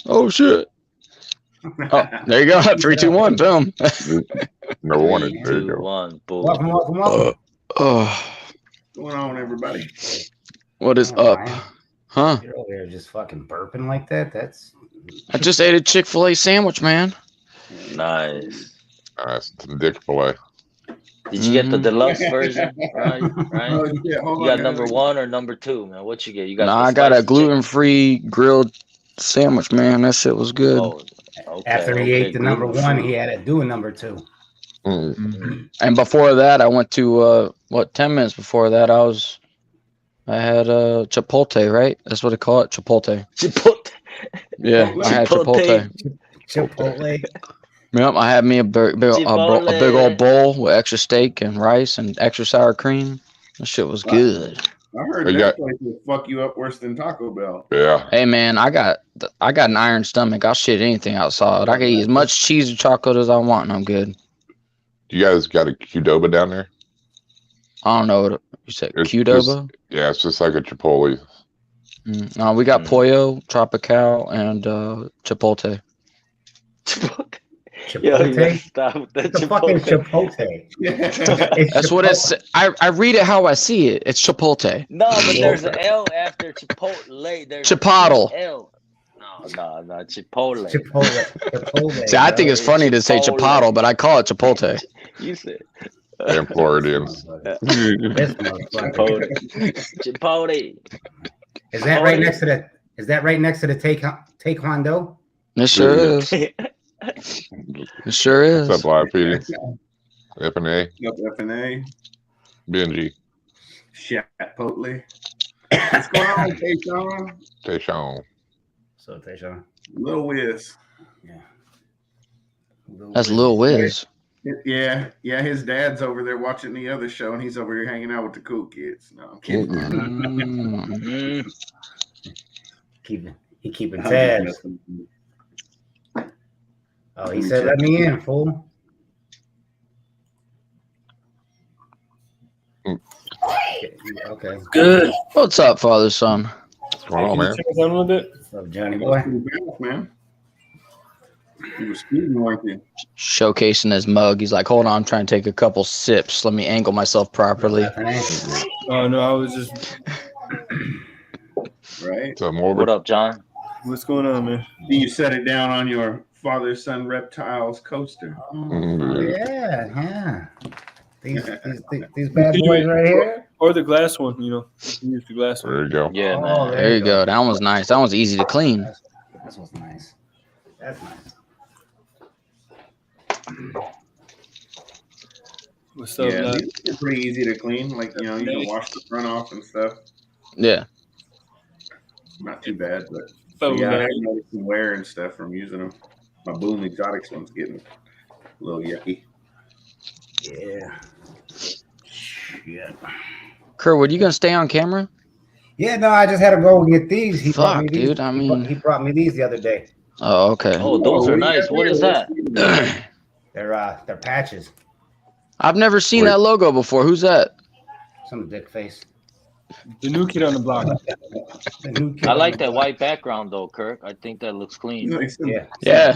Oh shit! Oh, there you go. 3, 2, 1. Boom. Number one. Three, There you two, go. one, boom. Welcome. Oh, What's going on, everybody? what is Man, up? Ryan, Huh? you're over there just fucking burping like that. That's I just ate a Chick-fil-A sandwich, man. Nice. That's some dick fillet. Did you get the deluxe version, right? Right. Oh, yeah, hold You on, got number one or number two, man? What you get? You got Nah, the I got a spicy gluten-free grilled sandwich, man. That shit was good. chicken? Oh, okay. after he ate the number one, gluten-free. he had to do a number two. And before that, I went to 10 minutes before that, I had Chipotle, right? That's what they call it, Chipotle. Chipotle. Yeah, I had Chipotle. Chipotle. Yep, I had me a big old Chipotle. bowl with extra steak and rice and extra sour cream. That shit was good. I heard But that place will fuck you up worse than Taco Bell. Yeah. Hey man, I got an iron stomach. I'll shit anything outside. I can eat as much cheese or chocolate as I want, and I'm good. You guys got a Qdoba down there? I don't know what you said. It's Qdoba? Yeah, it's just like a Chipotle. No, we got Pollo, Tropical, and Chipotle. Yo, you gotta Chipotle. stop with that The fucking Chipotle. Chipotle. It's That's what it's. I read it how I see it. It's Chipotle. No, but there's an L after Chipotle. There's Chipotle. L. No, Chipotle. Chipotle. See, I think it's funny to say Chipotle, but I call it Chipotle. You said And Floridians. This motherfucker. Chipotle. Is that right next to the? Is that right next to the Taekwondo? It sure is. It sure is. What's up, Live Feeding? F&A, Yep, F&A, Benji, Chipotle. What's going on, Tayshawn? Tayshawn. So Tayshawn. Lil Wiz. Yeah. That's Lil Wiz. Yeah, his dad's over there watching the other show, and he's over here hanging out with the cool kids. No, I'm kidding. Mm. He keeping tabs. Oh, he said, "Let me in, fool." Okay. Good. What's up, father son? What's going on, man? Turn it down a little bit. What's up, Johnny Boy, boy? man. You were speeding, weren't you? Showcasing his mug. He's like, hold on, I'm trying to take a couple sips. Let me angle myself properly. Oh no, I was just. Right. So Morbid. What up, John? What's going on, man? You set it down on your father-son reptiles coaster. Yeah. These bad boys right here. Or the glass one, you know. You can use the glass one. There you go. Yeah, Oh, man. There you go. That one's nice. That one's easy to clean. This was nice. That's nice. What's up, Yeah, lad? these are pretty easy to clean. Like, you know, you can wash the front off and stuff. Yeah. Not too bad, but Oh, yeah, I man. have noticed some wear and stuff from using them. My Boom Exotics one's getting a little yucky. Yeah. Yeah. Kerwood, you gonna stay on camera? Yeah, no, I just had to go and get these. He brought Fuck, me these. dude. I mean, he brought me these the other day. oh, okay. Oh, those are nice. What is that? They're patches. I've never seen that logo before. Who's that? Some dick face. The new kid on the block. The new kid I on like the that block. white background though, Kirk. I think that looks clean. Yeah. Yeah.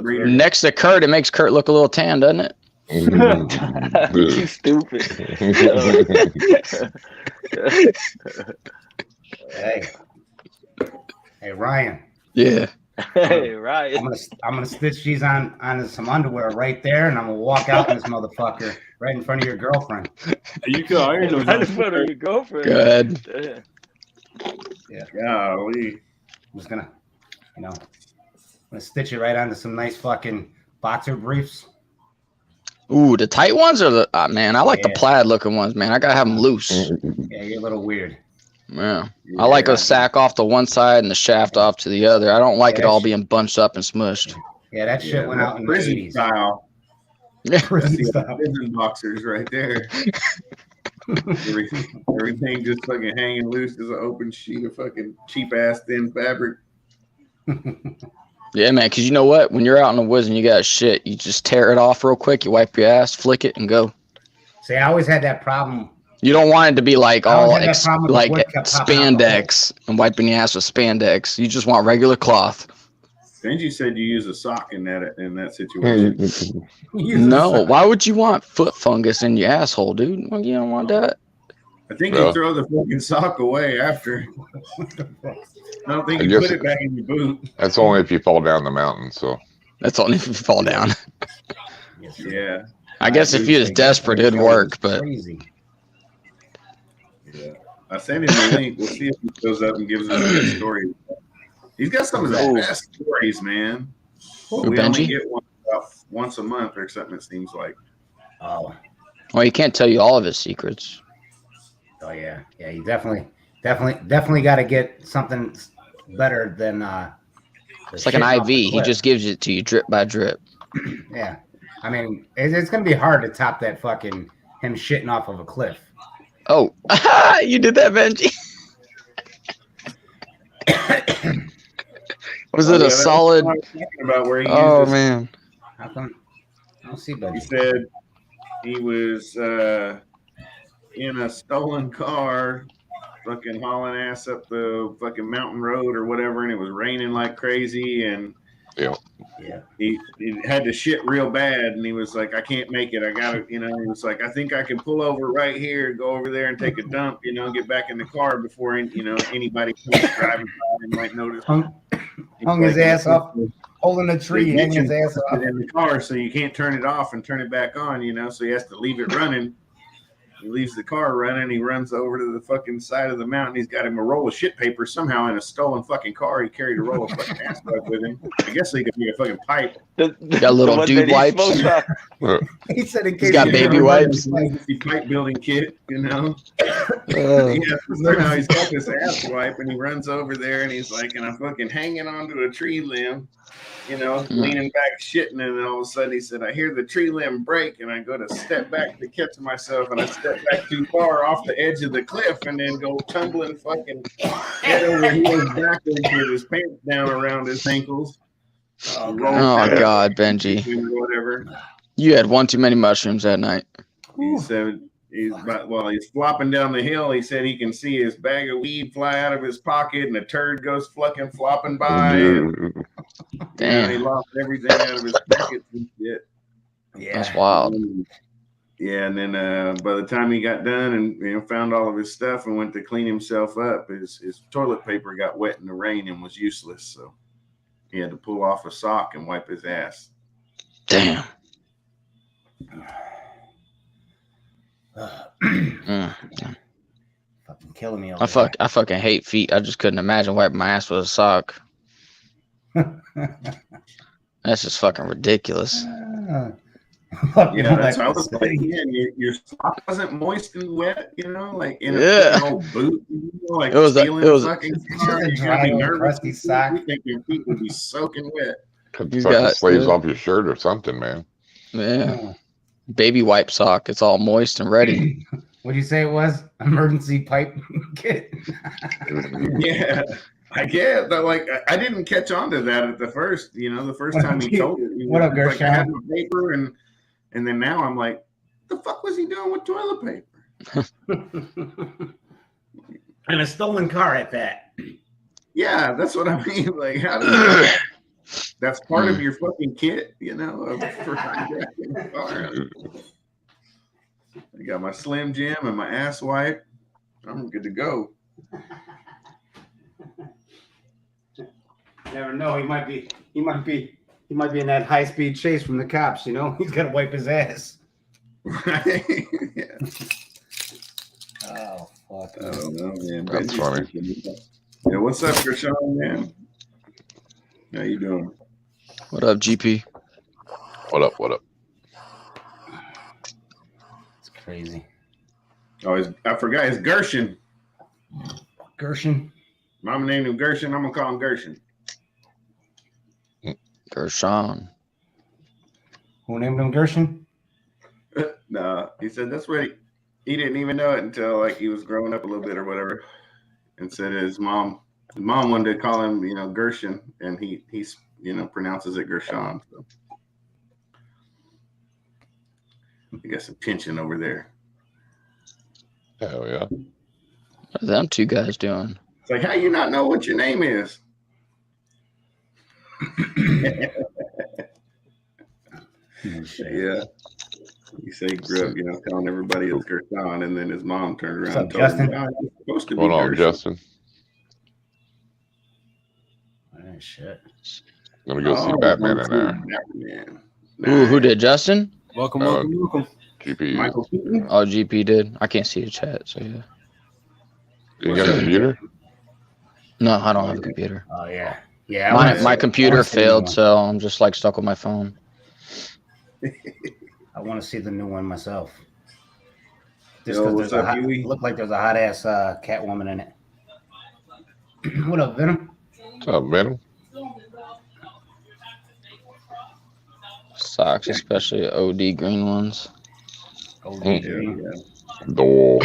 Breeder. Next to Kurt, it makes Kurt look a little tan, doesn't it? You stupid. Hey, Ryan. Yeah. Hey, right. I'm gonna stitch these on some underwear right there, and I'm gonna walk out in this motherfucker right in front of your girlfriend. You can iron those. Right in front of your girlfriend. Good. Golly. I'm just gonna, I'm gonna stitch it right onto some nice fucking boxer briefs. Ooh, the tight ones or the man? I like the Yeah. plaid looking ones, man. I gotta have them loose. Yeah, you're a little weird. Yeah. I like a sack off to one side and the shaft off to the other. I don't like it all being bunched up and smushed. Yeah, that shit went out in the prison 80s. style. Yeah. Prison That's the style. prison boxers right there. Everything just fucking hanging loose as an open sheet of fucking cheap ass thin fabric. Yeah, man, because you know what? When you're out in the woods and you got shit, you just tear it off real quick, you wipe your ass, flick it, and go. See, I always had that problem. You don't want it to be like I all always had that problem with the like wood kept popping out the spandex and wiping your ass with spandex. You just want regular cloth. Benji said you use a sock in that situation. No, why would you want foot fungus in your asshole, dude? Well, you don't want that. I think Well. you throw the fucking sock away after. I don't think I you guess put it back in your boot. That's only if you fall down the mountain. So That's only if you fall down. Yeah. I guess if you're just desperate, it'd work, but Crazy. Yeah. I sent him the link. We'll see if he shows up and gives us a good story. He's got some of the best stories, man. Who, We Benji? only get one about once a month or something, it seems like. Oh. Well, he can't tell you all of his secrets. Oh yeah. Yeah, you definitely got to get something better than It's like an IV. He just gives it to you drip by drip. Yeah. I mean, it's going to be hard to top that fucking him shitting off of a cliff. Oh, you did that, Benji. Was it a solid? About where he Oh used man. How come? I don't see He Benji. said he was in a stolen car, fucking hauling ass up the fucking mountain road or whatever, and it was raining like crazy, and yeah. he had to shit real bad, and he was like, I can't make it. I gotta, he was like, I think I can pull over right here, go over there and take a dump, get back in the car before anybody comes driving by and might notice. Hung his ass up, holding a tree, hanging his ass up in the car, so you can't turn it off and turn it back on, so he has to leave it running. He leaves the car running. He runs over to the fucking side of the mountain. He's got him a roll of shit paper somehow in a stolen fucking car. He carried a roll of fucking ass pipe with him. I guess he could be a fucking pipe. Got little dude wipes. He said in case He's got baby wipes. Pipe building kit, Yeah, Oh. somehow he's got this ass wipe, and he runs over there, and he's like, and I'm fucking hanging onto a tree limb, leaning back, shitting, and then all of a sudden he said, I hear the tree limb break, and I go to step back to catch myself, and I step back too far off the edge of the cliff, and then go tumbling fucking head over heels backwards with his pants down around his ankles. Oh God, Benji. Whatever. You had one too many mushrooms that night. He said he's flopping down the hill. He said he can see his bag of weed fly out of his pocket, and a turd goes flopping by. And, damn, he lost everything out of his pockets and shit. Yeah, that's wild. Yeah, and then by the time he got done and found all of his stuff and went to clean himself up, his toilet paper got wet in the rain and was useless. So he had to pull off a sock and wipe his ass. Damn. Fucking killing me. I fucking hate feet. I just couldn't imagine wiping my ass with a sock. That's just fucking ridiculous. Yeah, that's how I was like, your sock wasn't moist and wet, like in a old boot, like it was fucking car. You gotta be nervous. Sock. You think your feet would be soaking wet. Cut the sleeves off your shirt or something, man. Yeah. Baby wipe sock. It's all moist and ready. What'd you say it was? Emergency pipe kit. Yeah, I guess. But I didn't catch on to that at the first. The first time he told it. What up, Gershon? I had my paper, and then now I'm like, the fuck was he doing with toilet paper? And a stolen car at that. Yeah, that's what I mean. Like, how does that's part of your fucking kit, for hijacking the car. I got my Slim Jim and my ass wipe. I'm good to go. Never know. He might be in that high speed chase from the cops. He's got to wipe his ass. Right? Yeah. Oh fuck! I don't know, man. That's funny. Yeah, what's up, Gershon, man? How you doing? What up, GP? What up? It's crazy. Oh, I forgot. It's Gershon. Gershon. Mama named him Gershon. I'm gonna call him Gershon. Gershon. Who named him Gershon? No, he said that's what he didn't even know it until he was growing up a little bit or whatever, and said his mom wanted to call him Gershon, and he pronounces it Gershon. So you got some tension over there. Hell yeah. What are them two guys doing? It's like, how you not know what your name is? Yeah. He said he grew up, telling everybody it's Gershon, and then his mom turned around and What's up, told him, Justin? "No, it's supposed to be Hold on, Gershon." Justin. Oh, shit. I'm gonna go see Oh, Batman we're in going there. to see Batman. Ooh, who Nice. did? Justin? Welcome. GPU. Michael Keaton? Oh, GP did. I can't see the chat, so yeah. You got a computer? No, I don't have a computer. Oh yeah, yeah. I My wanna see- my I computer wanna see the new failed, one. so I'm just like stuck with my phone. I want to see the new one myself. Just Yo, because what's there's up, Huey? look like there's a hot ass Catwoman in it. What up, Venom? What's up, Venom? Socks, especially OD green ones. Oh, Mm. green. Yeah. Door.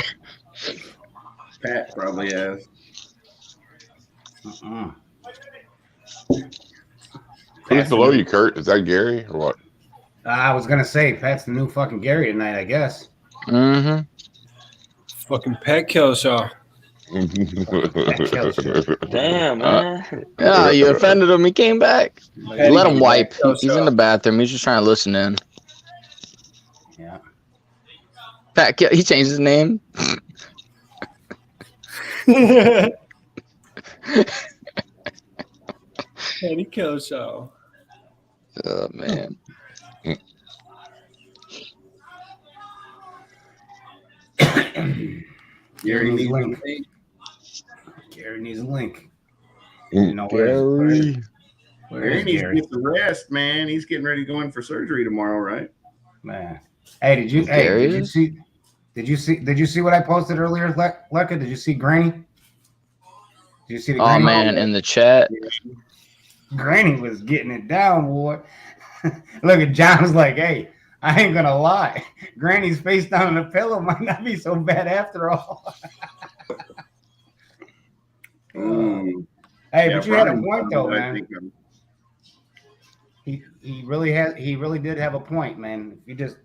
Pat probably has. Mm-mm. Who's below you, Kurt? Is that Gary or what? I was gonna say Pat's the new fucking Gary tonight, I guess. Mm-hmm. Fucking Pat Kelshaw. Damn, man. Yeah, you offended him. He came back. Patty Let him wipe. Kelshaw. He's in the bathroom. He's just trying to listen in. Yeah. Pat, he changed his name. Patty Kelshaw. Oh man. Gary needs a link. link. Gary needs a link. You know, Gary. where Gary is needs to Gary? get the rest, man. He's getting ready to go in for surgery tomorrow, right? Man. Hey, did you see what I posted earlier, Lecca? Did you see Granny? Did you see the Oh Granny? man, in the chat. Granny was getting it down, boy. Look at John's like, hey, I ain't gonna lie. Granny's face down on the pillow might not be so bad after all. Ooh. Hey, Yeah, but you had a Brian, point though, I man. think He really did have a point, man. If you just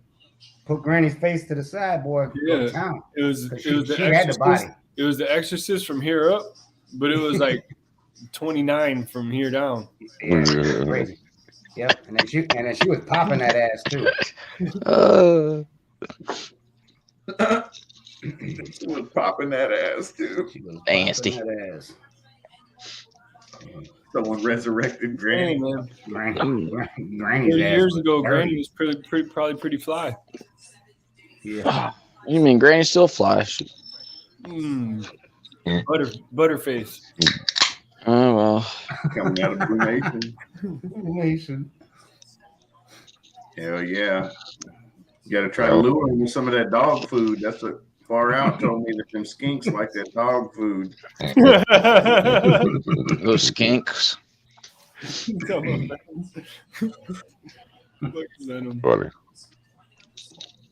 put Granny's face to the side, boy, go Yeah. to town. It was She the had the body. Exorcist. It was the Exorcist from here up, but it was like 29 from here down. Yeah, crazy. Yep, and then she was popping that ass too. She was popping that ass too. She was Nasty. popping that ass. Someone resurrected Granny, Granny. man. Granny's 30 ass years was ago, dirty. Granny was probably pretty fly. Yeah. You mean Granny still fly? Butterface. Oh well. Coming out of Blue Nation. Nation. Hell yeah. You got to try to lure him with some of that dog food. That's what Far Out told me, that them skinks like that dog food. Those skinks. Funny.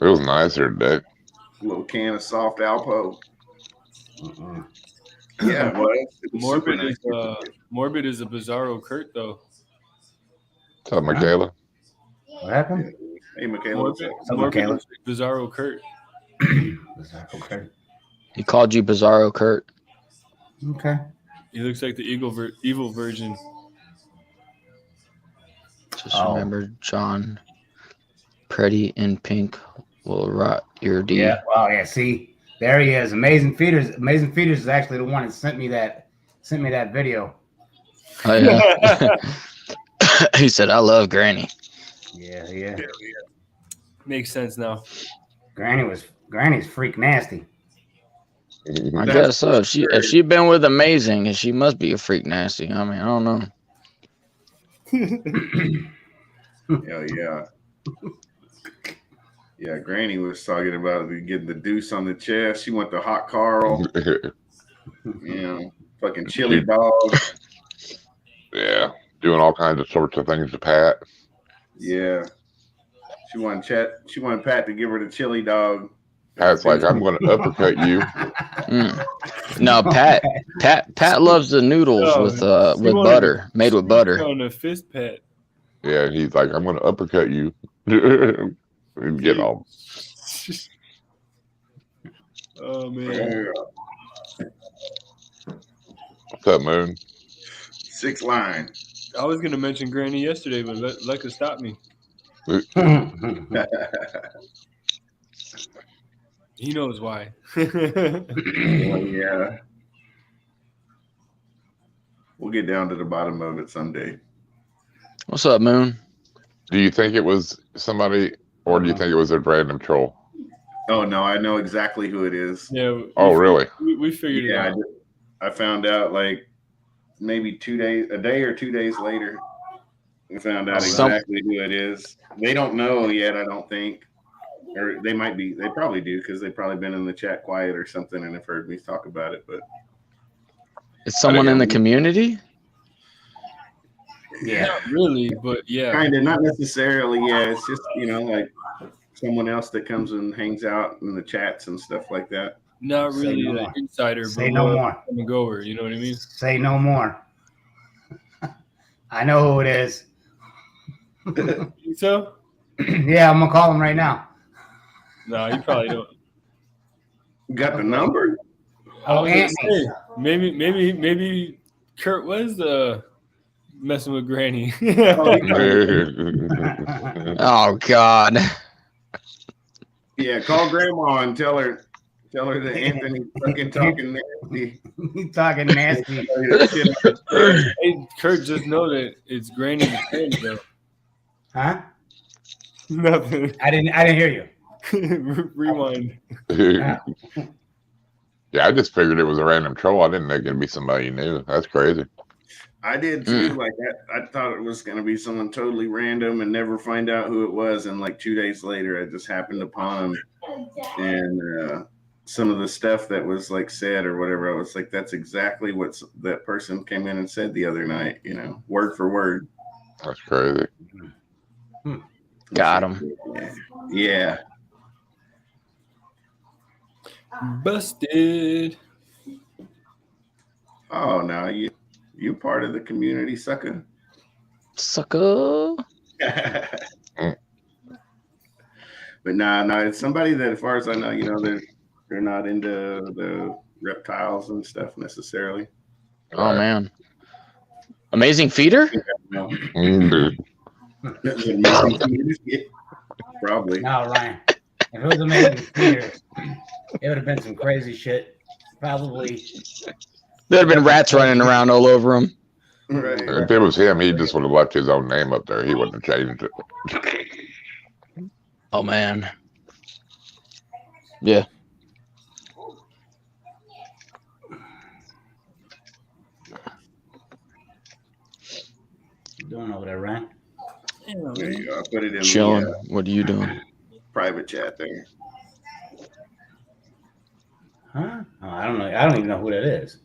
It was nicer today. A little can of soft Alpo. Yeah, well, it's super nice. Morbid is a bizarro Kurt though. What's up, Michaela? What happened? Hey, Michaela. What's up? Morbid Michaela? is bizarro Kurt. Okay. He called you Bizarro Kurt. Okay. He looks like the evil virgin. Just remember, John. Pretty in pink will rot your D. Yeah. Wow. Yeah. See, there he is. Amazing Feeders. Amazing Feeders is actually the one that sent me that video. Oh, yeah. He said, "I love Granny." Yeah. Makes sense now. Granny's freak nasty. I guess so. If she been with Amazing, she must be a freak nasty. I mean, I don't know. Hell yeah. Yeah, Granny was talking about getting the deuce on the chest. She went to Hot Carl. Fucking chili dog. Yeah, doing all kinds of sorts of things to Pat. Yeah. She wanted Pat to give her the chili dog. Pat's like, I'm going to uppercut you. No, Pat loves the noodles with butter, made with butter. On a fist pat. Yeah, and he's like, I'm going to uppercut you. Get on. Oh man. Yeah. What's up, Moon? 6 line. I was gonna mention Granny yesterday, but Lekka stopped me. He knows why. Well, yeah. We'll get down to the bottom of it someday. What's up, Moon? Do you think it was somebody, or do you think it was a random troll? Oh no, I know exactly who it is. Yeah. Oh, really? We figured it out. I found out like maybe a day or 2 days later. We found out exactly who it is. They don't know yet, I don't think. Or they might be. They probably do because they've probably been in the chat quiet or something and have heard me talk about it. But It's someone in the community? Yeah. Not really, but yeah. kind of, not necessarily. Yeah, it's just like someone else that comes and hangs out in the chats and stuff like that. Not really no an more. insider, Say but no more. come and goer. You know what I mean? Say no more. I know who it is. Think so? Yeah, I'm gonna call him right now. No, you probably don't. Got the number? Oh, Hey, Anthony. maybe Kurt was messing with Granny. Oh God. Yeah, call Grandma and tell her that Anthony fucking talking nasty. He's talking nasty. Hey, Kurt, just know that it's Granny's friend, though. Huh? Nothing. I didn't hear you. Rewind. Yeah, I just figured it was a random troll. I didn't think it'd be somebody you knew. That's crazy. I did too. Like I thought it was gonna be someone totally random and never find out who it was. And like 2 days later, I just happened upon him, and some of the stuff that was like said or whatever, I was like, that's exactly what that person came in and said the other night. Word for word. That's crazy. Got him. Yeah. Busted. Oh, now you part of the community, sucker. Sucker. But nah, it's somebody that, as far as I know, they're not into the reptiles and stuff necessarily. Oh man. Amazing feeder? No. Dude. Probably. No, Ryan. If it was Amazing Feeders, it would have been some crazy shit. Probably. There'd have been rats running around all over him. Right. If it was him, he just would have left his own name up there. He wouldn't have changed it. Oh man. Yeah. Doing over there, Ryan? There you go. I put it in Chilling. the What are you doing? private chat there. Huh? Oh, I don't know. I don't even know who that is.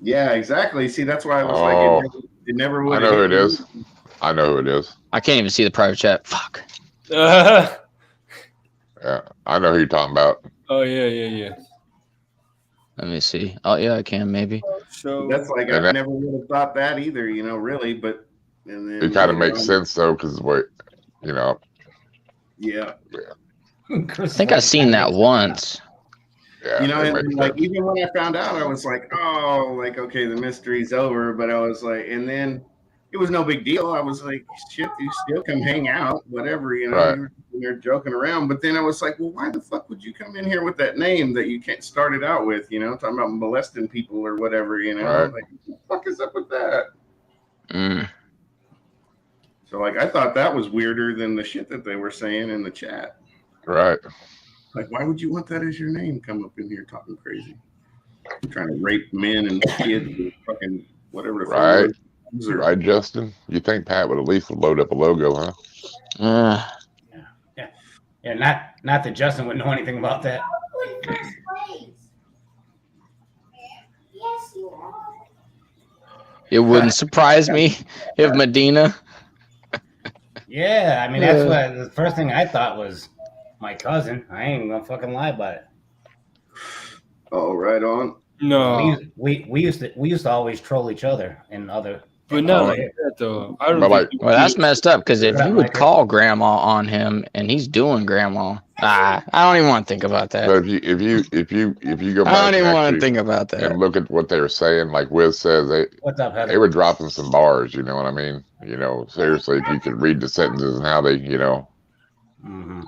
Yeah, exactly. See, that's why I was like, it never would. I know who it is. I know who it is. I can't even see the private chat. Fuck. Yeah, I know who you're talking about. Oh yeah. Let me see. Oh yeah, I can maybe. So That's like I never would have thought that either, really. But and then It kind of makes sense though, because Yeah. I think I've seen that once. Yeah, And like even when I found out, I was like, oh, like okay, the mystery's over. But I was like, and then it was no big deal. I was like, shit, you still come hang out, whatever, Right. You're joking around. But then I was like, well, why the fuck would you come in here with that name that you can't start it out with, talking about molesting people or whatever, Right. Like, what the fuck is up with that? Mm. So like I thought that was weirder than the shit that they were saying in the chat. Right. Like, why would you want that as your name? Come up in here talking crazy, trying to rape men and kids and fucking whatever. Right. Right, Justin? You think Pat would at least load up a logo, huh? Yeah, not that Justin would know anything about that. It wouldn't surprise me if Medina. Yeah, I mean that's what the first thing I thought was my cousin. I ain't gonna fucking lie about it. Oh, right on. no. We used to always troll each other in other But not Oh, like that though. I don't But think like- you Well, that's messed up because if Yeah, you would Micah. call grandma on him and he's doing grandma, I don't even want to think about that. But if you go I back don't even and want to actually think about that. and look at what they were saying, like Wiz says, What's up, they Heather? were dropping some bars. You know what I mean? You know, seriously, if you could read the sentences and how they, you know, Mm-hmm.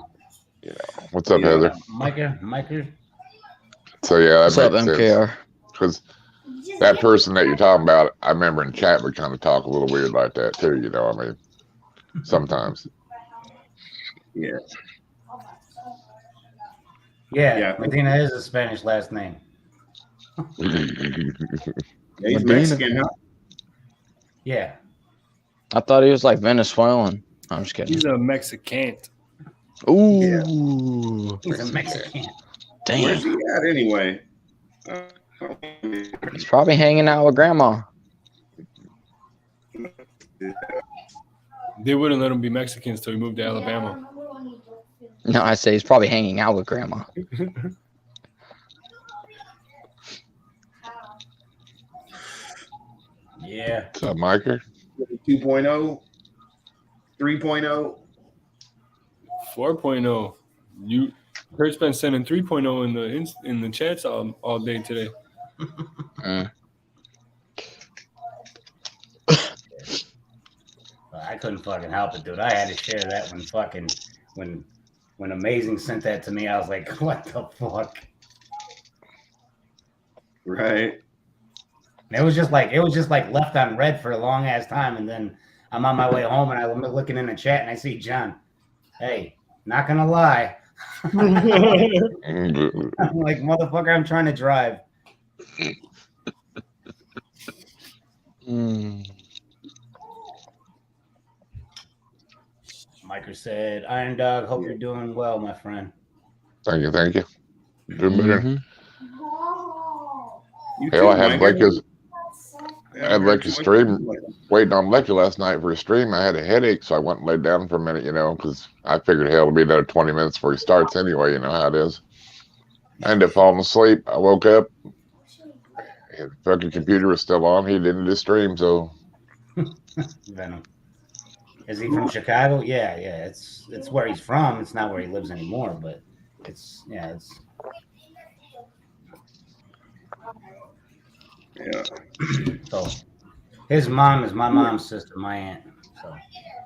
what's up, Yeah. Heather? Micah. So yeah, that What's up, makes sense. MKR? Because that person that you're talking about, I remember in chat would kind of talk a little weird like that too. You know, I mean, sometimes. Yeah. Yeah, Yeah. Medina is a Spanish last name. Yeah, he's Medina. Mexican, huh? Yeah. I thought he was like Venezuelan. I'm just kidding. he's a Mexican. Ooh, He's a Mexican. Where's damn. he at anyway? He's probably hanging out with grandma. They wouldn't let him be Mexicans till he moved to Alabama. No, I say he's probably hanging out with grandma. Yeah. What's up, Micah? 2.0, 3.0. 4.0. You Kurt's been sending 3.0 in the chats all day today. Mm. I couldn't fucking help it, dude. I had to share that when Amazing sent that to me. I was like, what the fuck? Right. And it was just like left on red for a long ass time, and then I'm on my way home and I'm looking in the chat and I see John. Hey, not gonna lie. I'm like, motherfucker, I'm trying to drive. Mm. Micah said, Iron Dog, hope you're doing well, my friend. Thank you, thank you. Doing better. Mhm. You Hell, too, I had Mike. Lecky's Yeah, I had heard Lecky's you. stream waiting on Lecky last night for a stream. I had a headache, so I went and laid down for a minute, you know, because I figured hell it'll be another 20 minutes before he starts anyway. You know how it is. I ended up falling asleep. I woke up. His fucking computer was still on. He didn't do stream, so Venom. Is he from Chicago? Yeah. It's where he's from. It's not where he lives anymore, but it's. Yeah. So his mom is my mom's sister, my aunt. So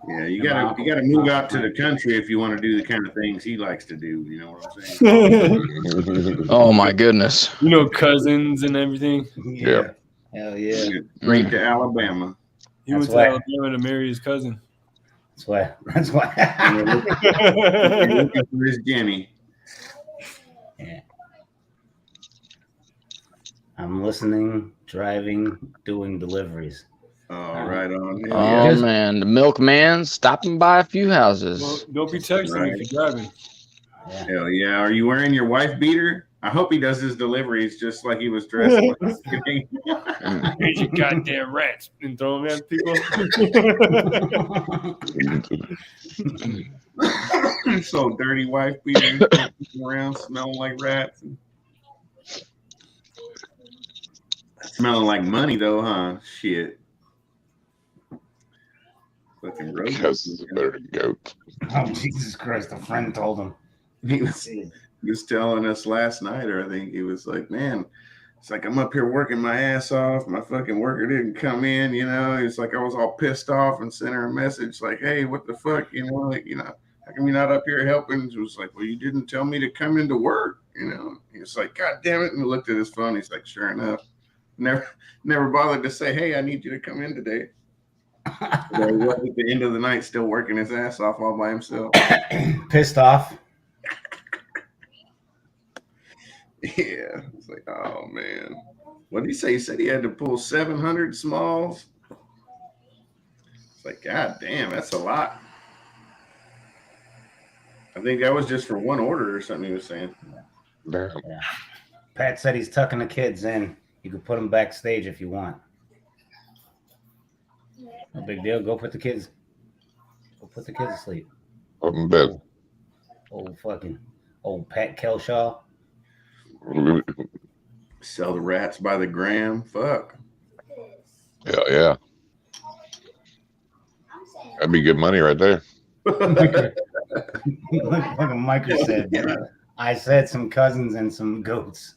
Yeah, you gotta move out to the country if you want to do the kind of things he likes to do. You know what I'm saying? Oh my goodness. You know, cousins and everything. Yeah. Hell yeah. Straight to Alabama. He That's went to why- Alabama to marry his cousin. That's why. You're looking for his Jenny. Yeah. I'm listening, driving, doing deliveries. Oh, right on. Hell Oh yeah. man, the milkman stopping by a few Well, houses. don't be texting Right. if you're driving. Yeah. Hell yeah. Are you wearing your wife beater? I hope he does his deliveries just like he was dressed. You goddamn rats and throw them at people. So dirty wife beater around smelling like rats. Smelling like money though, huh? Shit. Fucking roach. cousins are better than goats. Oh, Jesus Christ. A friend told him. He was telling us last night, or I think he was like, man, it's like I'm up here working my ass off. My fucking worker didn't come in, you know. It's like I was all pissed off and sent her a message like, hey, what the fuck? You know, like, you know, how come you're not up here helping? He was like, well, you didn't tell me to come into work, you know. He was like, God damn it. And he looked at his phone. He's like, sure enough. Never bothered to say, hey, I need you to come in today. But he was at the end of the night still working his ass off all by himself. Pissed off. Yeah. It's like, oh man. What did he say? He said he had to pull 700 smalls. It's like, God damn, that's a lot. I think that was just for one order or something he was saying. Damn. Yeah. Pat said he's tucking the kids in. You can put them backstage if you want. No big deal. Go put the kids to sleep. Up in bed. Old Pat Kelshaw. Sell the rats by the gram. Fuck. Yeah, yeah. That'd be good money right there. Look what Micah said. I said some cousins and some goats.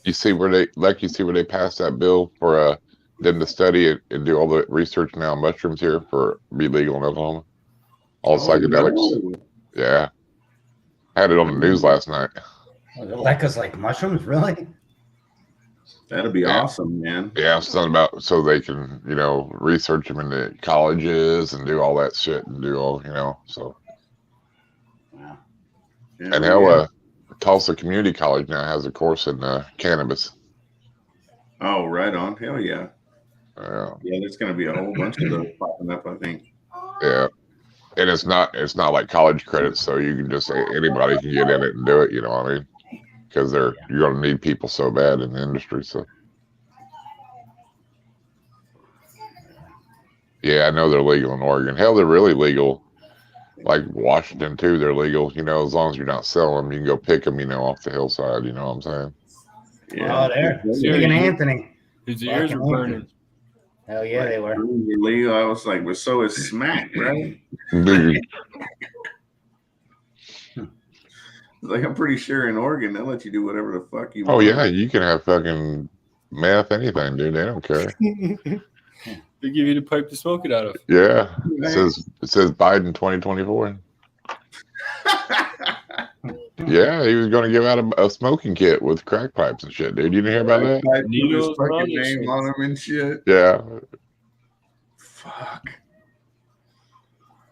You see where they passed that bill for them to study it and do all the research now on mushrooms here for be legal in Oklahoma. All psychedelics. No. Yeah. I had it on the news last night. Leca's like mushrooms, really? That'd be awesome, man. Yeah, something about so they can, research them into colleges and do all that shit and do all, so. Wow. Yeah, And hell, Tulsa Community College now has a course in cannabis. Oh, right on. Hell yeah. Yeah. Yeah, there's going to be a whole bunch of those popping up, I think. Yeah. And it's not like college credits, so you can just anybody can get in it and do it, you know what I mean? Because you're going to need people so bad in the industry. So, yeah, I know they're legal in Oregon. Hell, they're really legal. Like Washington too, they're legal. As long as you're not selling them, you can go pick them. Off the hillside. You know what I'm saying? Yeah. Oh, there. Speaking Anthony. His ears were burning. Hell yeah, they were. Legal. I was like, so is smack, right? Like, I'm pretty sure in Oregon they'll let you do whatever the fuck you want. Oh yeah, you can have fucking meth, anything, dude. They don't care. They give you the pipe to smoke it out of. Yeah, it says Biden 2024. Yeah, he was going to give out a smoking kit with crack pipes and shit, dude. You didn't hear about that? Needles, his fucking name on them and shit. Yeah. Fuck.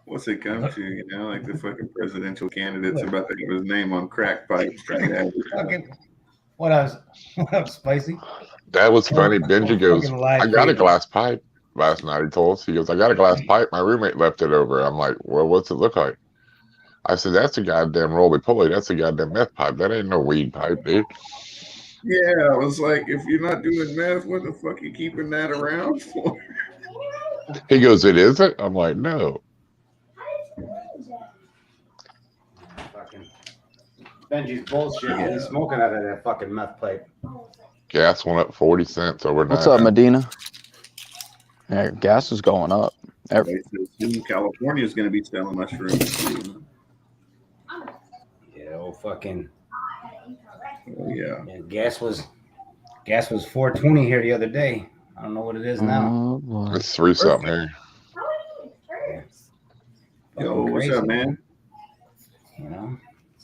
What's it come to? Like the fucking presidential candidates about to have his name on crack pipes. What else? What up, Spicy? That was funny. Benji goes, I got a glass pipe last night. He told us. He goes, I got a glass pipe. My roommate left it over. I'm like, well, what's it look like? I said, that's a goddamn roly-poly. That's a goddamn meth pipe. That ain't no weed pipe, dude. Yeah, I was like, if you're not doing meth, what the fuck are you keeping that around for? He goes, it isn't? I'm like, no. Benji's bullshit. He's smoking out of that fucking meth pipe. Gas went up 40 cents overnight. What's up, Medina? Yeah, gas is going up. California is going to be selling mushrooms. Yeah, fucking. Oh, yeah. Gas was $4.20 here the other day. I don't know what it is now. It's 3 something here. Yo, what's up, man?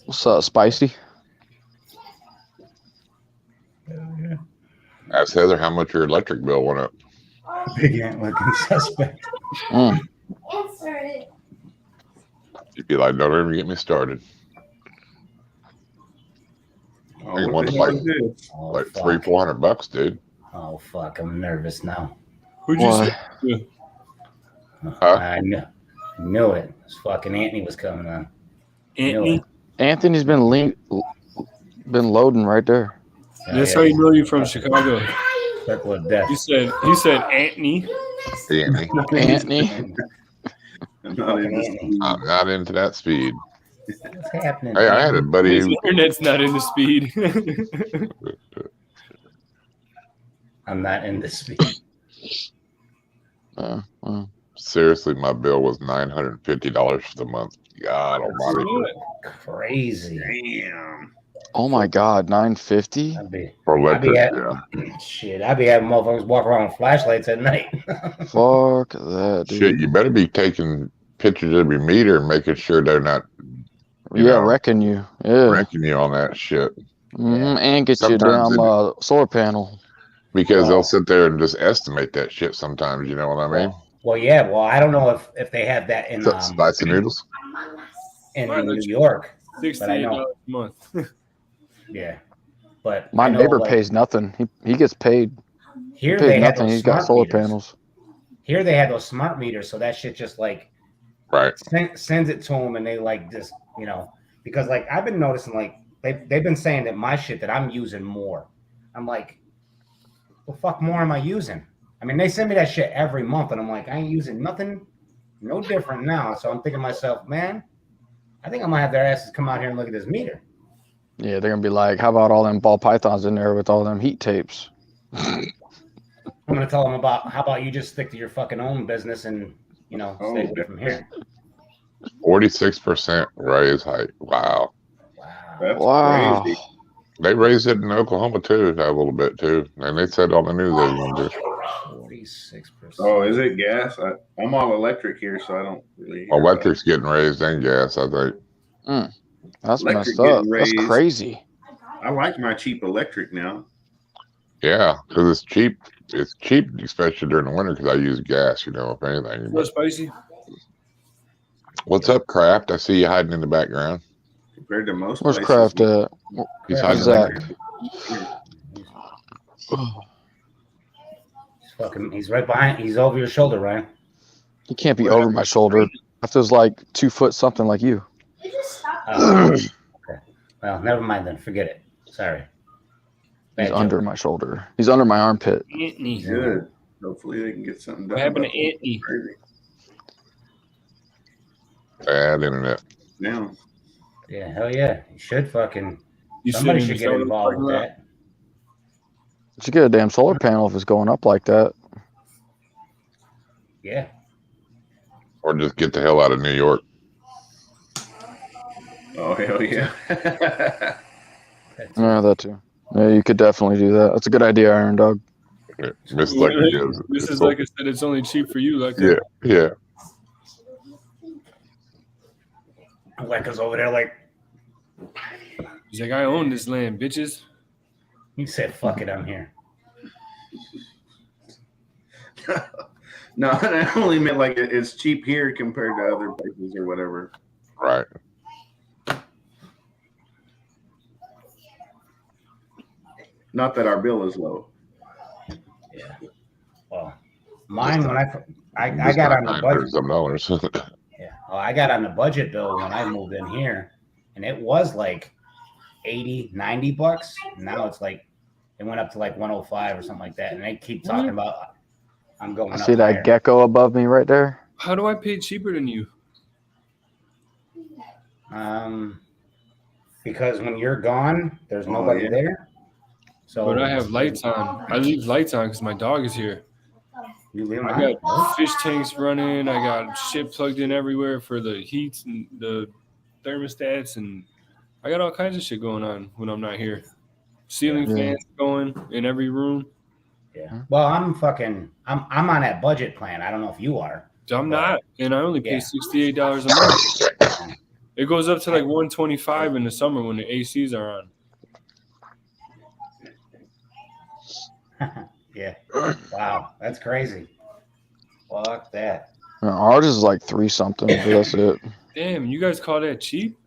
What's up, Spicy? Ask Heather how much your electric bill went up. Big ant looking suspect. You'd be like, don't even get me started. I think one's like $300-400, dude. Oh fuck! I'm nervous now. Who'd you say? Huh? I knew it. This fucking Anthony was coming on. Anthony? Anthony's been loading right there. That's how you know you're from Chicago. Circle of death. He said Anthony. Anthony. I'm not into that speed. What's happening? Hey, I had a buddy. His internet's not in the speed. I'm not in the speed. Seriously, my bill was $950 for the month. God almighty. Crazy. Damn. Oh my God, $950 for electric. Shit, I'd be having motherfuckers walk around with flashlights at night. Fuck that, dude. Shit, you better be taking pictures of your meter and making sure they're not. Wrecking you. Yeah, wrecking you on that shit. And get you damn solar panel. Because they'll sit there and just estimate that shit sometimes. You know what I mean? Well, yeah. Well, I don't know if they have that in spicy noodles in New York. $68 a month. Yeah, but my neighbor pays nothing. He gets paid. Here they have nothing. He's got solar panels. Here they have those smart meters, so that shit just like sends it to them, and they like just because like I've been noticing like they've been saying that my shit that I'm using more. I'm like, the fuck more am I using? I mean, they send me that shit every month, and I'm like, I ain't using nothing, no different now. So I'm thinking to myself, man, I think I might have their asses come out here and look at this meter. Yeah, they're gonna be like, how about all them ball pythons in there with all them heat tapes? I'm gonna tell him about how about you just stick to your fucking own business and stay away from here. 46% raise height. Wow. That's Wow. crazy. They raised it in Oklahoma too, a little bit too, and they said on the news they were going to do. 46%. Oh, is it gas? I'm all electric here, so I don't really. Electric's getting raised and gas, I think. That's Electric messed up. getting That's raised. crazy. I like my cheap electric now. Yeah, because it's cheap. It's cheap, especially during the winter, because I use gas. If anything. So spicy. What's up, Kraft? I see you hiding in the background. Compared to most Where's places. Kraft at? He's Where's hiding. Zach? He's right behind. He's over your shoulder, Ryan. He can't be over my shoulder. Kraft is like 2 foot something like you. Okay. Well, never mind then. Forget it. Sorry. He's Bad under joke. my shoulder. He's under my armpit. Anthony. Good. Hopefully they can get something done. What happened to about Anthony? crazy. Bad internet. Yeah. Yeah, hell yeah. You should fucking. You Somebody sitting should get in the involved with that. You should get a damn solar panel if it's going up like that. Yeah. Or just get the hell out of New York. Oh hell yeah. Yeah, that too. Yeah, you could definitely do that. That's a good idea, Iron Dog. Yeah. Miss Lucky gives. This is like I said, it's only cheap for you. Like Yeah. Lekka's over there like, He's like, I own this land, bitches. he said, fuck it, I'm here. No, I only meant like it's cheap here compared to other places or whatever. Right. Not that our bill is low. Yeah. Well, mine when I got on the budget. $900. Yeah. Oh, I got on the budget bill when I moved in here, and it was like $80-$90. Now it's like it went up to like 105 or something like that, and they keep talking about I'm going up. See that higher. gecko above me right there? How do I pay cheaper than you? Because when you're gone, there's nobody there. So, But I have lights on. I leave lights on because my dog is here. You leave them I on? got fish tanks running. I got shit plugged in everywhere for the heat and the thermostats, and I got all kinds of shit going on when I'm not here. Ceiling fans going in every room. Yeah. Well, I'm on that budget plan. I don't know if you are. I'm not, and I only pay $68 a month. It goes up to like $125 in the summer when the ACs are on. Yeah. Wow, that's crazy. Fuck that. Ours is like 3 something, but that's it. Damn, you guys call that cheap?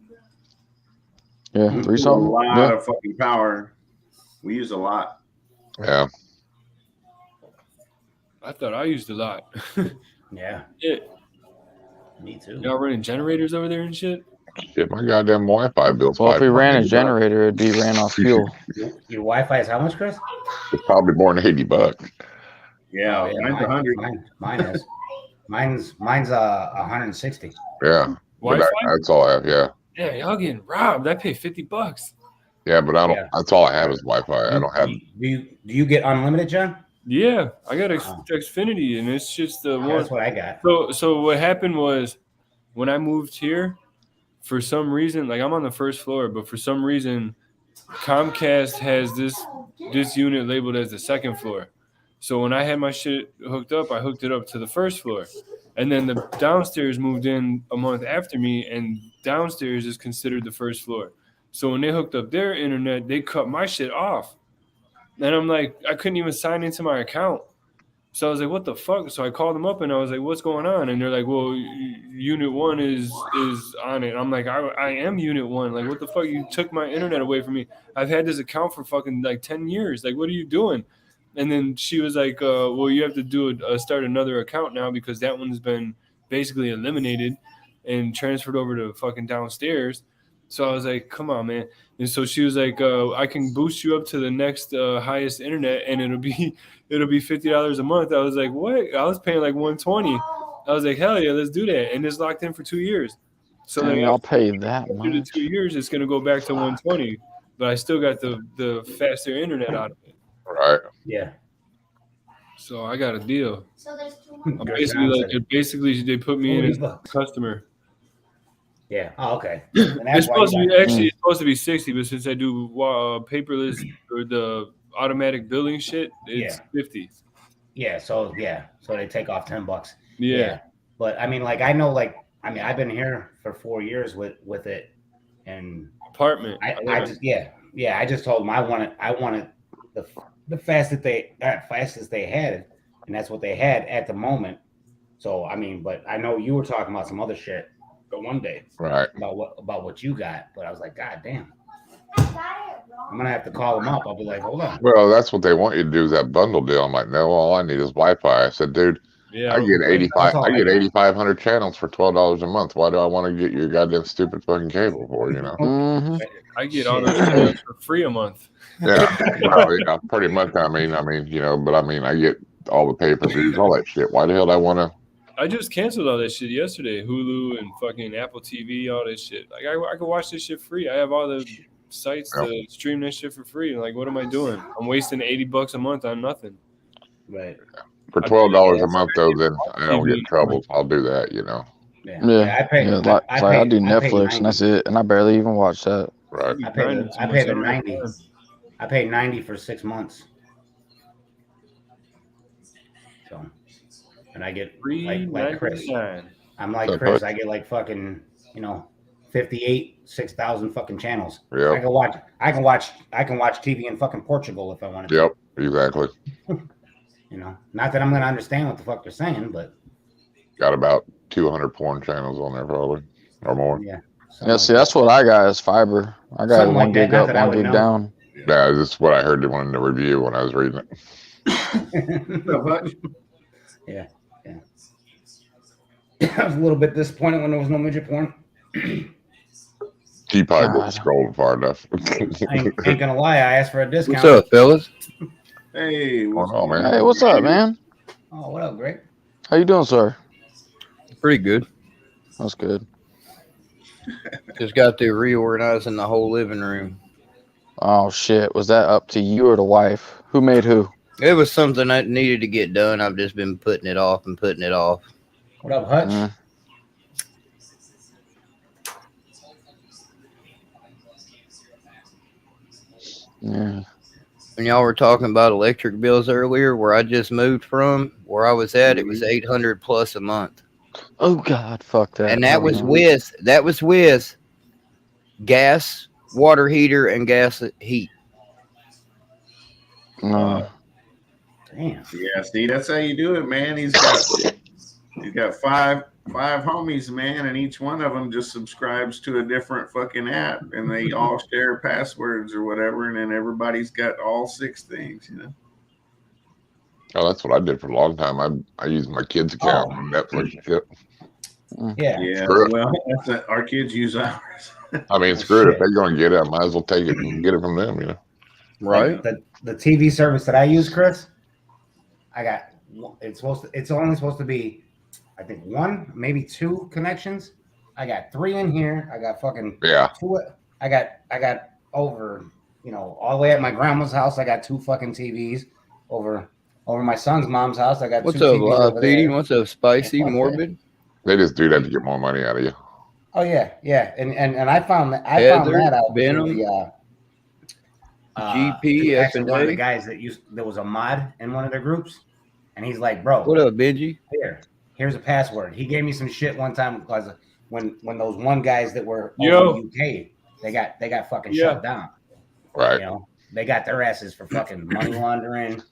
Yeah, We 3 use something. A lot Yeah. of fucking power. We use a lot. Yeah. I thought I used a lot. Yeah. Yeah. Me too. Y'all running generators over there and shit? Shit, my goddamn Wi-Fi bill's Well, if we ran a $500. generator, it'd be ran off fuel. Your Wi-Fi is how much, Chris? It's probably more than $80. Yeah, Oh, yeah, mine's 100. Mine is. Mine's 160. Yeah. But Wi-Fi? that's all I have. Yeah. Yeah, y'all getting robbed. I pay $50. Yeah, but I don't. Yeah. That's all I have is Wi-Fi. I don't have. Do you get unlimited, John? Yeah, I got Oh. Xfinity, and it's just the one. That's what I got. So what happened was when I moved here, for some reason, like I'm on the first floor, but for some reason, Comcast has this unit labeled as the second floor. So when I had my shit hooked up, I hooked it up to the first floor. And then the downstairs moved in a month after me, and downstairs is considered the first floor. So when they hooked up their internet, they cut my shit off. And I'm like, I couldn't even sign into my account. So I was like, what the fuck? So I called them up and I was like, what's going on? And they're like, well, unit 1 is on it. I'm like, I am unit 1. Like, what the fuck? You took my internet away from me. I've had this account for fucking like 10 years. Like, what are you doing? And then she was like, well, you have to start another account now because that one's been basically eliminated and transferred over to fucking downstairs. So I was like, come on, man. And so she was like, I can boost you up to the next highest internet and it'll be $50 a month. I was like, what? I was paying like $120. I was like, hell yeah, let's do that. And it's locked in for 2 years. So then I'll pay that after the much. 2 years, it's going to go back to $120. But I still got the faster internet out of it. Right. Yeah. So I got a deal. I'm Good basically they put me in as a $40. customer. Yeah. Oh, okay. And It's supposed to be got- actually it's supposed to be 60, but since I do paperless or the automatic billing shit, it's 50. Yeah. So they take off $10. Yeah. But I mean, like I know, like I mean, I've been here for 4 years with it, and Apartment. I just told them I wanted the fastest they had, and that's what they had at the moment. So I mean, but I know you were talking about some other shit the one day, Right. About what you got, but I was like, God damn, I'm gonna have to call them up. I'll be like, hold on. Well, that's what they want you to do is that bundle deal. I'm like, no, all I need is Wi-Fi. I said, dude, Yeah. I get 8,500 channels for $12 a month. Why do I want to get your goddamn stupid fucking cable for? You know? Mm-hmm. I get all those channels for free a month. Yeah, well, yeah, pretty much. I mean, you know, but I mean, I get all the pay-per-views, all that shit. Why the hell do I want to? I just canceled all that shit yesterday. Hulu and fucking Apple TV, all this shit. Like I could watch this shit free. I have all the sites to stream this shit for free. Like, what am I doing? I'm wasting $80 a month on nothing. Right. For $12 a month, though, then I don't get in trouble. I'll do that, you know. I pay Netflix, and that's it, and I barely even watch that. Right. I pay the 90. I pay 90 for 6 months. So, and I get like Chris. I'm like Chris. I get like fucking 58, 6,000 fucking channels. Yeah. I can watch TV in fucking Portugal if I wanted to. Yep. Exactly. Not that I'm gonna understand what the fuck they're saying, but got about 200 porn channels on there probably or more. Yeah. See, that's what I got is fiber. I got Something 1 gig up, 1 gig down. Yeah, this is what I heard they wanted to review when I was reading it. Yeah. I was a little bit disappointed when there was no midget porn. She probably didn't scroll far enough. I ain't gonna lie, I asked for a discount. What's up, fellas? Hey, what's going on, man? Hey, what's up, man? Oh, what up, Greg? How you doing, sir? Pretty good. That's good. Just got through reorganizing the whole living room. Oh shit! Was that up to you or the wife? Who made who? It was something that needed to get done. I've just been putting it off and putting it off. What up, Hutch? Yeah. When y'all were talking about electric bills earlier, where I just moved from, where I was at, it was $800 plus a month. Oh God, fuck that! And that was with gas, water heater, and gas heat. No. Damn. Yeah, see, that's how you do it, man. He's got five homies, man, and each one of them just subscribes to a different fucking app, and they all share passwords or whatever, and then everybody's got all 6 things, Oh, that's what I did for a long time. I used my kids' account on Netflix and shit. Yeah. Well, our kids use ours. I mean, screw it. If they're going to get it, I might as well take it and get it from them, Right. Like the TV service that I use, Chris, I got it's only supposed to be, I think 1, maybe 2 connections. I got 3 in here. I got fucking 2. I got over, all the way at my grandma's house. I got 2 fucking TVs over my son's mom's house. I got What's 2 up, TVs over there. What's up, Spicy, Morbid? They just do that to get more money out of you. Oh yeah, and I found that out Venom, through the GP, actually one of the guys there was a mod in one of their groups, and he's like, bro, what up, Benji? Here's a password. He gave me some shit one time because when those one guys that were over in the UK, they got fucking shut down. Right. They got their asses for fucking money laundering.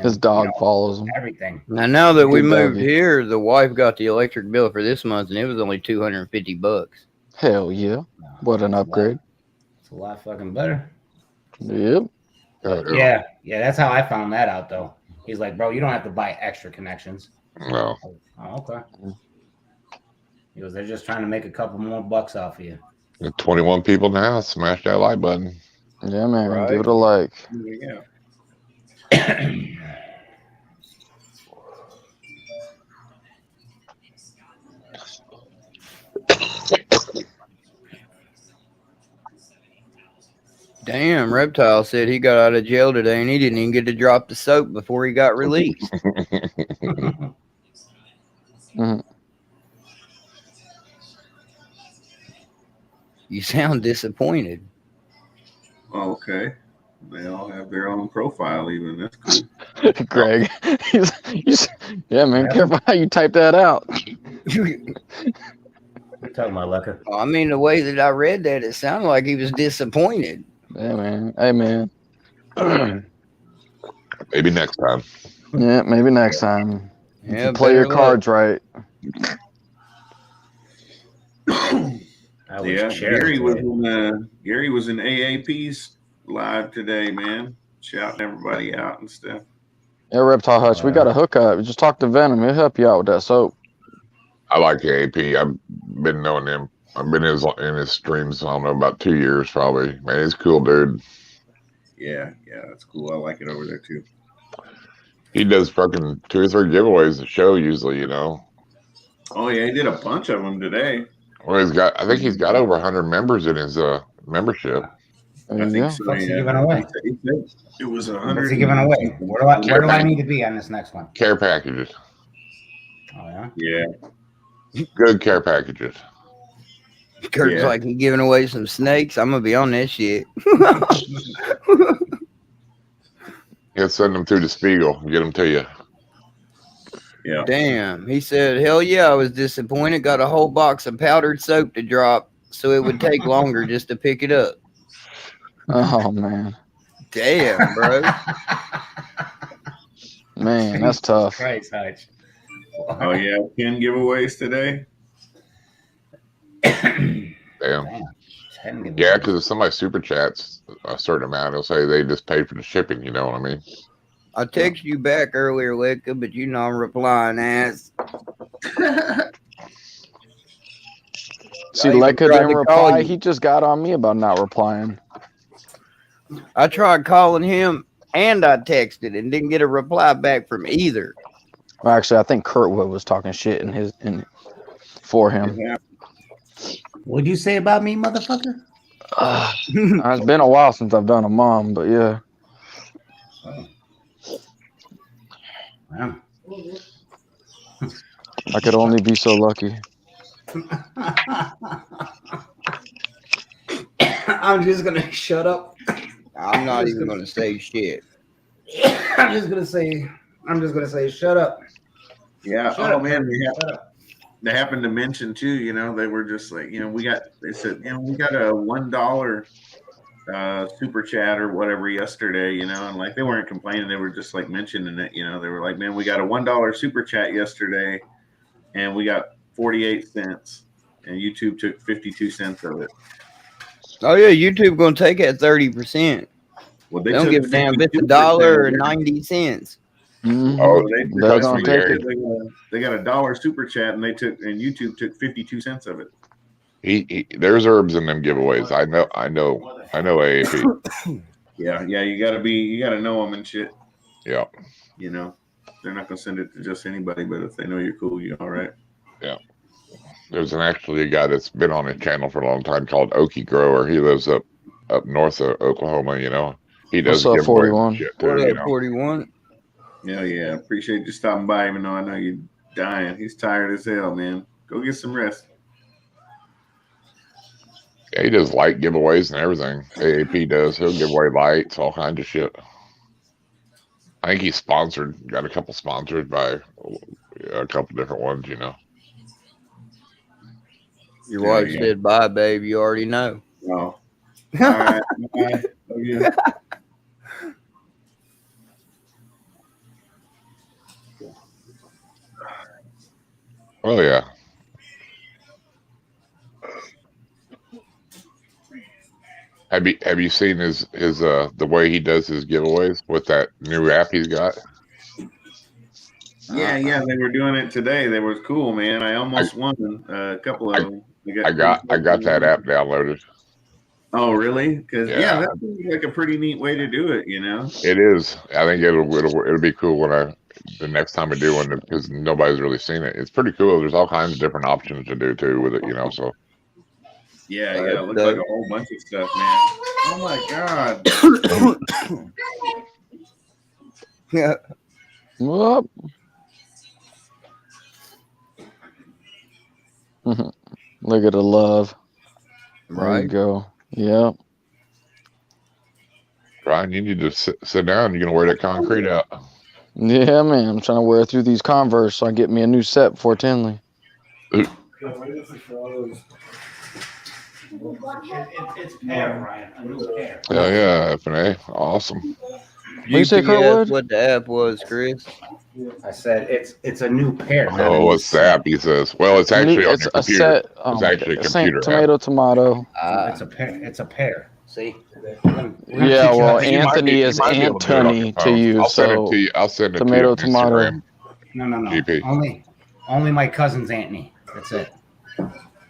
His dog follows him. Everything. Now that we moved here, the wife got the electric bill for this month, and it was only $250. Hell yeah! What an upgrade! It's a lot fucking better. Yep. Yeah. That's how I found that out, though. He's like, bro, you don't have to buy extra connections. No. Oh, okay. He goes, they're just trying to make a couple more bucks off of you. 21 people now. Smash that like button. Yeah, man. Right. Give it a like. Yeah. Damn, Reptile said he got out of jail today and he didn't even get to drop the soap before he got released. You sound disappointed. Okay. They all have their own profile, even. That's cool. Greg, yeah, man, careful how you type that out. You're talking about Lucker. Well, I mean, the way that I read that, it sounded like he was disappointed. Yeah, man. Hey, man. Maybe next time. Yeah, maybe next time. Yeah, Play your better cards right. Yeah, Gary was in AAP's live today, man, shouting everybody out and stuff. Yeah, Reptile Hutch, we got a hookup. Just talk to Venom. He'll help you out with that soap. I like AAP. I've been knowing him. I've been in his streams, I don't know, about 2 years probably. Man, he's a cool dude. Yeah, that's cool. I like it over there too. He does fucking 2 or 3 giveaways a show usually, you know. Oh yeah, he did a bunch of them today. Well, I think he's got over 100 members in his membership. I think so. What's he giving away? He said it was 100. What's he giving away? Where do I need to be on this next one? Care packages. Oh yeah. Yeah. Good care packages. Kurt's like, he giving away some snakes. I'm gonna be on that shit. He'll send them through the Spiegel and get them to you. Yeah. Damn. He said, hell yeah, I was disappointed. Got a whole box of powdered soap to drop, so it would take longer just to pick it up. Oh, man. Damn, bro. Man, that's tough. Christ, Hutch. Oh yeah, 10 giveaways today. Damn. Yeah, because if somebody super chats a certain amount, they'll say they just paid for the shipping. You know what I mean? I texted you back earlier, Lecca, but you not replying, ass. See, Lecca didn't reply. He just got on me about not replying. I tried calling him and I texted and didn't get a reply back from either. Well, actually, I think Kurtwood was talking shit for him. What'd you say about me, motherfucker? It's been a while since I've done a mom, but yeah. Wow. I could only be so lucky. I'm just gonna shut up. I'm not even gonna say shit. I'm just gonna say shut up. Yeah. Shut up, man, they happened to mention too. You know, they were just like, you know, they said, you know, we got a $1 super chat or whatever yesterday. You know, and like they weren't complaining. They were just like mentioning it. You know, they were like, man, we got a $1 super chat yesterday, and we got 48 cents, and YouTube took 52 cents of it. Oh yeah, YouTube gonna take it at 30%. Well, they don't give a damn if it's $1 or 90 cents. Mm-hmm. Oh, they're gonna take it. They got a $1 super chat, and YouTube took 52 cents of it. There's herbs in them giveaways. I know AAP. Yeah, you gotta know them and shit. Yeah. You know, they're not gonna send it to just anybody, but if they know you're cool, you're all right. Yeah. There's actually a guy that's been on his channel for a long time called Okie Grower. He lives up north of Oklahoma, you know. He does What's up, 41? Shit too, you know? 41? Yeah. Appreciate you stopping by, even though I know you're dying. He's tired as hell, man. Go get some rest. Yeah, he does light giveaways and everything. AAP does. He'll give away lights, all kinds of shit. I think he's sponsored. Got a couple sponsored by a couple different ones, you know. Your wife said bye, babe. You already know. Oh. All right. Bye. Love you. Oh yeah. Have you seen his the way he does his giveaways with that new app he's got? Yeah, they were doing it today. They were cool, man. I almost won a couple of them. I got that app downloaded. Oh, really? Because Yeah. that seems like a pretty neat way to do it. You know. It is. I think it'll be cool when the next time I do one, because nobody's really seen it. It's pretty cool. There's all kinds of different options to do too with it, you know. So Yeah, it looked like a whole bunch of stuff, man. Oh my god. Yeah. Whoop. Look at the love. There you Right. go. Yep. Ryan, you need to sit down. You're gonna wear that concrete out. Yeah, man. I'm trying to wear through these Converse so I get me a new set before Tinley. It's pair, Ryan. A new pair. Yeah, F&A. Awesome. You say, Kurtwood? What the app was, Chris? I said it's a new pair. Not a Oh, new what's the set. app? He says. Well, it's actually on It's your a computer. set. It's actually a computer app. Tomato. It's a pair. It's a pair. See? Yeah, well, You might Anthony be- you is might be able to do it on your Antony to phone. you, I'll send it so to you. I'll send it tomato, to you on Instagram. No. GP. Only my cousin's Anthony. That's it.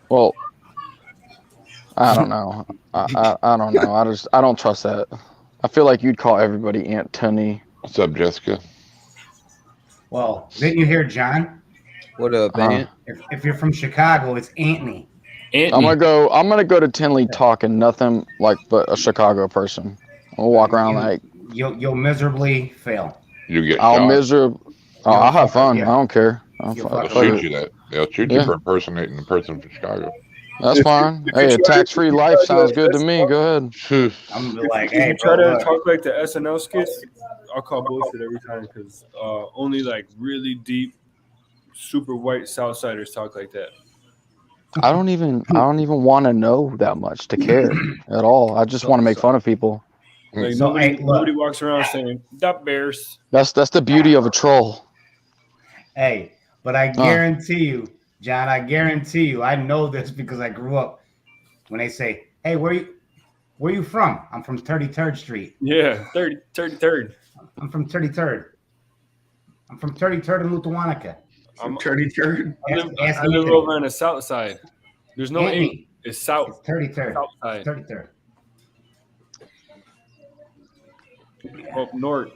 well, I don't know. I don't know. I don't trust that. I feel like you'd call everybody Antony. What's up, Jessica? Well, didn't you hear John? What up, Ant? If you're from Chicago, it's Anthony. I'm gonna go to Tinley talking nothing like but a Chicago person. I'll walk around like You'll miserably fail. You get I'll shot. miserable. I'll have fun. Yeah. I don't care. They'll shoot you that. They'll shoot you for impersonating the person from Chicago. That's fine. Hey, a tax-free life sounds good to me. Go ahead. I'm gonna be like, If hey, you try bro, to talk like the SNL skits, I'll call bullshit every time because only like really deep, super white Southsiders talk like that. I don't even want to know that much to care at all. I just want to make fun of people. Like So, nobody walks around saying "the Bears." That's the beauty of a troll. Hey, but I guarantee you, John, I know this because I grew up. When they say, "Hey, where you from?" I'm from 33rd Street. Yeah, 33rd. I'm from 33rd. I'm from 33rd and Lutwanica. I'm 33rd. I live over on the south side. There's no Anthony. 8. It's south. It's 33rd. South side. 33rd. Up north.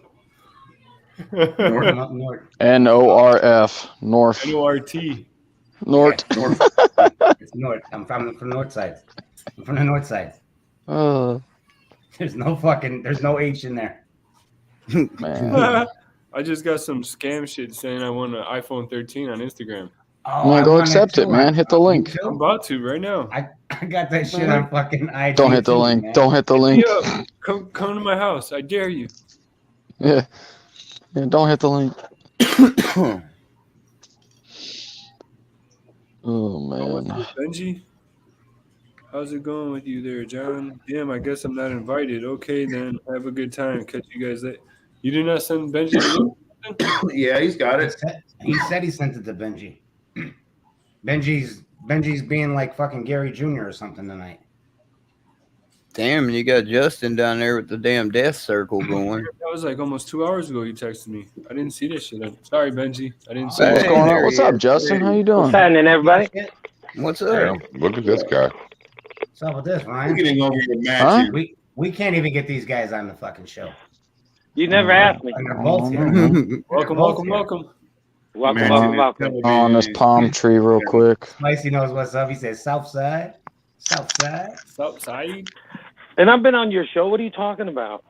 North. NORF. North. NORT. North. North. It's north. I'm from the north side. I'm from the north side. There's no H in there. Man. I just got some scam shit saying I won an iPhone 13 on Instagram. Oh, Man, go accept it, man. Hit the link. I'm about to right now. I got that shit on fucking IG. Don't hit the link. Man. Don't hit the link. Yeah, come to my house. I dare you. Yeah. Don't hit the link. Oh man. Benji, how's it going with you there, John? Damn, I guess I'm not invited. Okay, then have a good time. Catch you guys later. You did not send Benji the link? Yeah, he's got it. He said he sent it to Benji. Benji's being like fucking Gary Jr. or something tonight. Damn, you got Justin down there with the damn death circle going. That was like almost 2 hours ago. You texted me. I didn't see this shit. Sorry, Benji. I didn't see What's it. going on? What's up, Justin? How you doing? What's happening, everybody? What's Damn, up? look at this guy. What's up with this, We're Ryan? getting over your Huh? match. We can't even get these guys on the fucking show. You never asked me. And they're both here. Welcome. Welcome. On this palm tree real quick. Spicy knows what's up. He says Southside. Southside. And I've been on your show. What are you talking about?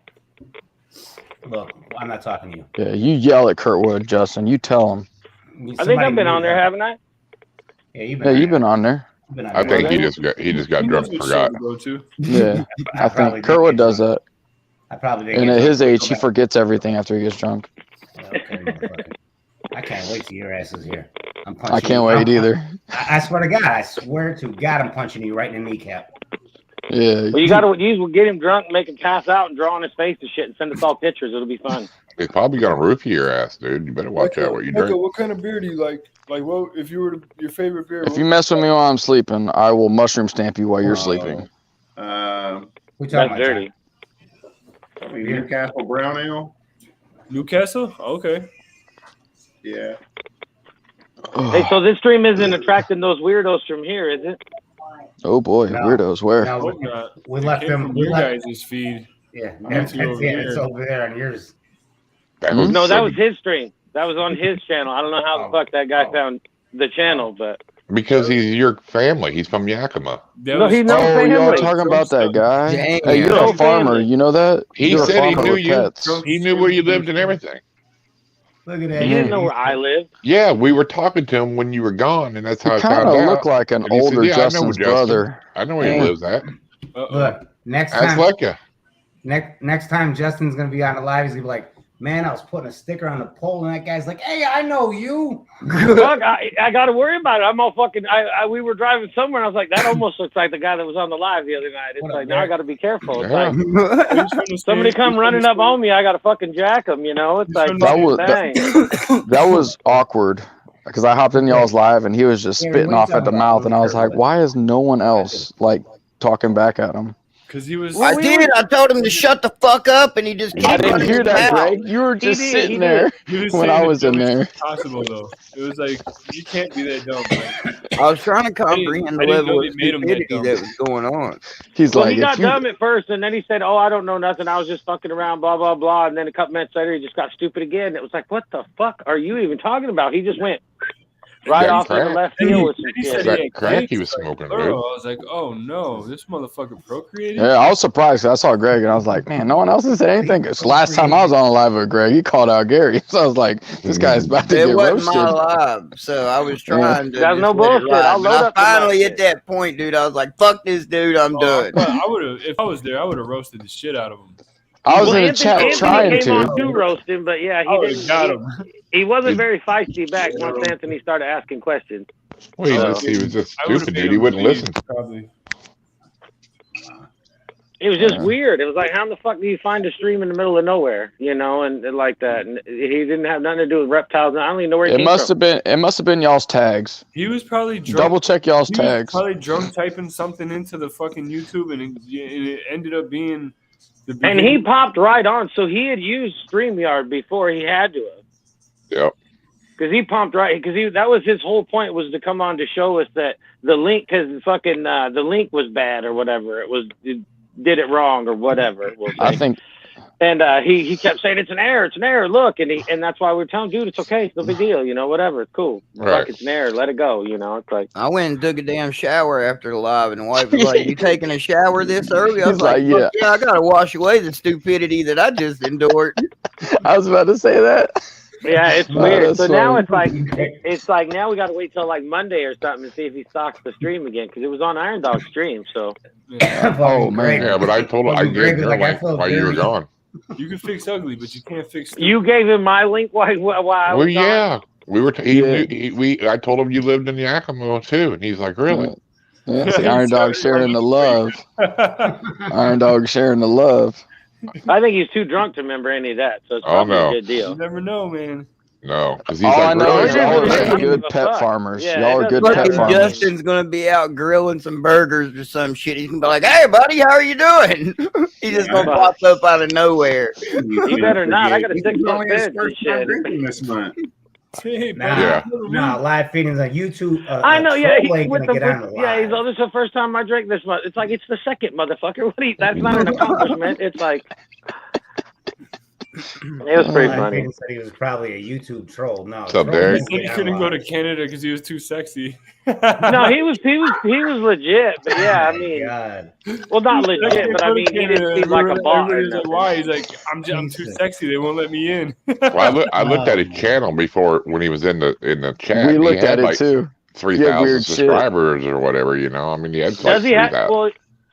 Look, I'm not talking to you. Yeah, you yell at Kurtwood, Justin. You tell him. I think I've been on there, haven't I? Yeah, you've been on there. I think he just got drunk and forgot. Yeah, I think Kurtwood does that. I probably did. And at his age, he forgets everything after he gets drunk. Okay, motherfucker. I can't wait till your ass is here. I'm punching I can't you. wait either. I swear to God, I'm punching you right in the kneecap. Yeah. Well, you got to get him drunk, make him pass out, and draw on his face and shit, and send us all pictures. It'll be fun. He's probably gonna roofie your ass, dude. You better watch out what you drink. What kind of beer do you like? Like, what if you were your favorite beer? If you mess with me while I'm sleeping, I will mushroom stamp you while you're sleeping. We That's talking dirty. Probably Newcastle Brown Ale. Newcastle? Okay. Yeah. Hey, so this stream isn't attracting those weirdos from here, is it? Oh boy, No. weirdos. Where? No, we It left came them. from We your left. guys' feed. Yeah, That's over there. it's over there on yours. No, that was his stream. That was on his channel. I don't know how the fuck that guy found the channel, but Because he's your family. He's from Yakima. No, he's no Oh, y'all family. talking about that guy? Damn. Hey, you're No a farmer. family. You know that? He You're a said he farmer knew with you. pets. He knew where you lived and everything. Look at He that. didn't know where I lived. Yeah, we were talking to him when you were gone, and that's how You I kind found of out. look like an And he said, older "Yeah, I know Justin's Justin. brother. I know where he Dang. lives at." Look, next That's time, like you. next time Justin's gonna be on the live, he's gonna be like, "Man, I was putting a sticker on the pole, and that guy's like, hey, I know you." Fuck, I got to worry about it. I'm all fucking. We were driving somewhere, and I was like, that almost looks like the guy that was on the live the other night. It's What like up, now I Derek? got to be careful. It's Yeah. like somebody come running up on me, I got to fucking jack him. You know, it's like That was dang. that was awkward because I hopped in y'all's live and he was just Yeah, spitting what are you off at the talking about? mouth, and I was like, why is no one else like talking back at him? Because he was. I did. I told him to shut the fuck up, and he just. I kept didn't running hear his that, mouth. Greg. You were just He sitting did. there He was when saying I the was in dumbest there. shit possible though. It was like you can't be that dumb. Like, I was trying to comprehend I the didn't level know of they made him that stupidity dumb. that was going on. He's Well, like, he got if you, dumb at first, and then he said, "Oh, I don't know nothing. I was just fucking around, blah blah blah." And then a couple minutes later, he just got stupid again. It was like, what the fuck are you even talking about? He just went right That off in the crack. left field with some He shit. said That he had crack kids, he was like, smoking, plural. dude. I was like, oh no, this motherfucker procreated. yeah, I was surprised. 'Cause I saw Greg and I was like, man, no one else has said anything. 'Cause last time I was on a live with Greg, he called out Gary, so I was like, this guy's about to It get wasn't my roasted. live, so I was trying to. That's just no let it bullshit. ride. I'll But load I up the finally mouth hit that point, dude. I was like, "Fuck this, dude. I'm done." I would have, if I was there, I would have roasted the shit out of him. I was Well, in the Anthony, chat Anthony trying came to. on to roast him, but yeah, I he would have got didn't. him. He wasn't very feisty back once Anthony started asking questions. Well, he was just I would've stupid, made dude. He him wouldn't leave, listen. Probably. It was just weird. It was like, how in the fuck do you find a stream in the middle of nowhere, you know, and like that? And he didn't have nothing to do with reptiles. I don't even know where It must have been. It must have been y'all's tags. He was probably drunk. Double check y'all's He was tags. probably drunk typing something into the fucking YouTube, and it ended up being the And beginning. he popped right on. So he had used StreamYard before he had to have. Yep. Because he pumped right. Because that was his whole point, was to come on to show us that the link, because fucking the link was bad or whatever. It did it wrong or whatever. We'll say. I think. And he kept saying it's an error, look, and that's why we're telling dude it's okay, it's no big deal, you know, whatever, it's cool. Right. Fuck, it's an error, let it go, you know. It's like I went and took a damn shower after the live, and the wife was like, "You taking a shower this early?" I was He's like, like, "Fuck yeah, I gotta wash away the stupidity that I just endured." I was about to say that. yeah, it's Oh, weird. that's So now funny. it's like now we got to wait till like Monday or something to see if he stocks the stream again, because it was on Iron Dog's stream. So Oh, man. Yeah, but I told him I gave her link while you were gone. You can fix ugly, but you can't fix. Stupid. you gave him my link while I Well, was gone? yeah, we were. I told him you lived in Yakima too, and he's like, "Really?" Yeah, see, Iron Dog sharing the love. Iron Dog sharing the love. I think he's too drunk to remember any of that, so it's probably no. a good You deal. never know, man. No, because he's All I like, know "Really?" is y'all are Yeah. very good Yeah. pet farmers. Yeah, Y'all it are good doesn't pet Fucking matter. farmers. Justin's gonna be out grilling some burgers or some shit. He's gonna be like, "Hey, buddy, how are you doing?" He's just gonna pop up out of nowhere. You better not. I got a He's 6 foot only his fence and first time shit. drinking this month. Hey, Yeah. Nah, live feedings on YouTube. I know, yeah. Troll ain't gonna get on the Yeah, he's live. oh, this is the first time I drank this much. It's like it's the second, motherfucker. What? That's not an accomplishment. It's like it was pretty Live funny. feedings said he was probably a YouTube troll. No, What's up, troll Derek? ain't He gonna couldn't get go on to live. Canada because he was too sexy. No, he was legit, but yeah, I mean, God. well, not legit, but I mean, he didn't seem like a bot or Everybody's like, nothing. why? He's like, I'm too sexy. They won't let me in. Well, I looked at his channel before when he was in the chat. We and looked he had at it like too. 3,000 weird shit. subscribers or whatever. You know, I mean, he had like Does he have? 3,000. Well,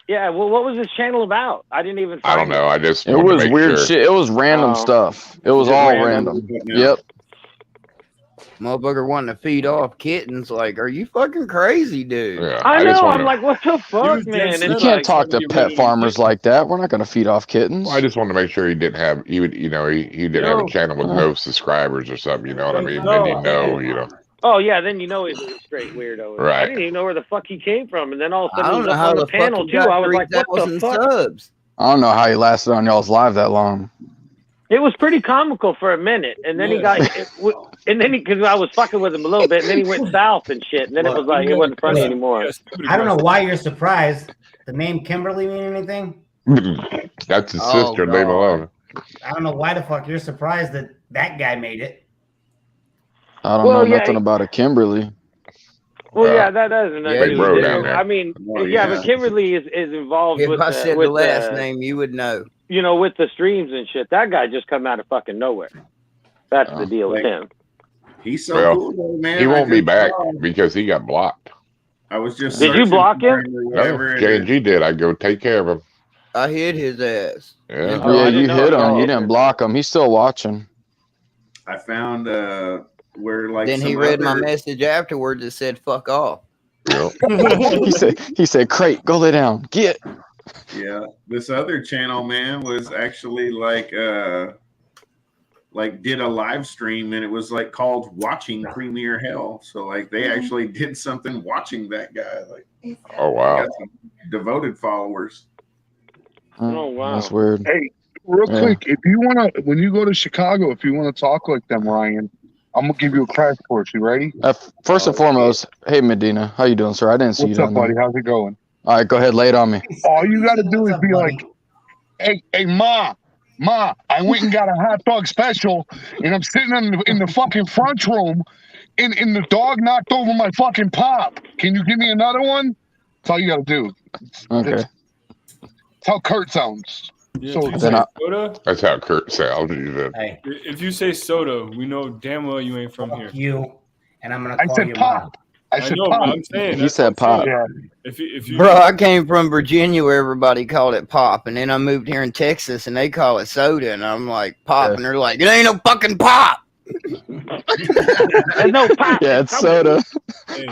yeah. Well, what was his channel about? I didn't even. I don't find know. I just It wanted to was make weird sure. shit. It was random Oh. stuff. It was Just all random. random. Yep. Motherfucker wanting to feed off kittens. Like, are you fucking crazy, dude? Yeah, I just know. wanted I'm like, what the fuck, was man? dead You It's can't like, talk to get rid pet of them farmers kittens. like that. We're not going to feed off kittens. I just wanted to make sure he didn't have. He would, you know, he didn't have a channel with no subscribers or something. You know what I mean? Then you know, you know. oh yeah, then you know he's a straight weirdo. Right. I didn't even know where the fuck he came from, and then all of a I sudden he don't was know up how on the the panel fuck too. he got I was like, what the 3,000 fuck? subs. I don't know how he lasted on y'all's live that long. It was pretty comical for a minute, and then he got, and then because I was fucking with him a little bit, and then he went south and shit, and then it was like it wasn't funny anymore. I don't know why you're surprised. The name Kimberly mean anything? That's his Oh, sister. Leave him God. alone. I don't know why the fuck you're surprised that that guy made it. I don't Well, know yeah, nothing about a Kimberly. Well, yeah, that doesn't. Yeah, Big bro down there. I mean, Well, yeah, yeah. but Kimberly is involved If with I said with the last name, you would know. You know, with the streams and shit. That guy just come out of fucking nowhere. That's the deal with him. He's so cool, though, man. He won't be back because he got blocked. I was just. Did you block him? No, J&G did. I go take care of him. I hit his ass. Yeah. Yeah, you hit him. You didn't block him. He's still watching. I found where like. Then he read my message afterwards that said "fuck off." Yep. he said, "Crate, go lay down. Get." Yeah, this other channel, man, was actually like did a live stream, and it was like called "Watching Premier Hell." So like they actually did something watching that guy. Like, oh wow, got some devoted followers. Oh wow, that's weird. Hey, real quick, if you wanna, when you go to Chicago, if you wanna talk like them, Ryan, I'm gonna give you a crash course. You ready? First and foremost, hey Medina, how you doing, sir? I didn't see What's you up, down buddy? there. How's it going? All right, go ahead, lay it on me. All you gotta do is be like, hey, Ma, I went and got a hot dog special, and I'm sitting in the fucking front room, and the dog knocked over my fucking pop. Can you give me another one? That's all you gotta do. Okay. That's how Kurt sounds. Yeah, So if you then say soda, that's how Kurt sounds. Hey, if you say soda, we know damn well you ain't from here. you, and I'm gonna I call said you pop. I I said know, but pop. I'm saying He that's said what I'm pop. saying. Yeah. If you Bro, I came from Virginia where everybody called it pop, and then I moved here in Texas and they call it soda, and I'm like pop, and they're like, it ain't no fucking pop. There's no pop. Yeah, it's soda. hey,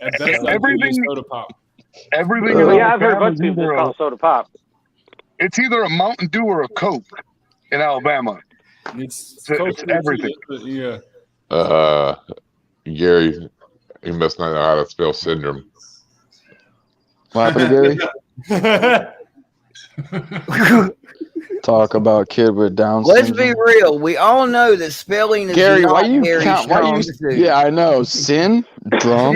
at best, I Everything- do soda pop. Everything in Yeah, I've heard a Alabama bunch is of people either just call it soda pop. it's either a Mountain Dew or a Coke in Alabama. It's It's everything. Yeah. Gary, he must not know how to spell syndrome. What happened to Gary? Talk about kid with Down Let's syndrome. be real. We all know that spelling is Gary, not why you Gary's count? Why you? strong suit. Yeah, I know. Sin, drum,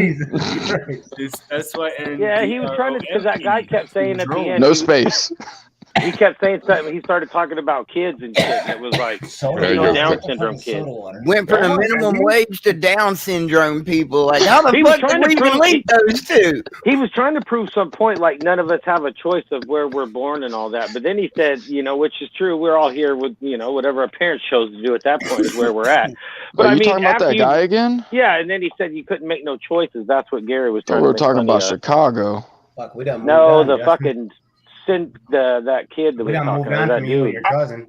It's S-Y-N. Yeah, he was trying to, because that guy kept saying at the end, no space. he kept saying something. He started talking about kids and shit. And it was like, There you go. Down syndrome kids. Went from the minimum wage to Down syndrome people. Like, how the He was fuck trying did we to even prove- link those two? He was trying to prove some point, like none of us have a choice of where we're born and all that. But then he said, which is true, we're all here with, whatever our parents chose to do at that point is where we're at. But Are I you mean, talking about that guy again? Yeah, and then he said you couldn't make no choices. That's what Gary was So trying we to were make talking funny about of. Chicago. Fuck, we done moved No, on, the Justin. fucking that kid that We we done talking moved about. on That from you and dude. your cousin.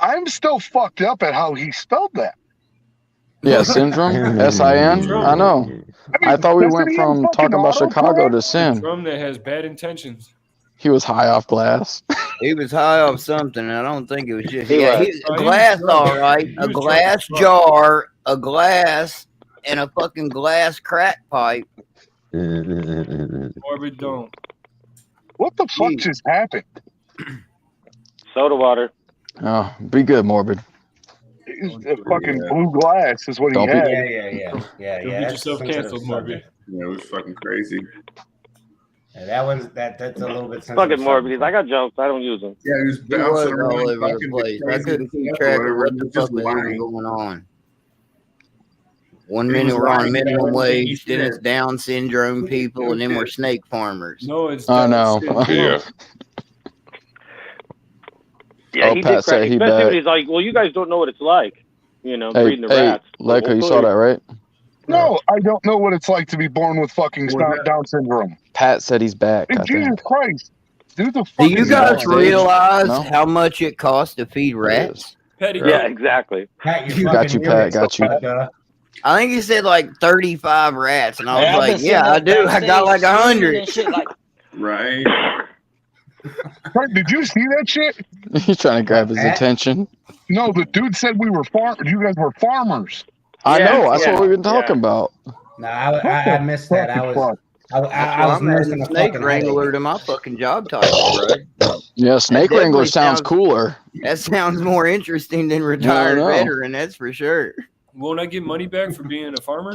I'm still fucked up at how he spelled that. Yeah, syndrome. S-I-N. I know. I thought we doesn't went he have from fucking talking about Chicago to It's sin. from that has bad intentions. He was high off glass. He was high off something. And I don't think it was just He was. a glass, all right. He A was glass drunk. jar, a glass, and a fucking glass crack pipe. Morbid don't. What the fuck just happened? Soda water. Oh, be good, morbid. A fucking blue glass is what he Don't be- had. Yeah. Don't get That's yourself sensitive canceled, Morbid. subject. Yeah, it was fucking crazy. Yeah, that one's that's a little bit sensitive. Fucking morbid. subject. I got jokes. I don't use them. Yeah, he was He was bouncing all around over the fucking place. I crazy couldn't keep stuff track or of what the whatever, fuck just was lying. going on. One He minute was we're on lying minimum about wage, then shit. it's Down syndrome people, and then we're snake farmers. No, it's I know. Yeah. Yeah, Oh, he Pat did said crack. he Especially when bet. he's like, well, you guys don't know what it's like. Hey, breeding the rats. Leica, you saw that, right? No, I don't know what it's like to be born with fucking Down syndrome. Pat said he's back. Hey, I Jesus think. Christ. Do the Do fucking you guys No. realize No. how much it costs to feed rats? Petty. Yeah, exactly. Pat, Got you, Pat. Got you. I think he said like 35 rats, and I was I've been like, seeing "Yeah, I those do. I got like downstairs 100." and shit, like, Right. Kurt, did you see that shit? He's trying to grab his Pat? attention. No, the dude said we were you guys were farmers. I Yeah, know. That's yeah, what we've been talking yeah. about. Oh, No, I missed that. I was I'm missing a a snake fucking wrangler headache. to my fucking job title, bro. Yeah, snake definitely wrangler sounds sounds- cooler. That sounds more interesting than retired know. veteran. That's for sure. Won't I get money back for being a farmer?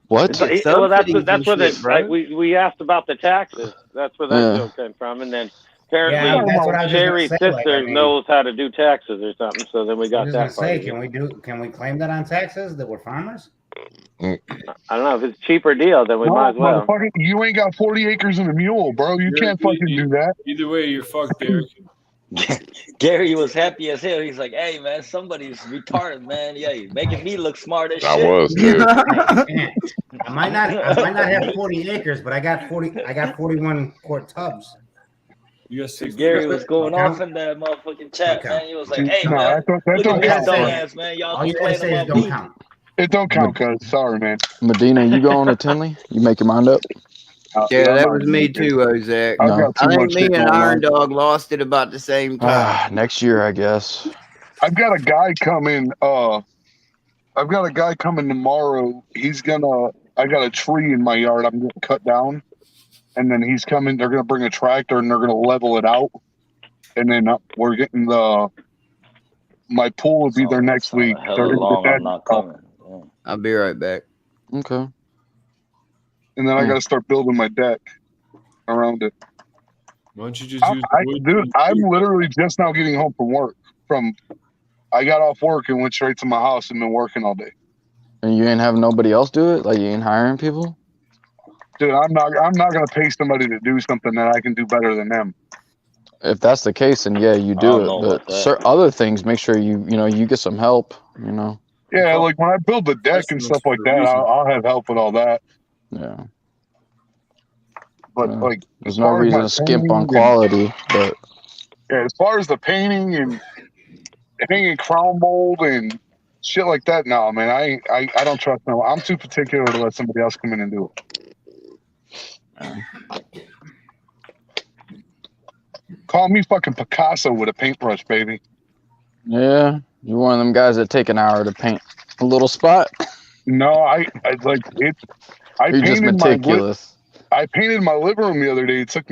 What? So well, that's subsidies that's and where shit, bro. like we asked about the taxes. That's where that Yeah. joke came from, and then apparently Yeah, that's what I was just gonna Sherry's say, sister like, I mean- knows how to do taxes or something. So then we I got was that just gonna part. say, of it. can we claim that on taxes that we're farmers? I don't know if it's a cheaper deal, then we might as well. Motherfucker, you ain't got 40 acres and a mule, bro. You can't fucking do that. Either way, you're fucked, Derek. Gary was happy as hell. He's like, "Hey, man, somebody's retarded, man. Yeah, you're making me look smart as shit." I was too. I might not have 40 acres, but I got 41 quart tubs. You got 6. Gary was going off in that motherfucking chat, man. He was like, "Hey, man, that look don't at this count. dumbass, man. Y'all All you gotta say is don't count. It don't count, cuz. Sorry, man. Medina, you going to Tinley? You make your mind up? Yeah, that was me too, Zach. No. I think me and Iron Dog lost it about the same time. Next year, I guess. I've got a guy coming. I've got a guy coming tomorrow. I got a tree in my yard. I'm gonna cut down, and then he's coming. They're gonna bring a tractor and they're gonna level it out, and then we're getting my pool will be there next week. I'm not coming. Yeah. I'll be right back. Okay. And then I got to start building my deck around it. Why don't you just use Dude, I'm literally just now getting home from work. I got off work and went straight to my house and been working all day. And you ain't having nobody else do it? Like you ain't hiring people? Dude, I'm not gonna pay somebody to do something that I can do better than them. If that's the case, then yeah, you do it. But other things, make sure you get some help. Yeah, like when I build the deck and stuff like that, I'll have help with all that. Yeah. But like, there's no reason to skimp on quality. But yeah, as far as the painting and hanging crown mold and shit like that, no, man, I don't trust no. I'm too particular to let somebody else come in and do it. Call me fucking Picasso with a paintbrush, baby. Yeah, you're one of them guys that take an hour to paint a little spot. No, I like it. You're just meticulous. I painted my living room the other day. It took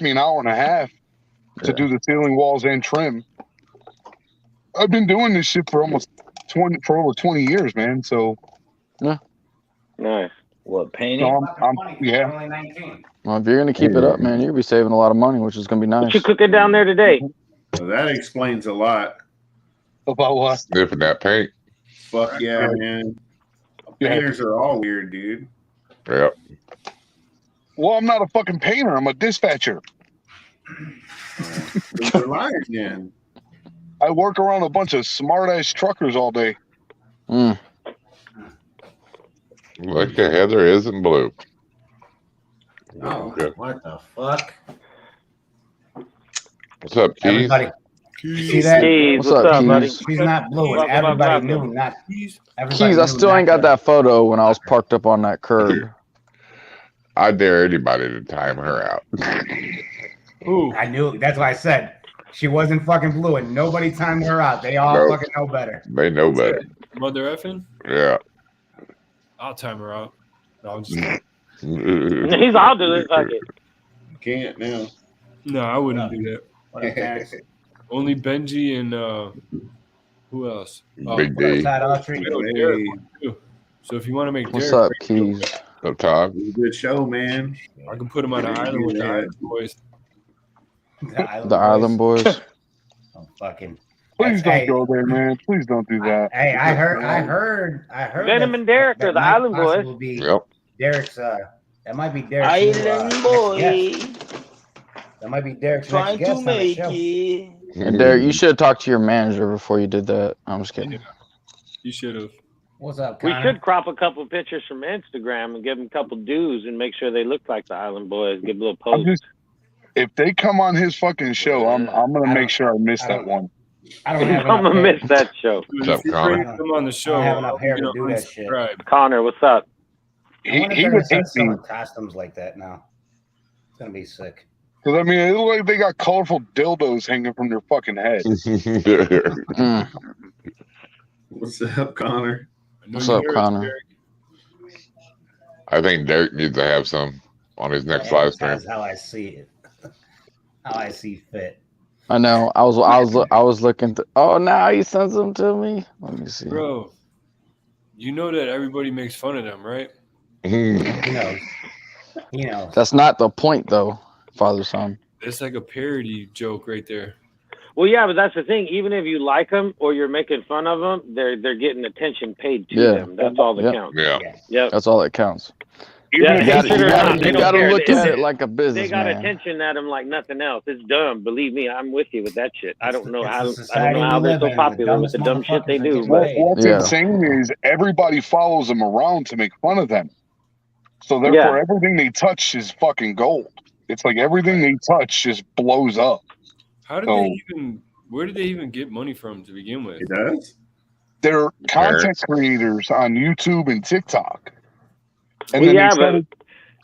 me an hour and a half to do the ceiling, walls, and trim. I've been doing this shit for over 20 years, man. So yeah, nice. What, painting? So yeah. Only 19. Well, if you're gonna keep it up, man, you'll be saving a lot of money, which is gonna be nice. What you cooking down there today? Well, that explains a lot. About what? Sniffing that paint. Fuck yeah, man. Painters are all weird, dude. Yep. Well, I'm not a fucking painter. I'm a dispatcher. You're lying again. I work around a bunch of smart-ass truckers all day. Like the heather isn't blue. Oh, what the fuck? What's up, Keys? Everybody, see that? Keys, what's up, buddy? She's not blue, and everybody knew. Not everybody Keys, I still ain't got that photo when I was parked up on that curb. I dare anybody to time her out. Ooh, I knew. That's why I said she wasn't fucking blue, and nobody timed her out. They all fucking know better. They know better. Mother effing? Yeah. I'll time her out. No, I'm just. I'll do it. Fuck it. Can't now. No, I wouldn't do that. Only Benji and who else? Big D. So if you want to make What's Derek, up, Keys? Up top. Good show, man. I can put him on an island with the Island Boys. The Island Boys. Oh, fucking. Please don't go there, man. Please don't do that. Hey, I heard. Venom and Derek are the Island Boys. Yep. Derek's. That might be Derek's. Island Boy. That might be Derek's Trying next to guest make on the show. it. And Derek, you should have talked to your manager before you did that. I'm just kidding. You should have. What's up, We Connor? should crop a couple pictures from Instagram and give them a couple dues and make sure they look like the Island Boys. Give a little pose. If they come on his fucking show, I'm gonna make sure I miss that one. I don't have I'm gonna miss that show. What's up, Connor? Come on the show. I don't have enough hair to do that shit. Connor, what's up? I wonder if He they're would gonna hate start me. selling costumes like that now. It's gonna be sick. Because I mean, it looks like they got colorful dildos hanging from their fucking head. What's up, Connor? What's up, Connor? I think Derek needs to have some on his next live stream. That's how I see it. How I see fit. I know. I was looking. Oh, now he sends them to me. Let me see. Bro, you know that everybody makes fun of them, right? He knows. He knows. That's not the point, though, father son. It's like a parody joke right there. Well, yeah, but that's the thing. Even if you like them or you're making fun of them, they're getting attention paid to them. That's all that counts. Yeah. Yep. That's all that counts. Yeah, You gotta look at it like a business. They got man. attention at them like nothing else. It's dumb. Believe me, I'm with you with that shit. I don't know how society we they're live so in. The popular with the dumb shit they dumbest do. motherfuckers are But getting What's insane is everybody follows them around to make fun of them. So therefore, everything they touch is fucking gold. It's like everything they touch just blows up. How did they even? Where did they even get money from to begin with? It does. They're content creators on YouTube and TikTok. And well, then yeah, they started,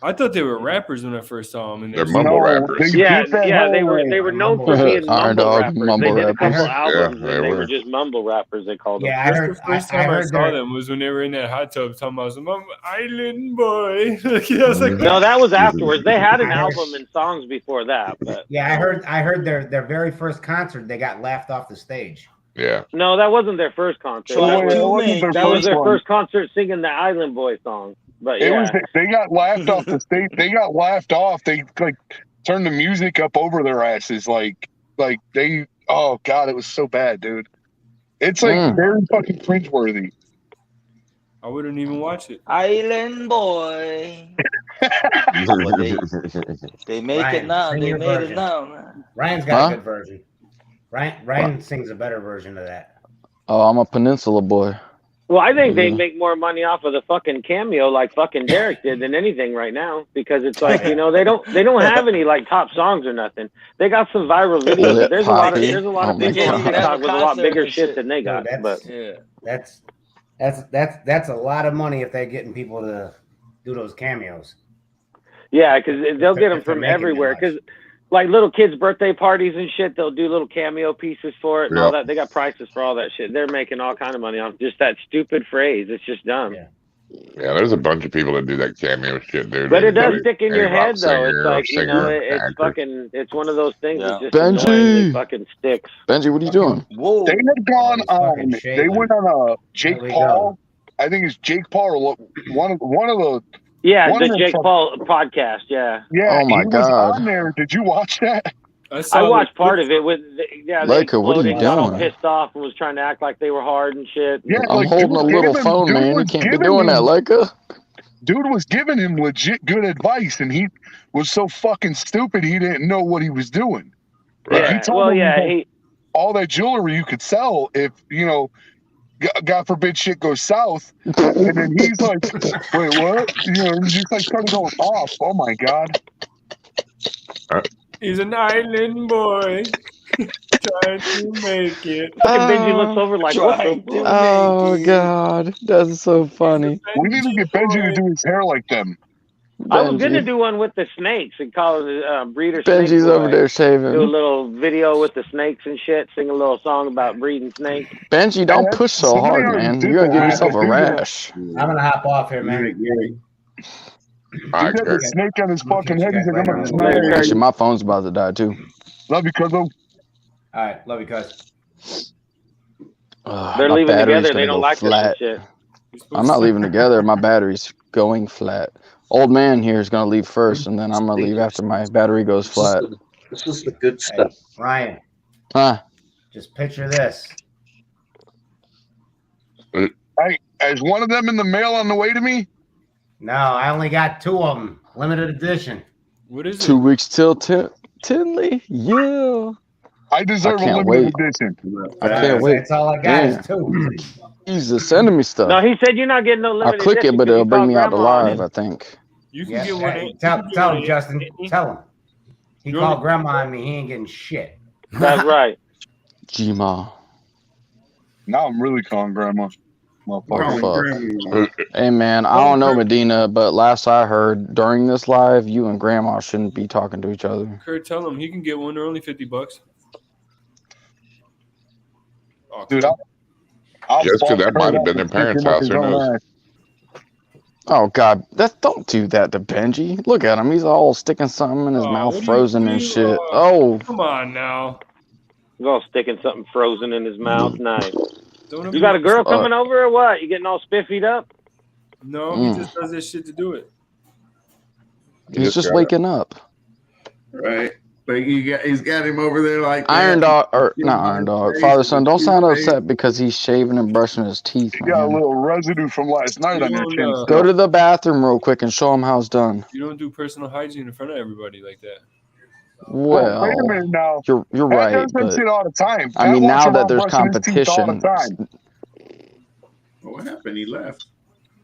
I thought they were rappers when I first saw them. And They're mumble rappers. They were known for being Iron mumble Dog, rappers. mumble They did a couple rappers. albums Yeah, and they they were. were just mumble rappers. They called them. Yeah, The first time I saw them was when they were in that hot tub talking about some island boy. I was like, No, that was afterwards. They had an album and songs before that. But Yeah, I heard their very first concert, they got laughed off the stage. Yeah. no, that wasn't their first concert. That was their first concert singing the Island Boy song. But it was they got laughed off the stage. They got laughed off. They like turned the music up over their asses. Like they. Oh god, it was so bad, dude. It's like very fucking cringeworthy. I wouldn't even watch it. Island Boy. They make it now. They made it now. Man. Ryan's got a good version. Ryan sings a better version of that. Oh, I'm a Peninsula boy. Well, I think they make more money off of the fucking cameo like fucking Derek did than anything right now, because it's like, you know, they don't have any like top songs or nothing. They got some viral videos. But there's a lot of people on TikTok with a lot bigger shit than they got. That's a lot of money if they're getting people to do those cameos. Yeah, because they'll get them from everywhere. Because like little kids' birthday parties and shit, they'll do little cameo pieces for it and all that. They got prices for all that shit. They're making all kind of money off just that stupid phrase. It's just dumb. Yeah, there's a bunch of people that do that cameo shit, dude. But it does stick in your head, though. It's like, you know, it's fucking, it's one of those things that just annoyingly fucking sticks. Benji, what are you doing? Whoa. They had gone on. They went on a Jake Paul. I think it's Jake Paul or one of the. Yeah, the Jake Paul podcast. Yeah. Yeah. Oh my he god. was on there. Did you watch that? I watched part of it with. Leica, what are you got all doing? pissed off and was trying to act like they were hard and shit. Yeah, I'm holding a little phone, man. You can't be doing that, Leica. Dude was giving him legit good advice, and he was so fucking stupid he didn't know what he was doing. Right. All that jewelry you could sell if, you know, God forbid shit goes south. And then he's like, wait, what? You know, he's just like started going off. Oh my god. He's an island boy trying to make it. Fucking Benji looks over like, what the Oh god, that's so funny. We need to get Benji to do his hair like them. I was gonna do one with the snakes and call it breeder. Benji's over there shaving. Do a little video with the snakes and shit. Sing a little song about breeding snakes. Benji, don't push so hard, man. You're gonna give yourself a rash. I'm gonna hop off here, man. He got the snake on his fucking head. He's like, I'm gonna smash it. Actually, my phone's about to die too. Love you, cuzzo. All right, love you, cuz. They're leaving together. They don't like that shit. I'm not leaving together. My battery's going flat. Old man here is gonna leave first, and then I'm gonna leave after my battery goes flat. This is the good stuff. Hey, Ryan. Huh? Just picture this. Hey, is one of them in the mail on the way to me? No, I only got 2 of them. Limited edition. What is it? 2 weeks till Tinley. Yeah. I deserve a limited edition. I can't wait. That's all I got is 2. He's just sending me stuff. No, he said you're not getting no limited I'll click edition it, but it'll bring me out to live, I think. You can get one. Hey, tell him, Justin. Tell him. He called grandma on me. He ain't getting shit. That's right. G-Ma. Now I'm really calling grandma. Fuck. Hey man, I don't know Medina, but last I heard during this live, you and grandma shouldn't be talking to each other. Kurt, tell him he can get one. They're only $50. Oh, dude, that might have been their parents' house. Who knows? Oh god, don't do that to Benji. Look at him; he's all sticking something in his mouth, frozen and shit. Oh, come on now! He's all sticking something frozen in his mouth. Nice. You got a girl coming over or what? You getting all spiffied up? No, he just does this shit to do it. He's just waking up. Right. But he's got him over there like Iron that. Dog, or not Iron Dog, Father Son. Don't sound upset because he's shaving and brushing his teeth. He got a little residue from last night on your chin. Go to the bathroom real quick and show him how it's done. You don't do personal hygiene in front of everybody like that. Well, wait a minute now. You're Pat right, does that but shit all the time. I mean, Pat walks now that around there's brushing his teeth all the competition, time. What happened? He left.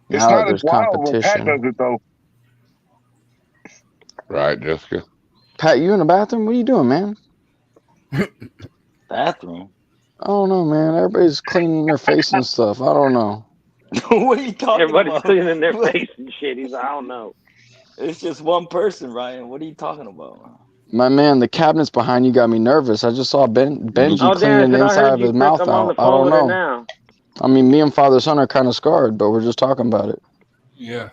It's now that not as there's wild when Pat competition. does it though. Right, Jessica. Pat, you in the bathroom? What are you doing, man? Bathroom? I don't know, man. Everybody's cleaning their face and stuff. I don't know. What are you talking Everybody's about? cleaning their face and shit. He's like, I don't know. It's just one person, Ryan. What are you talking about? My man, the cabinets behind you got me nervous. I just saw Benji Oh, cleaning Dan, the I inside heard of you his quick. mouth I'm on the out. I phone don't with her know. now. I mean, me and Father Son are kind of scarred, but we're just talking about it. Yeah.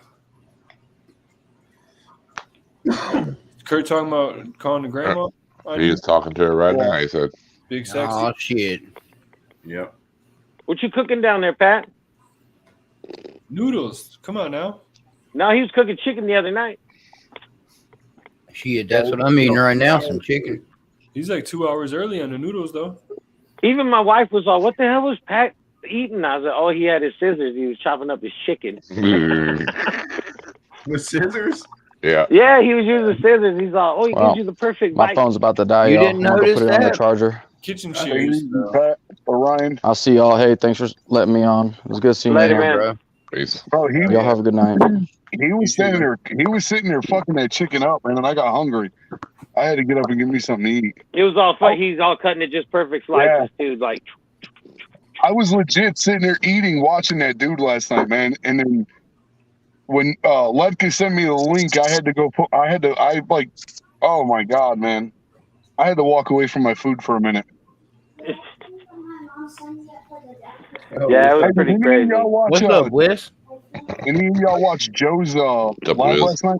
Kurt talking about calling the grandma? He is talking to her right now. He said, Big sexy. Oh shit. Yep. What you cooking down there, Pat? Noodles. Come on now. No, he was cooking chicken the other night. Shit, that's what I'm eating right now, some chicken. He's like 2 hours early on the noodles, though. Even my wife was all, what the hell was Pat eating? I was like, oh, he had his scissors. He was chopping up his chicken. With scissors? Yeah. Yeah, he was using scissors. He's all, oh, he gives you the perfect My bite. phone's about to die, You y'all. didn't I'm gonna notice put it on the that? charger. Kitchen Hey, shears. Pat or Ryan. I'll see y'all. Hey, thanks for letting me on. It was good seeing Later, you, man. Bro. Peace. Bro, Y'all have a good night. he was standing there. He was sitting there fucking that chicken up, man, and I got hungry. I had to get up and give me something to eat. It was all fun. He's all cutting it just perfect slices, too. Like, I was legit sitting there eating, watching that dude last night, man. And then when Ledka sent me the link, I had to go put. Oh my god, man! I had to walk away from my food for a minute. yeah, it was pretty Did any crazy. of y'all watch, What's up, Wes? Any of y'all watch Joe's live Wiz? last night?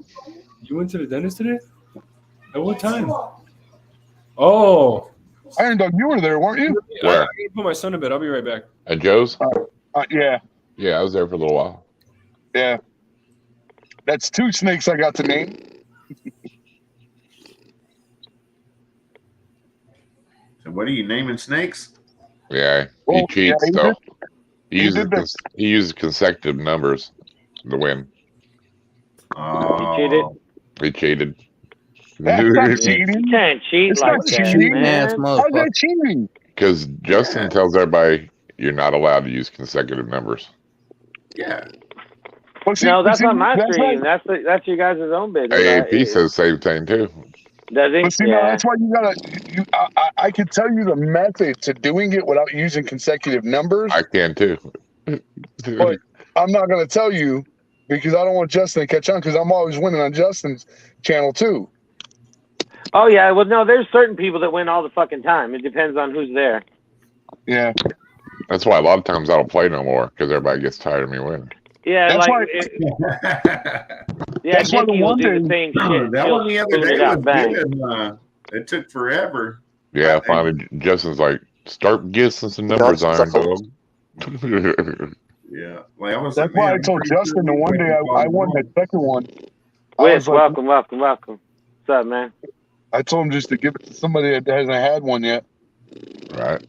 You went to the dentist today? At what time? Oh. Iron Dog, you were there, weren't you? I Where? gotta put my son to bed. I'll be right back. At Joe's? Yeah, Yeah, I was there for a little while. yeah. That's 2 snakes I got to name. So what are you naming snakes? Yeah, he Well, cheats yeah, though. he did that. He uses consecutive numbers to win. Oh, cheated? He cheated. That's not You cheating. can't cheat It's like not that, cheating. Ass man. How's motherfucker. that cheating? Because Justin tells everybody you're not allowed to use consecutive numbers. yeah. Well, see- No, that's see, not my that's stream. right. That's you guys' own business. AAP says the same thing too. Does he? But see, no, that's why you gotta. I can tell you the method to doing it without using consecutive numbers, I can too. but I'm not gonna tell you because I don't want Justin to catch on because I'm always winning on Justin's channel too. Oh, yeah. Well, no, there's certain people that win all the fucking time. It depends on who's there. Yeah, That's why a lot of times I don't play no more because everybody gets tired of me winning. Yeah, That's like, why- yeah, that's why the Dickie will one do the day- same shit. That She'll one the other spoon day it out, was bang. good. It took forever. Yeah, finally Justin's like, start guessing some numbers, Iron Dog. Yeah. Like, I was that's like, why man, I I'm told pretty Justin the sure one we day can I follow won along. that second one. I Wiz, was like, welcome. What's up, man? I told him just to give it to somebody that hasn't had one yet. Right.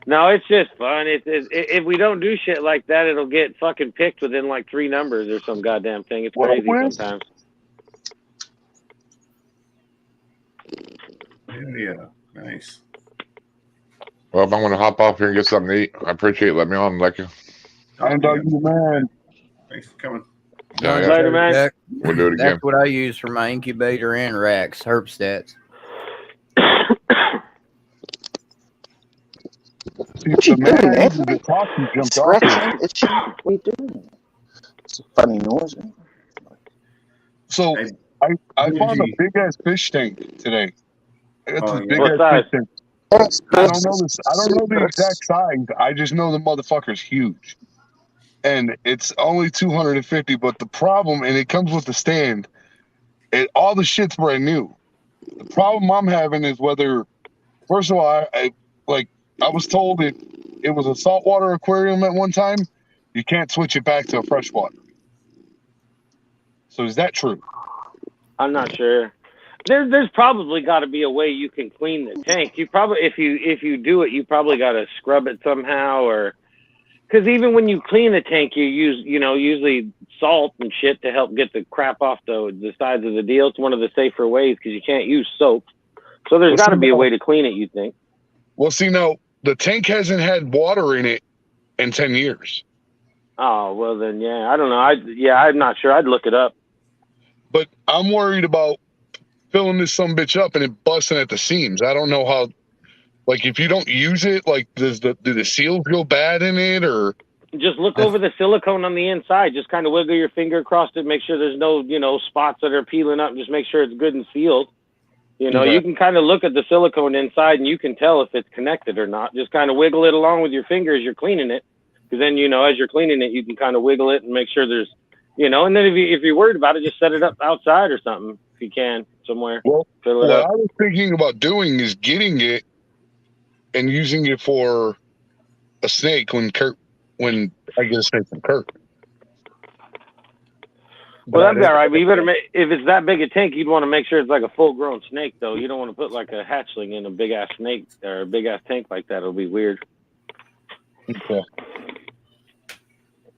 No, it's just fun. If we don't do shit like that, it'll get fucking picked within like 3 numbers or some goddamn thing. It's Well, crazy Wiz? sometimes. Yeah. Nice. Well, if I'm going to hop off here and get something to eat, I appreciate you letting me on, Lecca. Iron Dog, you the man. Thanks for coming. Yeah, yeah. Later, man. Jack, We'll do it again. that's what I use for my incubator and racks, herb stats. What you doing, Evan? The top you jumped off of. It's what we doing. It's a funny noise, man. So Hey, I found a Benji. big ass fish tank today. I got Oh, this yeah. big What ass size? fish tank. I don't know the exact size. I just know the motherfucker's huge. And it's only 250, but the problem, and it comes with the stand, all the shit's brand new. The problem I'm having is whether, first of all, I was told it was a saltwater aquarium at one time. You can't switch it back to a freshwater. So is that true? I'm not sure. There's probably got to be a way you can clean the tank. You probably, if you do it, you probably got to scrub it somehow, or because even when you clean the tank, you use usually salt and shit to help get the crap off the sides of the deal. It's one of the safer ways because you can't use soap. So there's got to be a way to clean it, you think? Well, see, now the tank hasn't had water in it in 10 years. Oh, well then, yeah, I don't know. I'm not sure. I'd look it up. But I'm worried about filling this some bitch up and it busting at the seams. I don't know how. Like, if you don't use it, like, do the seals go bad in it, or? Just look over the silicone on the inside. Just kind of wiggle your finger across it. Make sure there's no, spots that are peeling up. Just make sure it's good and sealed. You can kind of look at the silicone inside and you can tell if it's connected or not. Just kind of wiggle it along with your finger as you're cleaning it. Because then, as you're cleaning it, you can kind of wiggle it and make sure there's, and then if you're worried about it, just set it up outside or something if you can somewhere. Well, fill it up. What I was thinking about doing is getting it and using it for a snake when I get a snake from Kurt. Well, that'd be all right. But you better if it's that big a tank, you'd want to make sure it's like a full-grown snake, though. You don't want to put like a hatchling in a big-ass snake or a big-ass tank like that. It'll be weird. Okay.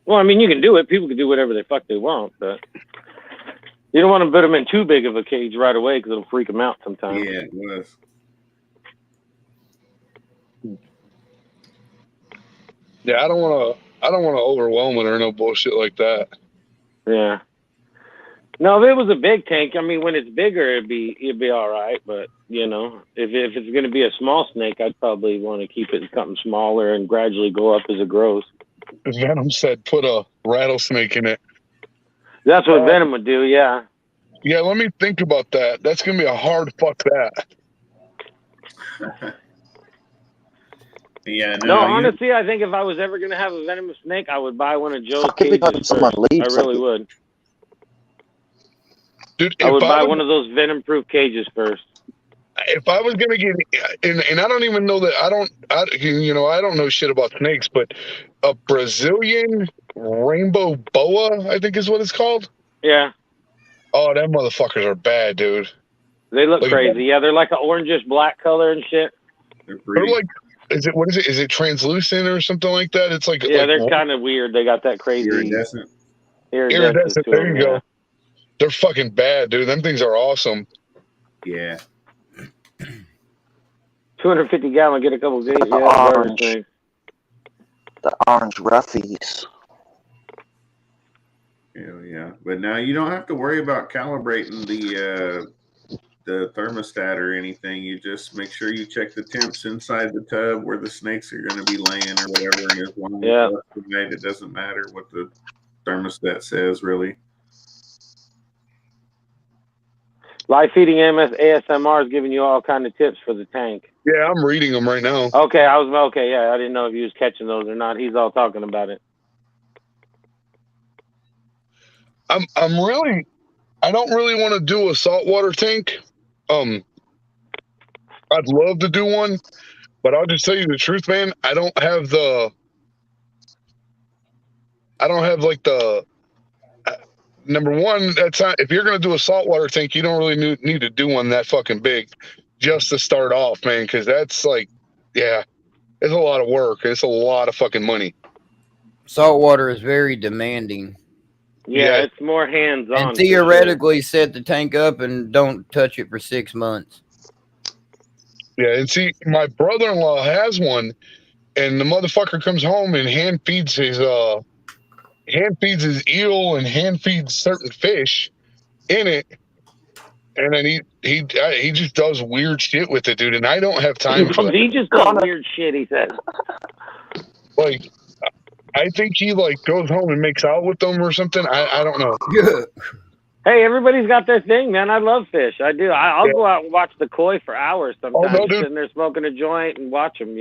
Well, I mean, you can do it. People can do whatever the fuck they want, but you don't want to put them in too big of a cage right away because it'll freak them out sometimes. Yeah, it was. Yeah, I don't want to overwhelm it or no bullshit like that. Yeah. No, if it was a big tank, I mean, when it's bigger, it'd be all right. But if it's going to be a small snake, I'd probably want to keep it something smaller and gradually go up as it grows. Venom said, "Put a rattlesnake in it." That's what Venom would do. Yeah. Yeah, let me think about that. That's going to be a hard fuck that. Yeah, no, honestly, I think if I was ever going to have a venomous snake, I would buy one of Joe's cages first. I really would. Dude, I would buy one of those venom-proof cages first. If I was going to get, and I don't even know that, I don't know shit about snakes, but a Brazilian Rainbow Boa, I think is what it's called. Yeah. Oh, them motherfuckers are bad, dude. They look crazy. Yeah, they're like an orangish black color and shit. They're like, what is it? Is it translucent or something like that? It's like, yeah, they're kind of weird. They got that crazy iridescent. Iridescent. There you go. They're fucking bad, dude. Them things are awesome. Yeah. 250 gallon, get a couple days. The orange roughies. Hell yeah. But now you don't have to worry about calibrating the thermostat or anything. You just make sure you check the temps inside the tub where the snakes are going to be laying or whatever. And as long as it doesn't matter what the thermostat says, really. Live feeding ASMR is giving you all kind of tips for the tank. Yeah, I'm reading them right now. Okay, yeah, I didn't know if you was catching those or not. He's all talking about it. I don't really want to do a saltwater tank. I'd love to do one, but I'll just tell you the truth, man. I don't have like the number one, that's not, if you're going to do a saltwater tank, you don't really need to do one that fucking big just to start off, man, because that's like, yeah, it's a lot of work. It's a lot of fucking money. Saltwater is very demanding. Yeah, it's more hands-on. And theoretically, set the tank up and don't touch it for 6 months. Yeah, and see, my brother-in-law has one, and the motherfucker comes home and hand feeds his eel and hand feeds certain fish in it, and then he just does weird shit with it, dude. And I don't have time for that. He just does weird shit. He says, like, I think he like goes home and makes out with them or something. I don't know. Hey, everybody's got their thing, man. I love fish. I do. I'll go out and watch the koi for hours sometimes, sitting there smoking a joint and watch them.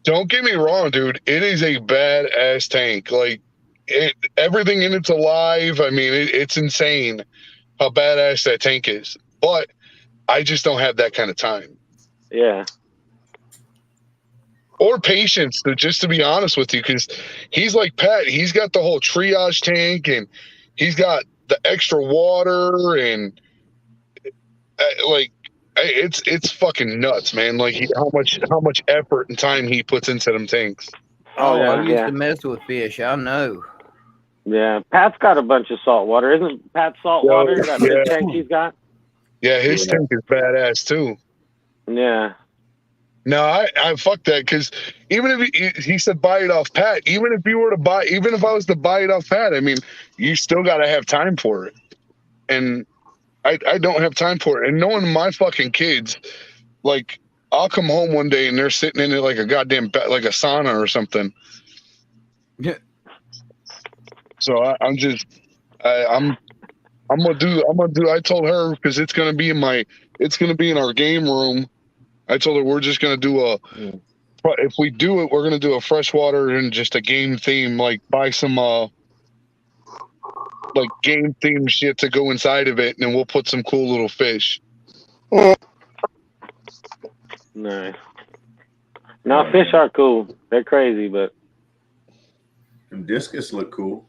Don't get me wrong, dude. It is a badass tank. Like. Everything in it's alive. I mean, it's insane how badass that tank is. But I just don't have that kind of time. Yeah. Or patience, just to be honest with you, because he's like Pat. He's got the whole triage tank, and he's got the extra water, and it's fucking nuts, man. Like how much effort and time he puts into them tanks. Oh, yeah, I used to mess with fish. I know. Yeah, Pat's got a bunch of salt water. Isn't Pat saltwater? That big tank he's got. Yeah, his tank is badass too. Yeah. No, I fuck that, because even if he said buy it off Pat, even if I was to buy it off Pat, I mean, you still got to have time for it, and I don't have time for it. And knowing my fucking kids, like I'll come home one day and they're sitting in it like a goddamn like a sauna or something. Yeah. So I'm gonna do. I told her, because it's gonna be in our game room. I told her we're just gonna do if we do it, we're gonna do a freshwater and just a game theme, like buy some like game theme shit to go inside of it, and then we'll put some cool little fish. Nice. No, fish are cool. They're crazy, but and discus look cool.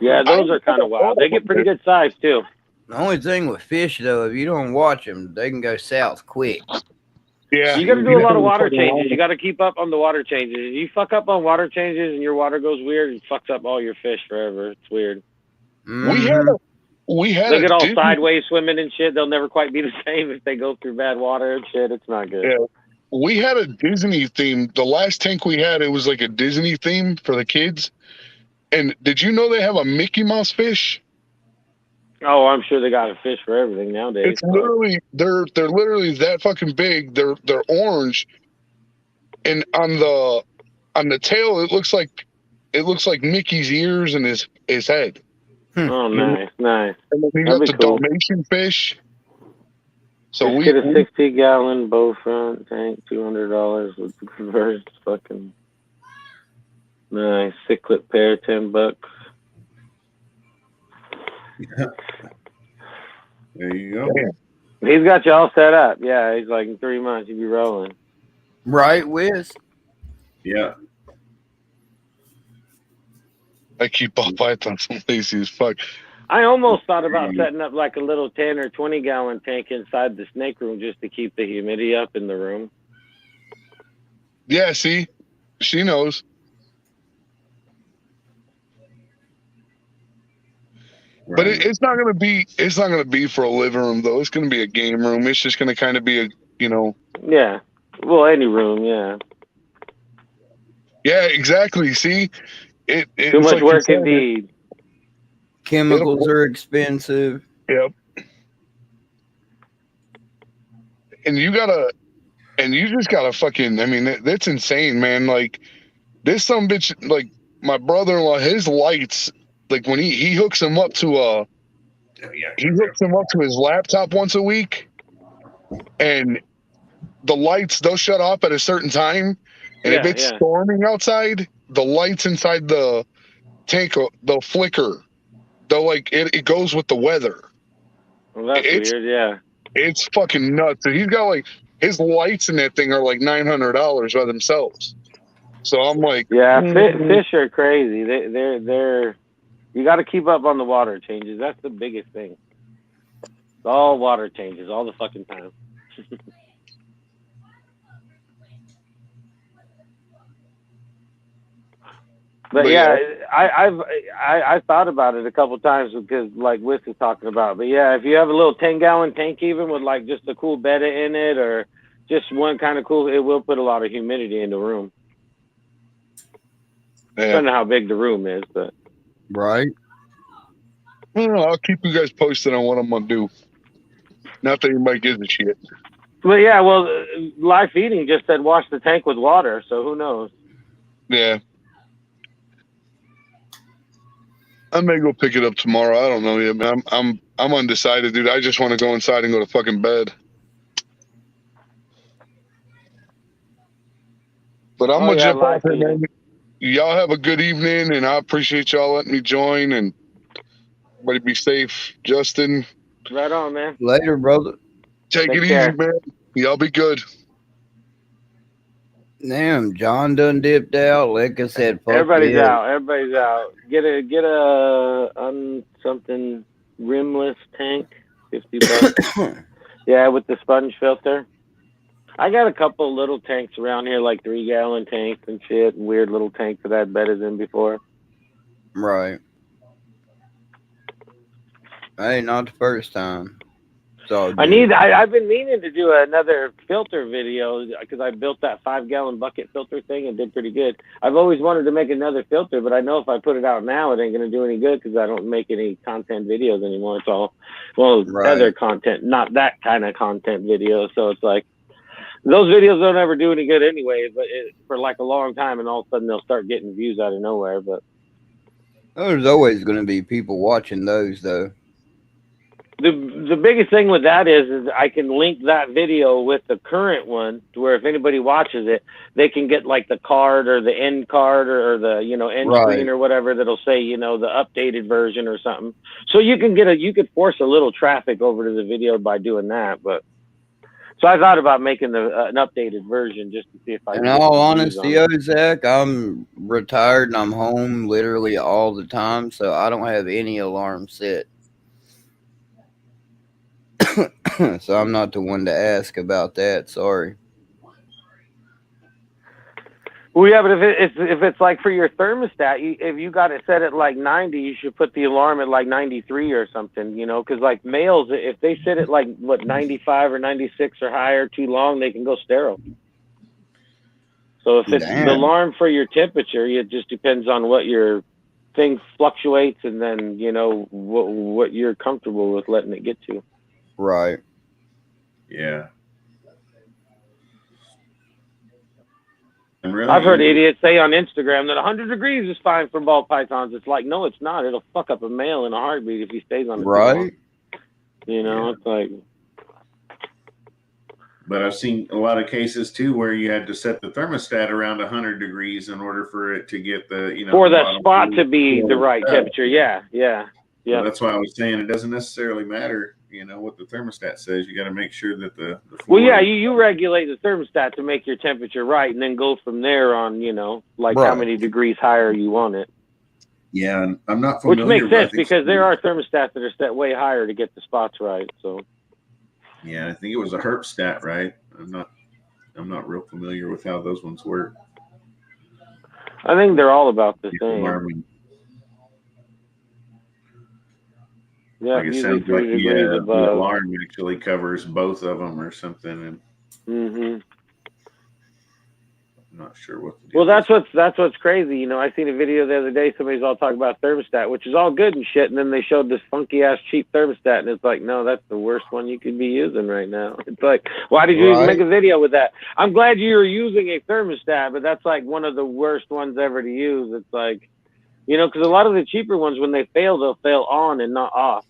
Yeah, those are kind of wild. They get pretty good size too. The only thing with fish, though, if you don't watch them, they can go south quick. Yeah, you got to do a lot of water changes. You got to keep up on the water changes. If you fuck up on water changes and your water goes weird, it fucks up all your fish forever. It's weird. We had They'll get all sideways swimming and shit. They'll never quite be the same if they go through bad water and shit. It's not good. Yeah, we had a Disney theme. The last tank we had, it was like a Disney theme for the kids. And did you know they have a Mickey Mouse fish? Oh, I'm sure they got a fish for everything nowadays. It's literally they're literally that fucking big. They're orange, and on the tail it looks like Mickey's ears and his head. Oh, nice. And then we got the Dalmatian fish. So we get a 60-gallon bow front tank, $200 with the conversion. Fucking nice. 6-clip pair, $10. Yeah. There you go. He's got you all set up. Yeah, he's like in 3 months you'll be rolling. Right, Wiz? Yeah. I keep all pythons lazy as fuck. I almost thought about setting up like a little 10 or 20-gallon tank inside the snake room just to keep the humidity up in the room. Yeah, see? She knows. Right. But it's not gonna be for a living room though. It's gonna be a game room. It's just gonna kind of be Yeah. Well, any room, yeah. Yeah, exactly. See? Too much work indeed. Chemicals are expensive. Yep. And you just gotta fucking, I mean, that's insane, man. Like, this some bitch, like, my brother-in-law, his lights, like, when he hooks them up to his laptop once a week, and the lights, they'll shut off at a certain time, and if it's storming outside, the lights inside the tank, they'll flicker. They'll, like, it goes with the weather. Well, that's weird, yeah. It's fucking nuts. And he's got, like, his lights in that thing are like $900 by themselves. So I'm like, yeah, fish are crazy. They're you got to keep up on the water changes. That's the biggest thing. It's all water changes all the fucking time. But yeah, I've thought about it a couple times because like Wiss is talking about. But yeah, if you have a little 10-gallon tank even with like just a cool betta in it or just one kind of cool, it will put a lot of humidity in the room. Yeah. I don't know how big the room is, but right. I don't know. I'll keep you guys posted on what I'm gonna do. Not that anybody gives a shit. But yeah, well, Live Feeding just said wash the tank with water, so who knows? Yeah. I may go pick it up tomorrow. I don't know yet, man. I'm undecided, dude. I just want to go inside and go to fucking bed. But I'm gonna jump off here, man. Y'all have a good evening, and I appreciate y'all letting me join. And everybody be safe, Justin. Right on, man. Later, brother. Take it easy, man. Y'all be good. Damn, John done dipped out. Like I said, everybody's out. Everybody's out. Get a something rimless tank, $50. Yeah, with the sponge filter. I got a couple little tanks around here, like 3-gallon tanks and shit, and weird little tanks that I had bedded in before. Right. Hey, not the first time. So I've been meaning to do another filter video because I built that 5-gallon bucket filter thing and did pretty good. I've always wanted to make another filter, but I know if I put it out now, it ain't going to do any good because I don't make any content videos anymore. It's all, other content, not that kind of content video. So it's like, those videos don't ever do any good anyway, but for like a long time, and all of a sudden they'll start getting views out of nowhere. But there's always going to be people watching those, though. The biggest thing with that is I can link that video with the current one to where if anybody watches it, they can get like the card or the end card or the end screen or whatever that'll say the updated version or something. So you can you could force a little traffic over to the video by doing that. But so I thought about making an updated version just to see if I. In all honesty, Zach, I'm retired and I'm home literally all the time, so I don't have any alarm set. So I'm not the one to ask about that. Sorry. Well, yeah, but if it's like for your thermostat, if you got it set at like 90, you should put the alarm at like 93 or something, because like males, if they sit at like 95 or 96 or higher too long, they can go sterile. So if it's the alarm for your temperature, it just depends on what your thing fluctuates and then what you're comfortable with letting it get to. Right. Yeah. And really, I've heard idiots say on Instagram that 100 degrees is fine for ball pythons. It's like, no, it's not. It'll fuck up a male in a heartbeat if he stays on it. Right. It's like. But I've seen a lot of cases too where you had to set the thermostat around 100 degrees in order for it to get the for the spot to be the right temperature. Yeah. So that's why I was saying it doesn't necessarily matter, what the thermostat says. You got to make sure that the you regulate the thermostat to make your temperature right, and then go from there on. How many degrees higher you want it. Yeah, and I'm not familiar. Which makes sense because there are thermostats that are set way higher to get the spots right. So. Yeah, I think it was a herp stat, right? I'm not real familiar with how those ones work. I think they're all about the same. Yeah, like it sounds like the alarm actually covers both of them or something. And I'm not sure what. Well, that's what's crazy. I seen a video the other day. Somebody's all talking about thermostat, which is all good and shit. And then they showed this funky ass cheap thermostat, and it's like, no, that's the worst one you could be using right now. It's like, why did you even make a video with that? I'm glad you're using a thermostat, but that's like one of the worst ones ever to use. It's like, because a lot of the cheaper ones, when they fail, they'll fail on and not off.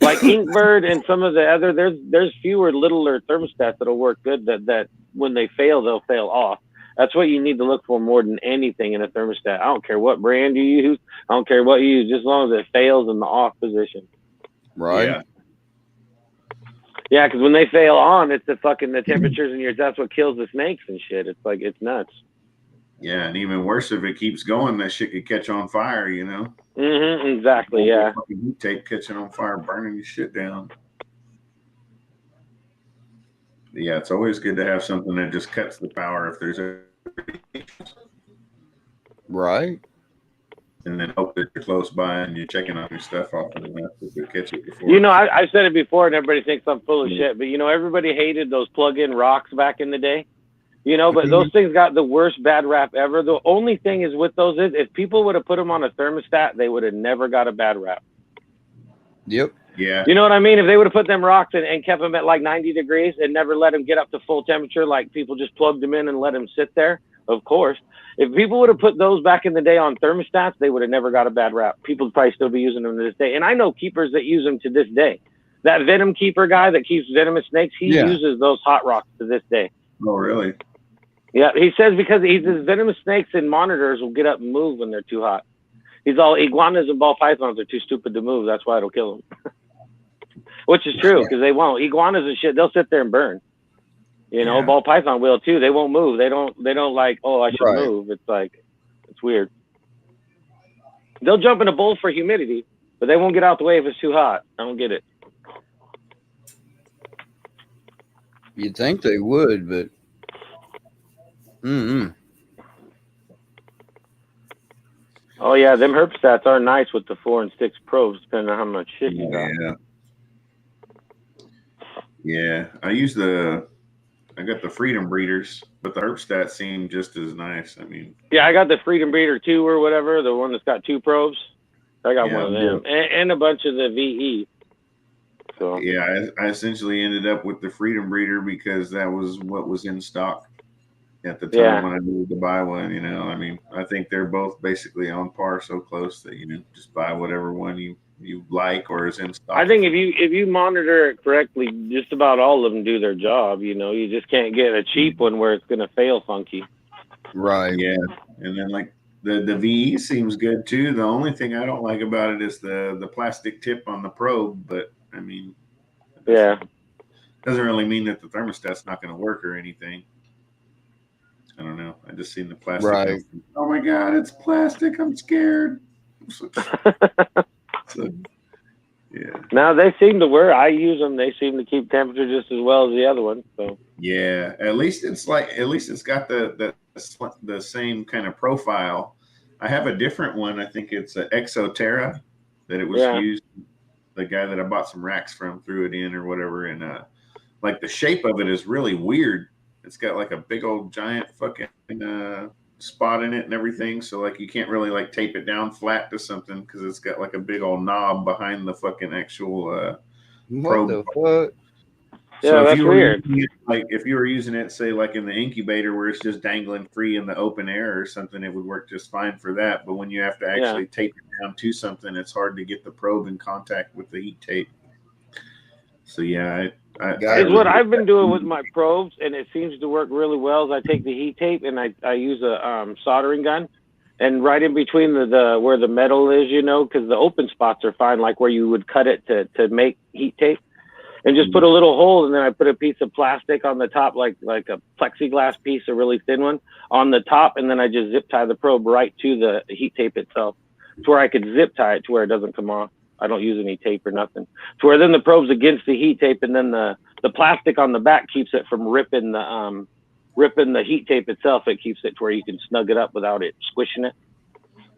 Like Inkbird and some of the other, there's fewer littler thermostats that'll work good. That when they fail, they'll fail off. That's what you need to look for more than anything in a thermostat. I don't care what brand you use. I don't care what you use, just as long as it fails in the off position. Right. Yeah, because when they fail on, it's the temperatures in that's what kills the snakes and shit. It's like, it's nuts. Yeah, and even worse, if it keeps going, that shit could catch on fire, Exactly, yeah. Heat tape catching on fire, burning your shit down. But yeah, it's always good to have something that just cuts the power if there's a. Right. And then hope that you're close by and you're checking on your stuff often enough to catch it before. I said it before and everybody thinks I'm full of shit, but everybody hated those plug-in rocks back in the day. But those things got the worst bad rap ever. The only thing is with those is if people would have put them on a thermostat, they would have never got a bad rap. Yep. Yeah. You know what I mean? If they would have put them rocks and kept them at like 90 degrees and never let them get up to full temperature, like people just plugged them in and let them sit there, of course. If people would have put those back in the day on thermostats, they would have never got a bad rap. People would probably still be using them to this day. And I know keepers that use them to this day. That venom keeper guy that keeps venomous snakes, he uses those hot rocks to this day. Oh, really? Yeah, he says because he says venomous snakes and monitors will get up and move when they're too hot. He's all, iguanas and ball pythons are too stupid to move. That's why it'll kill them. Which is true, because they won't. Iguanas and shit, they'll sit there and burn. Ball python will too. They won't move. They don't like, oh, I should move. It's like, it's weird. They'll jump in a bowl for humidity, but they won't get out the way if it's too hot. I don't get it. You'd think they would, but Oh yeah, them herp stats are nice with the 4 and 6 probes, depending on how much shit you got. Yeah. I got the Freedom Breeders, but the herp stats seem just as nice. I mean, yeah, I got the Freedom Breeder 2 or whatever, the one that's got 2 probes. I got one of them, and a bunch of the VE. So yeah, I essentially ended up with the Freedom Breeder because that was what was in stock at the time when I needed to buy one. You know, I mean, I think they're both basically on par, so close that just buy whatever one you like or is in stock. I think if you monitor it correctly, just about all of them do their job. You just can't get a cheap one where it's going to fail funky. Right. Yeah, and then like the VE seems good too. The only thing I don't like about it is the plastic tip on the probe, but I mean, doesn't really mean that the thermostat's not going to work or anything. I don't know. I just seen the plastic. Right. Oh my God, it's plastic. I'm scared. So, yeah. Now they seem to work. I use them. They seem to keep temperature just as well as the other one. So yeah, at least it's got the same kind of profile. I have a different one. I think it's an Exoterra that it was used. The guy that I bought some racks from threw it in or whatever, and like the shape of it is really weird. It's got like a big old giant fucking spot in it and everything. So like you can't really like tape it down flat to something because it's got like a big old knob behind the fucking actual probe. What the fuck? So that's weird. If you were using it, say like in the incubator where it's just dangling free in the open air or something, it would work just fine for that. But when you have to actually tape it down to something, it's hard to get the probe in contact with the heat tape. So yeah, it's what I've been doing with my probes, and it seems to work really well. Is I take the heat tape and I use a soldering gun, and right in between the where the metal is, because the open spots are fine, like where you would cut it to make heat tape, and just put a little hole, and then I put a piece of plastic on the top, like a plexiglass piece, a really thin one, on the top, and then I just zip tie the probe right to the heat tape itself, to where I could zip tie it to where it doesn't come off. I don't use any tape or nothing. To where then the probe's against the heat tape, and then the plastic on the back keeps it from ripping the heat tape itself. It keeps it to where you can snug it up without it squishing it.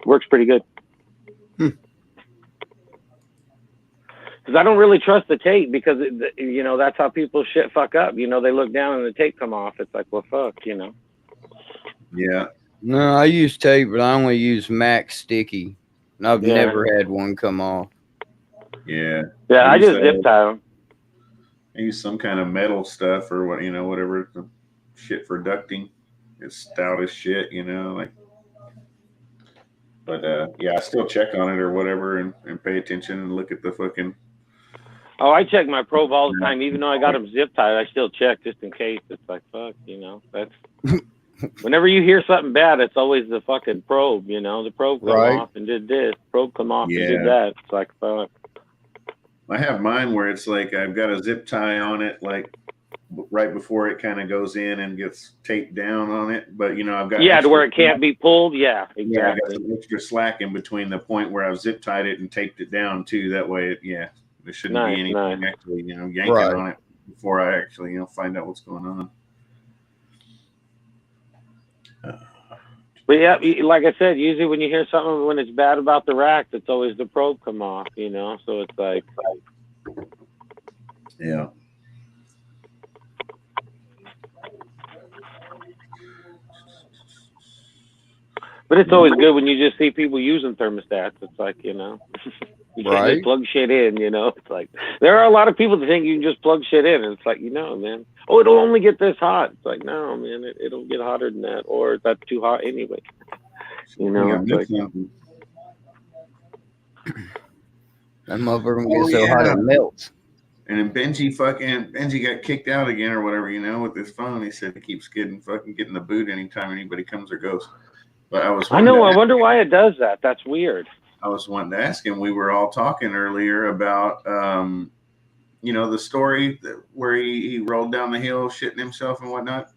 Works pretty good. Because I don't really trust the tape because that's how people fuck up. They look down and the tape come off. It's like, well, fuck, Yeah. No, I use tape, but I only use Max Sticky. And I've never had one come off. Yeah. Yeah, I just zip tie them. I use some kind of metal stuff or whatever shit for ducting. It's stout as shit, But I still check on it or whatever and pay attention and look at the fucking. Oh, I check my probe all the time, even though I got them zip tied. I still check just in case. It's like, fuck, that's. Whenever you hear something bad, it's always the fucking probe. The probe come off and did this. Probe come off and did that. It's like, fuck. I have mine where it's like I've got a zip tie on it, like right before it kind of goes in and gets taped down on it. But I've got to where it can't be pulled. Yeah, exactly. Yeah, I got some extra slack in between the point where I've zip tied it and taped it down too. That way, there shouldn't be anything actually, yanking on it before I actually, find out what's going on. But yeah, like I said, usually when you hear something when it's bad about the racks, it's always the probe come off, So it's like, yeah. But it's always good when you just see people using thermostats. It's like, you can't just plug shit in, It's like there are a lot of people that think you can just plug shit in, and it's like, man. Oh, it'll only get this hot. It's like, no, man, it'll get hotter than that, or that's too hot anyway. It's like, that motherfucker gonna get so hot it melts. And then Benji got kicked out again or whatever, with his phone. He said he keeps getting the boot anytime anybody comes or goes. But I wonder why it does that. That's weird. I was wanting to ask him. We were all talking earlier about, the story where he rolled down the hill, shitting himself and whatnot.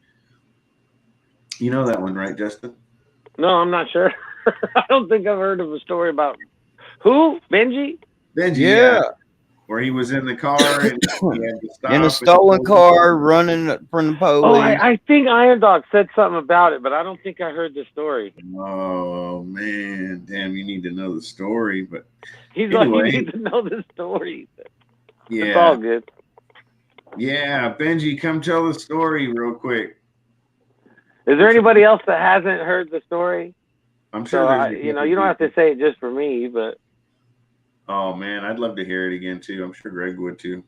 You know that one, right, Justin? No, I'm not sure. I don't think I've heard of a story about who? Benji? Benji, yeah. where he was in the car and he had to stop in a stolen car, running from the police. Oh, I think Iron Dog said something about it, but I don't think I heard the story. Oh man, damn! You need to know the story, but he's anyway, like, you need to know the story. Yeah, it's all good. Yeah, Benji, come tell the story real quick. Is there anybody else that hasn't heard the story? I'm sure. You don't have to say it just for me, but. Oh man, I'd love to hear it again too. I'm sure Greg would too.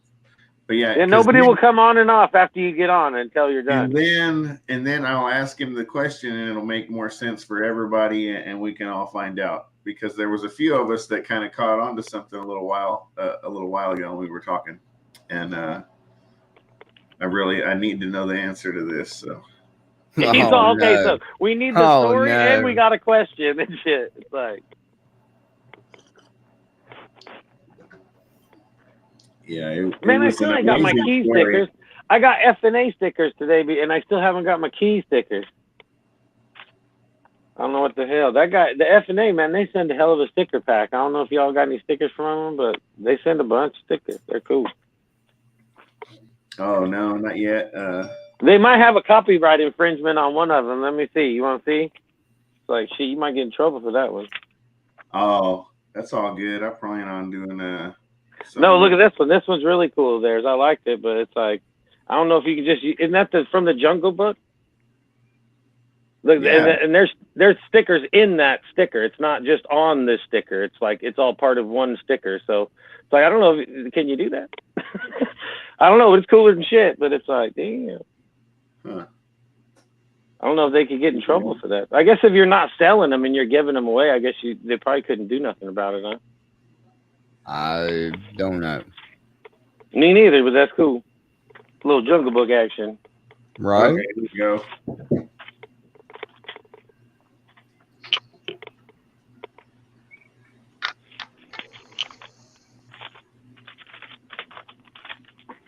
But yeah, and nobody will come on and off after you get on until you're done. And then I'll ask him the question, and it'll make more sense for everybody, and we can all find out. Because there was a few of us that kind of caught on to something a little while ago when we were talking, and I need to know the answer to this. So. So we need the story and we got a question and shit. It's like. Yeah, man, I still ain't got my key stickers. I got F&A stickers today, and I still haven't got my key stickers. I don't know what the hell. That guy, the F&A, man, they send a hell of a sticker pack. I don't know if y'all got any stickers from them, but they send a bunch of stickers. They're cool. Oh, no, not yet. They might have a copyright infringement on one of them. Let me see. You want to see? It's like, shit, you might get in trouble for that one. Oh, that's all good. I plan on doing No, look at this one. This one's really cool of theirs. I liked it, but it's like, I don't know if you can just, isn't that from the Jungle Book? Look, yeah. and there's stickers in that sticker. It's not just on this sticker. It's like, it's all part of one sticker. So it's like, I don't know, can you do that? I don't know, but it's cooler than shit, but it's like, damn. Huh. I don't know if they could get in trouble for that. I guess if you're not selling them and you're giving them away, I guess they probably couldn't do nothing about it, huh? I don't know. Me neither, but that's cool. A little Jungle Book action. Right. Okay, here we go.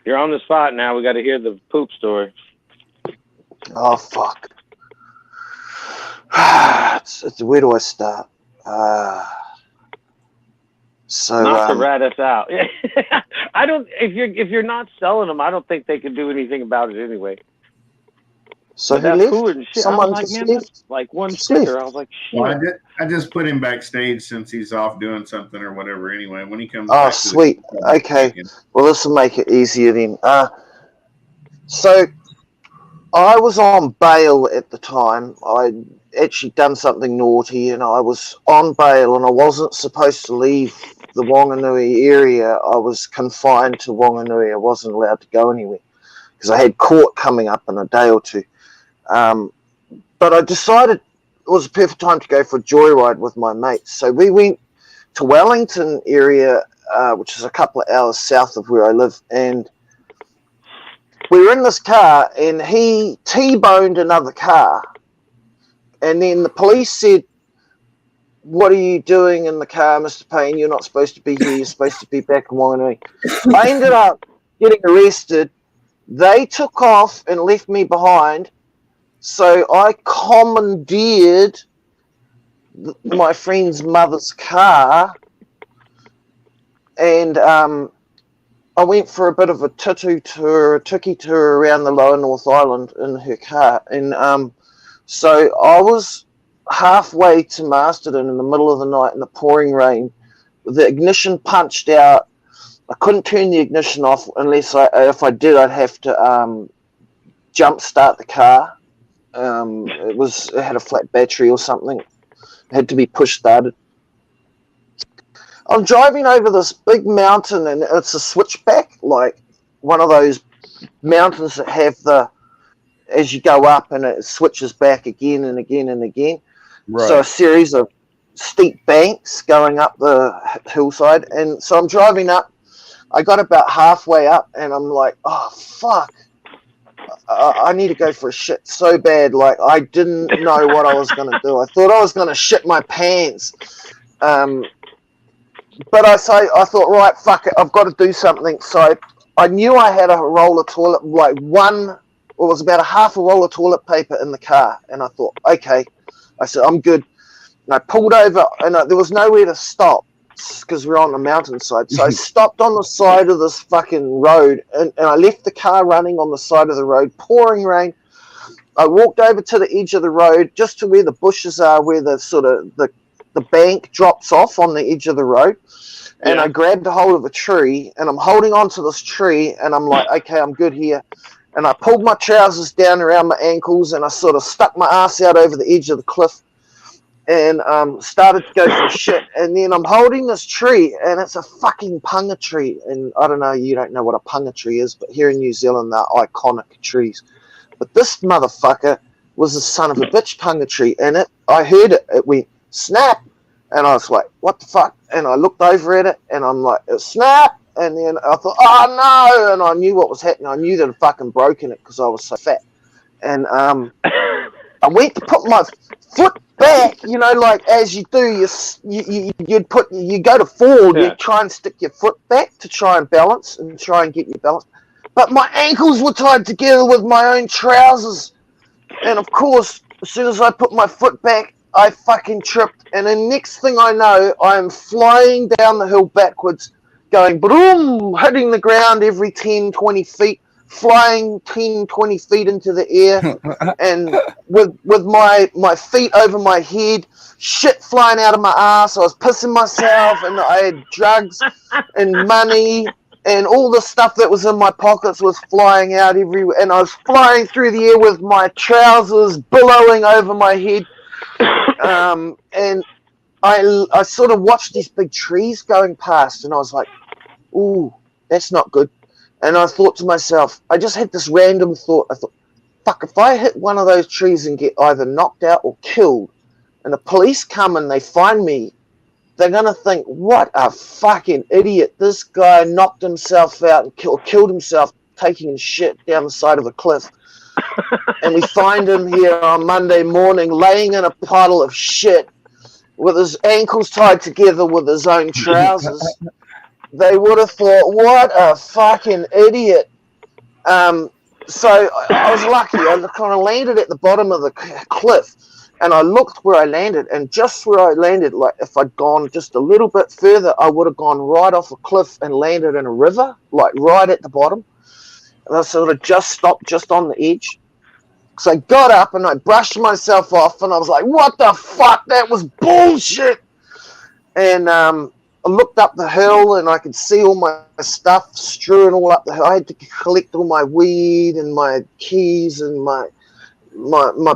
You're on the spot now. We got to hear the poop story. Oh, fuck. Where do I start? So not to rat us out. I don't. If you're not selling them, I don't think they can do anything about it anyway. So that's left? Cooler than shit. Someone I was just like, man, left. that's like one sticker. I was like, shit. Well, I just put him backstage since he's off doing something or whatever. Anyway, when he comes. Oh, sweet. Okay. Well, this will make it easier then. So I was on bail at the time. I'd actually done something naughty, and I was on bail, and I wasn't supposed to leave the Wanganui area. I was confined to Wanganui. I wasn't allowed to go anywhere because I had court coming up in a day or two. But I decided it was a perfect time to go for a joyride with my mates. So we went to Wellington area, which is a couple of hours south of where I live, and we were in this car, and he T-boned another car. And then the police said, "What are you doing in the car, Mr. Payne? You're not supposed to be here. You're supposed to be back in Wanganui." I ended up getting arrested. They took off and left me behind. So I commandeered my friend's mother's car, and I went for a bit of a tiki tour around the Lower North Island in her car. And so I was halfway to Masterton in the middle of the night in the pouring rain, with the ignition punched out. I couldn't turn the ignition off unless if I did, I'd have to jump start the car. It had a flat battery or something. It had to be push started. I'm driving over this big mountain, and it's a switchback, like one of those mountains that have as you go up and it switches back again and again and again. Right. So a series of steep banks going up the hillside. And so I'm driving up. I got about halfway up, and I'm like, oh, fuck. I need to go for a shit so bad. Like, I didn't know what I was going to do. I thought I was going to shit my pants. But I thought, right, fuck it, I've got to do something. So I knew I had a roll of toilet, like it was about a half a roll of toilet paper in the car. And I thought, okay. I said, I'm good. And I pulled over, and there was nowhere to stop. because we're on the mountainside. So I stopped on the side of this fucking road, and I left the car running on the side of the road, pouring rain. I walked over to the edge of the road, just to where the bushes are, where the sort of the bank drops off on the edge of the road. And I grabbed a hold of a tree, and I'm holding onto this tree, and I'm like, okay, I'm good here. And I pulled my trousers down around my ankles, and I sort of stuck my ass out over the edge of the cliff, and started to go for shit. And then I'm holding this tree, and it's a fucking punga tree. And I don't know, you don't know what a punga tree is, but here in New Zealand, they're iconic trees. But this motherfucker was a son of a bitch punga tree, and I heard it went snap, and I was like, what the fuck? And I looked over at it, and I'm like, snap. And then I thought, oh no! And I knew what was happening. I knew that I'd fucking broken it because I was so fat. And I went to put my foot back, you know, like as you do, you go to fall, you try and stick your foot back to try and balance and try and get your balance. But my ankles were tied together with my own trousers. And of course, as soon as I put my foot back, I fucking tripped. And the next thing I know, I'm flying down the hill backwards, going boom, hitting the ground every 10, 20 feet, flying 10, 20 feet into the air, and with my feet over my head, shit flying out of my ass. I was pissing myself, and I had drugs and money, and all the stuff that was in my pockets was flying out everywhere, and I was flying through the air with my trousers billowing over my head, and I sort of watched these big trees going past, and I was like, ooh, that's not good. And I thought to myself, I just had this random thought. I thought, fuck, if I hit one of those trees and get either knocked out or killed, and the police come and they find me, they're going to think, what a fucking idiot. This guy knocked himself out and killed himself taking shit down the side of a cliff. And we find him here on Monday morning laying in a puddle of shit with his ankles tied together with his own trousers. They would have thought, what a fucking idiot. So I was lucky. I kind of landed at the bottom of the cliff, and I looked where I landed, and just where I landed, like if I'd gone just a little bit further, I would have gone right off a cliff and landed in a river, like right at the bottom. And I sort of just stopped just on the edge. So I got up and I brushed myself off, and I was like, what the fuck? That was bullshit. And I looked up the hill, and I could see all my stuff strewn all up the hill. I had to collect all my weed and my keys and my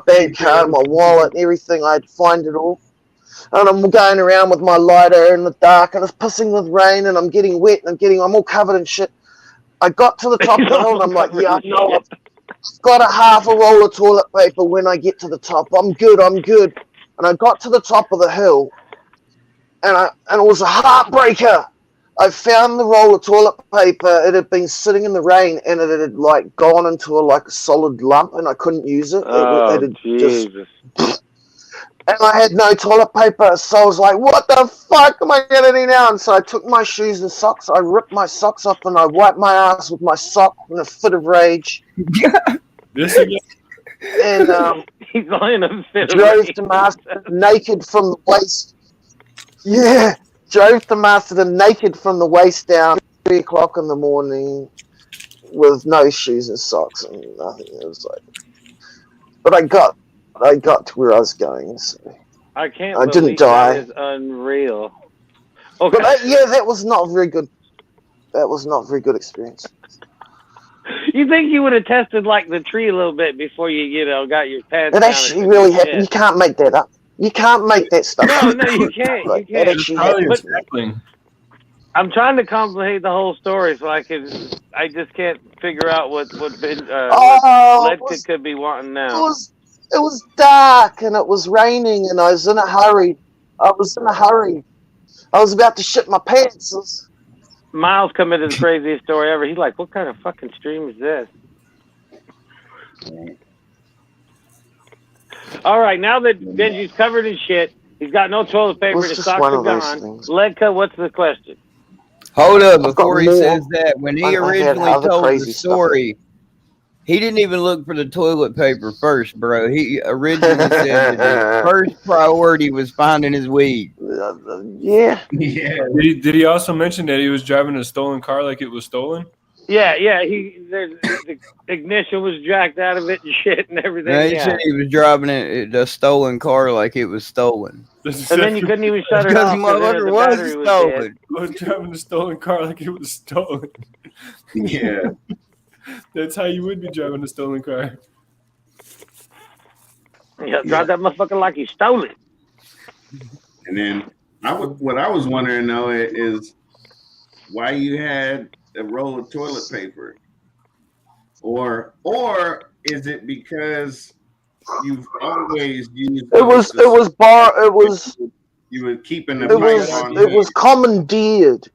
bank card, my wallet, and everything. I had to find it all. And I'm going around with my lighter in the dark, and it's pissing with rain, and I'm getting wet, and I'm all covered in shit. I got to the top of the hill, and I'm like, yeah, I know I've got a half a roll of toilet paper when I get to the top. I'm good. And I got to the top of the hill, and it was a heartbreaker. I found the roll of toilet paper. It had been sitting in the rain, and it had like gone into a solid lump, and I couldn't use it. It had Jesus. And I had no toilet paper, so I was like, what the fuck am I going to do now? And so I took my shoes and socks, I ripped my socks off, and I wiped my ass with my sock in a fit of rage. This again? And he's in a fit drove of rage. to Master naked from the waist. Yeah, drove to Master naked from the waist down, 3 o'clock in the morning, with no shoes and socks and nothing. It was like, but I got to where I was going. So I can't. I didn't die. That is unreal. Okay. But that was not very good. That was not a very good experience. You think you would have tested like the tree a little bit before you got your pants It down? actually really happened. You can't make that up. You can't make that stuff up. No, you can't. Like, You can't. that actually happened. But I'm trying to complicate the whole story so I just can't figure out what Ledka could be wanting now. It was dark, and it was raining, and I was in a hurry. I was about to shit my pants. Miles come into the craziest story ever. He's like, what kind of fucking stream is this? All right, now that Benji's covered in shit, he's got no toilet paper, his socks are gone. Ledka, what's the question? Hold up, before he says that, when he originally told the story, He didn't even look for the toilet paper first, bro. He originally said that his first priority was finding his weed. Yeah. Did he also mention that he was driving a stolen car like it was stolen? Yeah. The ignition was jacked out of it and shit and everything. No, he said he was driving a stolen car like it was stolen. And then you couldn't even shut it off because the battery was dead. I was driving a stolen car like it was stolen. Yeah. That's how you would be driving a stolen car. Yeah, drive that motherfucker like he stole it. And then what I was wondering though is why you had a roll of toilet paper, or is it because you've always used you were keeping the pipe on. It was commandeered.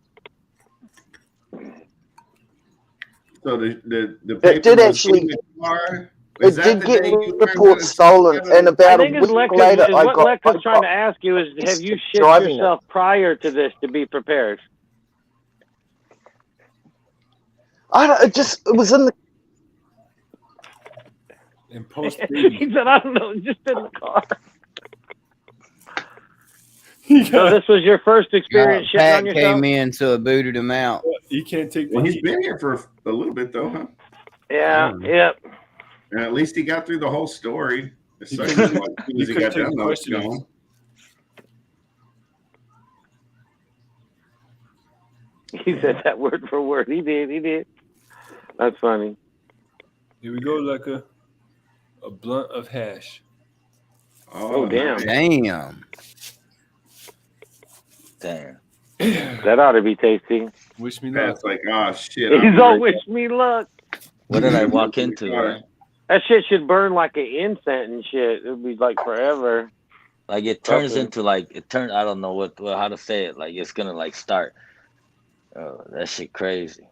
So the paper it did actually. In the car? It did get report stolen, and about a week later, I got. What Lex is trying to ask you is, have you shit yourself prior to this to be prepared? It was in the. In post. He said, I don't know, just in the car. So this was your first experience shitting on yourself? Came in, so it booted him out. You can't take. Well, he's been here for a little bit though, huh? Yeah. Yep. And at least he got through the whole story. As soon as he got done, though, it's gone. He said that word for word. He did. That's funny. Here we go, like a blunt of hash. Oh damn. Damn. That ought to be tasty. Wish me luck. That's like, oh shit. He's all wish me luck. What did I walk into, right? That shit should burn like an incense and shit. It would be like forever. Like it turns into like I don't know how to say it. Like it's gonna like start. Oh, that shit crazy.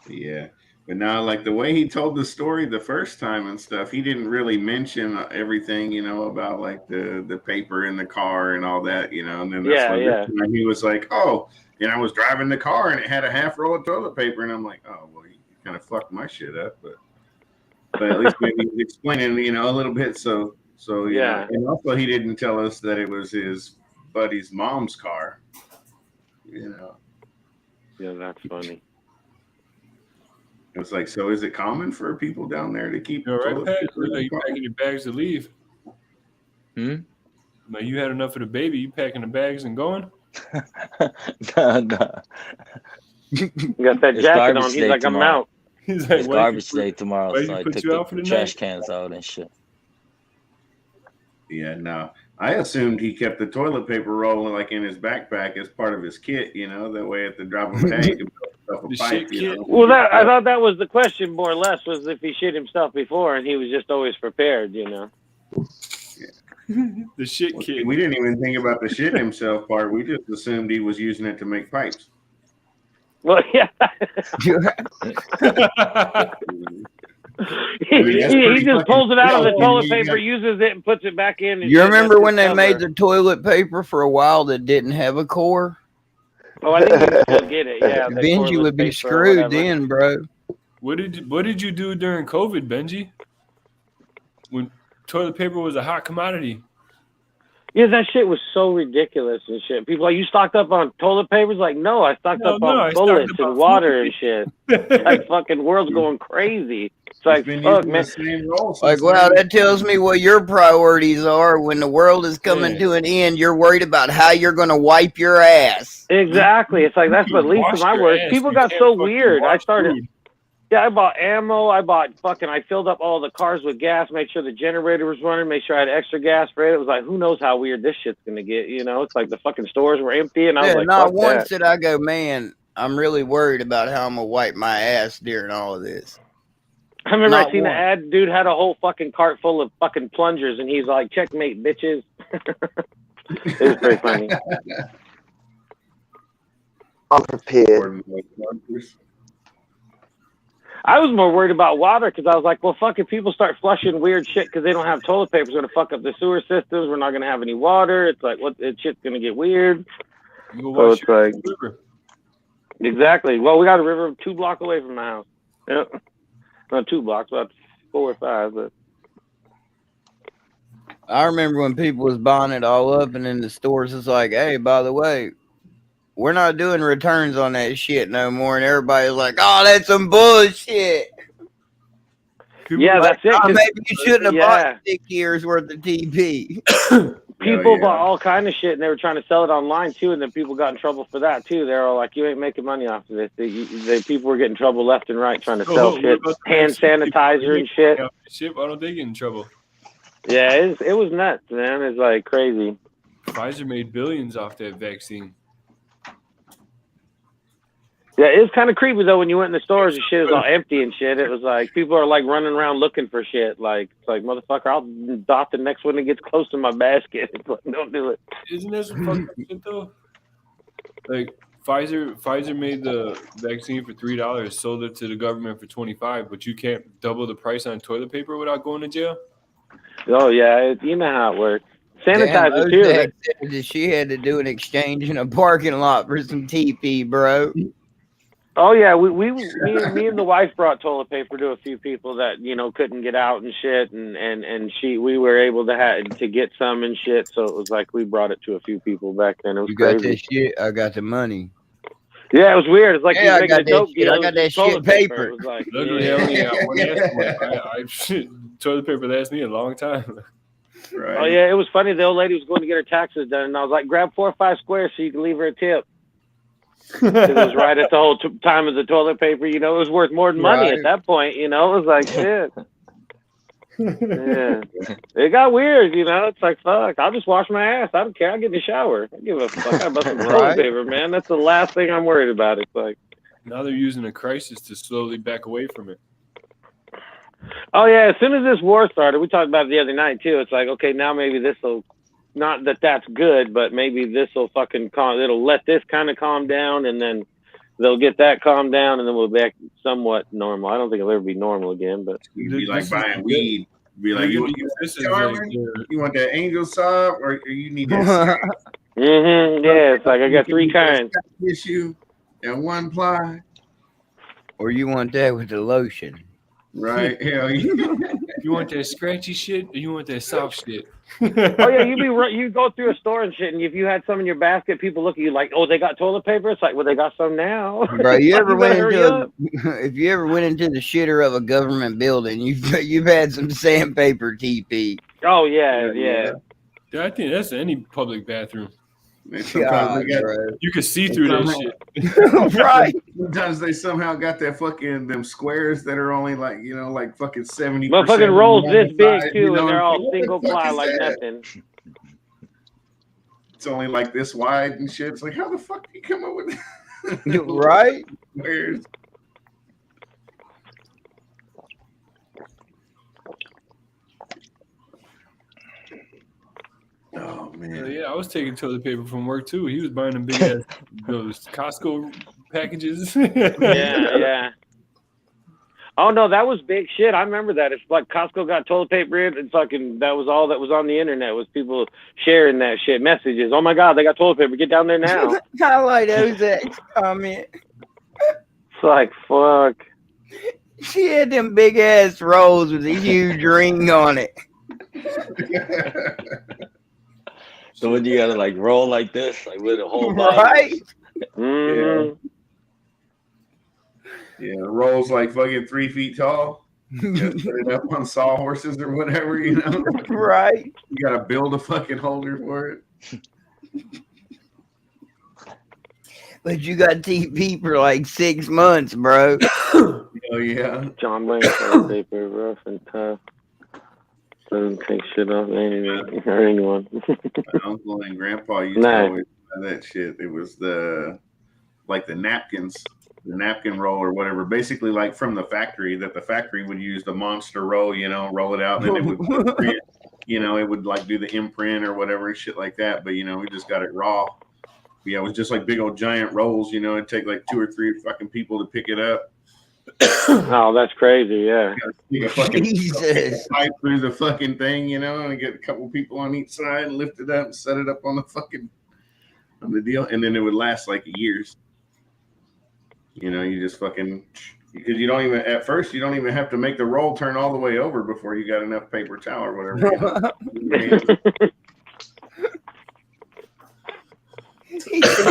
Yeah. But now, like the way he told the story the first time and stuff, he didn't really mention everything, about like the paper in the car and all that, And then that's when he was like, "Oh, I was driving the car and it had a half roll of toilet paper," and I'm like, "Oh, well, you kind of fucked my shit up," but at least maybe he's explaining, a little bit. So yeah. And also, he didn't tell us that it was his buddy's mom's car. Yeah, that's funny. It's like, so is it common for people down there to keep? You're right, Pat. You packing your bags to leave. Like you had enough of the baby. You packing the bags and going? No. You got that jacket on. He's like, tomorrow. I'm out. He's like, it's garbage day tomorrow, so I took the trash cans out and shit. Yeah, no. I assumed he kept the toilet paper roll like in his backpack as part of his kit, that way at the drop of a hat, he could build himself a pipe, Well, I thought that was the question, more or less, was if he shit himself before and he was just always prepared, Yeah. The shit kit. We didn't even think about the shit himself part. We just assumed he was using it to make pipes. Well, yeah. He just pulls it out of the toilet paper, uses it, and puts it back in. You remember when they made the toilet paper for a while that didn't have a core? Oh, I think you still get it. Yeah, Benji would be screwed then, bro. What did you do during COVID, Benji? When toilet paper was a hot commodity. Yeah, that shit was so ridiculous and shit. People like, you stocked up on toilet papers? Like, no, I stocked up on bullets and water and shit. Like, fucking world's going crazy. It's like, fuck, man. Like, wow, that tells me what your priorities are. When the world is coming to an end, you're worried about how you're going to wipe your ass. Exactly. It's like, that's what least of my worries. People got so weird. I started... Yeah, I bought ammo. I filled up all the cars with gas, made sure the generator was running, make sure I had extra gas for it. It was like, who knows how weird this shit's going to get, It's like the fucking stores were empty, and I was like, not once did I go, man, I'm really worried about how I'm going to wipe my ass during all of this. I remember I seen an ad, dude had a whole fucking cart full of fucking plungers, and he's like, checkmate, bitches. It was pretty funny. I'm prepared. I was more worried about water because I was like, well, fuck, if people start flushing weird shit because they don't have toilet paper, it's going to fuck up the sewer systems. We're not going to have any water. It's like, what? This shit's going to get weird. So it's like, exactly. Well, we got a river 2 blocks away from the house. Yep. Not 2 blocks, about 4 or 5. But I remember when people was buying it all up, and then the stores was like, "Hey, by the way, we're not doing returns on that shit no more," and everybody's like, "Oh, that's some bullshit." Yeah, like, that's it. Oh, maybe you shouldn't have bought 6 years worth of TP. People bought all kind of shit, and they were trying to sell it online too, and then people got in trouble for that too. They're all like, "You ain't making money off of this." People were getting in trouble left and right trying to sell shit, hand sanitizer and shit. Why don't they get in trouble? Yeah, it was nuts, man. It's like crazy. Pfizer made billions off that vaccine. Yeah, it's kind of creepy though when you went in the stores and shit was all empty and shit. It was like people are like running around looking for shit. Like it's like motherfucker, I'll dot the next one that gets close to my basket. It's like, don't do it. Isn't that some fucked up shit though? Like Pfizer made the vaccine for $3, sold it to the government for $25, but you can't double the price on toilet paper without going to jail. Oh yeah, you know how it works. Sanitizer too. That she had to do an exchange in a parking lot for some TP, bro. Oh yeah, me and the wife brought toilet paper to a few people that couldn't get out and shit, and we were able to get some and shit. So it was like we brought it to a few people back then. It was crazy. Got that shit? I got the money. Yeah, it was weird. It's like I got that shit. I got that shit paper. It was like, toilet paper lasts me a long time. Right. Oh yeah, it was funny. The old lady was going to get her taxes done, and I was like, grab 4 or 5 squares so you can leave her a tip. It was right at the whole time of the toilet paper. It was worth more than money at that point. It was like shit. Yeah, it got weird. It's like fuck. I'll just wash my ass. I don't care. I'll get in the shower. I give a fuck about some toilet paper, man. That's the last thing I'm worried about. It's like now they're using a crisis to slowly back away from it. Oh yeah, as soon as this war started, we talked about it the other night too. It's like, okay, now maybe this will, not that that's good, but maybe this will fucking it'll let this kind of calm down, and then they'll get that calmed down, and then we'll be back somewhat normal. I don't think it'll ever be normal again, but you'd be like buying weed. Be like, you want that angel sob, or you need that? Yeah, it's like I got 3 kinds. Tissue and 1 ply. Or you want that with the lotion. Right. Hell yeah. You want that scratchy shit, or you want that soft shit? Oh yeah, you go through a store and shit, and if you had some in your basket, people look at you like, oh, they got toilet paper. It's like, well, they got some now. Bro, you ever went into if you ever went into the shitter of a government building, you've had some sandpaper TP. Oh yeah. I think that's any public bathroom. God, you can see through that shit. Right. Sometimes they somehow got that fucking them squares that are only like like fucking 70%. Motherfucking rolls this big too, and they're all single ply like nothing. It's only like this wide and shit. It's like, how the fuck do you come up with that? Right? Squares. Oh man! Yeah, I was taking toilet paper from work too. He was buying them big ass those Costco packages. Yeah. Oh no, that was big shit. I remember that. It's like Costco got toilet paper in, and fucking that was all that was on the internet was people sharing that shit, messages. Oh my god, they got toilet paper. Get down there now. I like Ozek's comment. It's like fuck. She had them big ass rolls with a huge ring on it. So when you gotta like roll like this, like with a whole body. Right? Mm-hmm. Yeah, rolls like fucking 3 feet tall. Put it up on sawhorses or whatever, Right. You gotta build a fucking holder for it. But you got TP for like 6 months, bro. Oh yeah. John Wayne toilet paper, rough and tough. Doesn't take shit off anyone. My uncle and grandpa used to always buy that shit. It was the napkins, the napkin roll or whatever. Basically, like from the factory, that the factory would use the monster roll, roll it out, and then it would, it would like do the imprint or whatever shit like that. But we just got it raw. Yeah, it was just like big old giant rolls. It'd take like 2 or 3 fucking people to pick it up. Oh, that's crazy! Yeah, Jesus, pipe through the fucking thing, and get a couple people on each side and lift it up and set it up on the deal, and then it would last like years. You just fucking, Because you don't even at first you don't even have to make the roll turn all the way over before you got enough paper towel or whatever.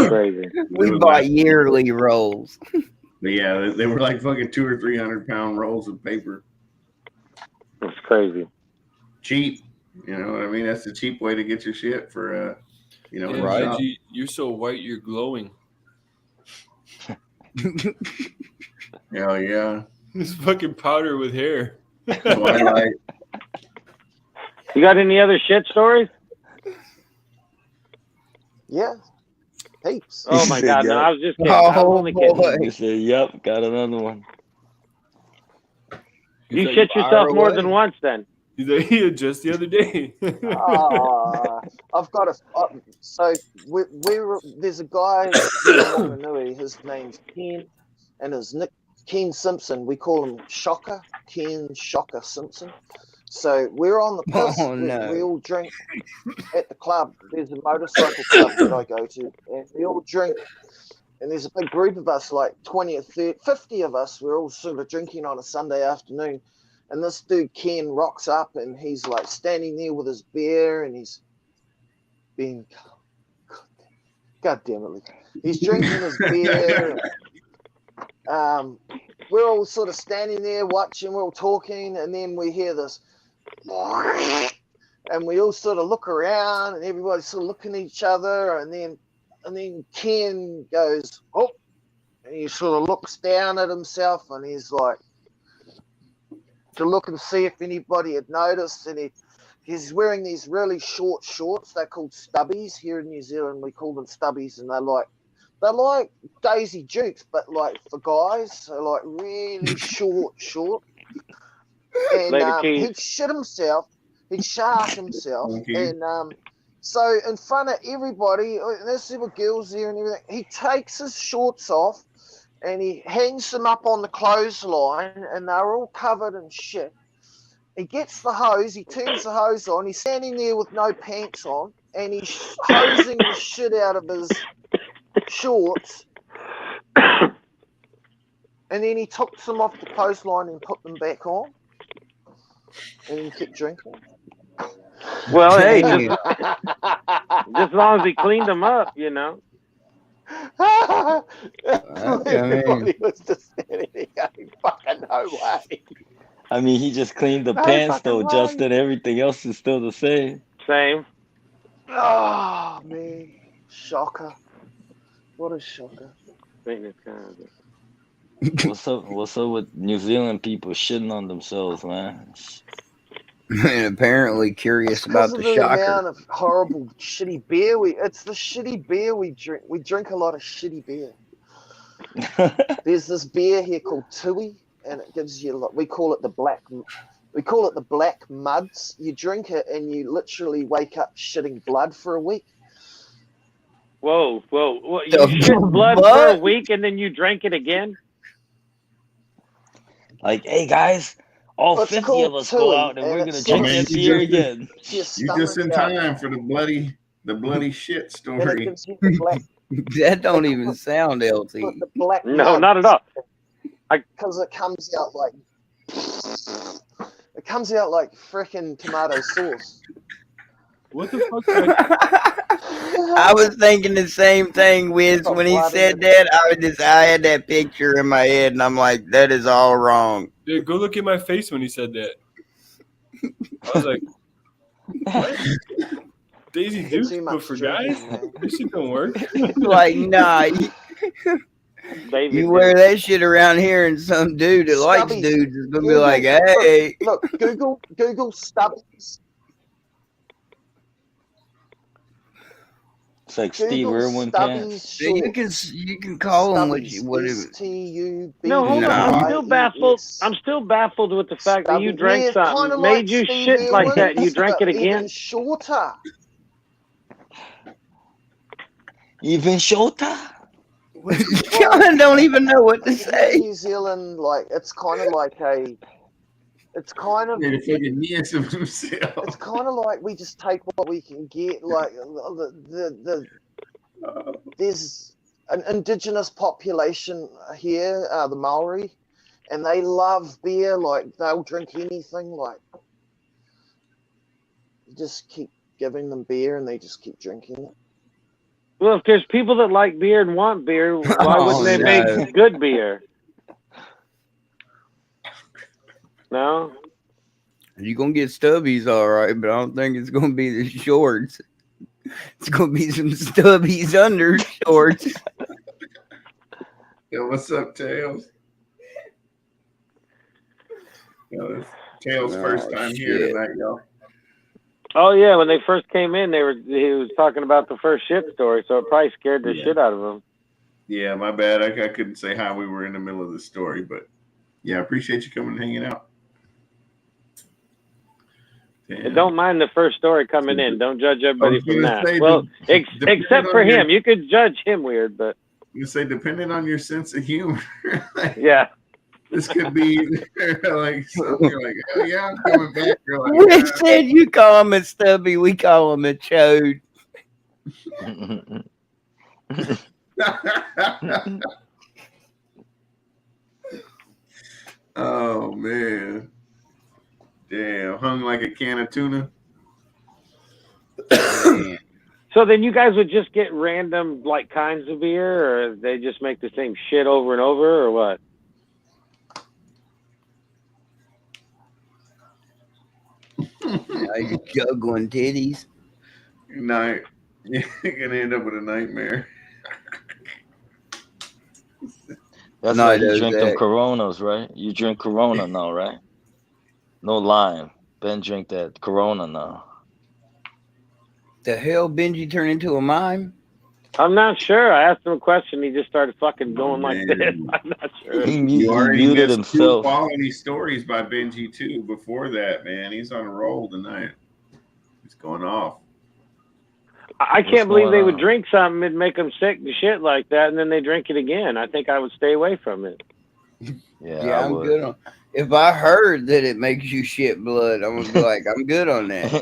Crazy. We bought yearly rolls. But yeah, they were like fucking 200 or 300 pound rolls of paper. That's crazy. Cheap, you know what I mean? That's the cheap way to get your shit for you know. Yeah, Gigi, you're so white, you're glowing. Hell yeah. It's fucking powder with hair. Twilight. You got any other shit stories? Yeah. Heaps. Oh my god, no, I was just kidding. Oh, I was only kidding. You said, "Yep, got another one." You shit yourself more than once, then. He's like, yeah, just the other day. I've got a. So there's a guy in Wanganui. His name's Ken, and his nick Ken Simpson. We call him Shocker. Ken Shocker Simpson. So we're on the piss. Oh, no. We all drink at the club. There's a motorcycle club that I go to, and we all drink. And there's a big group of us, like 20 or 30, 50 of us. We're all sort of drinking on a Sunday afternoon. And this dude, Ken, rocks up, and he's like standing there with his beer, and he's being, God damn it, he's drinking his beer. We're all sort of standing there watching, we're all talking, and then we hear this, and we all sort of look around, and everybody's sort of looking at each other, and then Ken goes, oh, and he sort of looks down at himself, and he's like, to look and see if anybody had noticed, and he's wearing these really short shorts. They're called stubbies here in New Zealand. We call them stubbies, and they're like Daisy Dukes, but like for guys, so like really short. And he'd shit himself, he'd shark himself, and so in front of everybody, there's several girls there and everything. He takes his shorts off. And he hangs them up on the clothesline, and they're all covered in shit. He gets the hose, he turns the hose on, he's standing there with no pants on, and he's hosing the shit out of his shorts. And then he took them off the clothesline and put them back on. And he kept drinking. Well, hey, just as long as he cleaned them up, you know. Everybody was just standing there going, fucking no way. I mean, he just cleaned the pants though, Justin. Everything else is still the same. Same. Oh, man. Shocker. What a shocker. What's up with New Zealand people shitting on themselves, man? And apparently curious about the shocker. The amount of horrible shitty beer it's the shitty beer we drink. We drink a lot of shitty beer. There's this beer here called Tui, and it gives you we call it the black muds. You drink it and you literally wake up shitting blood for a week. Whoa. You shit blood for a week and then you drank it again? Like, hey guys, all 50 of us go out and we're gonna drink that beer again. You're just in time for the bloody shit story. That don't even sound LT. No, not at all. Because it comes out like freaking tomato sauce. What the fuck? I was thinking the same thing, Wiz. When he said that, I had that picture in my head, and I'm like, that is all wrong. Dude, go look at my face when he said that. I was like, what? Daisy Dukes, but for guys? This shit don't work. Like, nah. You wear that shit around here, and some dude that likes dudes is gonna be like, "Hey, look, Google stubbies." It's like Steve Irwin can. You can call him what it was. No, hold on. I'm still baffled. I'm still baffled with the fact that you drank something, made you shit like that, and you drank it again. Shorter. Even shorter. I don't even know what to say. New Zealand, it's kind of like it's kind of we just take what we can get. Like there's an indigenous population here, the Maori, and they love beer. Like they'll drink anything. Like you just keep giving them beer, and they just keep drinking it. Well, if there's people that like beer and want beer, why wouldn't they make good beer? No. You're gonna get stubbies, all right, but I don't think it's gonna be the shorts. It's gonna be some stubbies under shorts. Yo, what's up, Tails? Yo, it's Tails' first time here tonight, y'all. Oh yeah, when they first came in, he was talking about the first shit story, so it probably scared the shit out of him. Yeah, my bad. I couldn't say hi. We were in the middle of the story, but yeah, I appreciate you coming and hanging out. Don't mind the first story coming in. Don't judge everybody from that. Well, except for him. You could judge him weird, but you say depending on your sense of humor. Like, yeah. This could be like something like, oh yeah, I'm coming back. You're like, We said you call him a stubby, we call him a chode. Oh man. Damn, hung like a can of tuna. So then you guys would just get random like kinds of beer, or they just make the same shit over and over, or what? Now you're juggling titties. No, you're gonna end up with a nightmare. That's why you drink them Coronas, right? You drink Corona now, right? No lime. Ben drink that Corona now. The hell, Benji turned into a mime? I'm not sure. I asked him a question. He just started fucking going like this. I'm not sure. He muted himself. 2 quality stories by Benji too. Before that, man, he's on a roll tonight. He's going off. I can't believe they would drink something and make them sick and shit like that, and then they drink it again. I think I would stay away from it. Yeah, I'm good on. If I heard that it makes you shit blood, I'm gonna be like, I'm good on that.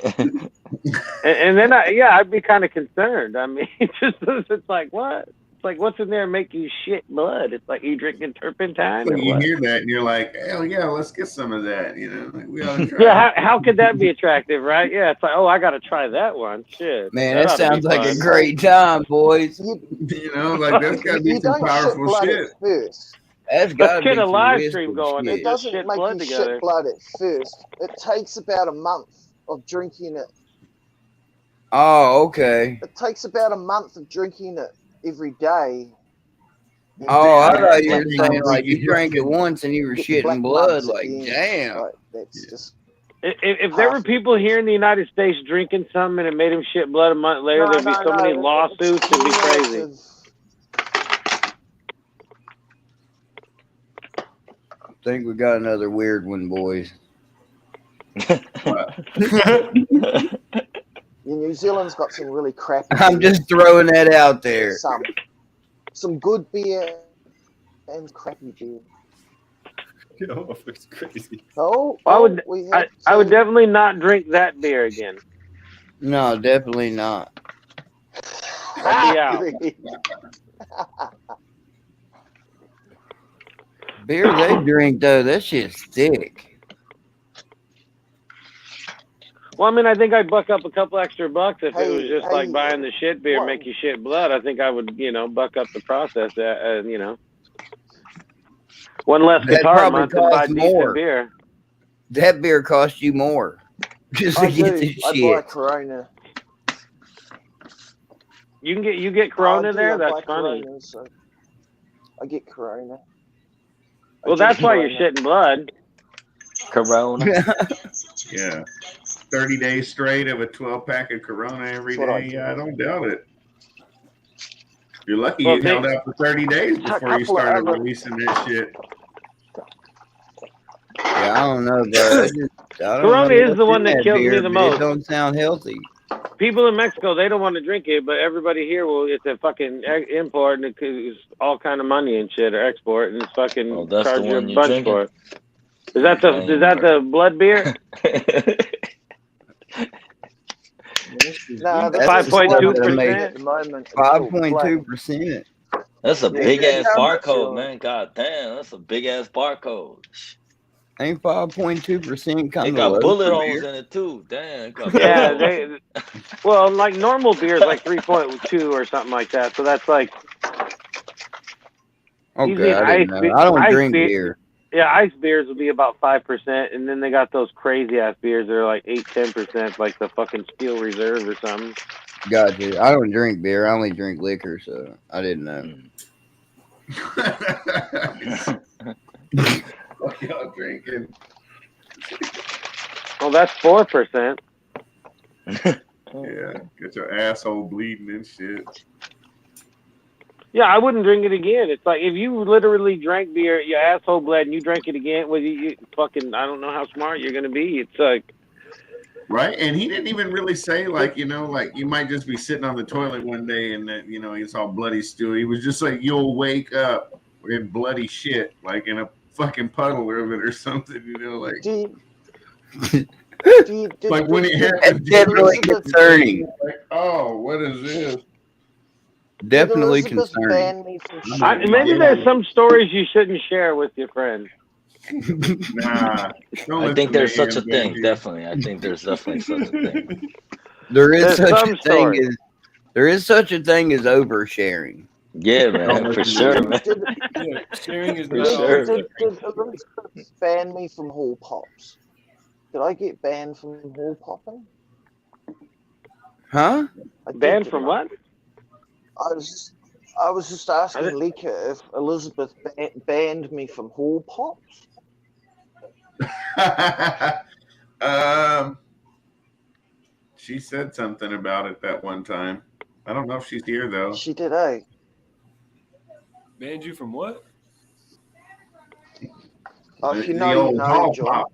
and then I'd be kind of concerned. I mean, it's like what? It's like what's in there and make you shit blood? It's like you drinking turpentine. So or you what? hear that and you're like, hell yeah, let's get some of that. You know, like we ought to try. Yeah, how could that be attractive, right? Yeah, it's like, oh, I got to try that one. Shit, man, that sounds like a great time, boys. You know, like that's got to be some powerful shit. First. That's got to get be a live stream going. It doesn't make you shit blood at first. It takes about a month of drinking it. Oh, okay. It takes about a month of drinking it every day. Oh, I thought you were saying like you drank it once and you were shitting blood. Like, damn. Like, that's just. If there were people here in the United States drinking something and it made them shit blood a month later, there'd be so many lawsuits. It'd be crazy. I think we got another weird one, boys. New Zealand's got some really crappy. I'm just throwing that out there. Some good beer and crappy beer. Yo, it's crazy. Oh, I would definitely not drink that beer again. No, definitely not. I'd be out. Beer they drink though, that shit's thick. Well, I mean, I think I'd buck up a couple extra bucks if it was just like buying the shit beer, make you shit blood. I think I would, buck up the process, one less guitar a month and buy decent beer. That beer costs you more just to get the shit. I buy Corona. You get Corona there? That's funny. Corona, so I get Corona. Well, that's why you're shitting blood. Corona. Yeah. 30 days straight of a 12-pack of Corona every day. I don't doubt it. You're lucky you held out for 30 days before you started releasing that shit. Yeah, I don't know, bro. Corona is the one that kills me the most. It don't sound healthy. People in Mexico, they don't want to drink it, but everybody here it's a fucking import and it's all kind of money and shit, or export, and it's fucking charge you a bunch for it. Is that the blood beer? 5.2% at the moment. 5.2%. That's a Yeah, big ass how much barcode, you- man. God damn, that's a big ass barcode. Ain't 5.2% It kind of got low bullet for holes beer? in it too. Damn, it got Yeah, bullet holes. well, like normal beer is like 3.2 or something like that. So that's like usually Okay, an I didn't know. I don't drink beer. Yeah, ice beers will be about 5%, and then they got those crazy ass beers that are like 8-10%, like the fucking Steel Reserve or something. Gotcha. I don't drink beer. I only drink liquor, so I didn't know. What y'all drinking? Well, that's 4%. Yeah, get your asshole bleeding and shit. Yeah, I wouldn't drink it again. It's like if you literally drank beer, your asshole bled, and you drank it again. Well, you fucking, I don't know how smart you're gonna be. It's like, right, and he didn't even really say like you might just be sitting on the toilet one day and that it's all bloody stew. He was just like you'll wake up in bloody shit, like in a fucking puddle of it or something. Like. Like when it happened, definitely concerning. Like, oh, what is this? Definitely concerning. maybe there's some stories you shouldn't share with your friends. Nah, I think there's such a thing. Definitely, I think there's definitely such a thing. There is such a thing as oversharing. Yeah, man, for sure, man. Sharing is Did Elizabeth ban me from hall pops? Did I get banned from hall popping? Huh? Banned from what? I was just asking Lika if Elizabeth banned me from hall pops. She said something about it that one time. I don't know if she's here though. She did, eh? Banned you from what? If you know, you know, John. Pop.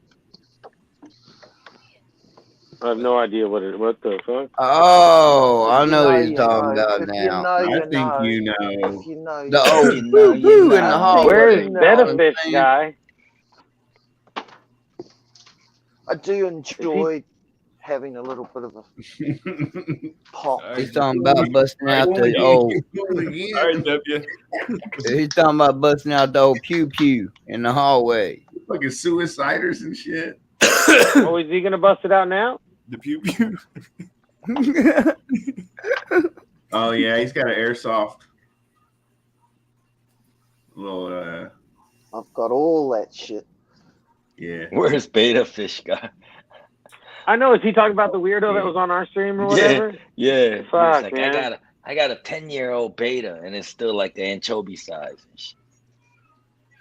I have no idea what the fuck. Oh, I know what he's talking about now. I think you know. If you know, the old poo-poo in the hallway. Where's Benefish guy? I do enjoy having a little bit of a pop. He's talking about busting out the old. He's talking about busting out the old pew pew in the hallway. Fucking suiciders and shit. Oh, is he gonna bust it out now? The pew pew. Oh yeah, he's got an airsoft. Little I've got all that shit. Yeah. Where's Beta Fish guy? I know. Is he talking about the weirdo that was on our stream or whatever? Yeah. Fuck, like, man. I got a 10-year-old beta, and it's still like the anchovy size.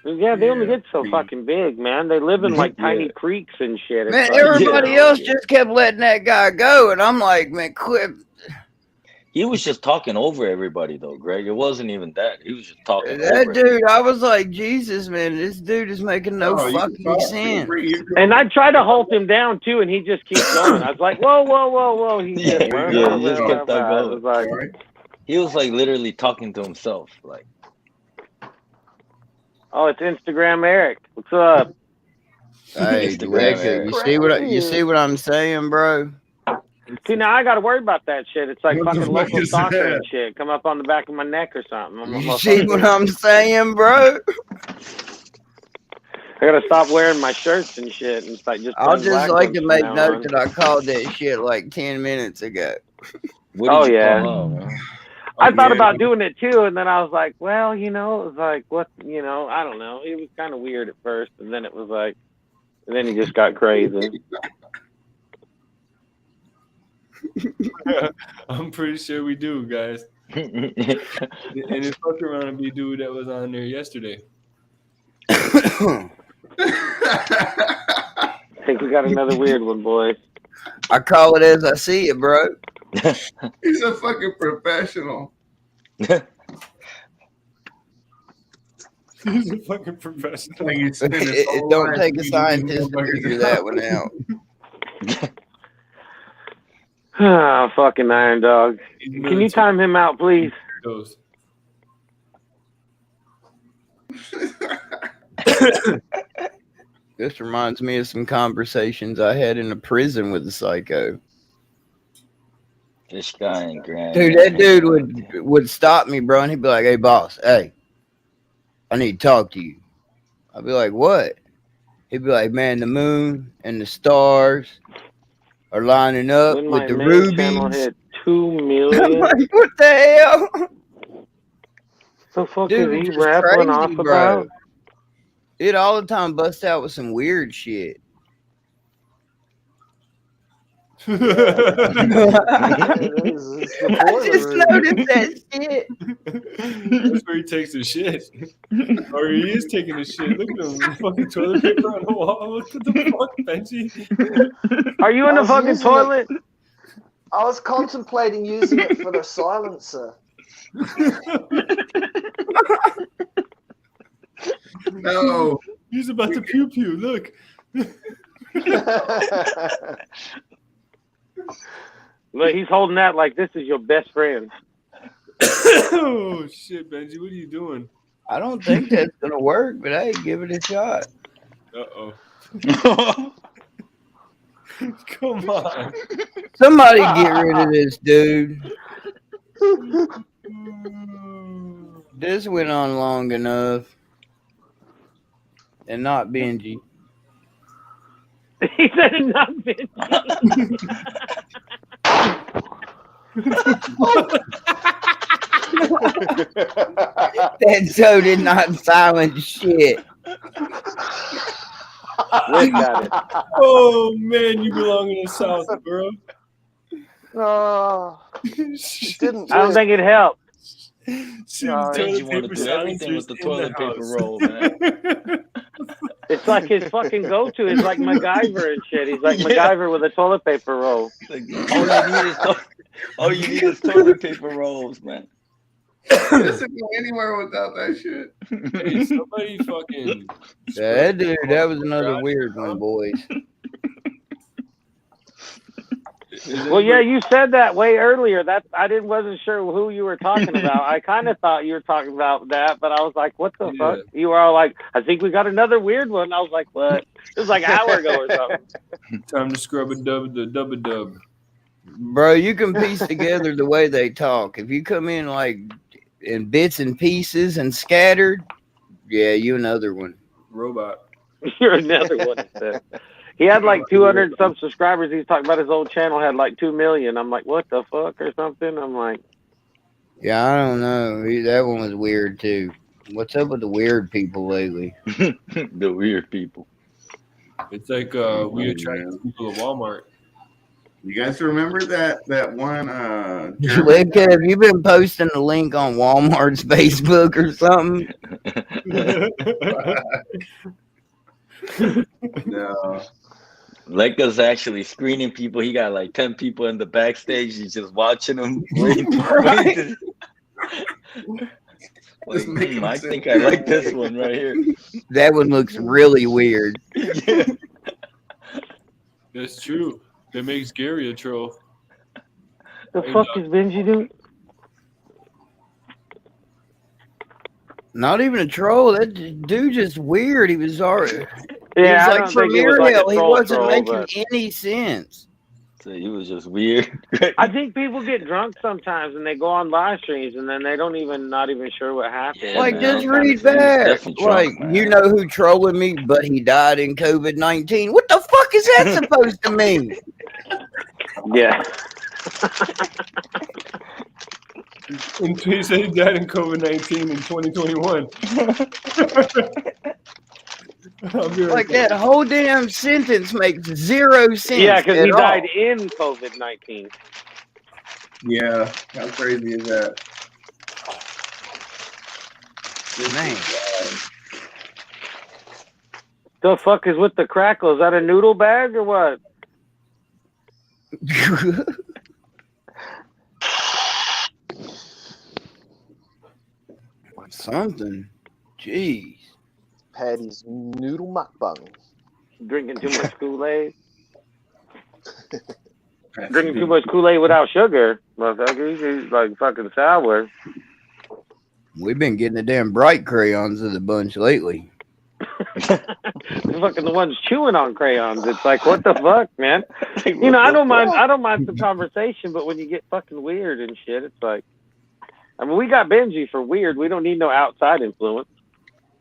Yeah, they only get so fucking big, man. They live in like tiny creeks and shit. It's Man, like, everybody else just kept letting that guy go, and I'm like, man, quit. He was just talking over everybody, though, Greg. It wasn't even that. He was just talking That over dude, I was like, Jesus, man, this dude is making no fucking sense. And I tried to halt him down too, and he just keeps going. I was like, whoa. He just he just kept on going. He was like literally talking to himself, like. Oh, it's Instagram Eric. What's up? Hey, you see what I'm saying, bro? See, now I got to worry about that shit. It's like fucking local soccer and shit. Come up on the back of my neck or something. You see what I'm saying, bro? I got to stop wearing my shirts and shit. And it's like I'll just like to make note that I called that shit like 10 minutes ago. Oh, yeah. I thought about doing it too, and then I was like, well, it was like, what, I don't know. It was kind of weird at first, and then it was like, and then he just got crazy. I'm pretty sure we do, guys. And it's fucking around to be dude that was on there yesterday. I think we got another weird one, boys. I call it as I see it, bro. He's a fucking professional. He's a fucking professional. It don't take a scientist to figure that one out. Oh, fucking Iron Dog. Can you time him out, please? This reminds me of some conversations I had in a prison with a psycho. Fish guy and Grand. Dude, that dude would stop me, bro, and he'd be like, "Hey, boss, hey, I need to talk to you." I'd be like, "What?" He'd be like, "Man, the moon and the stars are lining up When with my the main channel rubies." hit 2 I'm million, like, what the hell? the fuck Dude, is he it's rapping crazy, off bro. about? It all the time busts out with some weird shit. Yeah, it's the I boiler just room. noticed that shit. That's where he takes his shit. Or he is taking his shit. Look at him. Fucking toilet paper on the wall. What the fuck, Benji? Are you in the fucking using it- toilet? I was contemplating using it for the silencer. No. He's about to pew pew. Look. Look, he's holding that like this is your best friend. Oh shit, Benji, what are you doing? I don't think that's gonna work, but hey, give it a shot. Uh-oh. Come on. Somebody get rid of this dude. This went on long enough. And not Benji. He said it not Benji. That Joe did not silence shit. Rick got it. Oh man, you belong in the South, bro. Oh, it didn't. I don't think it helped. See, No, the Benji toilet want to paper do everything with the silencers in toilet paper house. roll, man. It's like his fucking go-to. It's like MacGyver and shit. He's like MacGyver with a toilet paper roll. Like, all you need is toilet paper rolls, man. It doesn't go anywhere without that shit. Hey, somebody fucking. Yeah, that was another weird one, boys. Well, yeah, you said that way earlier. That wasn't sure who you were talking about. I kind of thought you were talking about that, but I was like, "What the fuck?" You were all like, "I think we got another weird one." I was like, "What?" It was like an hour ago or something. Time to scrub a dub. Bro, you can piece together the way they talk. If you come in like in bits and pieces and scattered, yeah, you another one. Robot. You're another one. He had like 200 some subscribers. He's talking about his old channel had like 2 million. I'm like, what the fuck or something? I'm like, yeah, I don't know. That one was weird too. What's up with the weird people lately? The weird people. It's like we attract people at Walmart. You guys remember that one? Lick, have you been posting the link on Walmart's Facebook or something? No. Lekka's actually screening people. He got like 10 people in the backstage. He's just watching them. Right. Like, I think I like this one right here. That one looks really weird. Yeah. That's true. That makes Gary a troll. the fuck is Benji doing? Not even a troll. That dude just weird. He was already. Yeah, he I was don't like think it was like a He troll wasn't troll, making but any sense. So he was just weird. I think people get drunk sometimes and they go on live streams and then they don't not even sure what happened. Yeah, Like, man, just I'm read kinda back. definitely Like, drunk, man. you know who trolling me, but he died in COVID-19. What the fuck is that supposed to mean? Yeah. And he said he died in COVID-19 in 2021. Like, that whole damn sentence makes zero sense. Yeah, because he at all. died in COVID-19. Yeah. How crazy is that? Man. The fuck is with the crackle? Is that a noodle bag or what? Something. Jeez. Patty's noodle mukbang. Drinking too much Kool-Aid? Drinking too much Kool-Aid without sugar. Motherfucker, he's like fucking sour. We've been getting the damn bright crayons of the bunch lately. Fucking the ones chewing on crayons. It's like, what the fuck, man? You know, I don't mind some conversation, but when you get fucking weird and shit, it's like, I mean, we got Benji for weird. We don't need no outside influence.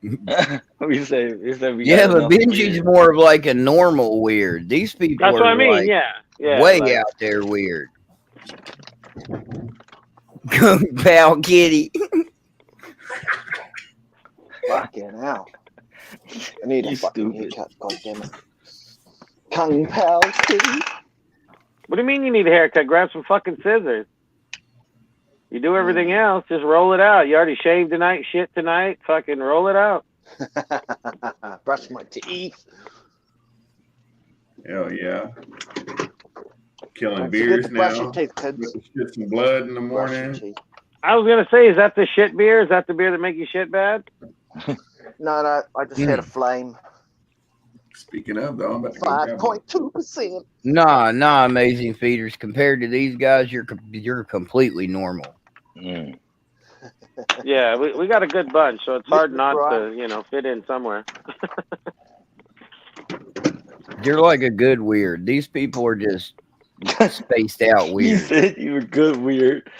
we say we yeah, but Benji's more of like a normal weird. These people That's what I mean. like yeah, way like, out there weird. Kung Pao Kitty. Fucking hell. I need a fucking haircut, goddammit. Kung Pao Kitty. What do you mean you need a haircut? Grab some fucking scissors. You do everything else, just roll it out. You already shaved tonight, shit tonight, fucking roll it out. Brush my teeth. Hell yeah. Killing Don't beers forget to brush now. your teeth, kids. Get some blood in the morning. I was gonna say, is that the shit beer? Is that the beer that make you shit bad? No, I just had a flame. Speaking of, though, I'm about to go 5.2%. Nah, amazing feeders. Compared to these guys, you're completely normal. Yeah, we got a good bunch, so it's hard not to, fit in somewhere. You're like a good weird. These people are just spaced out weird. You said you were good weird.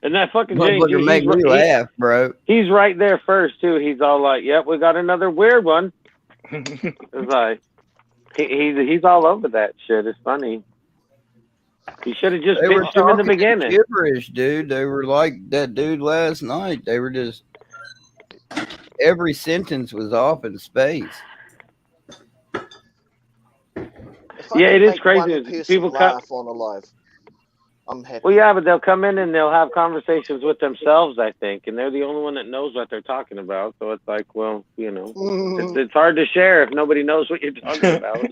And that fucking Motherfucker make me laugh, bro. He's right there first too. He's all like, "Yep, we got another weird one." It's like he's all over that shit. It's funny. He should have just pitched him in the beginning. Gibberish, dude. They were like that dude last night. They were just every sentence was off in space. Yeah, it is crazy. People laugh on a live. I'm happy. Well, yeah, but they'll come in and they'll have conversations with themselves, I think, and they're the only one that knows what they're talking about. So it's like, well, it's hard to share if nobody knows what you're talking about,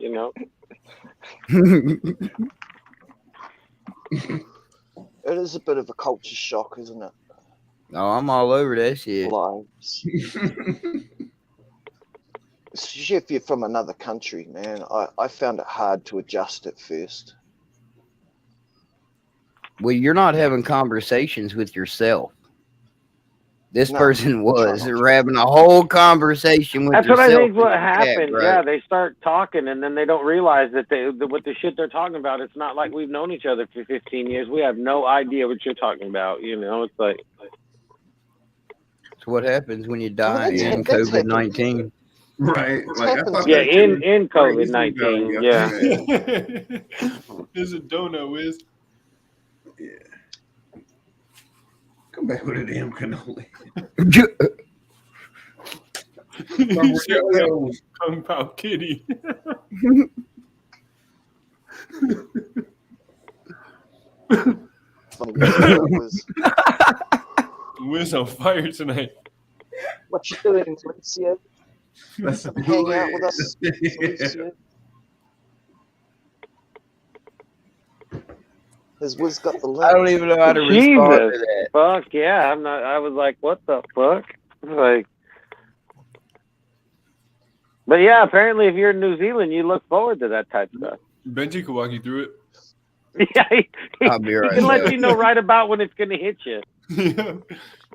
It is a bit of a culture shock, isn't it? Oh, I'm all over that shit. Lives. Especially if you're from another country, man. I found it hard to adjust at first. Well, you're not having conversations with yourself. This person was. They're having a whole conversation with That's yourself. what I think what happened. Right? Yeah, they start talking and then they don't realize that what the shit they're talking about, it's not like we've known each other for 15 years. We have no idea what you're talking about. It's like. It's what happens when you die in COVID-19. Right. In COVID-19. Yeah. There's a donut, Wiz. Yeah. Come back with a damn cannoli. Kung Pao Kitty. Wiz on fire tonight. What you doing, Felicia? Hang out with us, Felicia. Has Wiz got the link? I don't even know how to respond to that. Fuck yeah! I was like, what the fuck? Like, but yeah, apparently, if you're in New Zealand, you look forward to that type of stuff. Benji could walk you through it. Yeah, I'll be right he can let you know right about when it's gonna hit you.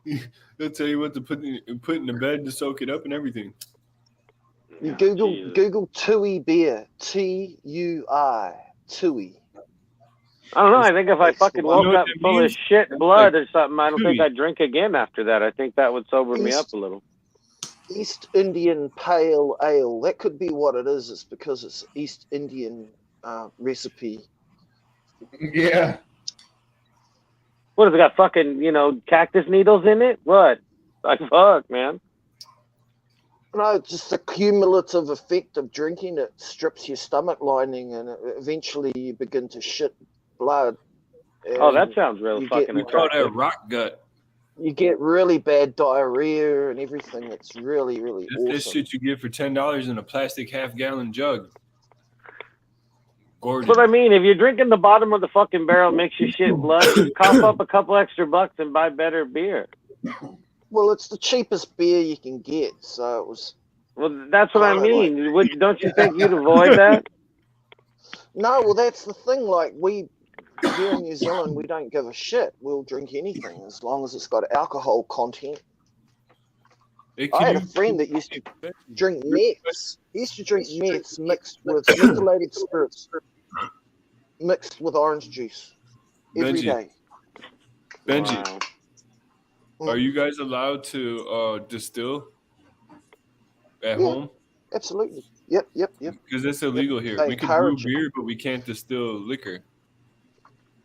Yeah, they'll tell you what to put in the bed to soak it up and everything. You Google Tui beer, T-U-I, Tui. I don't know. I think if I fucking woke up full of shit blood or something, I don't think I'd drink again after that. I think that would sober me up a little. East Indian Pale Ale. That could be what it is. It's because it's East Indian recipe. Yeah. What has it got? Fucking, cactus needles in it? What? Like, fuck, man. No, just the cumulative effect of drinking it strips your stomach lining, and eventually you begin to shit blood. Oh, that sounds really fucking We call that rock gut. You get really bad diarrhea and everything. It's really, really awesome. This shit you get for $10 in a plastic half-gallon jug. Gorgeous. That's what I mean. If you're drinking the bottom of the fucking barrel, makes you shit blood, just cough up a couple extra bucks and buy better beer. Well, it's the cheapest beer you can get, so it was. Well, that's what I mean. Don't you think you'd avoid that? No, well, that's the thing. Like, here in New Zealand, we don't give a shit. We'll drink anything as long as it's got alcohol content. I had a friend that used to drink meths. He used to drink meths mixed with methylated spirits, mixed with orange juice every day. Benji, are you guys allowed to distill at home? Absolutely. Yep. Because it's illegal here. We can brew beer, but we can't distill liquor.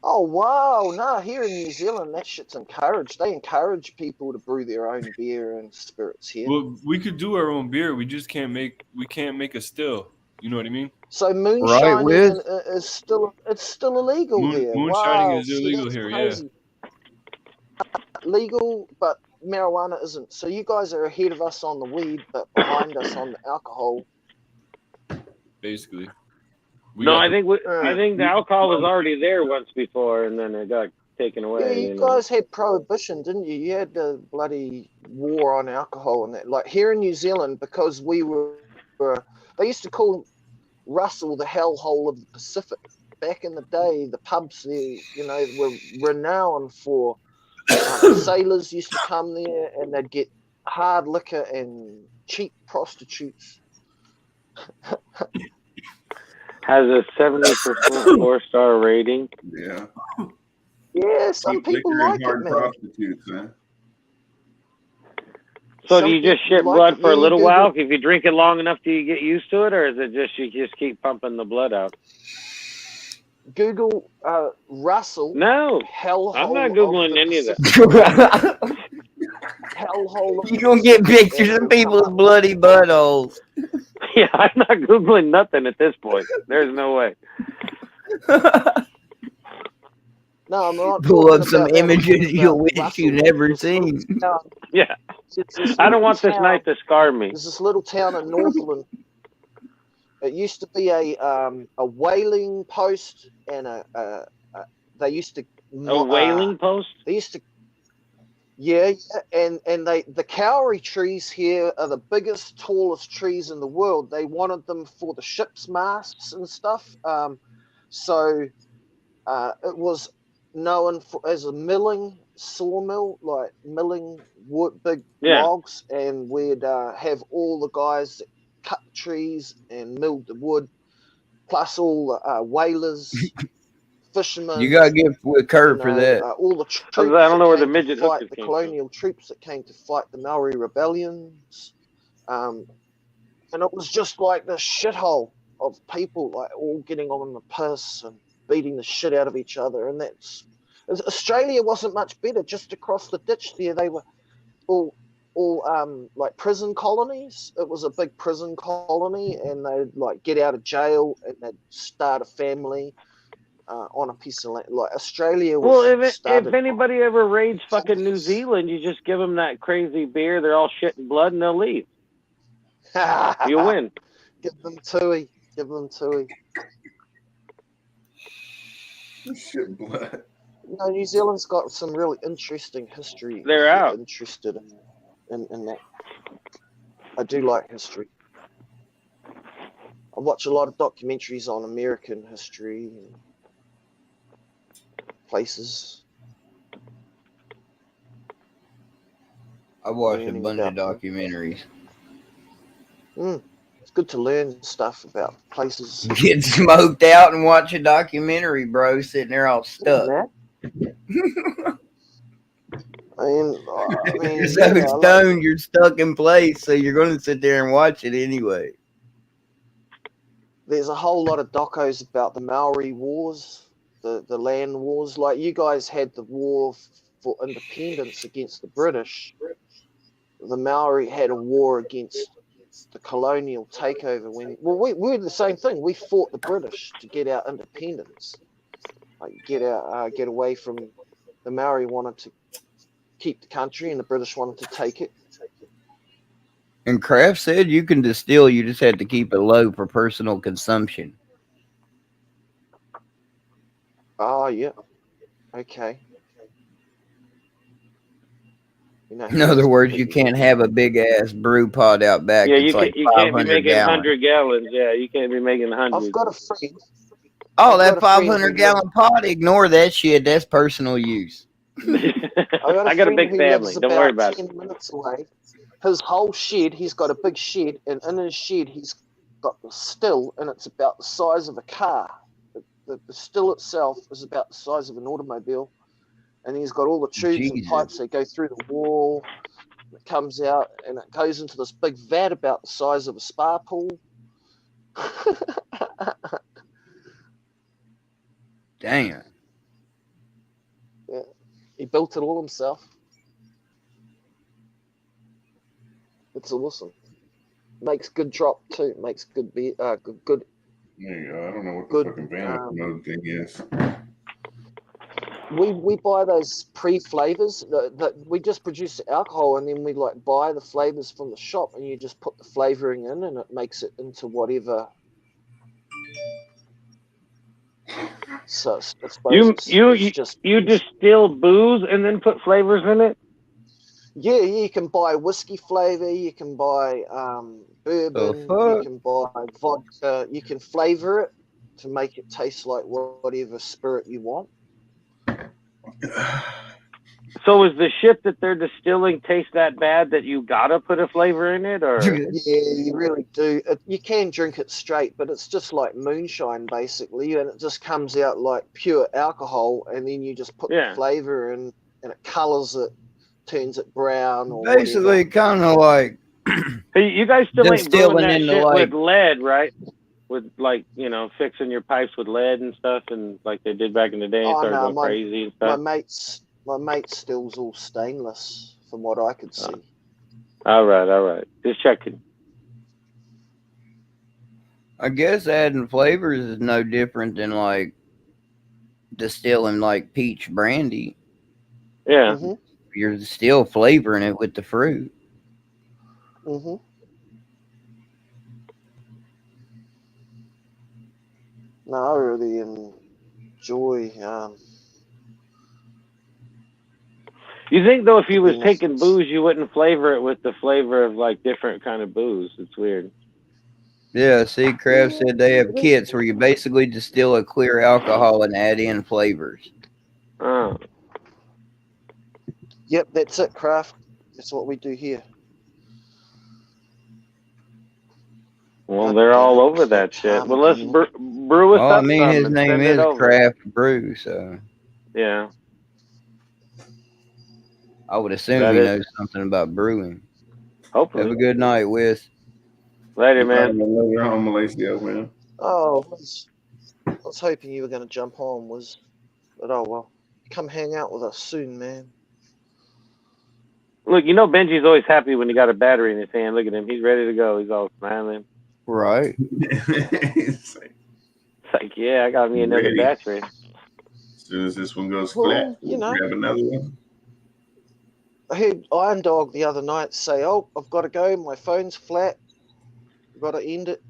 Oh, wow. No, here in New Zealand, that shit's encouraged. They encourage people to brew their own beer and spirits here. Well, we could do our own beer. We just can't make a still. You know what I mean? So moonshining is still illegal here. Moonshining is illegal here, crazy. Legal, but marijuana isn't. So you guys are ahead of us on the weed, but behind us on the alcohol. Basically. I think the alcohol was already there once before, and then it got taken away. Yeah, you guys had prohibition, didn't you? You had the bloody war on alcohol and that. Like here in New Zealand, because we were they used to call Russell the hellhole of the Pacific. Back in the day, the pubs there, were renowned for sailors used to come there, and they'd get hard liquor and cheap prostitutes. Has a 70% 4-star rating. Yeah. Yeah, some people like it, man. Prostitutes, man. So do you just shit blood for a little while? If you drink it long enough, do you get used to it, or is it just you just keep pumping the blood out? Google Russell. No, hellhole. I'm not Googling any of that. Hellhole. You're going to get pictures of people's bloody buttholes. Yeah, I'm not Googling nothing at this point. There's no way. No, I'm not. Pull up some images you wish you never seen. Yeah. I don't want this night to scar me. There's this little town in Northland. It used to be a whaling post, and they used to a whaling post. They used to, and the kauri trees here are the biggest, tallest trees in the world. They wanted them for the ship's masts and stuff. So it was known as a sawmill, like milling wood, big logs, and we'd have all the guys that cut the trees and milled the wood, plus all the whalers, fishermen. You gotta give with Kurt for that. All the troops. I don't know where the midget fight the colonial troops that came to fight the Maori rebellions, and it was just like this shithole of people, like all getting on the piss and beating the shit out of each other. And Australia wasn't much better. Just across the ditch there, they were all like prison colonies. It was a big prison colony, and they'd like get out of jail and they'd start a family on a piece of land. Like Australia was. Well, if anybody ever raids fucking New Zealand, you just give them that crazy beer. They're all shit and blood, and they'll leave. You win. Give them Tui. Shit blood. No, New Zealand's got some really interesting history. They're out. Interested in that. I do like history. I watch a lot of documentaries on American history and places. I watched a bunch of documentaries. It's good to learn stuff about places. Get smoked out and watch a documentary, bro, sitting there all stuck. I mean, you're so stoned, you're stuck in place, so you're going to sit there and watch it anyway. There's a whole lot of docos about the Maori wars, the land wars. Like you guys had the war for independence against the British. The Maori had a war against the colonial takeover. We were the same thing. We fought the British to get our independence, like get away from the Maori wanted to keep the country, and the British wanted to take it. And Kraft said you can distill, you just had to keep it low for personal consumption. Oh, yeah. Okay. In other words, you can't have a big ass brew pod out back. Yeah, you can't be making 100 gallons. Yeah, you can't be making 100. I've got a friend. Oh, that 500 gallon pot, ignore that shit. That's personal use. I got a big family. Don't worry about it. 10 minutes away. his whole shed, he's got a big shed, and in his shed he's got the still, and it's about the size of a car. The still itself is about the size of an automobile, and he's got all the tubes and pipes that go through the wall. It comes out, and it goes into this big vat about the size of a spa pool. Damn. Yeah, he built it all himself. It's awesome. Makes good drop too. Makes good beer. Good. There you go. I don't know what the fucking vanilla mode thing is. We buy those pre-flavors that we just produce the alcohol, and then we like buy the flavors from the shop, and you just put the flavoring in, and it makes it into whatever. So you distill booze and then put flavors in it. Yeah, you can buy whiskey flavor, you can buy bourbon, you can buy vodka, you can flavor it to make it taste like whatever spirit you want. So is the shit that they're distilling taste that bad that you gotta put a flavor in it, or? Yeah, you really do. You can drink it straight, but it's just like moonshine basically, and it just comes out like pure alcohol, and then you just put the flavor in, and it colors it, turns it brown, or basically kind of like. Hey, you guys still ain't brewing that shit like, with lead, right? With like, you know, fixing your pipes with lead and stuff, and like they did back in the day, and started going crazy and stuff. My mate's still's all stainless, from what I could see. All right. Just checking. I guess adding flavors is no different than like distilling like peach brandy. Yeah. Mm-hmm. You're still flavoring it with the fruit. Mm-hmm. No, I really enjoy. You think though, if you was taking booze, you wouldn't flavor it with the flavor of like different kind of booze? It's weird. Yeah, see, Kraft said they have kits where you basically distill a clear alcohol and add in flavors. Oh. Yep, that's it, Kraft. That's what we do here. Well, they're all over that shit. Well, let's brew us up. I mean, his name is Kraft Brew, so. Yeah. I would assume he knows something about brewing. Hopefully. Have a good night, Wiz. Later, man. You're home, Malaysia, man. Oh, I was hoping you were going to jump on, but oh well. Come hang out with us soon, man. Look, you know Benji's always happy when he got a battery in his hand. Look at him. He's ready to go. He's all smiling. Right. It's like, yeah, I got me another battery. As soon as this one goes flat, we'll grab another one. I heard Iron Dog the other night say, "Oh, I've got to go. My phone's flat. I've got to end it."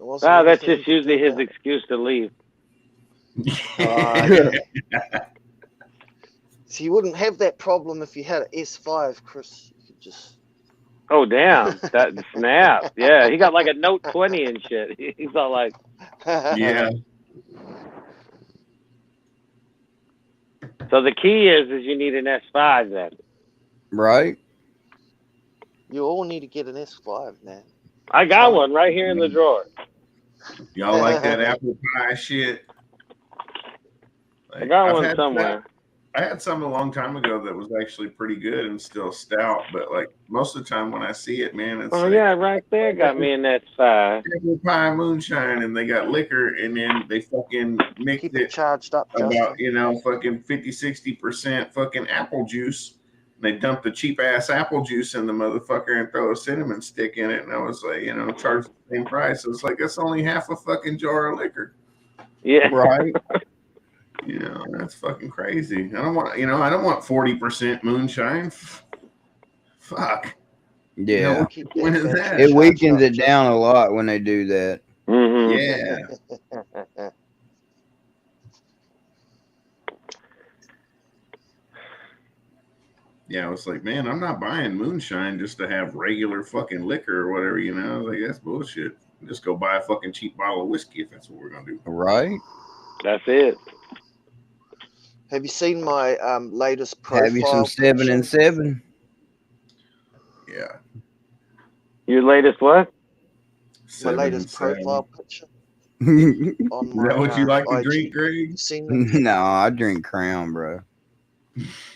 That's just usually his excuse to leave. So you wouldn't have that problem if you had an S5, Chris. You could just. Oh damn! That snap! Yeah, he got like a Note 20 and shit. He's all like, yeah. So the key is you need an S5 then. Right. You all need to get an S5, man. I got one right here in the drawer. Y'all like that apple pie shit? Like, I got one somewhere. I had some a long time ago that was actually pretty good and still stout, but like most of the time when I see it, man, it's yeah, right there got me in that S5. Apple pie moonshine, and they got liquor, and then they fucking mixed it charged up about fucking 50-60% fucking apple juice. And they dumped the cheap ass apple juice in the motherfucker and throw a cinnamon stick in it, and I was like, charge the same price. It was like that's only half a fucking jar of liquor. Yeah, right. That's fucking crazy. I don't want 40% moonshine. Fuck. Yeah. When is that? It weakens it down a lot when they do that. Mm-hmm. Yeah. Yeah, I was like, man, I'm not buying moonshine just to have regular fucking liquor or whatever, I was like, that's bullshit. Just go buy a fucking cheap bottle of whiskey if that's what we're gonna do. Right. That's it. Have you seen my latest profile? Have you some 7 and 7? Yeah. Your latest what? My latest 7-7. profile picture. On Is my, that what you like to IG. drink, Greg? You seen me? No, I drink Crown, bro.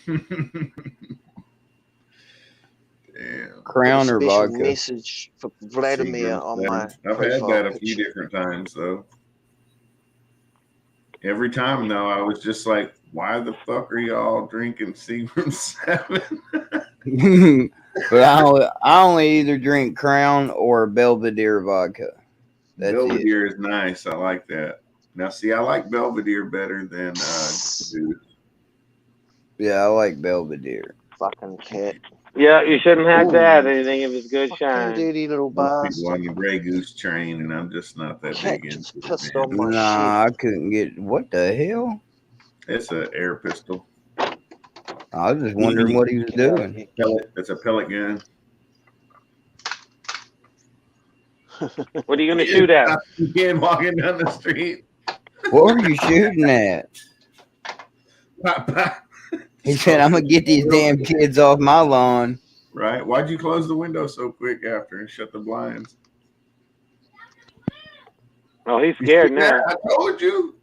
Damn. Crown Put a or special vodka. message for Vladimir on my I've had profile that a few picture. different times, though. Every time, though, I was just like, why the fuck are y'all drinking Seagram 7? But I only either drink Crown or Belvedere vodka. That's Belvedere is nice. I like that. Now, see, I like Belvedere better than Goose. Yeah, I like Belvedere. Fucking cat. Yeah, you shouldn't have to Ooh. add anything if it's good Fucking shine. dirty little Most people on bastard. the Grey Goose train, and I'm just not that Cat big just into pissed it, man. on my Nah, shit. I couldn't get. What the hell? It's an air pistol. I was just wondering what he was doing. Pellet. It's a pellet gun. What are you gonna shoot at? Again, walking down the street. What were you shooting at? Pop, pop. He said, "I'm gonna get these damn kids off my lawn." Right? Why'd you close the window so quick after and shut the blinds? Oh, he's scared now. I told you.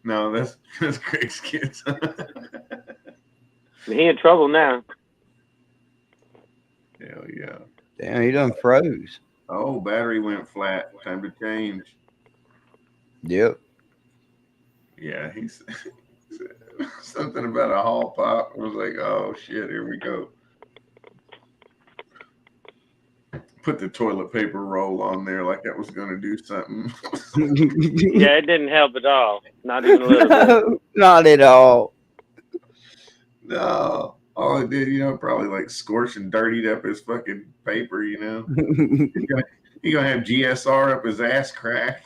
No, that's Craig's kids. He in trouble now. Hell yeah. Damn, he done froze. Oh, battery went flat. Time to change. Yep. Yeah, he said something about a hall pop. I was like, oh shit, here we go. Put the toilet paper roll on there like that was gonna do something. Yeah, it didn't help at all. Not even a little bit. No, not at all. No. All it did, probably like scorched and dirtied up his fucking paper, He's gonna have GSR up his ass crack.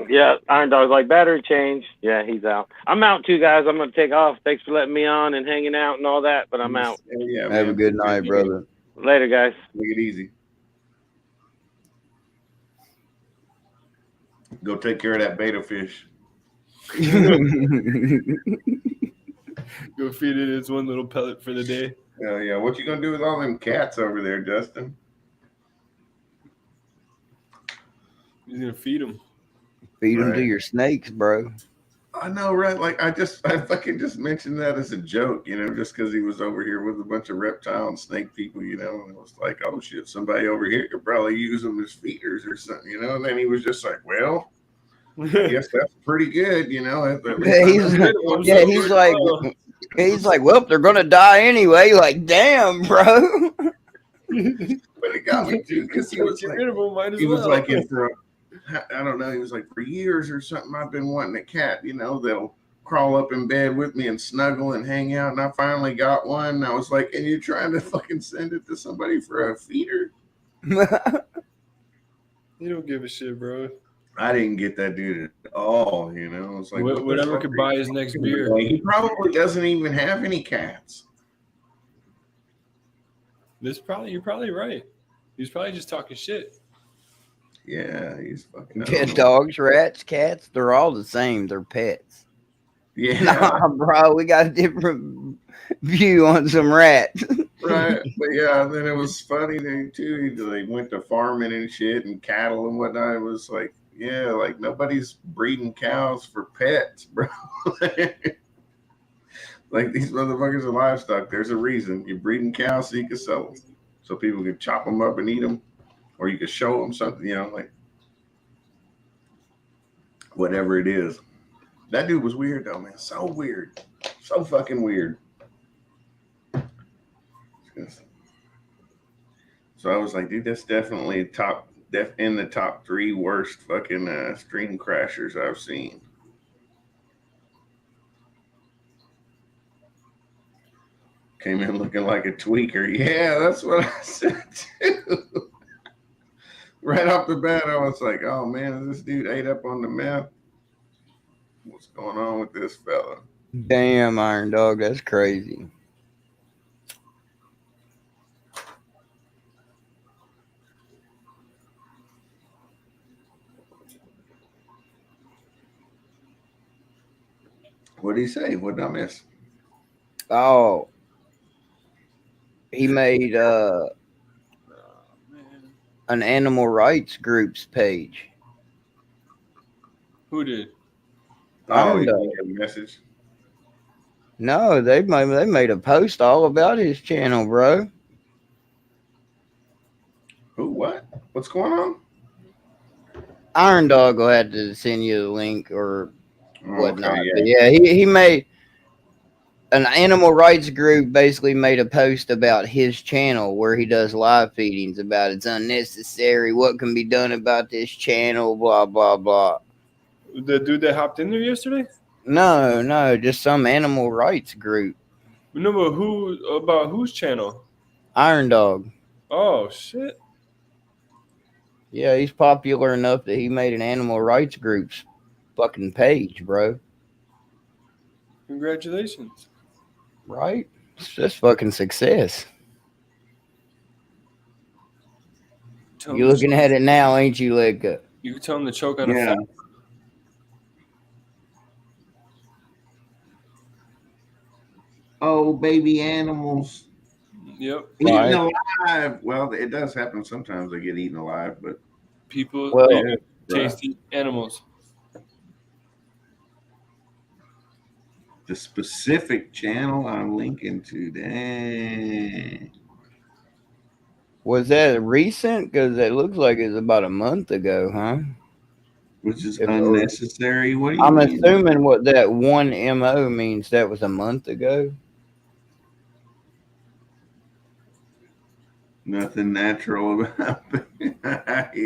Yeah, Iron Dog's like, battery change. Yeah, he's out. I'm out too, guys. I'm gonna take off. Thanks for letting me on and hanging out and all that, but I'm out. Yeah, Have a good night, brother. Later, guys. Make it easy. Go take care of that beta fish. Go feed it its one little pellet for the day. Yeah. What you gonna do with all them cats over there, Justin? He's gonna feed them. Feed them to your snakes, bro. I know, right? Like I fucking just mentioned that as a joke, just because he was over here with a bunch of reptile and snake people, and it was like, oh shit, somebody over here could probably use them as feeders or something, and then he was just like, well, I guess that's pretty good, He's like, well, they're gonna die anyway. Like, damn, bro. But it got me too, because he was like, I don't know, he was like, for years or something, I've been wanting a cat, that'll crawl up in bed with me and snuggle and hang out. And I finally got one. And I was like, and you're trying to fucking send it to somebody for a feeder? You don't give a shit, bro. I didn't get that dude at all, It's like whatever could buy his next beer. He probably doesn't even have any cats. You're probably right. He's probably just talking shit. Yeah, he's fucking. Dogs, rats, cats, they're all the same. They're pets. Yeah. Nah, bro, we got a different view on some rats. Right. But yeah, then it was funny then too. They went to farming and shit and cattle and whatnot. It was like, yeah, like nobody's breeding cows for pets, bro. Like these motherfuckers are livestock. There's a reason you're breeding cows so you can sell them, so people can chop them up and eat them, or you can show them something, like whatever it is. That dude was weird though, man. So weird, so fucking weird. So I was like, dude, that's definitely in the top 3 worst fucking stream crashers I've seen. Came in looking like a tweaker. Yeah, that's what I said too. Right off the bat, I was like, oh man, is this dude ate up on the meth? What's going on with this fella? Damn, Iron Dog, that's crazy. What did he say? What did I miss? Oh, he made an animal rights group's page. Who did? Oh, you get a message. No, they made a post all about his channel, bro. Who? What? What's going on? Iron Dog will have to send you the link or whatnot. Okay, But yeah, he made an animal rights group basically made a post about his channel where he does live feedings about it's unnecessary, what can be done about this channel, blah blah blah. The dude that hopped in there yesterday? No, just some animal rights group. No, but whose channel? Iron Dog. Oh shit. Yeah, he's popular enough that he made an animal rights group's fucking page, bro. Congratulations. Right? That's fucking success. You're looking at it now, ain't you, Lega? You can tell him to choke on a fat. Oh, baby animals. Yep. Eaten alive. Well, it does happen sometimes. They get eaten alive, but people tasty animals. The specific channel I'm linking to, dang. Was that recent? Because it looks like it's about a month ago, huh? Which is unnecessary. What do you I'm mean? assuming what that 1MO means that was a month ago. Nothing natural about it.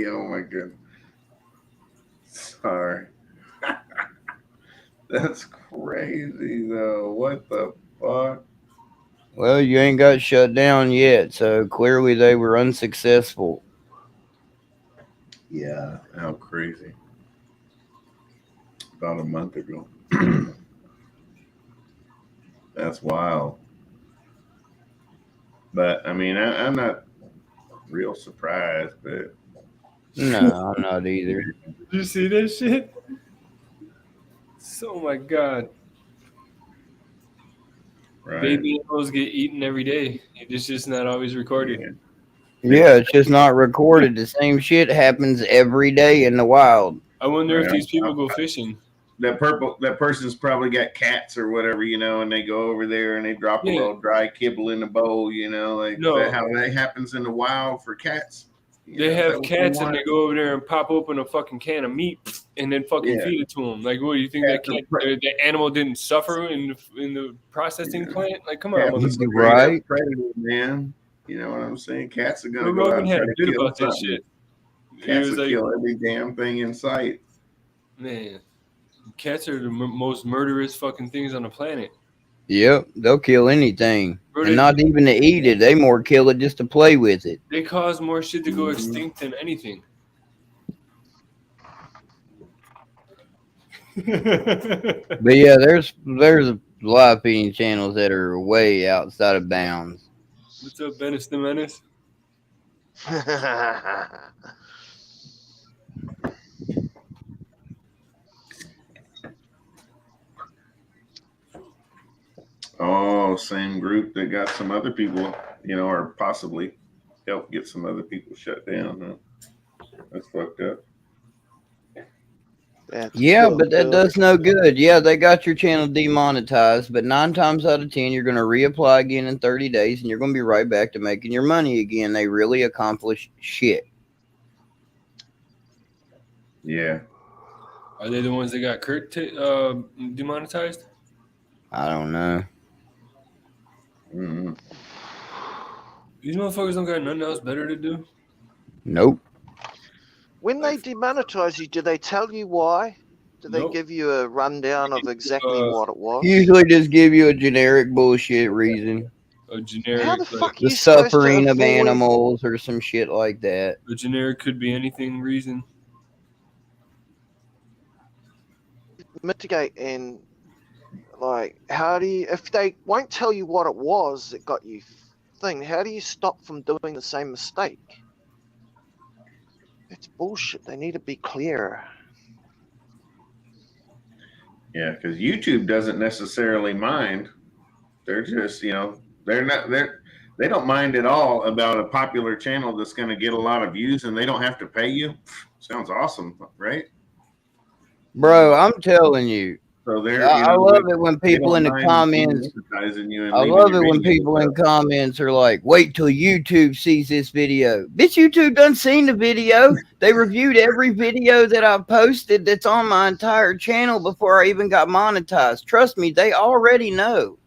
Oh my goodness. Sorry. That's crazy though. What the fuck? Well, you ain't got shut down yet, so clearly they were unsuccessful. Yeah, how crazy. About a month ago. That's wild. But I mean, I'm not real surprised, but no, I'm not either. Did you see that shit? Oh my god. Right. Baby animals get eaten every day. It's just not always recorded. Yeah, it's just not recorded. The same shit happens every day in the wild. I wonder if these people go fishing. That person's probably got cats or whatever, and they go over there and they drop a little dry kibble in the bowl, like is that how that happens in the wild for cats? They have cats and they go over there and pop open a fucking can of meat and then fucking feed it to them. Like, what do you think the animal didn't suffer in the processing plant? Like, come on, right? Predator, man. You know what I'm saying? Cats are gonna go out and had try a to bit kill about that something. shit. Cats will kill every damn thing in sight. Man, cats are the most murderous fucking things on the planet. Yep, they'll kill anything. Bro, and not even to eat it. They more kill it just to play with it. They cause more shit to go extinct than anything. But yeah, there's live feeding channels that are way outside of bounds. What's up, Dennis the Menace? Oh, same group that got some other people, or possibly helped get some other people shut down. Huh? That's fucked up. Yeah, but that does no good. Yeah, they got your channel demonetized, but 9 times out of 10, you're going to reapply again in 30 days, and you're going to be right back to making your money again. They really accomplish shit. Yeah. Are they the ones that got Kurt demonetized? I don't know. Mm-hmm. These motherfuckers don't got nothing else better to do? Nope. When they demonetize you, do they tell you why? Do they give you a rundown of exactly what it was? Usually just give you a generic bullshit reason. A generic, how the fuck the suffering of animals or some shit like that. A generic could be anything reason. Mitigate and how do you, if they won't tell you what it was that got you how do you stop from doing the same mistake? It's bullshit. They need to be clearer. Yeah, because YouTube doesn't necessarily mind. They're just, they're they don't mind at all about a popular channel that's going to get a lot of views and they don't have to pay you. Sounds awesome, right? Bro, I'm telling you. So I love it when people in the comments. I love it when people in comments are like, "Wait till YouTube sees this video." Bitch, YouTube done seen the video. They reviewed every video that I've posted that's on my entire channel before I even got monetized. Trust me, they already know.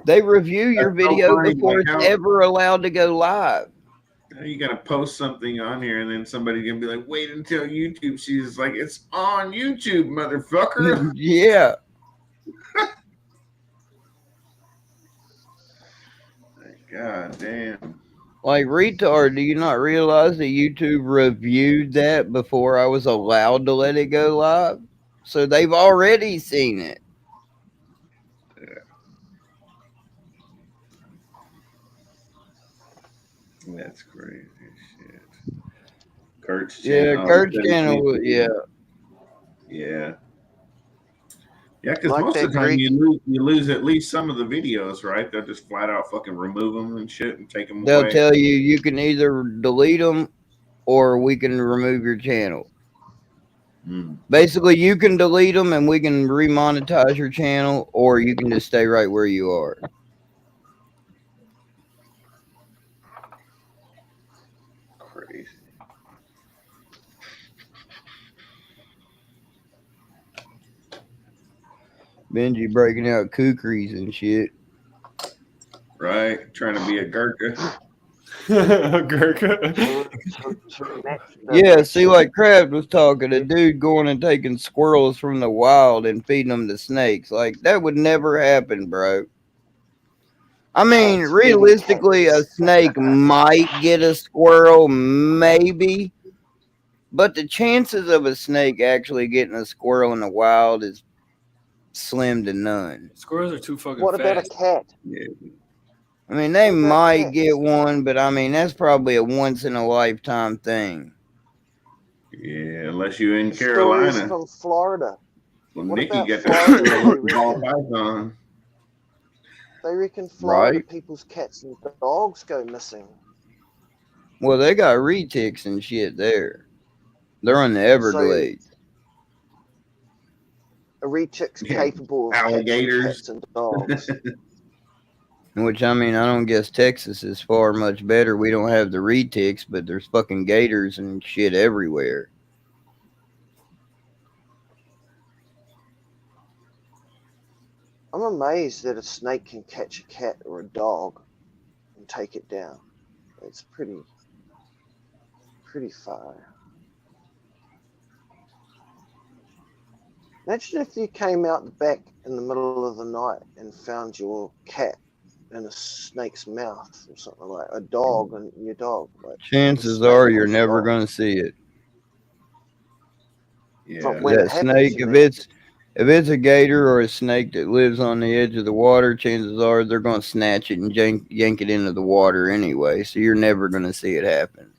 They review your video before it's ever allowed to go live. You got to post something on here, and then somebody can be like, "Wait until YouTube sees." Like, it's on YouTube, motherfucker. Yeah. God damn. Like, retard, do you not realize that YouTube reviewed that before I was allowed to let it go live? So they've already seen it. Yeah. That's crazy shit. Kurt's channel. Yeah, Kurt's channel, yeah. Yeah. Yeah, because like most of the time you lose at least some of the videos, right? They'll just flat out fucking remove them and shit and take them away. They'll tell you you can either delete them or we can remove your channel. Basically, you can delete them and we can remonetize your channel, or you can just stay right where you are. Crazy. Benji breaking out kukris and shit. Right, trying to be a Gurkha. Gurkha. Yeah, see, like Crab was talking, a dude going and taking squirrels from the wild and feeding them to snakes. Like, that would never happen, bro. I mean, realistically, a snake might get a squirrel, maybe. But the chances of a snake actually getting a squirrel in the wild is slim to none. Squirrels are too fucking What fast. about a cat? Yeah. I mean, they might get one, but I mean, that's probably a once-in-a-lifetime thing. Yeah, unless you're in Carolina. Stories from Florida. Well, what Nikki about got Florida? They reckon Florida people's cats and dogs go missing. Well, they got retics and shit there. They're on the Everglades. So, a retic's capable of alligators cats and dogs. Which, I mean, I don't guess Texas is far much better. We don't have the retics, but there's fucking gators and shit everywhere. I'm amazed that a snake can catch a cat or a dog and take it down. It's pretty far. Imagine if you came out the back in the middle of the night and found your cat in a snake's mouth or something like a dog and your dog. Like, chances are you're never going to see it. Yeah, that snake, if it's a gator or a snake that lives on the edge of the water, chances are they're going to snatch it and yank it into the water anyway. So you're never going to see it happen.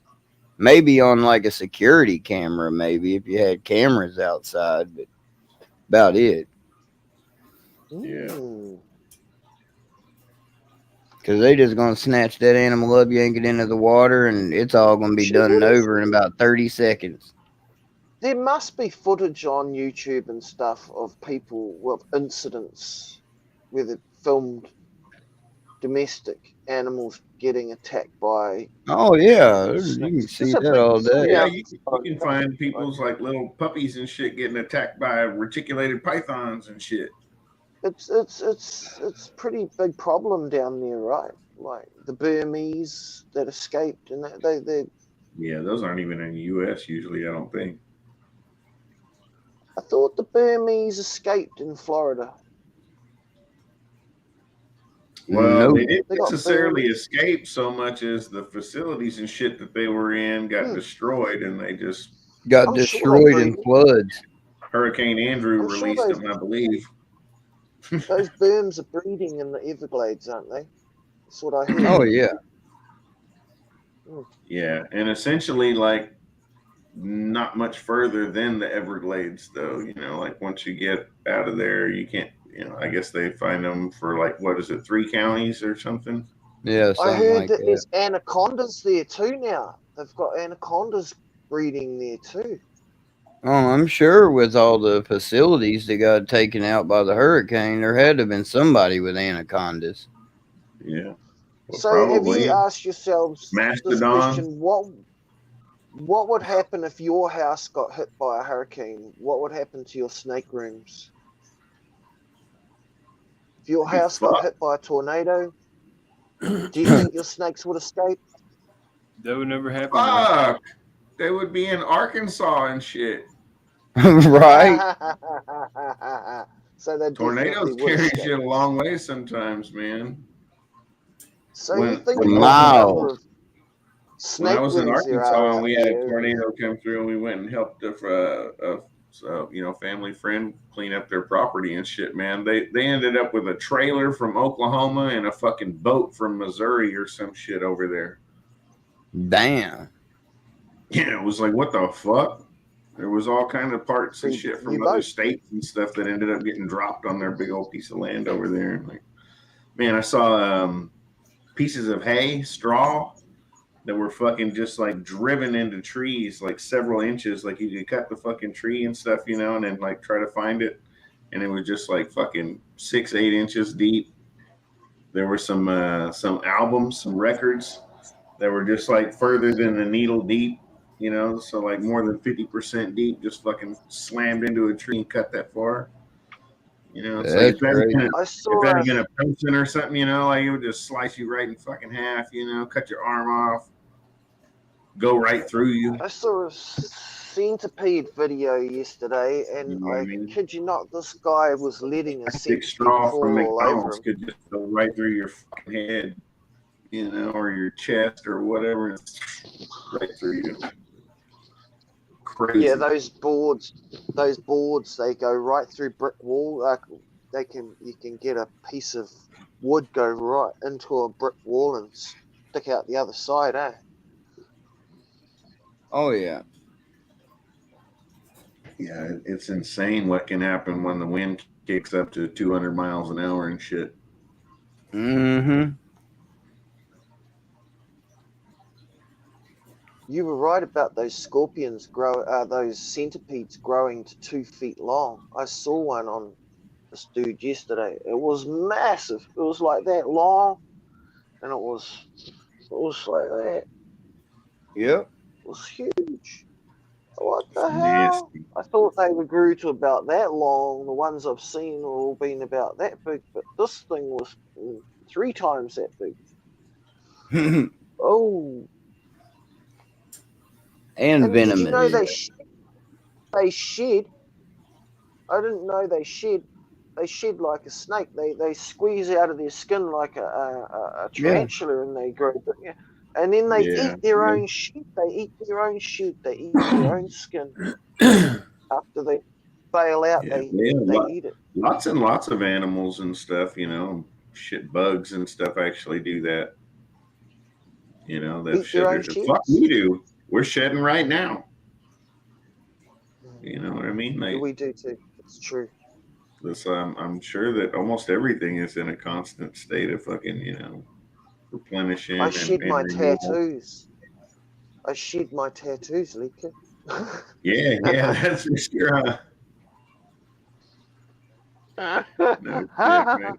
Maybe on like a security camera, maybe if you had cameras outside, but about it. Yeah. Because they just going to snatch that animal up, yank it into the water, and it's all going to be done and over in about 30 seconds. There must be footage on YouTube and stuff of people with incidents where they filmed domestic animals getting attacked by. Oh, yeah. You can see that all day. Yeah, you can find people's like little puppies and shit getting attacked by reticulated pythons and shit. It's pretty big problem down there, right? Like the Burmese that escaped, and they yeah, those aren't even in the U.S. usually. I don't think. I thought the Burmese escaped in Florida. Well, they didn't necessarily escape so much as the facilities and shit that they were in got destroyed, and they just got destroyed in floods. Hurricane Andrew released them, I believe. Those Burms are breeding in the Everglades, aren't they? That's what I heard. Oh, yeah. Yeah, and essentially, like, not much further than the Everglades, though. You know, like, once you get out of there, you can't, I guess they find them for like, what is it, 3 counties or something? Yeah, I heard like that there's anacondas there too now. They've got anacondas breeding there too. Oh, I'm sure with all the facilities that got taken out by the hurricane, there had to have been somebody with anacondas. Yeah. Well, so have you asked yourselves this question? What would happen if your house got hit by a hurricane? What would happen to your snake rooms? If your house got hit by a tornado, do you think your snakes would escape? That would never happen. Fuck! They would be in Arkansas and shit. Right? So tornadoes carry shit a long way sometimes, man. So you think when I was in Arkansas and we had a tornado come through, and we went and helped a family friend clean up their property and shit, man. They ended up with a trailer from Oklahoma and a fucking boat from Missouri or some shit over there. Damn. Yeah, it was like, what the fuck? There was all kind of parts and shit from other states and stuff that ended up getting dropped on their big old piece of land over there. And like, man, I saw pieces of hay, straw that were fucking just like driven into trees, like several inches. Like you could cut the fucking tree and stuff, and then like try to find it. And it was just like fucking 6-8 inches deep. There were some albums, some records that were just like further than the needle deep, so like more than 50% deep, just fucking slammed into a tree and cut that far. So if that had been a person or something, like it would just slice you right in fucking half, cut your arm off, go right through you. I saw a centipede video yesterday, and I kid you not, this guy was letting a centipede straw from McDonald's could just go right through your fucking head, or your chest or whatever, right through you. Crazy. Yeah, those boards, they go right through brick wall. You can get a piece of wood, go right into a brick wall and stick out the other side, eh? Oh yeah. Yeah, it's insane what can happen when the wind kicks up to 200 miles an hour and shit. Mm-hmm. You were right about those scorpions those centipedes growing to 2 feet long. I saw one on this dude yesterday. It was massive. It was like that long, and it was like that. Yep. It was huge. What the hell? Nasty. I thought they grew to about that long. The ones I've seen have all been about that big, but this thing was 3 times that big. Oh. And venomous. Did you know they shed? I didn't know they shed. They shed like a snake. They squeeze out of their skin like a tarantula, and they grow. Yeah. And then they eat their own shit. They eat their own shit. They eat their own skin. After they bail out, they eat it. Lots and lots of animals and stuff, shit, bugs and stuff actually do that. That shit. Fuck, we do. We're shedding right now. You know what I mean? We do too. It's true. I'm sure that almost everything is in a constant state of fucking, replenishing. I shed my tattoos. Leaker. Yeah, that's for sure. No, I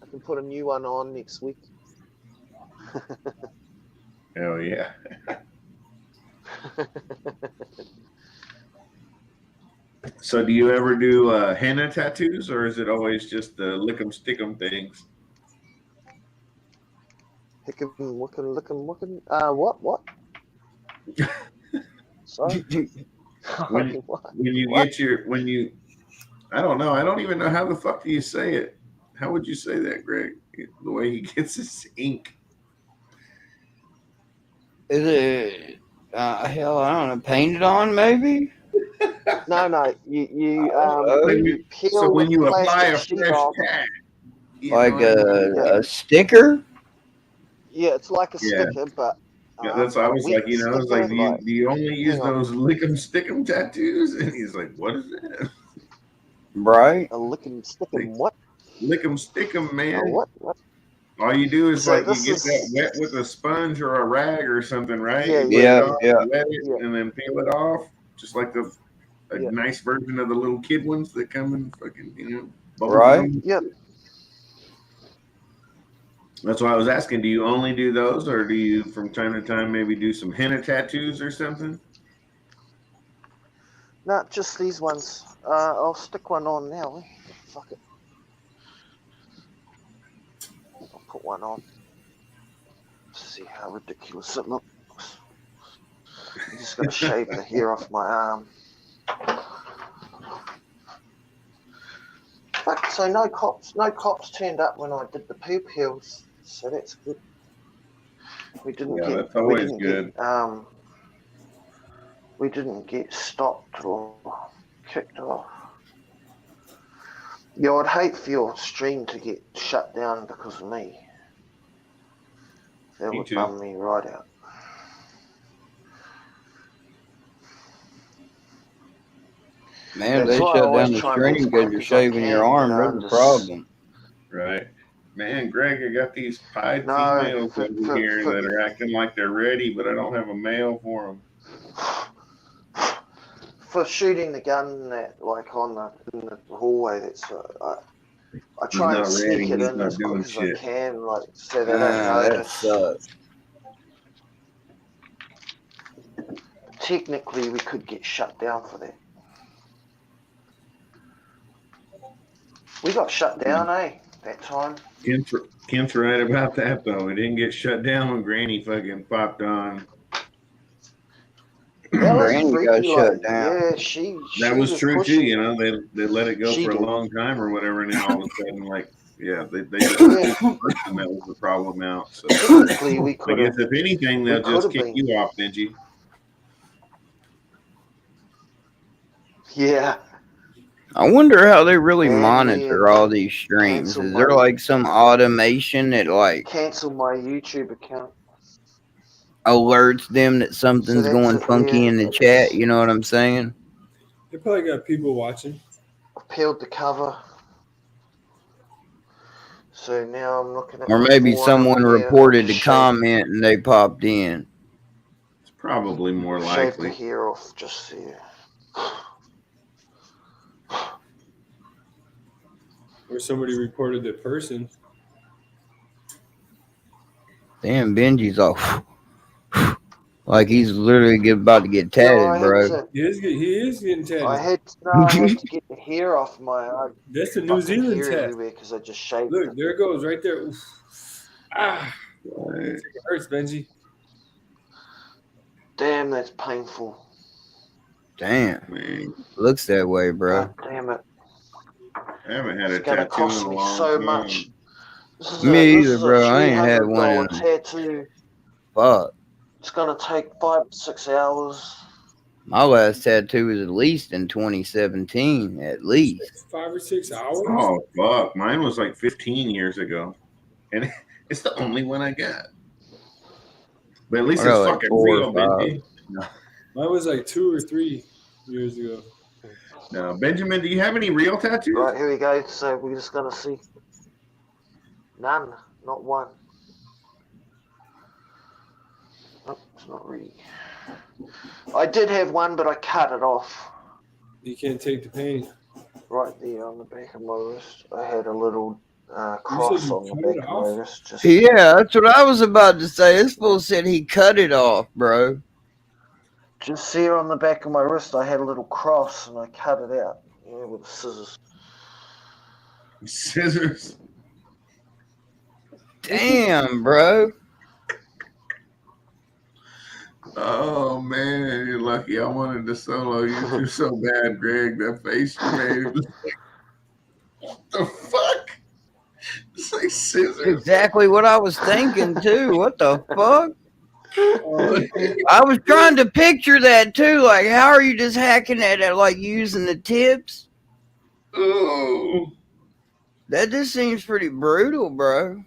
can put a new one on next week. Hell yeah. So do you ever do henna tattoos, or is it always just the lick 'em, stick 'em things? Lick 'em, looking. What? Sorry. When you I don't know. I don't even know how the fuck do you say it. How would you say that, Greg? The way he gets his ink. Is it hell? I don't know. Painted on, maybe. No. You peel. So when you apply a fresh tag, like a sticker. Yeah, it's like a sticker, but Yeah, that's why I was like, I was like, do you only use hang on. those lick 'em stick 'em tattoos? And he's like, what is that? Right? A lick 'em stick 'em what? Lick 'em stick 'em, man. What? All you do is So like you this get is that wet with a sponge or a rag or something, right? Yeah, You put Yeah, it on, yeah. wet it, and then peel it off, just like a Yeah. nice version of the little kid ones that come in fucking bubble Right? gum. Yep. That's why I was asking, do you only do those, or do you from time to time maybe do some henna tattoos or something? No, just these ones. I'll stick one on now. Fuck it. I'll put one on. See how ridiculous it looks. I'm just gonna shave the hair off my arm. Fuck, so no cops turned up when I did the poo pills, so that's good. We didn't that's always good. We didn't get stopped or kicked off. Yeah, I'd hate for your stream to get shut down because of me. That would bum me right out. Man, they shut down the stream because you're shaving your arm. There's a problem. Right. Man, Greg, I got these pied females over here that are acting like they're ready, but I don't have a male for them. For shooting the gun that, like, in the hallway, that's I try and sneak it in as quick as I can, like, so they don't notice. That sucks. Technically, we could get shut down for that. We got shut down, that time. Kent's right about that, though. We didn't get shut down when Granny fucking popped on. Granny got shut down. Yeah, that was true pushing. too. They let it go for a long time or whatever, and then all of a sudden, like, they just the person that was the problem out. So we could. I guess if anything, they'll just kick you off, Benji. Yeah. I wonder how they really monitor all these streams. Is there like some automation that like cancel my YouTube account? Alerts them that something's going funky in the chat, you know what I'm saying? They probably got people watching. I peeled the cover. So now I'm looking at or maybe someone reported the comment and they popped in. It's probably more likely. Shave the hair off just here. Or somebody reported the person. Damn, Benji's off. Like he's literally about to get tatted, bro. He is getting tatted. I had to get the hair off my. That's the New Zealand tat. Because I just shaved. Look, there it goes, right there. It hurts, Benji. Damn, that's painful. Damn, man. Looks that way, bro. God damn it. I haven't had a tattoo gonna cost in a me long so time. much. Me either, bro. I ain't had one. Tattoo. Fuck. It's gonna take 5 to 6 hours. My last tattoo was at least in 2017, at least. 5 or 6 hours? Oh, fuck. Mine was like 15 years ago. And it's the only one I got. But at least it's like fucking real, Benji. No. Mine was like 2 or 3 years ago. No, Benjamin, do you have any real tattoos? Right, here we go. So we're just gonna see. None. Not one. Oh, it's not really. I did have one, but I cut it off. You can't take the pain. Right there on the back of my wrist. I had a little cross on the back of my wrist. Yeah, that's what I was about to say. This fool said he cut it off, bro. Just here on the back of my wrist, I had a little cross, and I cut it out. Yeah, with scissors. Scissors? Damn, bro. Oh, man, you're lucky. I wanted to solo you so bad, Greg. That face you made. What the fuck? It's like scissors. Exactly what I was thinking, too. What the fuck? I was trying to picture that, too. Like, how are you just hacking at it, like, using the tips? Oh. That just seems pretty brutal, bro.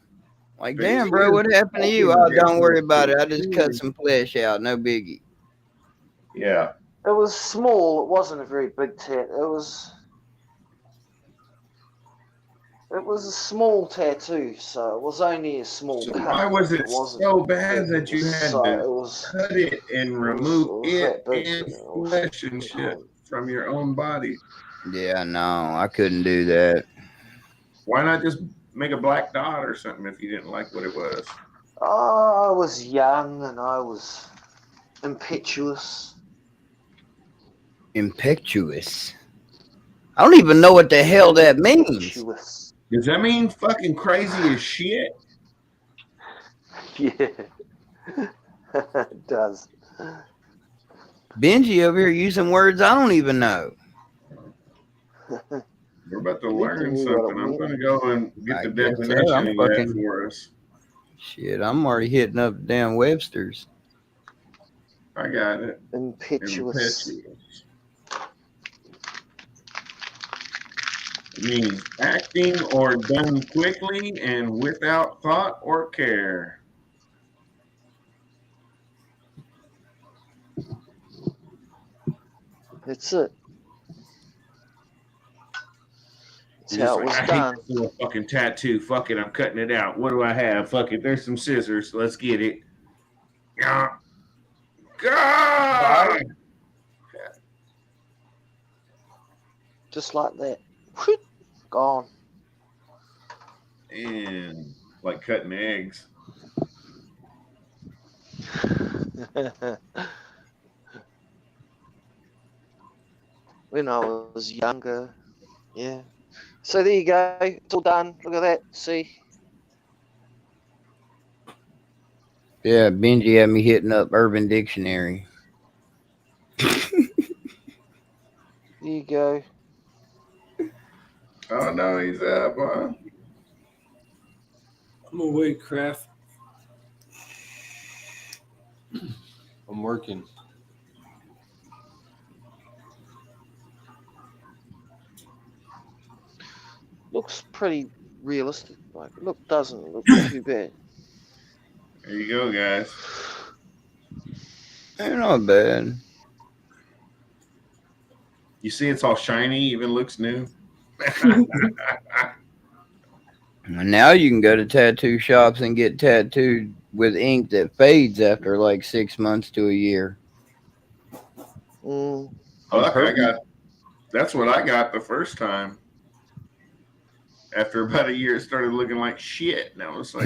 Like, damn, bro, what happened to you? Oh, don't worry about it. I just cut some flesh out. No biggie. Yeah. It was small. It wasn't a very big tat. It was a small tattoo, so it was only a small cut. Why was it so bad that you had to cut it and remove it and flesh and shit from your own body? Yeah, no, I couldn't do that. Why not just make a black dot or something if you didn't like what it was? Oh, I was young and I was impetuous. Impetuous? I don't even know what the hell that means. Impetuous. Does that mean fucking crazy as shit? Yeah, it does. Benji over here using words I don't even know. We're about to learn something. I'm going to go and get the definition of that for us. Shit, I'm already hitting up damn Webster's. I got it. Impetuous. It means acting or done quickly and without thought or care. That's it. That's how it was done. I hate to do a fucking tattoo. Fuck it, I'm cutting it out. What do I have? Fuck it, there's some scissors. Let's get it. Yeah. God! Just like that. Gone. And like cutting eggs. When I was younger, yeah. So there you go. It's all done. Look at that. See? Yeah, Benji had me hitting up Urban Dictionary. There you go. Oh no, he's up, huh? I'm awake, Kraft. I'm working. Looks pretty realistic. Like, doesn't look too bad. There you go, guys. They're not bad. You see, it's all shiny, even looks new. Now you can go to tattoo shops and get tattooed with ink that fades after like 6 months to a year. Mm. Oh, that's what I got the first time. After about a year, it started looking like shit. And I was like,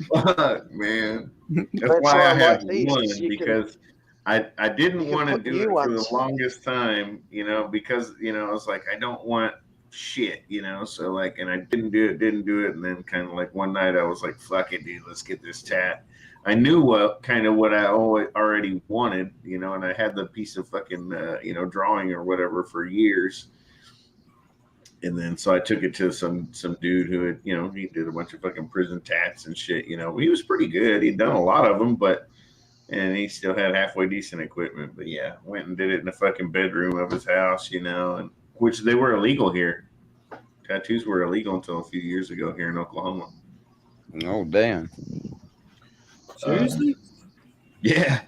fuck, man. That's why I have one, because I didn't want to do it for the longest time, because, I was like, I don't want shit, so like, and I didn't do it. And then kind of like one night I was like, fuck it, dude, let's get this tat. I knew what I already wanted, and I had the piece of fucking, drawing or whatever for years. And then, so I took it to some dude who had, he did a bunch of fucking prison tats and shit, he was pretty good. He'd done a lot of them, and he still had halfway decent equipment. But yeah, went and did it in the fucking bedroom of his house, and which they were illegal here. Tattoos were illegal until a few years ago here in Oklahoma. Oh, damn. Seriously? Yeah.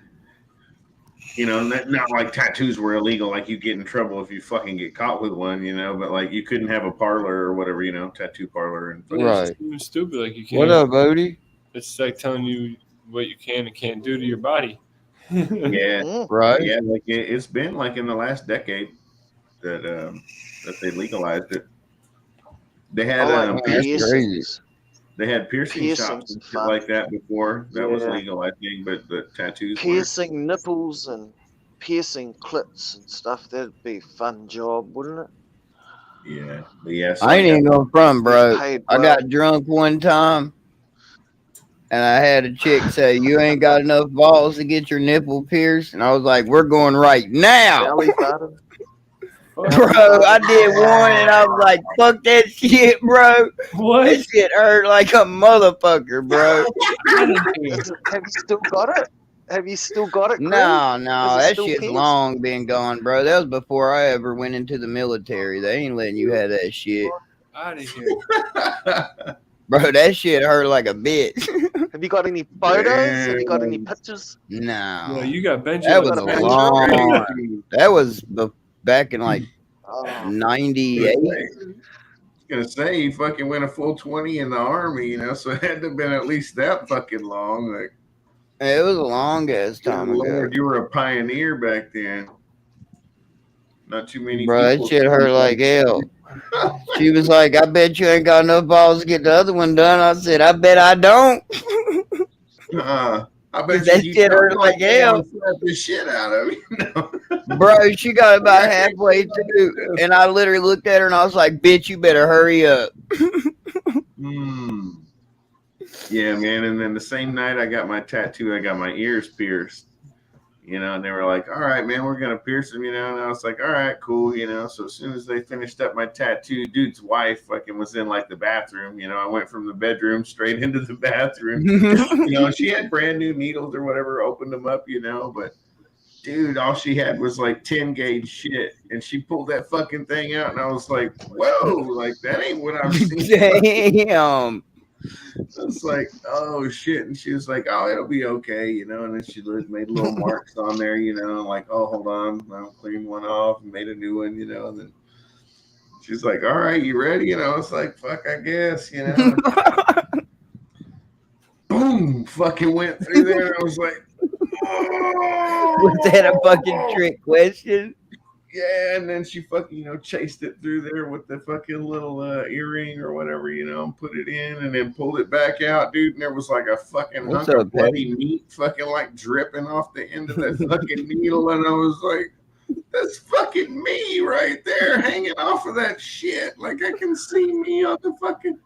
Not like tattoos were illegal, like you get in trouble if you fucking get caught with one, but like you couldn't have a parlor or whatever, tattoo parlor. And right. It's stupid. Like you can't. What up, Odie? It's like telling you what you can and can't do to your body. Yeah. Right. Yeah. Like it's been like in the last decade that they legalized it. They had They had piercing shops and shit like that before. That was legal, I think, but the tattoos piercing nipples and piercing clits and stuff, that'd be a fun job, wouldn't it? Yeah. But yeah, I ain't even going front, bro. I got drunk one time and I had a chick say, "You ain't got enough balls to get your nipple pierced." And I was like, "We're going right now." Belly button. Bro, I did one and I was like, fuck that shit, bro. What? That shit hurt like a motherfucker, bro. Have you still got it? Have you still got it? Chris? No, that shit's long been gone, bro. That was before I ever went into the military. They ain't letting you have that shit. Out of here. Bro, that shit hurt like a bitch. Have you got any photos? Have you got any pictures? No. Yeah, you got Benji. That was a long. That was back in like 98. Gonna say you fucking went a full 20 in the army, you know, so it had to have been at least that fucking long. Like, it was a long ass time ago. Lord, you were a pioneer back then. Not too many bro, people. That shit hurt like hell. She was like, I bet you ain't got enough balls to get the other one done. I said, I bet I don't. I bet that shit hurt like hell. Slap the shit out of you. No. Bro, she got about halfway through, and I literally looked at her and I was like, bitch, you better hurry up. Yeah, man. And then the same night I got my tattoo, I got my ears pierced. You know, and they were like, all right, man, we're going to pierce them, you know. And I was like, all right, cool, you know. So as soon as they finished up my tattoo, dude's wife fucking was in like the bathroom. You know, I went from the bedroom straight into the bathroom. You know, she had brand new needles or whatever, opened them up, you know. But dude, all she had was like 10 gauge shit. And she pulled that fucking thing out. And I was like, whoa, like that ain't what I've seen. Damn. I was like, oh shit. And she was like, oh, it'll be okay, you know. And then she made little marks on there, you know, like, oh, hold on, I'll clean one off and made a new one, you know. And then she's like, all right, you ready? You know, it's like, fuck, I guess, you know. Boom, fucking went through there. And I was like, oh. Was that a fucking trick question? Yeah, and then she fucking, you know, chased it through there with the fucking little earring or whatever, you know, and put it in and then pulled it back out, dude. And there was like a fucking hunk of bloody meat fucking like dripping off the end of that fucking needle. And I was like, that's fucking me right there hanging off of that shit. Like I can see me on the fucking,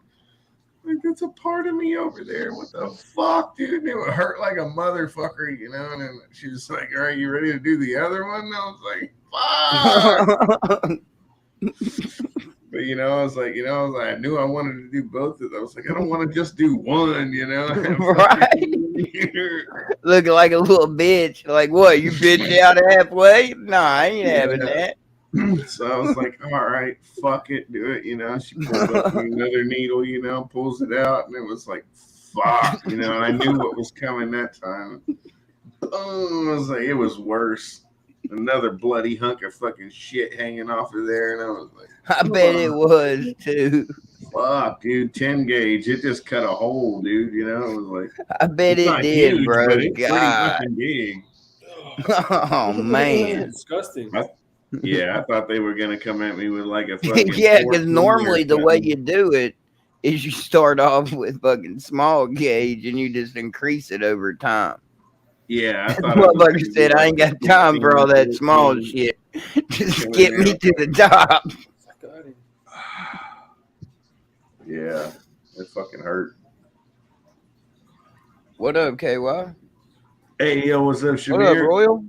like that's a part of me over there. What the fuck, dude? And it would hurt like a motherfucker, you know. And then she was like, all right, you ready to do the other one? And I was like, but you know, I was like, I knew I wanted to do both of those. I was like, I don't want to just do one, you know. Right. Looking like a little bitch. Like, what? You bitch out halfway? Nah, I ain't having that. So I was like, all right, fuck it, do it, you know. She pulled up another needle, you know, pulls it out, and it was like, fuck, you know. And I knew what was coming that time. I was like, it was worse. Another bloody hunk of fucking shit hanging off of there, and I was like, I bet it was too. Fuck, dude, 10 gauge, it just cut a hole, dude. You know, it was like, I bet it did, huge, bro. But it's God, pretty big. Oh man, disgusting. I thought they were gonna come at me with like a fucking yeah, because normally the way you do it is you start off with fucking small gauge and you just increase it over time. Yeah, I thought motherfucker said I ain't got time for all that small shit. Just get me to the top. Yeah, it fucking hurt. What up, KY? Hey, yo, what's up, Shamir? What up, Royal?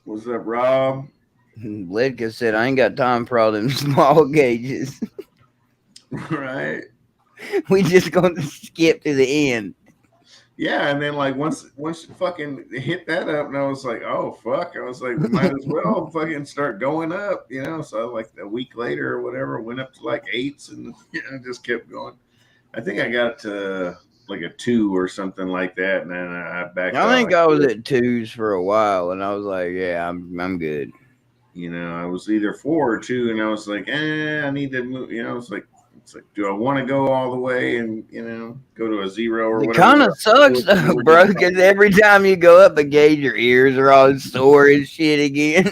What's up, Rob? Ledka said I ain't got time for all them small gauges. Right. We just gonna skip to the end. Yeah, and then like once you fucking hit that up, and I was like, oh fuck, I was like, might as well fucking start going up, you know. So like a week later or whatever, went up to like 8s and just kept going. I think I got to like a 2 or something like that, and then I backed. I think I was at 2s for a while, and I was like, yeah, I'm good. You know, I was either 4 or 2, and I was like, I need to move. You know, it's like, do I want to go all the way and, you know, go to a 0 or whatever? It kind of sucks, though, bro, because every time you go up a gauge, your ears are all sore and shit again.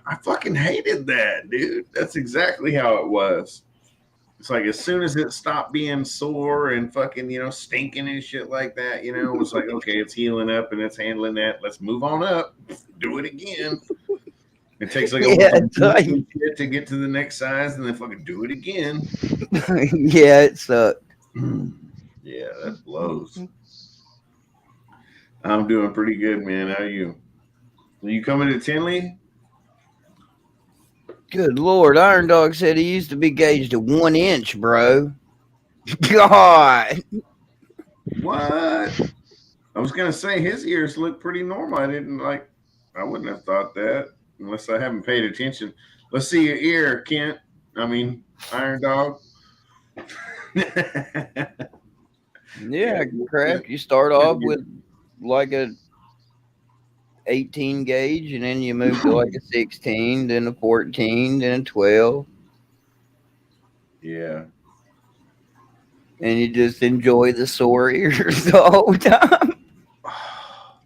I fucking hated that, dude. That's exactly how it was. It's like as soon as it stopped being sore and fucking, you know, stinking and shit like that, you know, it was like, okay, it's healing up and it's handling that. Let's move on up. Do it again. It takes like a shit to get to the next size and then fucking do it again. Yeah, it sucked. Yeah, that blows. I'm doing pretty good, man. How are you? Are you coming to Tinley? Good Lord, Iron Dog said he used to be gauged to 1 inch, bro. God. What? I was gonna say his ears look pretty normal. I wouldn't have thought that. Unless I haven't paid attention. Let's see your ear, Kent. I mean, Iron Dog. Yeah, craft. You start off with like a 18 gauge, and then you move to like a 16, then a 14, then a 12. Yeah. And you just enjoy the sore ears the whole time.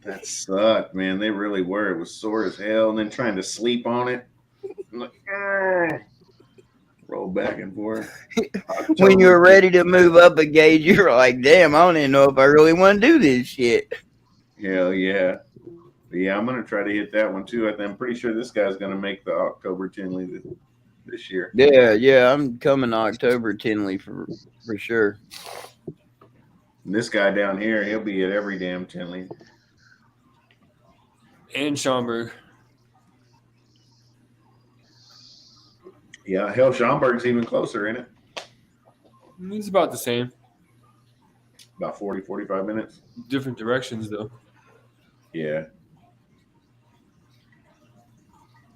That sucked, man. They really were. It was sore as hell, and then trying to sleep on it. Like, roll back and forth. When you're ready to move up a gauge, you're like, damn, I don't even know if I really want to do this shit. Hell yeah. Yeah, I'm going to try to hit that one too. I'm pretty sure this guy's going to make the October Tinley this year. Yeah, I'm coming October Tinley for sure. And this guy down here, he'll be at every damn Tinley. And Schaumburg. Yeah, hell, Schaumburg's even closer, isn't it? It's about the same. About 40, 45 minutes. Different directions, though. Yeah.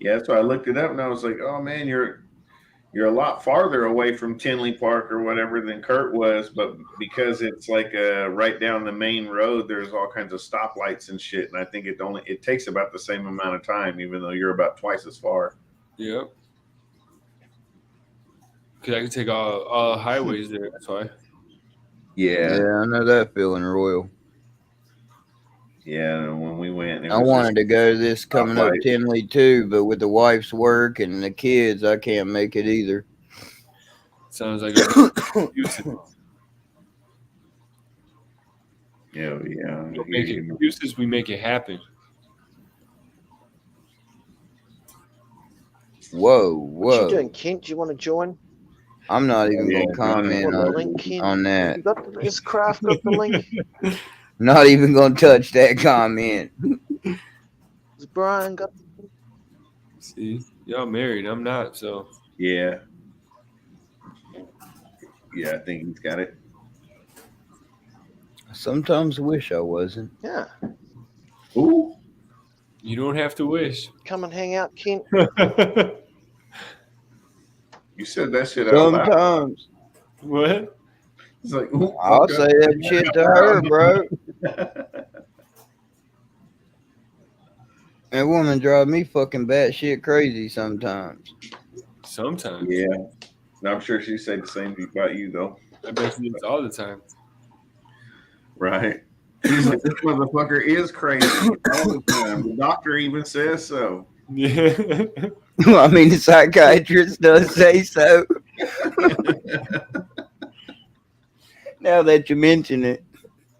Yeah, that's why I looked it up, and I was like, oh, man, you're a lot farther away from Tinley Park or whatever than Kurt was, but because it's like right down the main road, there's all kinds of stoplights and shit, and I think it takes about the same amount of time, even though you're about twice as far. Yep. Because I can take all highways there, that's why. Yeah. Yeah, I know that feeling, Royal. Yeah, when we went, I wanted to go to this coming up Tinley too, but with the wife's work and the kids, I can't make it either. Sounds like yeah. We don't make excuses, we make it happen. What you doing, Kent? Do you want to join? I'm not even going to comment on that. You got this craft got the link? Not even going to touch that comment. Has Brian got the link? See, y'all married. I'm not, so. Yeah. Yeah, I think he's got it. I sometimes wish I wasn't. Yeah. Ooh. You don't have to wish. Come and hang out, Kent. You said that shit out loud. Sometimes. What? It's like, I'll say that shit to her, bro. That woman drive me fucking batshit crazy sometimes. Sometimes. Yeah. I'm sure she said the same about you, though. I bet she does all the time. Right. She's like, this motherfucker is crazy all the time. The doctor even says so. Yeah. Well, I mean, the psychiatrist does say so. Now that you mention it.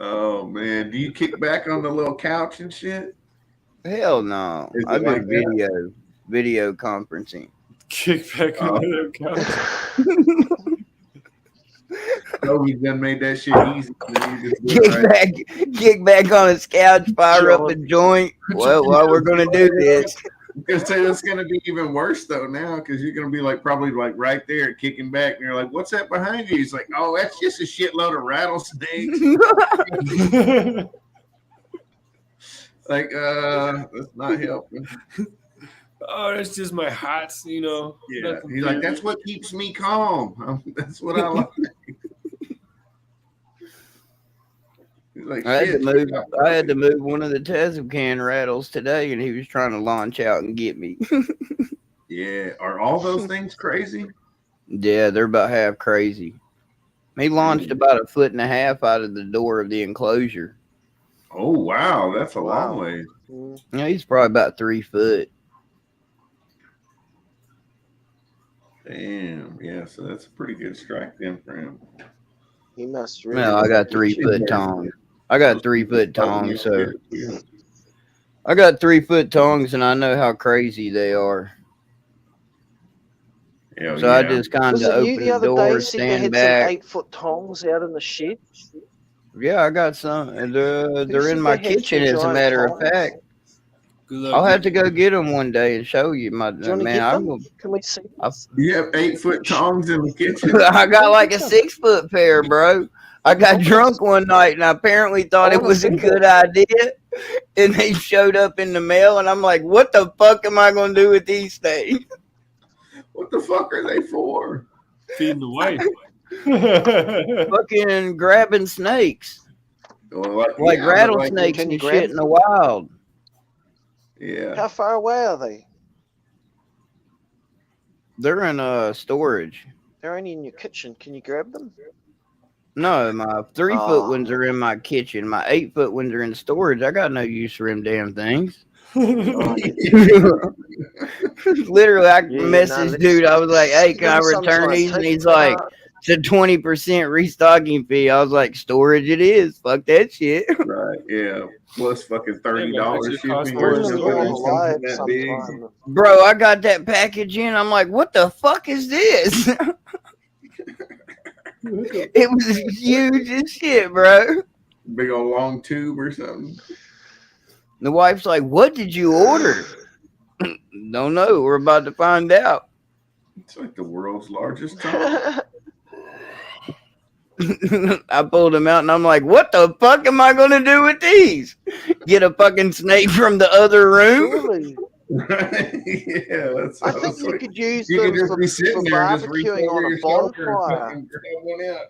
Oh, man. Do you kick back on the little couch and shit? Hell no. I do like video conferencing. Kick back on the couch. Kobe done made that shit easy. Kick back on his couch, fire up a joint. Well, we're gonna do this. I'm gonna say it's gonna be even worse though now, because you're gonna be probably right there kicking back, and you're like, "What's that behind you?" He's like, "Oh, that's just a shitload of rattlesnakes." That's not helping. Oh, that's just my hots, Yeah, he's like, that's what keeps me calm. That's what I like. He's like, I had to move one of the Tezcan rattles today, and he was trying to launch out and get me. Yeah, are all those things crazy? Yeah, they're about half crazy. He launched about 1.5 feet out of the door of the enclosure. Oh wow, that's a long way. Yeah, he's probably about 3 foot. Damn, yeah, so that's a pretty good strike then for him. He must really. Well, I got 3 foot tongs. I got 3 foot tongs, so I got 3 foot tongs, and I know how crazy they are. Hell so yeah. I just kind of open the door, stand back. 8-foot tongs out in the shed. Yeah, I got some. They're in my kitchen, as a matter of fact. I'll have to go get them one day and show you, man. Can we see? You have 8-foot tongs in the kitchen. I got like a 6-foot pair, bro. I got drunk one night and I apparently thought it was a good idea. And they showed up in the mail, and I'm like, "What the fuck am I gonna do with these things?" What the fuck are they for? Feeding the wife. Fucking grabbing snakes. Like rattlesnakes and shit in the wild. Yeah. How far away are they? They're in storage. They're only in your kitchen. Can you grab them? No, my 3-foot ones are in my kitchen. My 8-foot ones are in storage. I got no use for them damn things. Literally, I messaged dude. I was like, "Hey, can I return these?" And he's like, "It's a 20% restocking fee." I was like, "Storage it is. Fuck that shit." Right? Yeah. Plus fucking $30 shipping. Bro, I got that package in. I'm like, "What the fuck is this?" It was huge as shit, bro. Big old long tube or something. The wife's like, "What did you order?" Don't know. We're about to find out. It's like the world's largest tongue. I pulled them out and I'm like, "What the fuck am I going to do with these? Get a fucking snake from the other room?" Surely. Yeah, that's. I think you could use you them could just for be sitting there and just reach barbecuing over on your a shoulder and bonfire. fucking grab one out.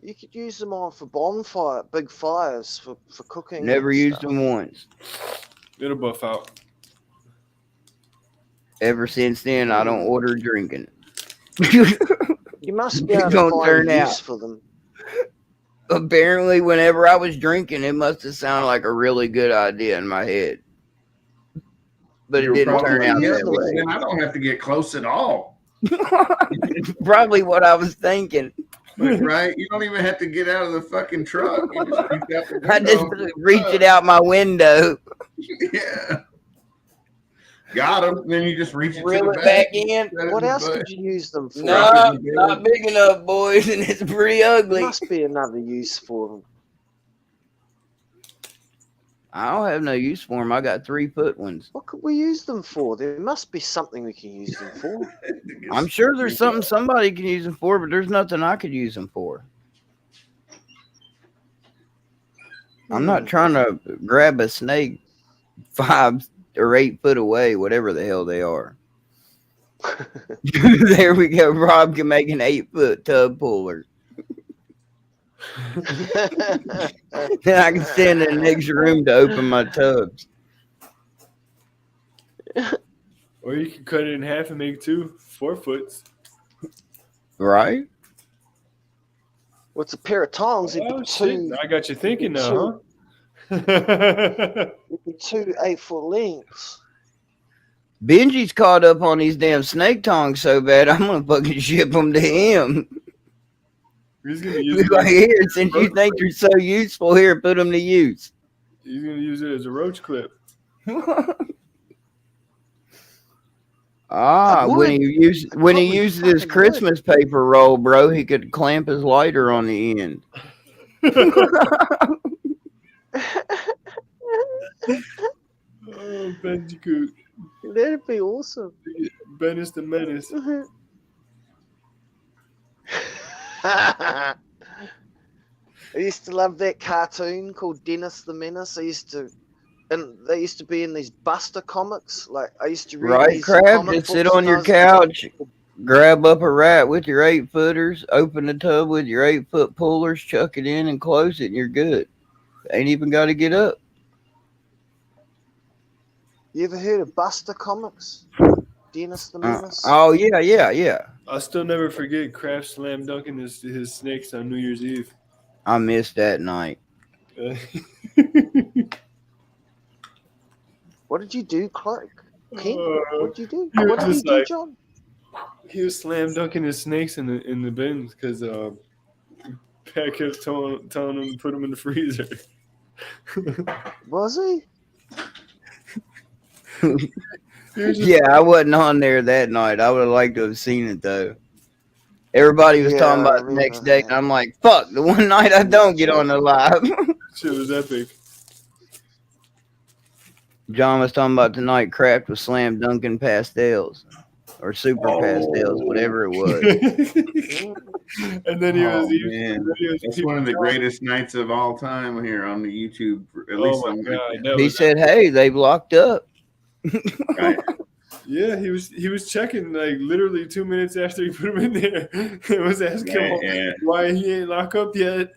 You could use them on for bonfire, big fires for cooking. Never used them once. It'll buff out. Ever since then, I don't order drinking. You must be able to find use for them. Apparently, whenever I was drinking, it must have sounded like a really good idea in my head. But it didn't turn out that way. Then I don't have to get close at all. Probably what I was thinking. Right? You don't even have to get out of the fucking truck. You just reach out the window. I just reach it out my window. Yeah. Got him. Then you just reach it Reel to it the back back in. What else could you use them for? No, not big enough, boys, and it's pretty ugly. There must be another use for them. I don't have no use for them. I got 3-foot ones. What could we use them for? There must be something we can use them for. I'm sure there's something somebody can use them for, but there's nothing I could use them for. I'm not trying to grab a snake 5 or 8 foot away, whatever the hell they are. There we go. Rob can make an 8-foot tub puller. Then I can stand in the next room to open my tubs. Or you can cut it in half and make 2 4-foots. Right? What's a pair of tongs? It'd be two. I got you thinking now, huh? It'd be 2 8-foot lengths. Benji's caught up on these damn snake tongs so bad, I'm gonna fucking ship them to him. He's gonna use like, here, since you think you're so useful, here, put them to use. He's gonna use it as a roach clip. When he uses his Christmas paper roll, bro, he could clamp his lighter on the end. Oh, Benji. That'd be awesome. Ben is the menace. I used to love that cartoon called Dennis the Menace. And they used to be in these Buster comics. Like I used to read these Crab, just sit on your couch, grab up a rat with your 8-footers, open the tub with your 8-foot pullers, chuck it in and close it, and you're good. Ain't even got to get up. You ever heard of Buster comics? Dennis the Menace? Oh, yeah. I'll still never forget Kraft slam dunking his snakes on New Year's Eve. I missed that night. What did you do, Clark? King? What did you do? What did you do, John? He was slam dunking his snakes in the bins because Pat kept telling him to put them in the freezer. Was he? Yeah, I wasn't on there that night. I would have liked to have seen it though. Everybody was talking about it the next day, and I'm like, fuck, the one night I don't get on the live. Shit was epic. John was talking about tonight Kraft was slam dunking pastels or super pastels, whatever it was. And then he was that's one of the greatest nights of all time here on the YouTube. At least he said, hey, they've locked up. Right. Yeah, he was checking like literally 2 minutes after he put him in there. It was asking him why he ain't locked up yet.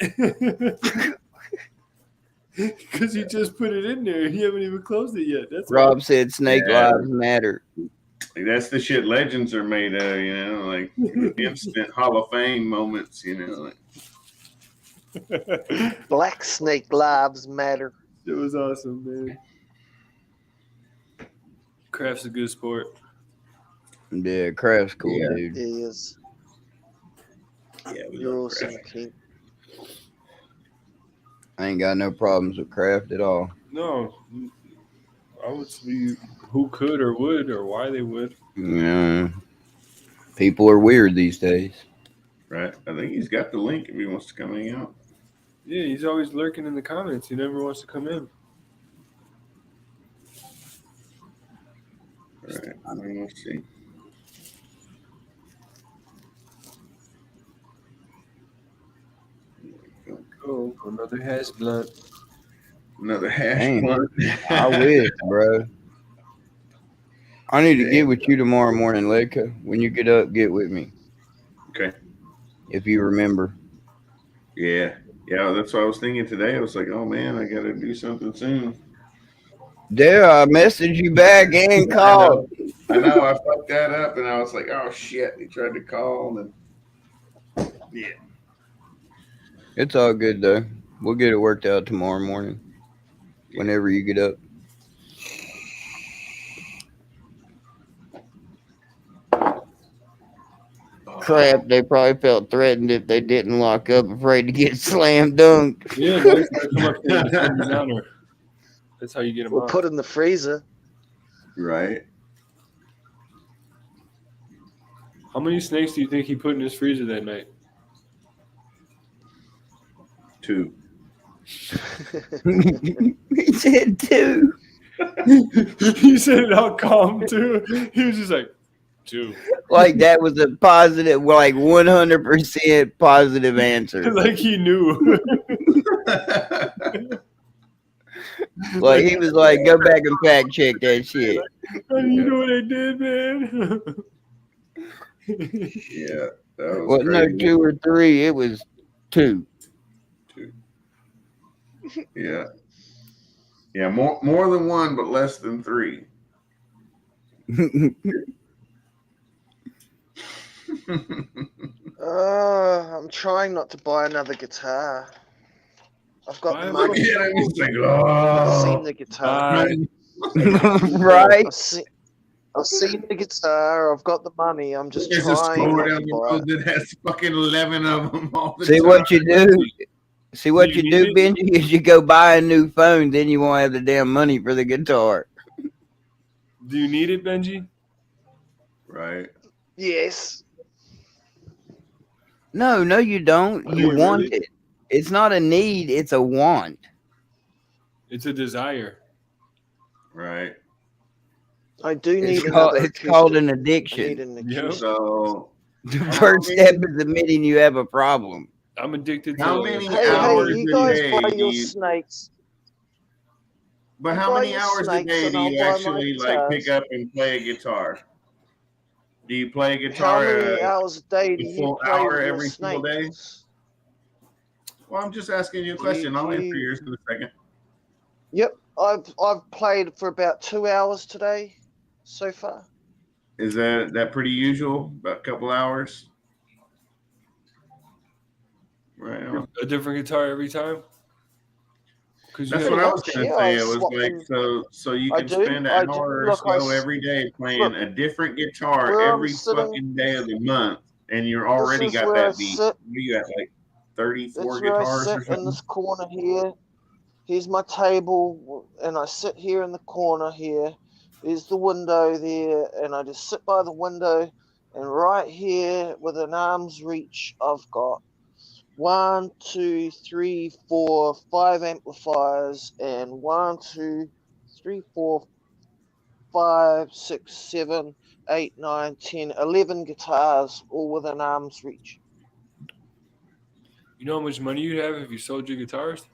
Because he just put it in there. He haven't even closed it yet. That's Rob said snake lives matter. Like, that's the shit legends are made of, you know, like instant Hall of Fame moments, you know. Like. Black snake lives matter. It was awesome, man. Craft's a good sport. Yeah, Craft's cool, dude. He is. Yeah, you're awesome, King. I ain't got no problems with Craft at all. No, I would see who could or would or why they would. Yeah, people are weird these days. Right. I think he's got the link if he wants to come hang out. Yeah, he's always lurking in the comments. He never wants to come in. Right. Let's see. Oh, another hash blunt. Another hash blunt. I wish, bro. I need to get with you tomorrow morning, Ledka. When you get up, get with me. Okay. If you remember. Yeah. Yeah, that's what I was thinking today. I was like, oh, man, I got to do something soon. There, I messaged you back and called. I know. I fucked that up, and I was like, oh, shit. He tried to call, and yeah. It's all good, though. We'll get it worked out tomorrow morning. Whenever you get up. Crap, they probably felt threatened if they didn't lock up, afraid to get slam dunked. Yeah, Mike's gotta come up here and defend his honor. That's how you get him We'll off. put in the freezer. Right. How many snakes do you think he put in his freezer that night? 2. He said 2. He said it all calm, too. He was just like, 2. Like that was a positive, like 100% positive answer. Like he knew. Like he was like, go back and fact check that shit. You know what I did, man? Yeah. That was Well, no, 2 or 3. It was 2. 2. Yeah. Yeah, more than 1, but less than 3. I'm trying not to buy another guitar. I've got the money. I've seen the guitar. Right? I've seen the guitar. I've got the money. I'm just There's trying a store not down to the buy road that has fucking 11 of them all the See time. what you do. See what you do, Benji, is you go buy a new phone, then you won't have the damn money for the guitar. Do you need it, Benji? Right. Yes. No, you don't. You want it. It's not a need, it's a want. It's a desire. Right. I do need It's another. called an addiction. I need an acoustic. So the first step is admitting you have a problem. I'm addicted to how many Hey, hours you a guys day play do your you, snakes. but You how buy many your hours a snakes day and do I'll you buy my actually like pick guitars. up and play a guitar? Do you play a How guitar many hours a day do a you full play hour with your every single day? snakes? Well, I'm just asking you a question. I'll answer yours in a second. Yep, I've played for about 2 hours today, so far. Is that pretty usual? About a couple hours? Right. A different guitar every time? That's what I was going to say. It was like, so you can spend an hour or so every day playing a different guitar every fucking day of the month, and you're already got that beat. What are you at, like 34 guitars or something? In this corner here. Here's my table, and I sit here in the corner here. There's the window there, and I just sit by the window, and right here, with an arm's reach, I've got 1, 2, 3, 4, 5 amplifiers, and 1, 2, 3, 4, 5, 6, 7, 8, 9, 10, 11 guitars, all with an arm's reach. You know how much money you'd have if you sold your guitars?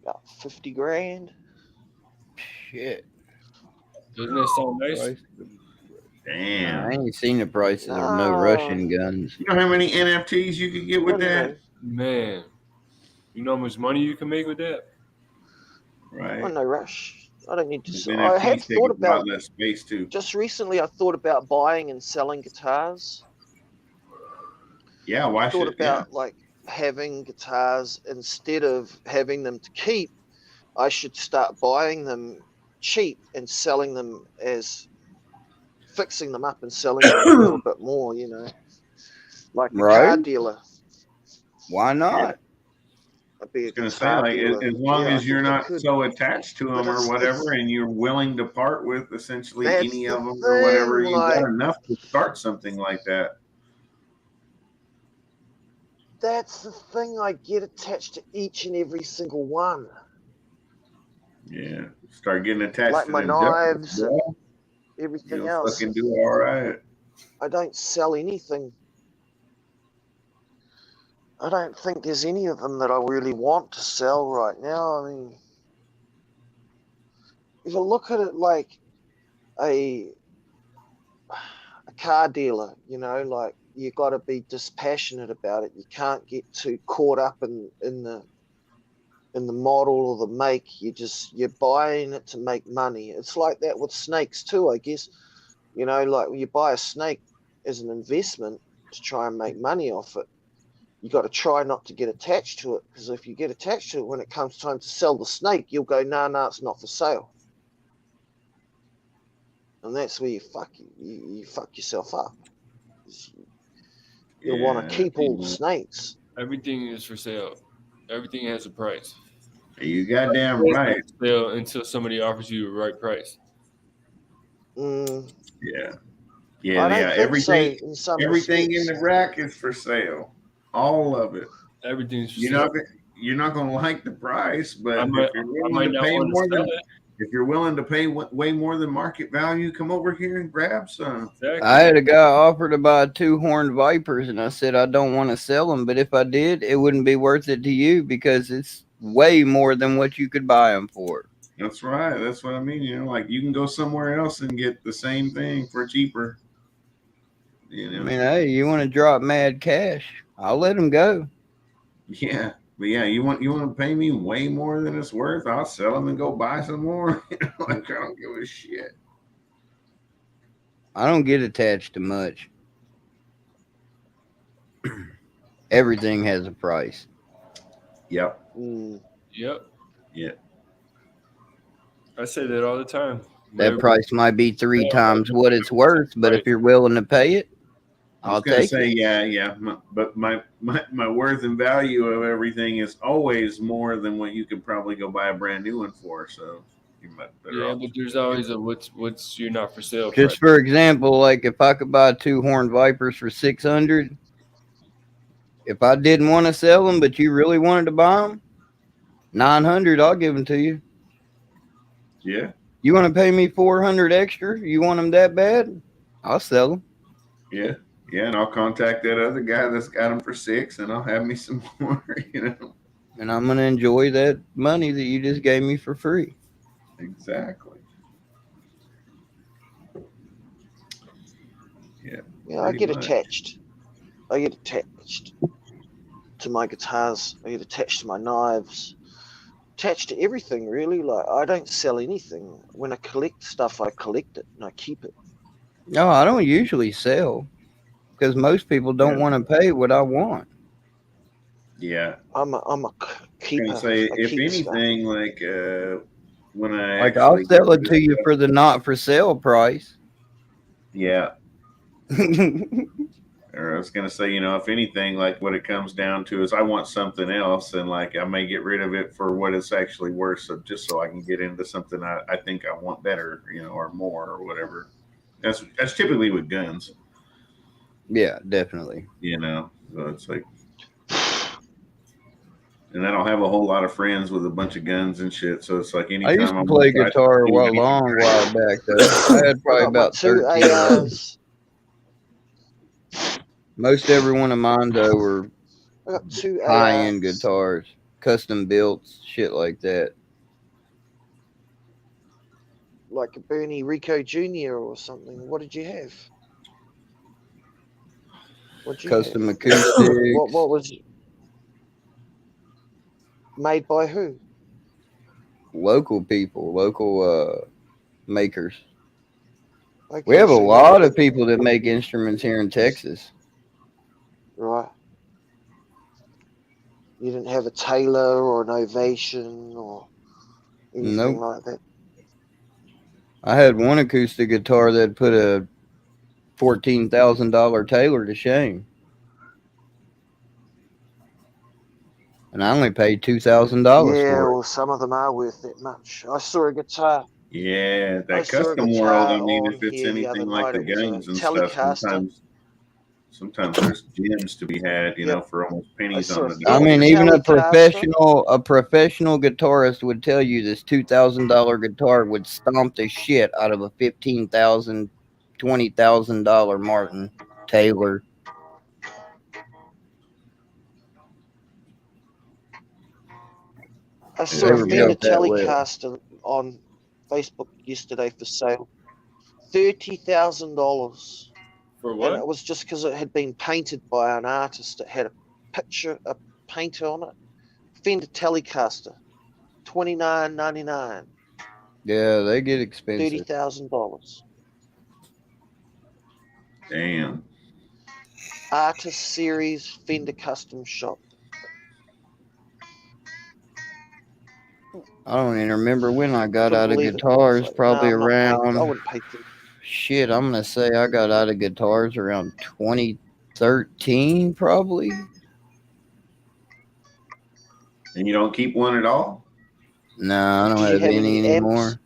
About 50 grand. Shit. Doesn't that sound nice? Damn. I ain't seen the prices of no Russian guns. You know how many NFTs you could get with that? Man, you know how much money you can make with that? Right. Oh, no rush. I don't need to. Those I have NFTs take thought a about lot less space too. just recently. I thought about buying and selling guitars. Yeah, why I thought should about like having guitars instead of having them to keep. I should start buying them cheap and selling them as fixing them up and selling them for a bit more, you know, like a car dealer. Why not? I'd be a I was guitar gonna say, dealer. as long Yeah, as you're not so attached to them or it's- whatever, and you're willing to part with essentially That's any the of them or whatever, thing, you like- got enough to start something like that. That's the thing. I get attached to each and every single one. Yeah, start getting attached Like to my them knives ducks, and boy. everything You'll else. fucking do all right. I don't sell anything. I don't think there's any of them that I really want to sell right now. I mean, if you look at it like a car dealer, you know, like you got to be dispassionate about it. You can't get too caught up in the model or the make. You're buying it to make money. It's like that with snakes too, I guess. You know, like you buy a snake as an investment to try and make money off it. You got to try not to get attached to it, because if you get attached to it, when it comes time to sell the snake, you'll go, nah, it's not for sale. And that's where you fuck yourself up. You'll want to keep all the snakes. Everything is for sale. Everything has a price. You goddamn right. Sale until somebody offers you the right price. Yeah. Everything everything in the rack is for sale. All of it. Everything's for sale. You're not gonna like the price, but if you're willing to pay way more than market value, come over here and grab some. Exactly. I had a guy offer to buy 2 horned vipers, and I said I don't want to sell them, but if I did, it wouldn't be worth it to you because it's way more than what you could buy them for. That's right. That's what I mean. You know, like you can go somewhere else and get the same thing for cheaper. You know? I mean, hey, you want to drop mad cash? I'll let them go. Yeah, but yeah, you want to pay me way more than it's worth? I'll sell them and go buy some more. You know, like I don't give a shit. I don't get attached to much. Everything has a price. Yep. Yep. Yeah. I say that all the time. That price might be 3 times what it's worth, but if you're willing to pay it, I'll take it. Yeah. But my worth and value of everything is always more than what you could probably go buy a brand new one for. So you might better off. But there's always a what's you're not for sale. Just for example, like if I could buy 2 horned vipers for $600, if I didn't want to sell them, but you really wanted to buy them, $900, I'll give them to you. Yeah. You want to pay me $400 extra? You want them that bad? I'll sell them. Yeah, and I'll contact that other guy that's got them for $6, and I'll have me some more. You know. And I'm gonna enjoy that money that you just gave me for free. Exactly. Yeah. Yeah, I get attached. I get attached to my guitars. I get attached to my knives. Attached to everything, really. Like I don't sell anything. When I collect stuff, I collect it and I keep it. No, I don't usually sell because most people don't want to pay what I want. Yeah, I'm a keeper. I was gonna say, if anything, stuff. Like when I I'll sell it to you for the not for sale price. Yeah. Or I was gonna say, you know, if anything, like what it comes down to is I want something else, and like I may get rid of it for what it's actually worth, so just so I can get into something I think I want better, you know, or more or whatever. That's typically with guns. Yeah, definitely. You know, so it's like, and I don't have a whole lot of friends with a bunch of guns and shit, so it's like anytime I used to play guitar a long while back though. I had probably about 13 hours. Most every one of mine though were high-end guitars, custom built, shit like that. like a Bernie Rico Jr. or something? What did you have? What'd you Custom have? acoustics. What was made by who? Local people, local makers. Okay, We have a so you lot didn't- of people that make instruments here in Texas. Right. You didn't have a Taylor or an Ovation or anything Nope. like that. I had one acoustic guitar that put a $14,000 Taylor to shame, and I only paid $2,000 Yeah, for it. well, some of them are worth that much. I saw a guitar. Yeah, I that saw a custom world. I guitar mean, on if it's here the other anything like night. the It was a games and stuff, Telecaster. sometimes there's gems to be had, you Yep. know, for almost I pennies saw on a the I dollar. mean, Fender even a Telecaster. professional guitarist would tell you this $2,000 guitar would stomp the shit out of a $15,000, $20,000 Martin Taylor. I saw They a were Fender built that way. Telecaster on Facebook yesterday for sale. $30,000. For And what? it was just because it had been painted by an artist. It had a picture, a painter on it. Fender Telecaster, $29.99. Yeah, they get expensive. $30,000. Damn. Artist Series Fender Custom Shop. I don't even remember when I got Couldn't out of believe it. guitars. Like, Probably I'm not paying. I around, wouldn't pay for it. shit, I'm going to say I got out of guitars around 2013, probably. And you don't keep one at all? No, I don't Did you have have any any anymore. amps?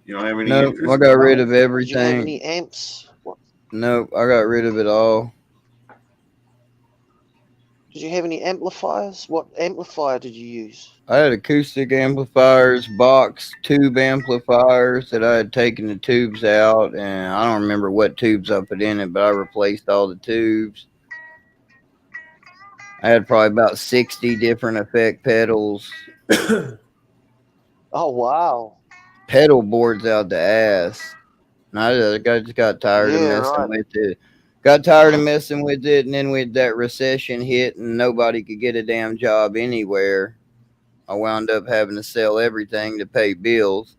You don't have any Nope, interest I got at rid all? of Did you have everything. any amps? What? Nope, I got rid of it all. Did you have any amplifiers? What amplifier did you use? I had acoustic amplifiers, box tube amplifiers that I had taken the tubes out, and I don't remember what tubes I put in it, but I replaced all the tubes. I had probably about 60 different effect pedals. Oh, wow. Pedal boards out the ass. And I just got tired of Yeah, messing right. with it. Got tired of messing with it, and then with that recession hit and nobody could get a damn job anywhere, I wound up having to sell everything to pay bills.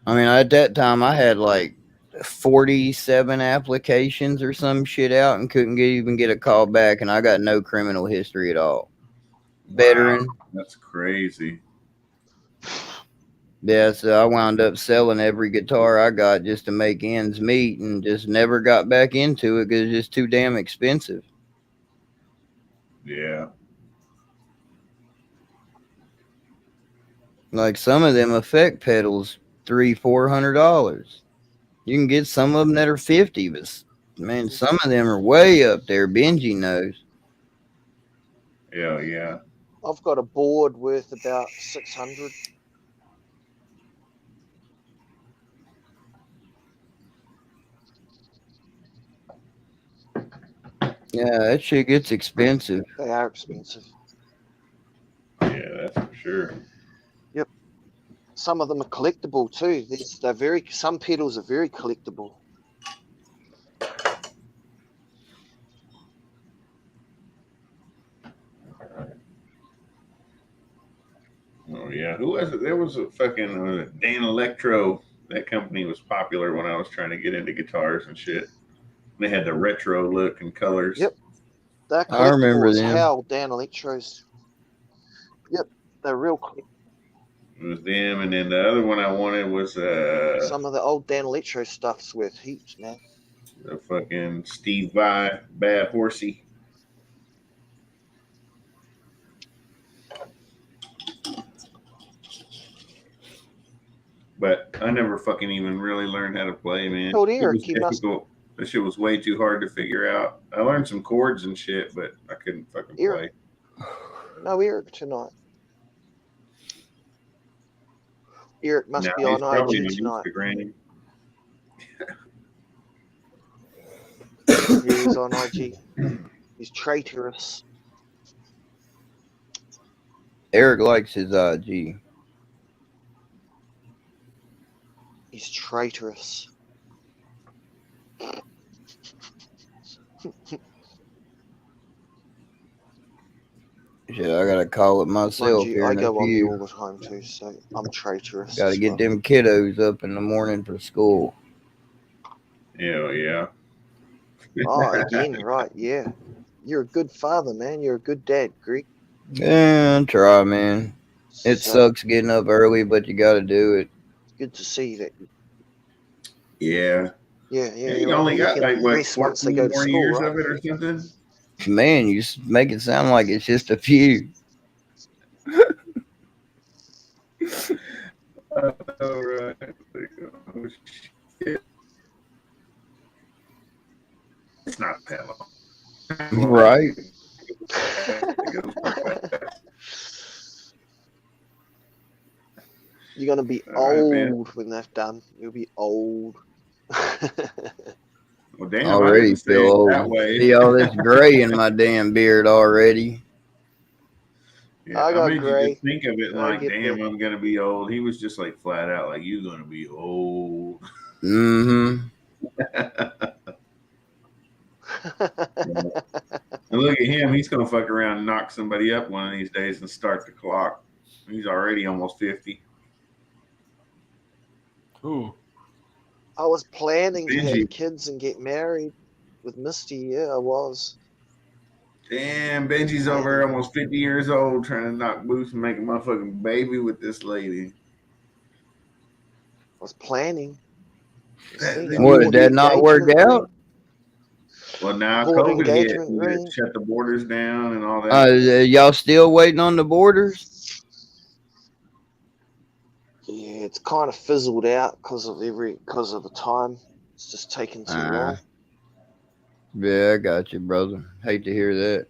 I mean, at that time, I had like 47 applications or some shit out and couldn't even get a call back, and I got no criminal history at all. Veteran. Wow, that's crazy. Yeah, so I wound up selling every guitar I got just to make ends meet and just never got back into it because it's just too damn expensive. Yeah. Like some of them effect pedals, $300-$400. You can get some of them that are 50, but man, some of them are way up there. Benji knows. Yeah. I've got a board worth about 600. Yeah, that shit gets expensive. They are expensive. Yeah, that's for sure. Yep. Some of them are collectible too. Some pedals are very collectible. Oh yeah, who was it? There was a fucking Dan Electro. That company was popular when I was trying to get into guitars and shit. They had the retro look and colors. Yep, they're collectible I remember as them. hell. Dan Electros. Yep, they're real collectible. It was them, and then the other one I wanted was Some of the old Dan Electro stuff's worth heaps, man. the fucking Steve Vai Bad Horsey. But I never fucking even really learned how to play, man. Told It Eric was he must. difficult. That shit was way too hard to figure out. I learned some chords and shit, but I couldn't fucking play. No Eric tonight. Eric must be he's on probably IG on tonight. Instagram. Yeah, he's on IG. He's traitorous. Eric likes his IG. He's traitorous. Yeah, I gotta call it myself here I in a go on you all few. the time too, so I'm traitorous. Gotta get them kiddos up in the morning for school. Hell yeah. Oh, again, right? Yeah, you're a good father, man. You're a good dad, Greg. Yeah, try, man. It So, sucks getting up early, but you gotta do it. it's good to see that. Yeah. Yeah, You right. only You got can like what, rest once they 14 go to more school, years right? of it or something? Man, you make it sound like it's just a few. All right. Oh, shit. It's not that long. Right. You're gonna be old when that's done. You'll be old. Well, damn, I Already didn't say feel it old. that way. See all this gray in my damn beard already. Yeah, I I got made you gray. just think of it I like, get damn, that. I'm gonna be old. He was just like flat out like, you're gonna be old. Mm-hmm. And look at him, he's gonna fuck around and knock somebody up one of these days and start the clock. He's already almost 50. Who? I was planning to Benji. have kids and get married with Misty. Yeah, I was. Damn, Benji's over there almost 50 years old trying to knock boots and make a motherfucking baby with this lady. I was planning. What, did that not work out? Well, now Bought COVID hit, engagement and ring. it shut the borders down and all that. Y'all still waiting on the borders? Yeah, it's kind of fizzled out because of the time. It's just taking too long. Yeah, I got you, brother. Hate to hear that.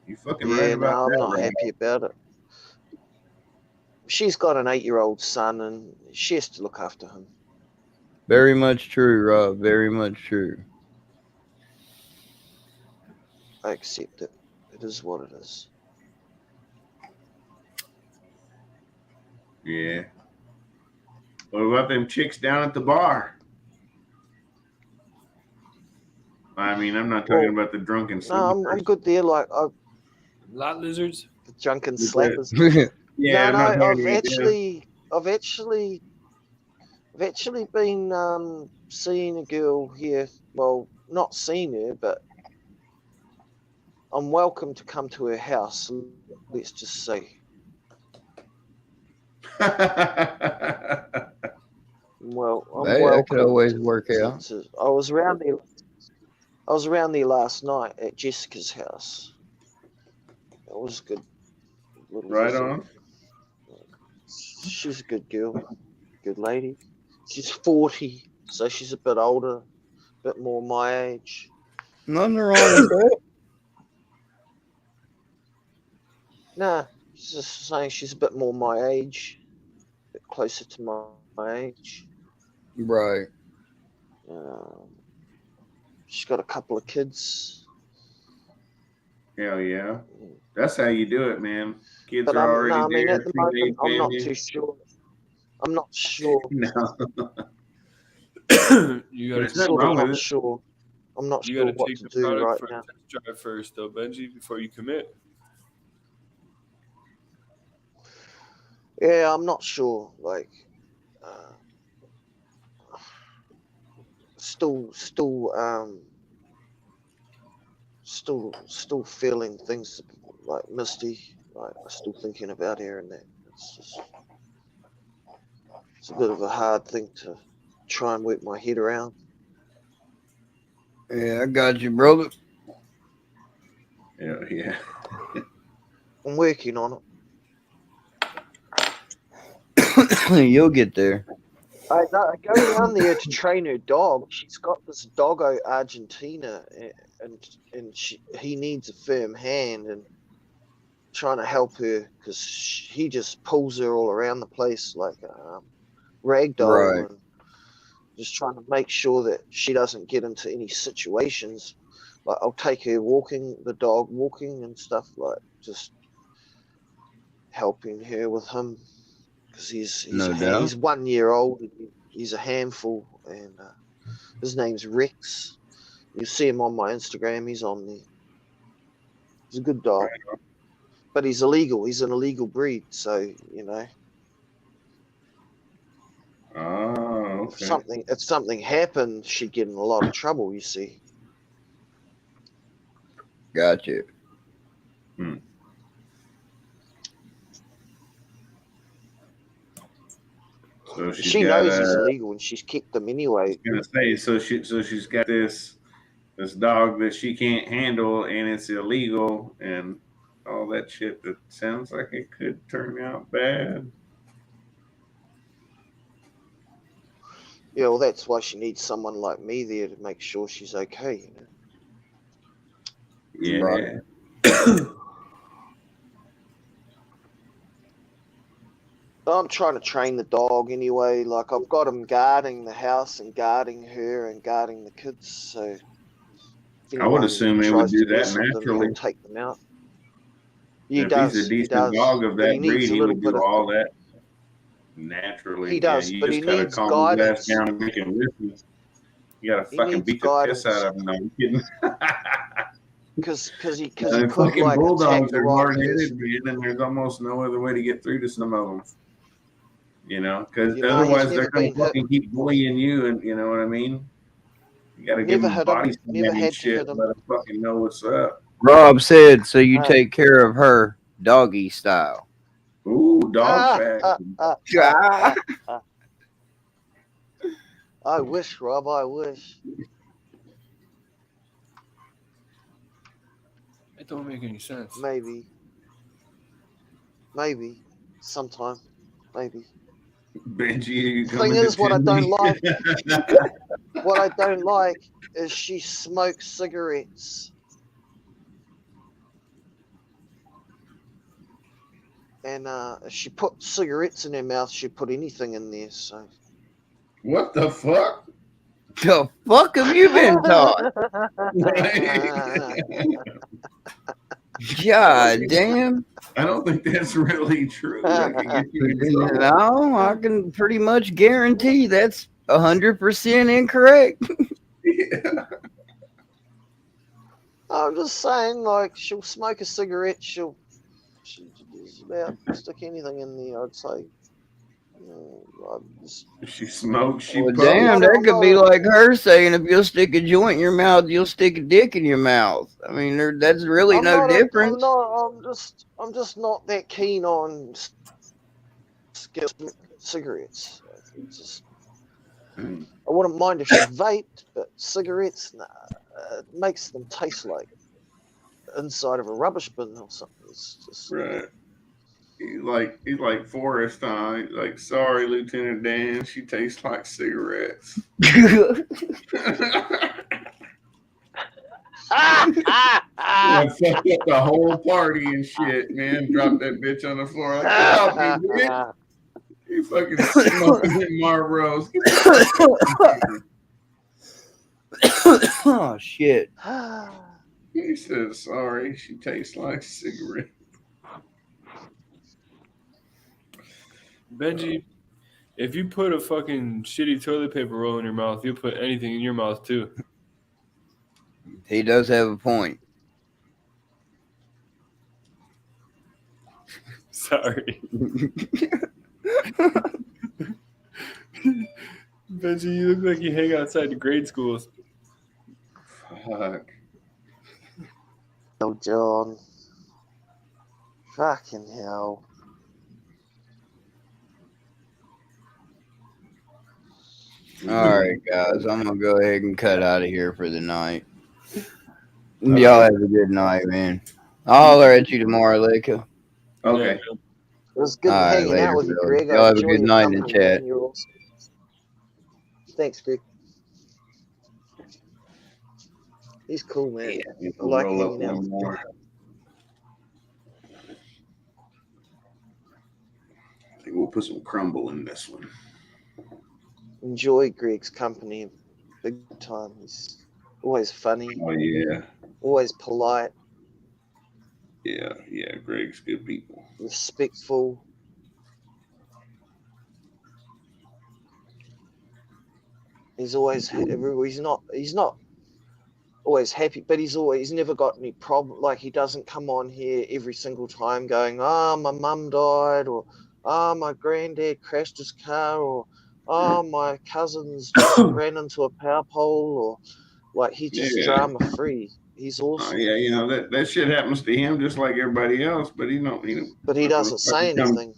You fucking Yeah, right about I'm that, not Rob. happy about it. She's got an 8-year-old son, and she has to look after him. Very much true, Rob. Very much true. I accept it. It is what it is. Yeah. What about them chicks down at the bar? I mean, I'm not talking about the drunken No, I'm good there. Like lot lizards, the drunken slappers. Yeah, no, I'm not I've actually been seeing a girl here. Well, not seen her, but I'm welcome to come to her house. Let's just say. Well, I'm welcome. That could always work out. I was around there last night at Jessica's house. It was a good little Right visit. on. She's a good girl, good lady. She's 40, so she's a bit older, a bit more my age. Nothing wrong with that. Nah, just saying she's a bit more my age, a bit closer to my age. Right. She's got a couple of kids. Hell yeah. That's how you do it, man. Kids But are already there. at the moment, I'm not too sure. I'm not sure. No. You gotta sort of not sure. I'm not sure what to do right now. Test drive first, though, Benji, before you commit. Yeah, I'm not sure. Like, still feeling things like Misty. Like, I'm still thinking about her and that. It's a bit of a hard thing to try and work my head around. Yeah, I got you, brother. Yeah. I'm working on it. You'll get there. I go down there to train her dog. She's got this doggo Argentina, and he needs a firm hand, and trying to help her because he just pulls her all around the place like a ragdoll, Right. and just trying to make sure that she doesn't get into any situations. Like, I'll take her the dog walking and stuff, like just helping her with him. Because he's 1 year old, and he's a handful, and his name's Rex. You see him on my Instagram. He's on there. He's a good dog, but he's illegal. He's an illegal breed, so you know. Oh, okay. If something happened, she'd get in a lot of trouble. You see. Gotcha. So she knows he's illegal, and she's kicked him anyway. I was gonna say, so she's got this dog that she can't handle, and it's illegal, and all that shit. That sounds like it could turn out bad. Yeah, well, that's why she needs someone like me there to make sure she's okay. You know? Yeah. I'm trying to train the dog anyway. Like, I've got him guarding the house and guarding her and guarding the kids. So I would assume they would do that naturally. He'll take them out. If he's a decent dog of that breed, he would do all that naturally. He does, you but just he gotta needs calm guidance. his ass down and make him listen. You gotta fucking beat the piss out of him. No, I'm kidding. Because he fucking like bulldogs are hard-headed, man, and there's almost no other way to get through to some of them. You know, because otherwise they're going to fucking keep bullying you, and you know what I mean? You got to give them body slamming shit, let them fucking know what's up. Rob said, so you take care of her doggy style. Ooh, dog fashion. I wish, Rob, I wish. It don't make any sense. Maybe. Sometime. Maybe. Benji, the thing is, what I don't like is she smokes cigarettes. And if she put cigarettes in her mouth, she'd put anything in there. So. What the fuck? The fuck have you been taught? God damn. I don't think that's really true. No, I can pretty much guarantee that's 100% incorrect. Yeah. I'm just saying, like, she'll smoke a cigarette, she'll about stick anything in there, I'd say. She smokes, she well, damn, that could be like her saying if you'll stick a joint in your mouth, you'll stick a dick in your mouth. I mean, that's really no difference. I'm just not that keen on cigarettes. I wouldn't mind if she vaped, but cigarettes, nah, it makes them taste like inside of a rubbish bin or something. It's just, right. He's like Forrest, He's like, sorry, Lieutenant Dan, she tastes like cigarettes. I fucked up the whole party and shit, man. Dropped that bitch on the floor. Like, get off me, bitch. You fucking smoking in Marlboros. Oh, shit. He said, sorry, she tastes like cigarettes. Benji, if you put a fucking shitty toilet paper roll in your mouth, you'll put anything in your mouth too. He does have a point. Sorry. Benji, you look like you hang outside the grade schools. Fuck. Oh, John. Fucking hell. All right, guys, I'm gonna go ahead and cut out of here for the night. Y'all have a good night, man. I'll holler at you tomorrow, Leica. Okay. It was good hanging out with you, Greg. Y'all have a good night in the chat. Awesome. Thanks, Greg. He's cool, man. Yeah, I like hanging out with him. I think we'll put some crumble in this one. Enjoy Greg's company big time. He's always funny. Oh, yeah. Always polite. Yeah, Greg's good people. Respectful. He's not always happy, but he's never got any problem. Like, he doesn't come on here every single time going, my mum died, or my granddad crashed his car, or my cousins just ran into a power pole, or like, he's just drama free. He's awesome. Yeah, that shit happens to him just like everybody else, but he doesn't say anything.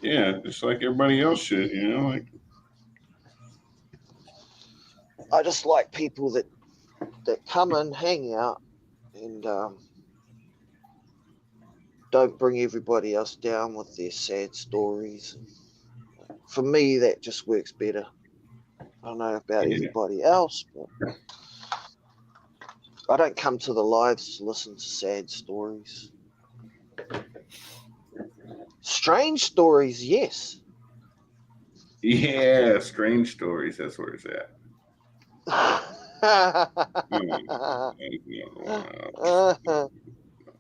Yeah, just like everybody else should, like. I just like people that come and hang out and don't bring everybody else down with their sad stories. For me, that just works better. I don't know about everybody else, but I don't come to the lives to listen to sad stories. Strange stories, yes. Yeah, strange stories. That's where it's at.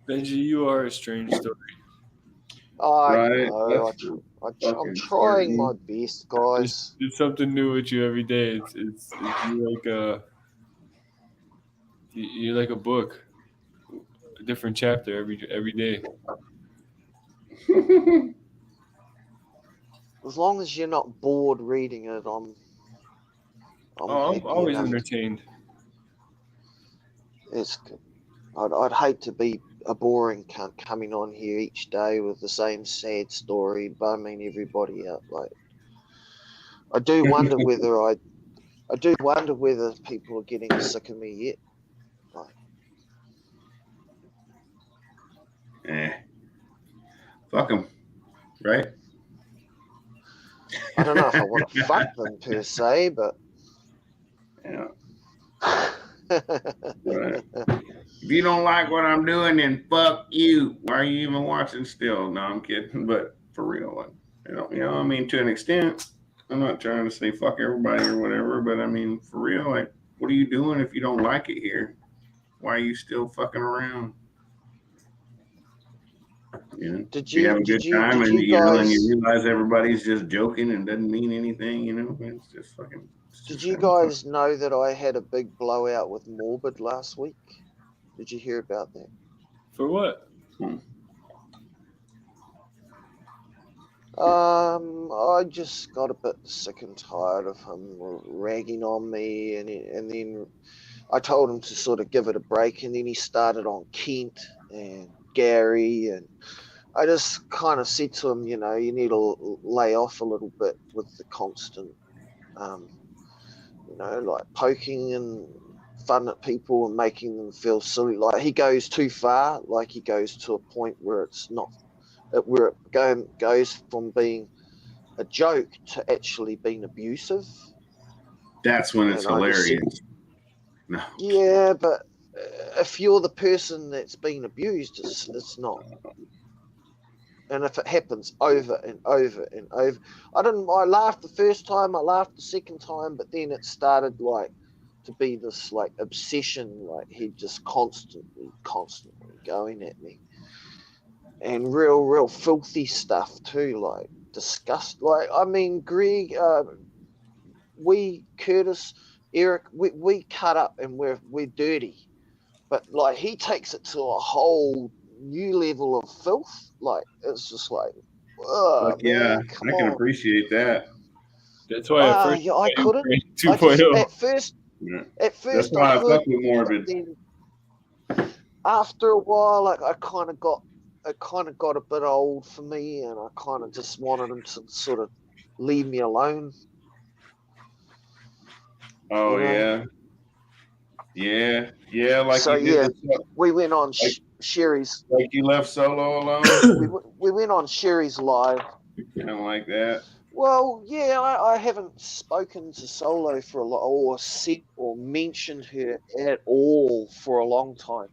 Benji, you are a strange story. I know. I'm trying my best, guys. It's something new with you every day. It's you're like a book, a different chapter every day. As long as you're not bored reading it, I'm always entertained. It's good. I'd hate to be a boring cunt coming on here each day with the same sad story, bumming everybody out. Like, I do wonder whether people are getting sick of me yet. Like, fuck them, right? I don't know if I want to fuck them per se, but yeah. Right. If you don't like what I'm doing, then fuck you. Why are you even watching still? No, I'm kidding, but for real, I mean, to an extent, I'm not trying to say fuck everybody or whatever, but I mean, for real, like, what are you doing if you don't like it here? Why are you still fucking around? Did you have a good time and you realize everybody's just joking and doesn't mean anything, it's just fucking. Did you guys know that I had a big blowout with Morbid last week? Did you hear about that? For what? I just got a bit sick and tired of him ragging on me, and then I told him to sort of give it a break, and then he started on Kent and Gary, and I just kind of said to him, you need to lay off a little bit with the constant, like poking and fun at people and making them feel silly. Like, he goes too far. Like, he goes to a point where it's not, where it goes from being a joke to actually being abusive. That's when it's hilarious. No. Yeah, but if you're the person that's being abused, it's not. And if it happens over and over and over, I laughed the first time, I laughed the second time, but then it started like to be this like obsession, like he just constantly going at me. And real filthy stuff too, like disgust. Like, I mean, Greg, Curtis, Eric, we cut up and we're dirty. But like, he takes it to a whole new level of filth. Like, it's just like, yeah, I can appreciate that. That's why I couldn't. 2.0. At first, that's why I fuck with Morbid. After a while, like, it kind of got a bit old for me, and I kind of just wanted him to sort of leave me alone. Oh, yeah. Yeah. Like, so you did we went on Sherry's. Like, you left Solo alone. we went on Sherry's live. Kind of like that. Well, yeah, I haven't spoken to Solo for a lot, or said or mentioned her at all for a long time.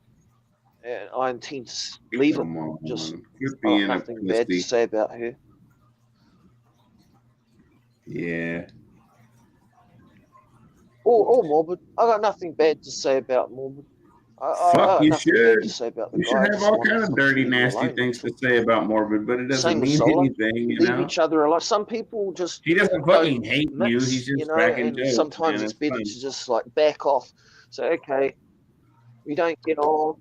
And I intend to leave it. Just nothing bad to say about her. Yeah. Or Morbid. I got nothing bad to say about Morbid. Fuck, you should. To say about the You guy. should have all kind of dirty, nasty things to say about Morbid, but it doesn't mean anything, you Leave know? each other alone. Some people just He doesn't fucking hate you. He's just cracking jokes. Sometimes it's better to just like back off. So okay, we don't get on.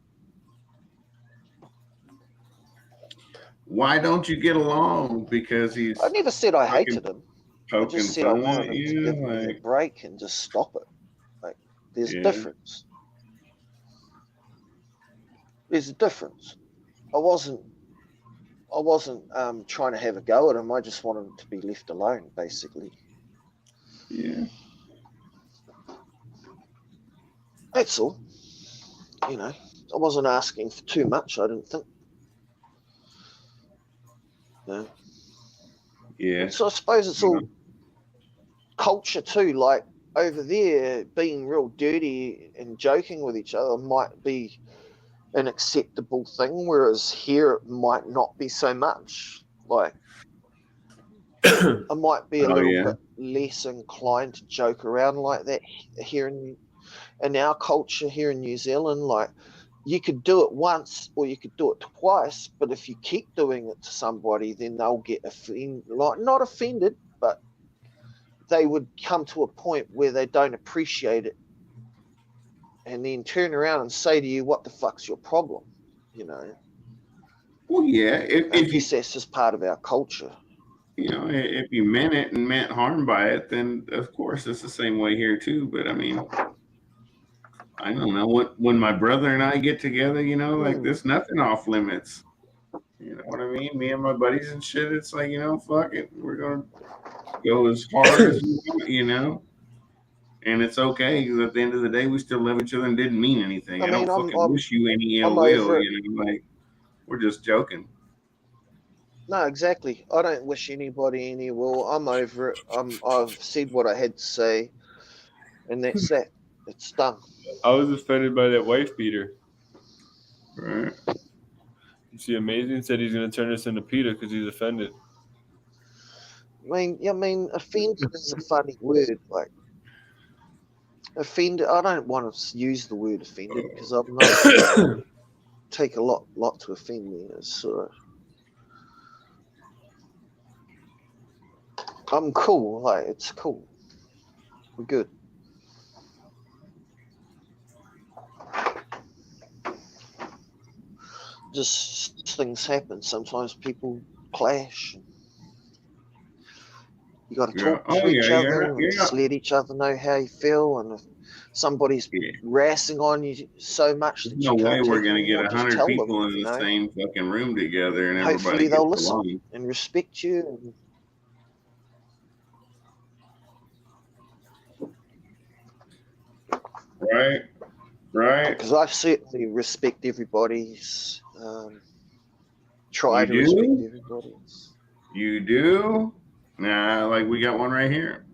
Why don't you get along? Because he's. I never said I hated him. I just said I fun wanted at him to you, give me a break and just stop it. Like, there's a difference. There's a difference. I wasn't trying to have a go at him. I just wanted him to be left alone, basically. Yeah. That's all. You know, I wasn't asking for too much, I didn't think. No. Yeah. So I suppose it's all culture too. Like over there, being real dirty and joking with each other might be an acceptable thing, whereas here it might not be so much. Like I might be a little bit less inclined to joke around like that here in our culture here in New Zealand. Like you could do it once or you could do it twice, but if you keep doing it to somebody, then they'll get not offended, but they would come to a point where they don't appreciate it and then turn around and say to you, what the fuck's your problem? You know? Well, yeah. If you, that's just part of our culture. You know, if you meant it and meant harm by it, then of course it's the same way here too. But I mean, I don't know. When my brother and I get together, you know, like there's nothing off limits. You know what I mean? Me and my buddies and shit, it's like, you know, fuck it. We're going to go as hard as we want, you know? And it's okay, because at the end of the day, we still love each other and didn't mean anything. I don't fucking wish you any ill will, you know? Like, we're just joking. No, exactly. I don't wish anybody any will. I'm over it. I've said what I had to say, and that's that. It's done. I was offended by that wife beater. Right. You see, Amazing said he's going to turn this into PETA because he's offended. I mean, offended is a funny word. Like, offended, I don't want to use the word offended because I'm not take a lot to offend me. So I'm cool. Like, it's cool. We're good. Just things happen. Sometimes people clash. You got to talk to each other and just let each other know how you feel. And if somebody's rassing on you so much that no way we're going to get 100 people in the same fucking room together and everybody hopefully they'll listen and respect you. Right. Because I certainly respect everybody's. Try to respect everybody's. You do? Nah, like we got one right here.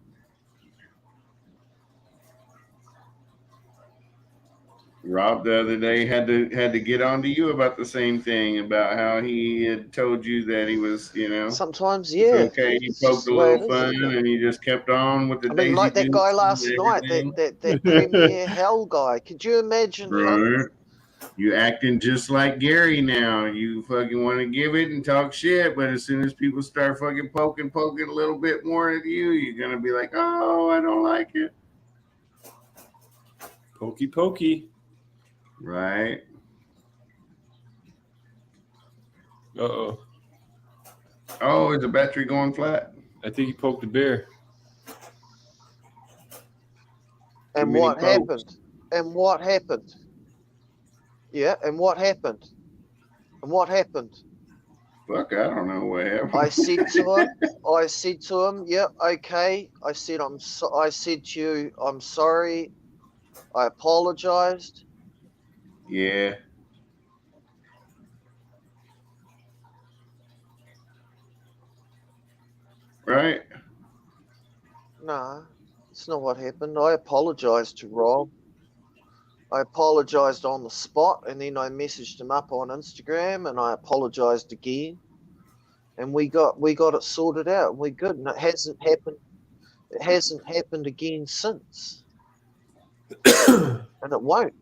Rob the other day had to get on to you about the same thing, about how he had told you that he was, you know. Sometimes, yeah. Okay, he poked a little fun and he just kept on with the daisy. Like that guy last night, that Premier Hell guy. Could you imagine? Right. You acting just like Gary now. You fucking want to give it and talk shit, but as soon as people start fucking poking a little bit more at you, you're gonna be like, oh, I don't like it. Pokey. Right. Uh-oh. Oh, is the battery going flat? I think he poked the bear. And what happened? Yeah, and what happened? Fuck, I don't know what happened. I said to him, yeah, okay. I said to you, I'm sorry. I apologized. Yeah. Right. Nah, it's not what happened. I apologized to Rob. I apologized on the spot, and then I messaged him up on Instagram, and I apologized again, and we got it sorted out. We're good, and it hasn't happened again since, and it won't.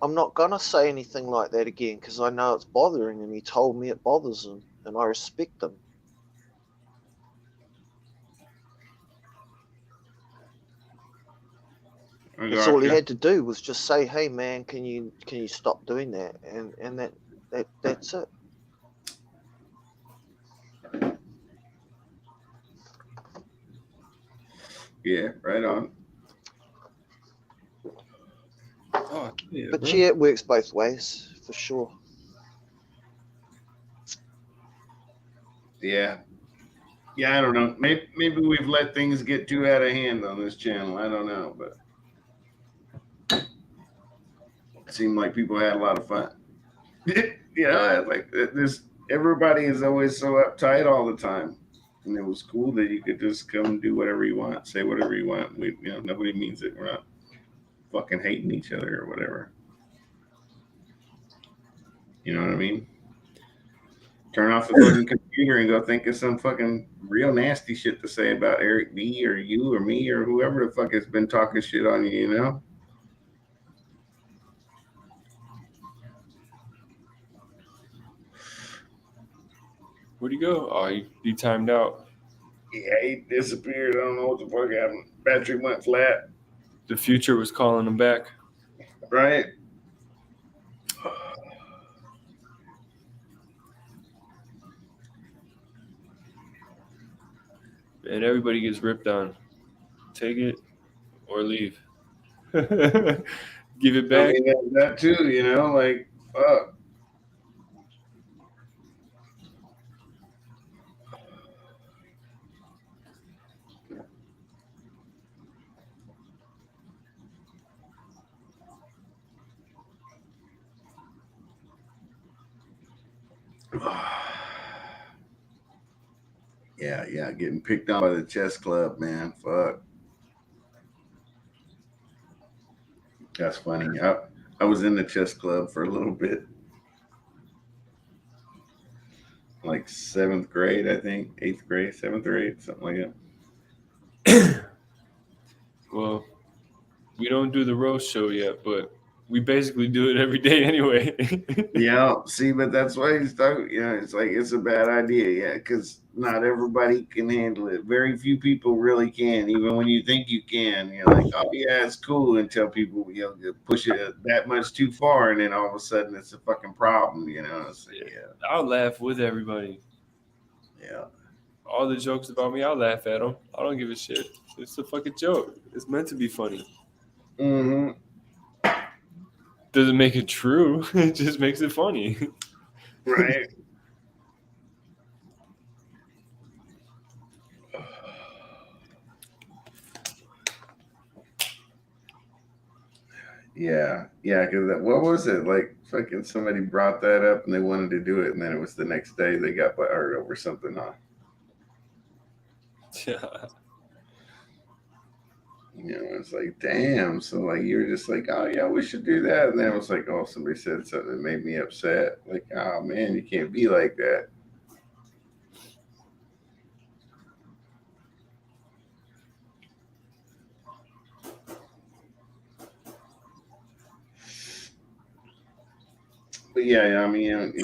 I'm not gonna say anything like that again because I know it's bothering him. He told me it bothers him, and I respect him. That's all he had to do was just say, "Hey, man, can you stop doing that?" And that's it. Yeah, right on. Oh, yeah, but bro. yeah, it works both ways for sure. Yeah. Yeah, I don't know. Maybe we've let things get too out of hand on this channel. I don't know, but it seemed like people had a lot of fun. Like this. Everybody is always so uptight all the time, and it was cool that you could just come and do whatever you want, say whatever you want. Nobody means it. We're not fucking hating each other or whatever. You know what I mean? Turn off the fucking computer and go think of some fucking real nasty shit to say about Eric B or you or me or whoever the fuck has been talking shit on you, you know? Where'd he go? Oh, he timed out. Yeah, he disappeared. I don't know what the fuck happened. Battery went flat. The future was calling him back. Right? And everybody gets ripped on. Take it or leave. Give it back. I mean, that too, you know, like, fuck. Yeah, getting picked on by the chess club, man. Fuck. That's funny. I was in the chess club for a little bit. Like 7th grade, I think. 8th grade, 7th or 8th, something like that. Well, we don't do the roast show yet, but we basically do it every day anyway. Yeah, see, but that's why he's talking. It's like it's a bad idea, yeah, because not everybody can handle it. Very few people really can, even when you think you can. You're like, oh yeah, it's cool until people push it that much too far, and then all of a sudden it's a fucking problem. So, yeah. I'll laugh with everybody. Yeah. All the jokes about me, I'll laugh at them. I don't give a shit. It's a fucking joke. It's meant to be funny. Mm-hmm. Doesn't make it true. It just makes it funny. Right. Yeah, because what was it like? Fucking somebody brought that up and they wanted to do it, and then it was the next day they got fired over something. Yeah. It's like, damn. So like you were just like, oh yeah, we should do that, and then it was like, oh, somebody said something that made me upset. Like, oh man, you can't be like that. But yeah, I mean,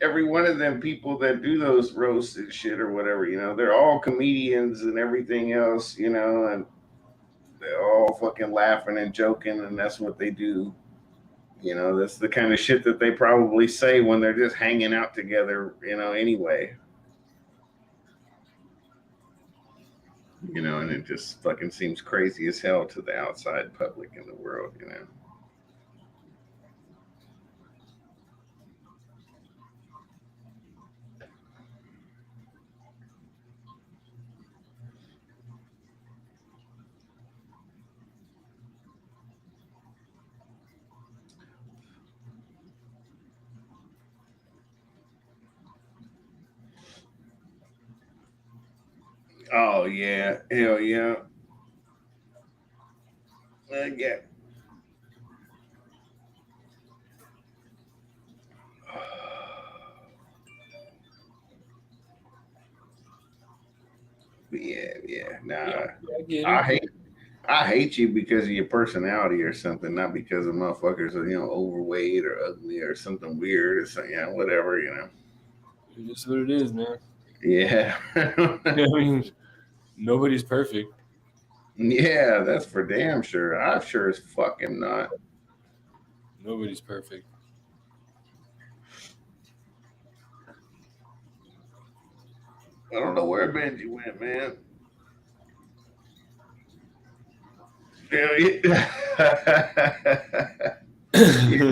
every one of them people that do those roasts and shit or whatever, they're all comedians and everything else, and they're all fucking laughing and joking, and that's what they do. That's the kind of shit that they probably say when they're just hanging out together, anyway. And it just fucking seems crazy as hell to the outside public in the world, Oh yeah, hell yeah. Yeah. Yeah. Nah, I I hate you because of your personality or something, not because of motherfuckers are, overweight or ugly or something weird or something, whatever, It is what it is, man. Yeah. I mean, nobody's perfect. Yeah, that's for damn sure. I'm sure as fucking not. Nobody's perfect. I don't know where Benji went, man. You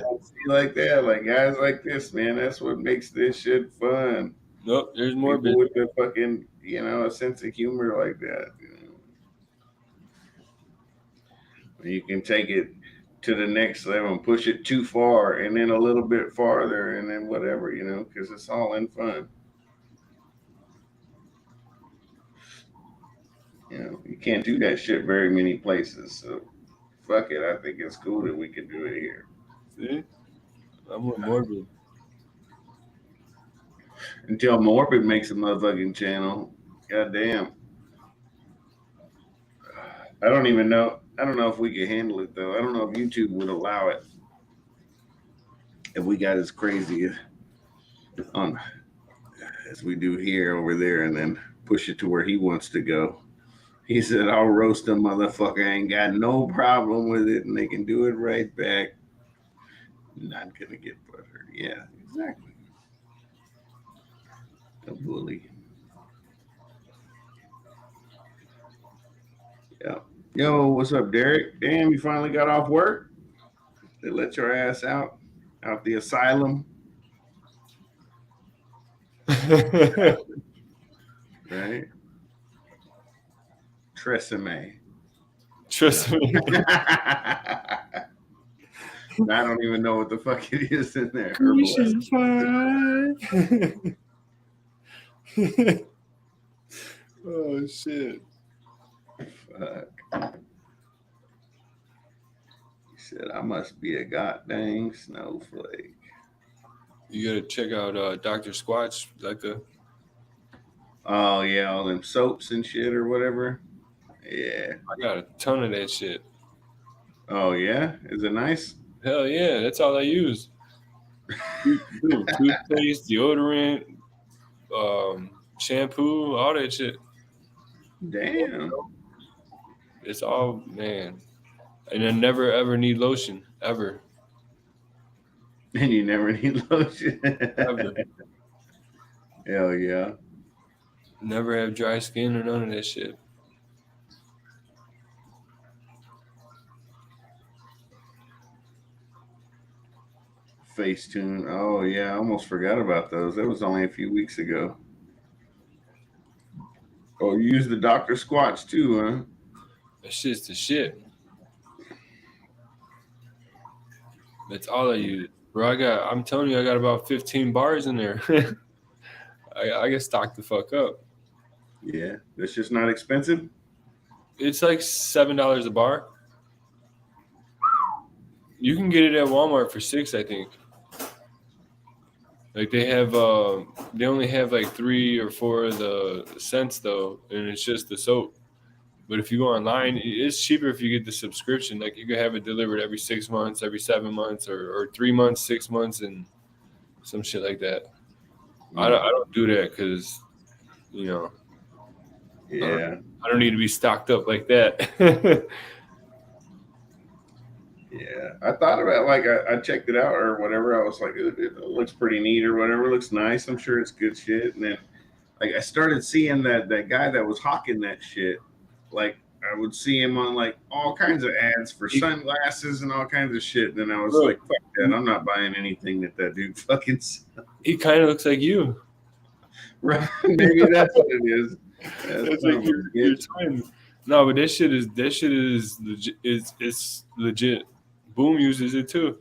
don't see like that, like guys like this, man. That's what makes this shit fun. Nope, there's more people with the fucking, a sense of humor like that. You can take it to the next level and push it too far, and then a little bit farther, and then whatever, because it's all in fun. You can't do that shit very many places. So, fuck it. I think it's cool that we can do it here. See? I'm with Morbid. Until Morbid makes a motherfucking channel. Goddamn. I don't even know. I don't know if we can handle it, though. I don't know if YouTube would allow it. If we got as crazy on as we do here over there and then push it to where he wants to go. He said, I'll roast a motherfucker. I ain't got no problem with it, and they can do it right back. Not gonna get butthurt. Yeah, exactly. A bully. Yeah. Yo, what's up, Derek? Damn, you finally got off work? They let your ass out the asylum. Right? Tresemme. I don't even know what the fuck it is in there. Oh shit. Fuck. He said, I must be a goddamn snowflake. You gotta check out Dr. Squatch, like the oh yeah, all them soaps and shit or whatever. Yeah. I got a ton of that shit. Oh yeah? Is it nice? Hell yeah, that's all I use. Toothpaste, deodorant, shampoo, all that shit. Damn. It's all, man. And I never ever need lotion, ever. And you never need lotion. Ever. Hell yeah. Never have dry skin or none of that shit. Facetune. Oh yeah, I almost forgot about those. That was only a few weeks ago. Oh, you use the Dr. Squatch too, huh? That shit's the shit. That's all I use. Bro, I'm telling you, I got about 15 bars in there. I get stocked the fuck up. Yeah, that's just not expensive. It's like $7 a bar. You can get it at Walmart for $6, I think. Like they have, they only have like 3 or 4 of the scents though, and it's just the soap. But if you go online, it's cheaper if you get the subscription. Like you can have it delivered every 6 months, every 7 months, or 3 months, 6 months, and some shit like that. I don't do that because, Yeah. I don't need to be stocked up like that. Yeah, I thought about I checked it out or whatever. I was like, it looks pretty neat or whatever. It looks nice. I'm sure it's good shit. And then I started seeing that guy that was hawking that shit. Like I would see him on like all kinds of ads for sunglasses and all kinds of shit. And then I was like, fuck that. I'm not buying anything that dude fucking sells. He kind of looks like you. Right? Maybe that's what it is. That's like your twin. No, but that shit is legit. It's legit. Boom uses it too.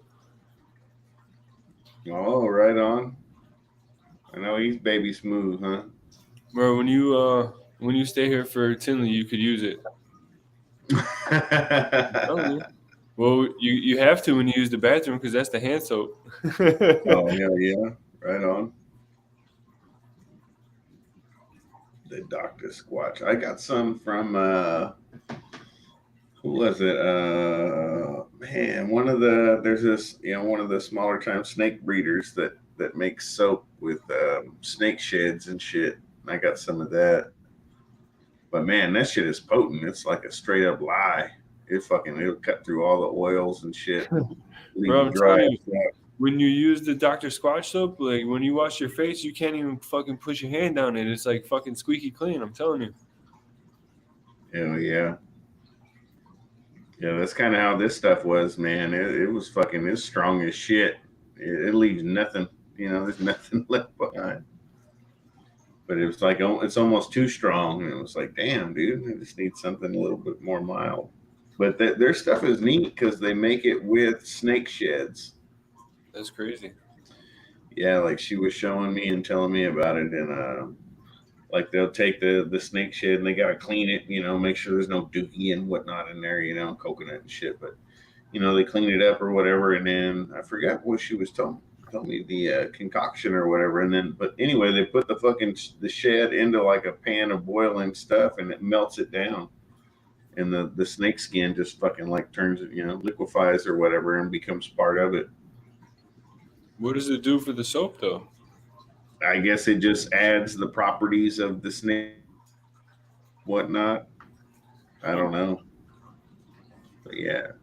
Oh, right on. I know he's baby smooth, huh? Bro, when you stay here for Tinley, you could use it. Well, you have to when you use the bathroom because that's the hand soap. Oh yeah, right on. The Dr. Squatch. I got some from Who was it? Man, there's this, one of the smaller time snake breeders that makes soap with snake sheds and shit. I got some of that. But man, that shit is potent. It's like a straight up lie. It'll cut through all the oils and shit. Bro, I'm telling you, when you use the Dr. Squatch soap, like when you wash your face, you can't even fucking push your hand down it. It's like fucking squeaky clean. I'm telling you. Hell yeah. Yeah, that's kind of how this stuff was, man. It was fucking as strong as shit. It leaves nothing, there's nothing left behind. But it was like, it's almost too strong. And it was like, damn, dude, I just need something a little bit more mild. But their stuff is neat because they make it with snake sheds. That's crazy. Yeah, like she was showing me and telling me about it. And like they'll take the snake shed and they got to clean it, make sure there's no dookie and whatnot in there, coconut and shit. But, they clean it up or whatever. And then I forgot what she was telling me, the concoction or whatever. But anyway, they put the shed into like a pan of boiling stuff and it melts it down. And the snake skin just fucking like turns it, liquefies or whatever and becomes part of it. What does it do for the soap though? I guess it just adds the properties of the snake, whatnot. I don't know. But yeah.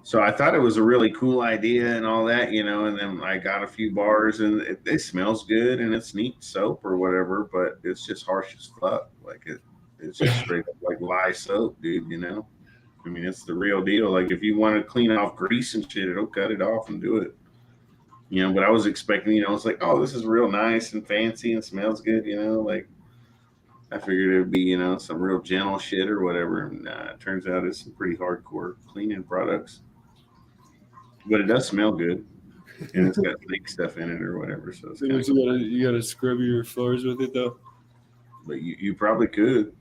So I thought it was a really cool idea and all that, and then I got a few bars and it smells good and it's neat soap or whatever, but it's just harsh as fuck. Like it's just straight up like lye soap, dude, I mean, it's the real deal. Like if you want to clean off grease and shit, it'll cut it off and do it. But I was expecting, it's like, oh, this is real nice and fancy and smells good, like I figured it would be, some real gentle shit or whatever. And it turns out it's some pretty hardcore cleaning products. But it does smell good. And it's got snake stuff in it or whatever. So it's you gotta scrub your floors with it though. But you probably could.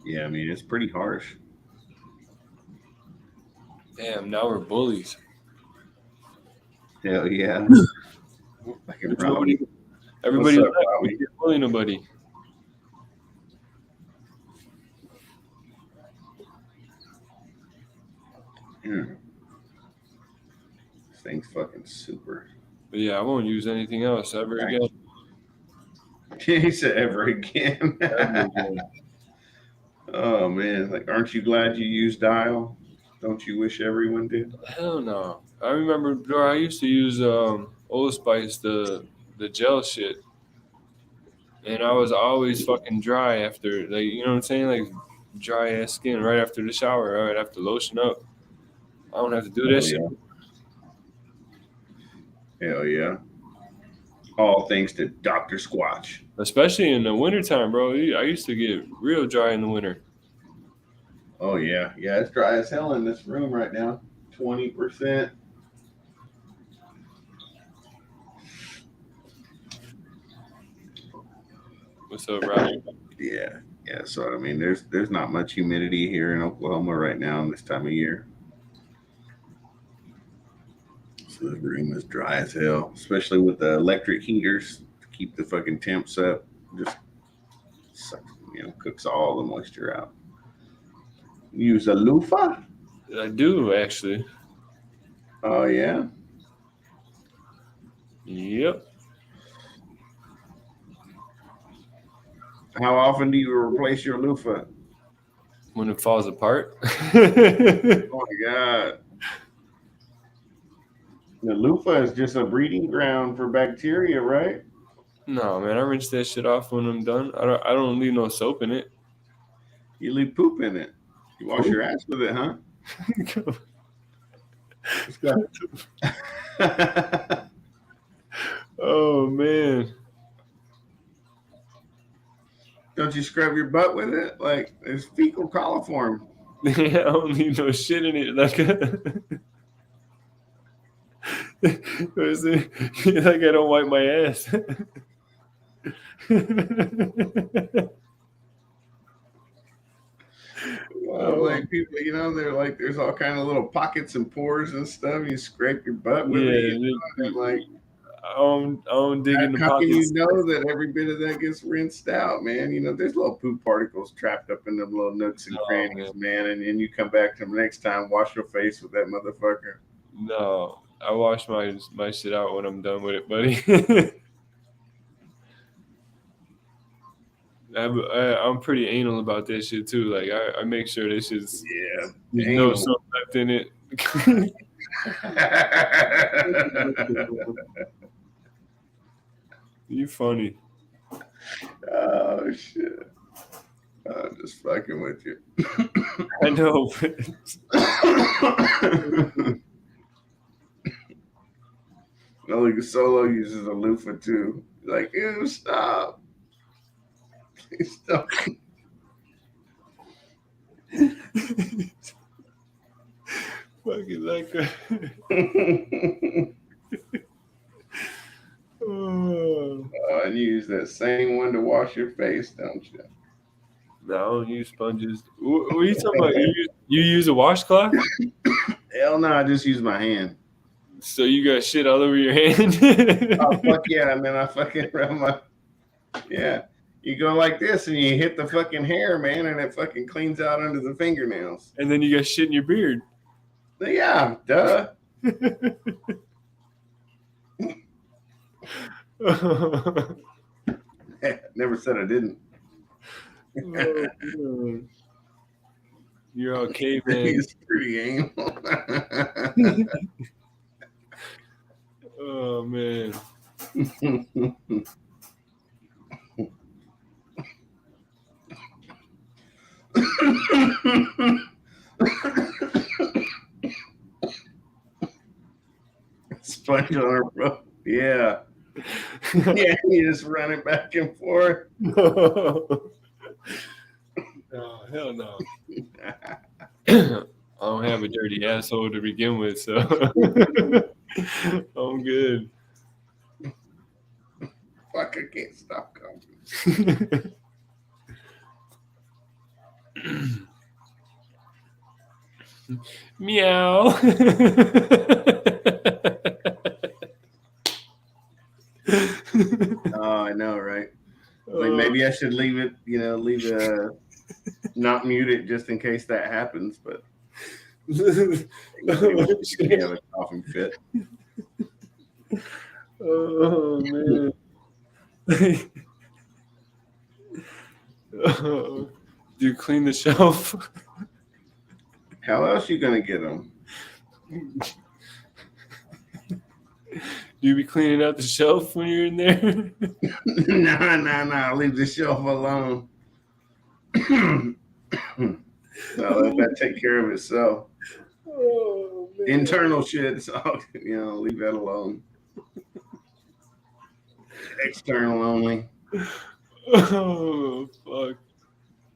Yeah, I mean, it's pretty harsh. Damn, now we're bullies. Hell yeah. Everybody we can't bully nobody. This thing's fucking super. But yeah, I won't use anything else ever again. He said ever again. Oh man, like aren't you glad you used Dial? Don't you wish everyone did? Hell no. I remember, bro, I used to use Old Spice, the gel shit. And I was always fucking dry after, like, you know what I'm saying? Like dry ass skin right after the shower. I'd have to lotion up. I don't have to do that shit. Hell yeah. All thanks to Dr. Squatch. Especially in the wintertime, bro. I used to get real dry in the winter. Oh, yeah. Yeah, it's dry as hell in this room right now. 20%. What's up, Robbie? Yeah. Yeah, so, I mean, there's not much humidity here in Oklahoma right now in this time of year. So the room is dry as hell, especially with the electric heaters to keep the fucking temps up. Just sucks, cooks all the moisture out. Use a loofah? I do, actually. Oh, yeah? Yep. How often do you replace your loofah? When it falls apart. Oh, my God. The loofah is just a breeding ground for bacteria, right? No, man, I rinse that shit off when I'm done. I don't leave no soap in it. You leave poop in it. You wash your ass with it, huh? Oh man. Don't you scrub your butt with it? Like it's fecal coliform. Yeah, I don't leave no shit in it. Like like I don't wipe my ass. Like people, they're like, there's all kind of little pockets and pores and stuff. You scrape your butt with it. Like, don't dig in the How can pockets. you know that every bit of that gets rinsed out, man? You know, there's little poop particles trapped up in the little nooks and crannies, man. And then you come back to them next time, wash your face with that motherfucker. No, I wash my shit out when I'm done with it, buddy. I'm pretty anal about that shit too. Like I make sure that shit's there's no soap left in it. You funny. Oh shit! I'm just fucking with you. I know. No, Solo uses a loofah too. Like, ew, stop. Please stop. Fucking like a... And you use that same one to wash your face, don't you? No, I don't use sponges. What are you talking about? You use a washcloth? Hell no, I just use my hand. So you got shit all over your hand? Oh, fuck yeah, man. I fucking rub my... Yeah. You go like this and you hit the fucking hair, man, and it fucking cleans out under the fingernails. And then you got shit in your beard. Yeah, duh. Never said I didn't. You're okay, man. He's pretty anal. Oh, man. Sponge on her, bro. Yeah. Yeah, you just run it back and forth. Oh, hell no. I don't have a dirty asshole to begin with, so I'm good. Fuck, I can't stop coughing. Meow. Oh, I know, right? Like maybe I should leave it, not mute it just in case that happens, but maybe you have a coughing fit. Oh man. Do you clean the shelf? How else you gonna get them? Do you be cleaning out the shelf when you're in there? No. Leave the shelf alone. No, let that take care of itself. Oh, man. Internal shit, so leave that alone. External only. Oh fuck!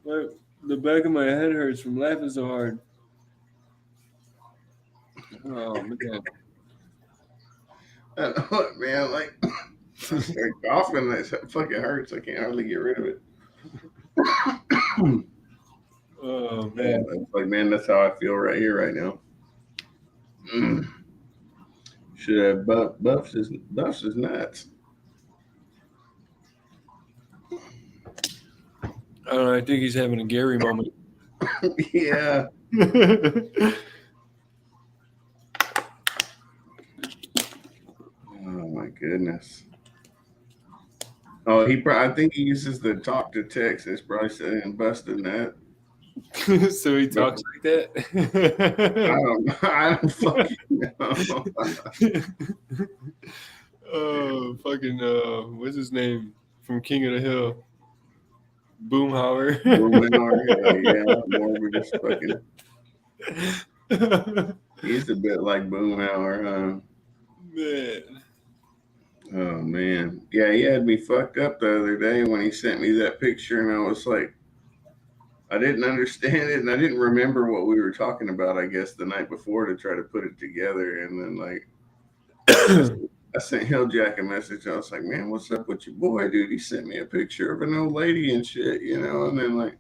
The back of my head hurts from laughing so hard. Oh man! Look, man, like I start coughing, that fucking hurts. I can't hardly get rid of it. Oh man! It's like, man, that's how I feel right here, right now. Should have Buffs is nuts. I don't know. I think he's having a Gary moment. Yeah. Oh my goodness. Oh, I think he uses the talk to text. It's probably saying busting that. So he talks like that? I don't fucking know. Oh, fucking, what's his name from King of the Hill? Boomhauer. Yeah, Morbid is fucking. He's a bit like Boomhauer, huh? Man. Oh man, yeah, he had me fucked up the other day when he sent me that picture, and I was like, I didn't understand it, and I didn't remember what we were talking about. I guess the night before to try to put it together, and then like. I sent Hilljack a message. I was like, man, what's up with your boy, dude? He sent me a picture of an old lady and shit, and then like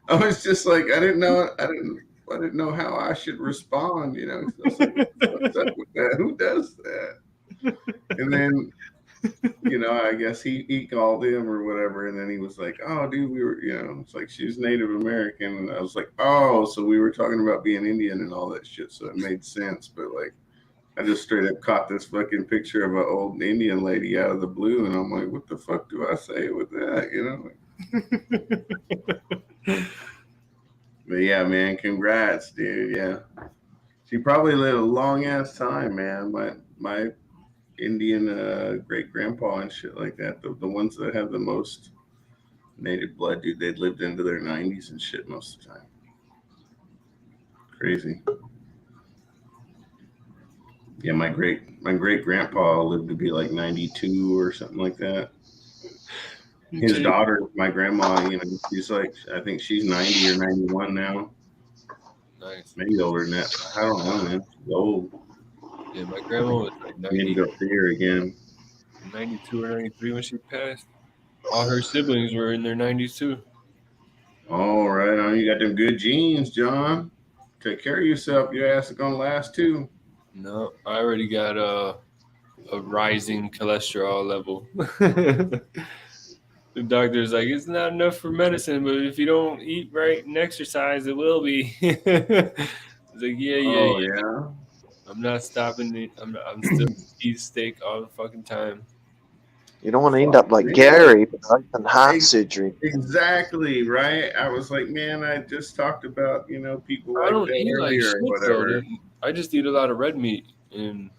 I was just like, I didn't I didn't know how I should respond. You know, I was like, what's up with that? Who does that? And then, you know, I guess he called him or whatever, and then he was like, "Oh, dude, we were, you know, it's like she's Native American," and I was like, "Oh, so we were talking about being Indian and all that shit." So it made sense, but like, I just straight up caught this fucking picture of an old Indian lady out of the blue, and I'm like, "What the fuck do I say with that?" You know. But yeah, man, congrats, dude. Yeah, she probably lived a long ass time, man. My Indian great grandpa and shit like that. The ones that have the most native blood, dude, they lived into their 90s and shit most of the time. Crazy. Yeah, my great grandpa lived to be like 92 or something like that. His daughter, my grandma, you know, she's like, I think she's 90 or 91 now. Nice. Maybe older than that. I don't know, man. She's old. Yeah, my grandma was like 90. Need to go see her again. 92 or 93 when she passed. All her siblings were in their 90s too. All right, on. You got them good genes, John. Take care of yourself. Your ass is gonna last too. No, I already got a rising cholesterol level. The doctor's like, it's not enough for medicine, but if you don't eat right and exercise, it will be. It's like, yeah. I'm not stopping it. I'm still eat steak all the fucking time. You don't want to end up like Gary, but open heart surgery. Exactly, right? I was like, man, I just talked about, you know, people I like don't that eat like earlier shit, or whatever. though. I just eat a lot of red meat, and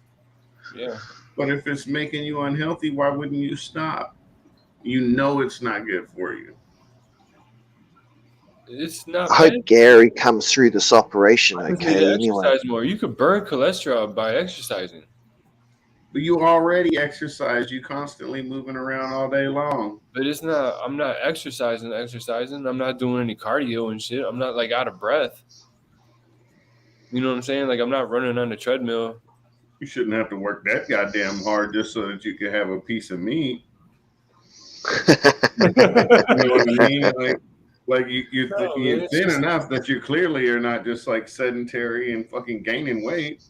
yeah. But if it's making you unhealthy, why wouldn't you stop? You know it's not good for you. It's not. I hope Gary comes through this operation okay. Anyway, exercise more. You could burn cholesterol by exercising. But you already exercise. You constantly moving around all day long. But it's not. I'm not exercising. I'm not doing any cardio and shit. I'm not like out of breath. You know what I'm saying? Like I'm not running on the treadmill. You shouldn't have to work that goddamn hard just so that you can have a piece of meat. You know what I mean? Like you're thin enough that you clearly are not just like sedentary and fucking gaining weight.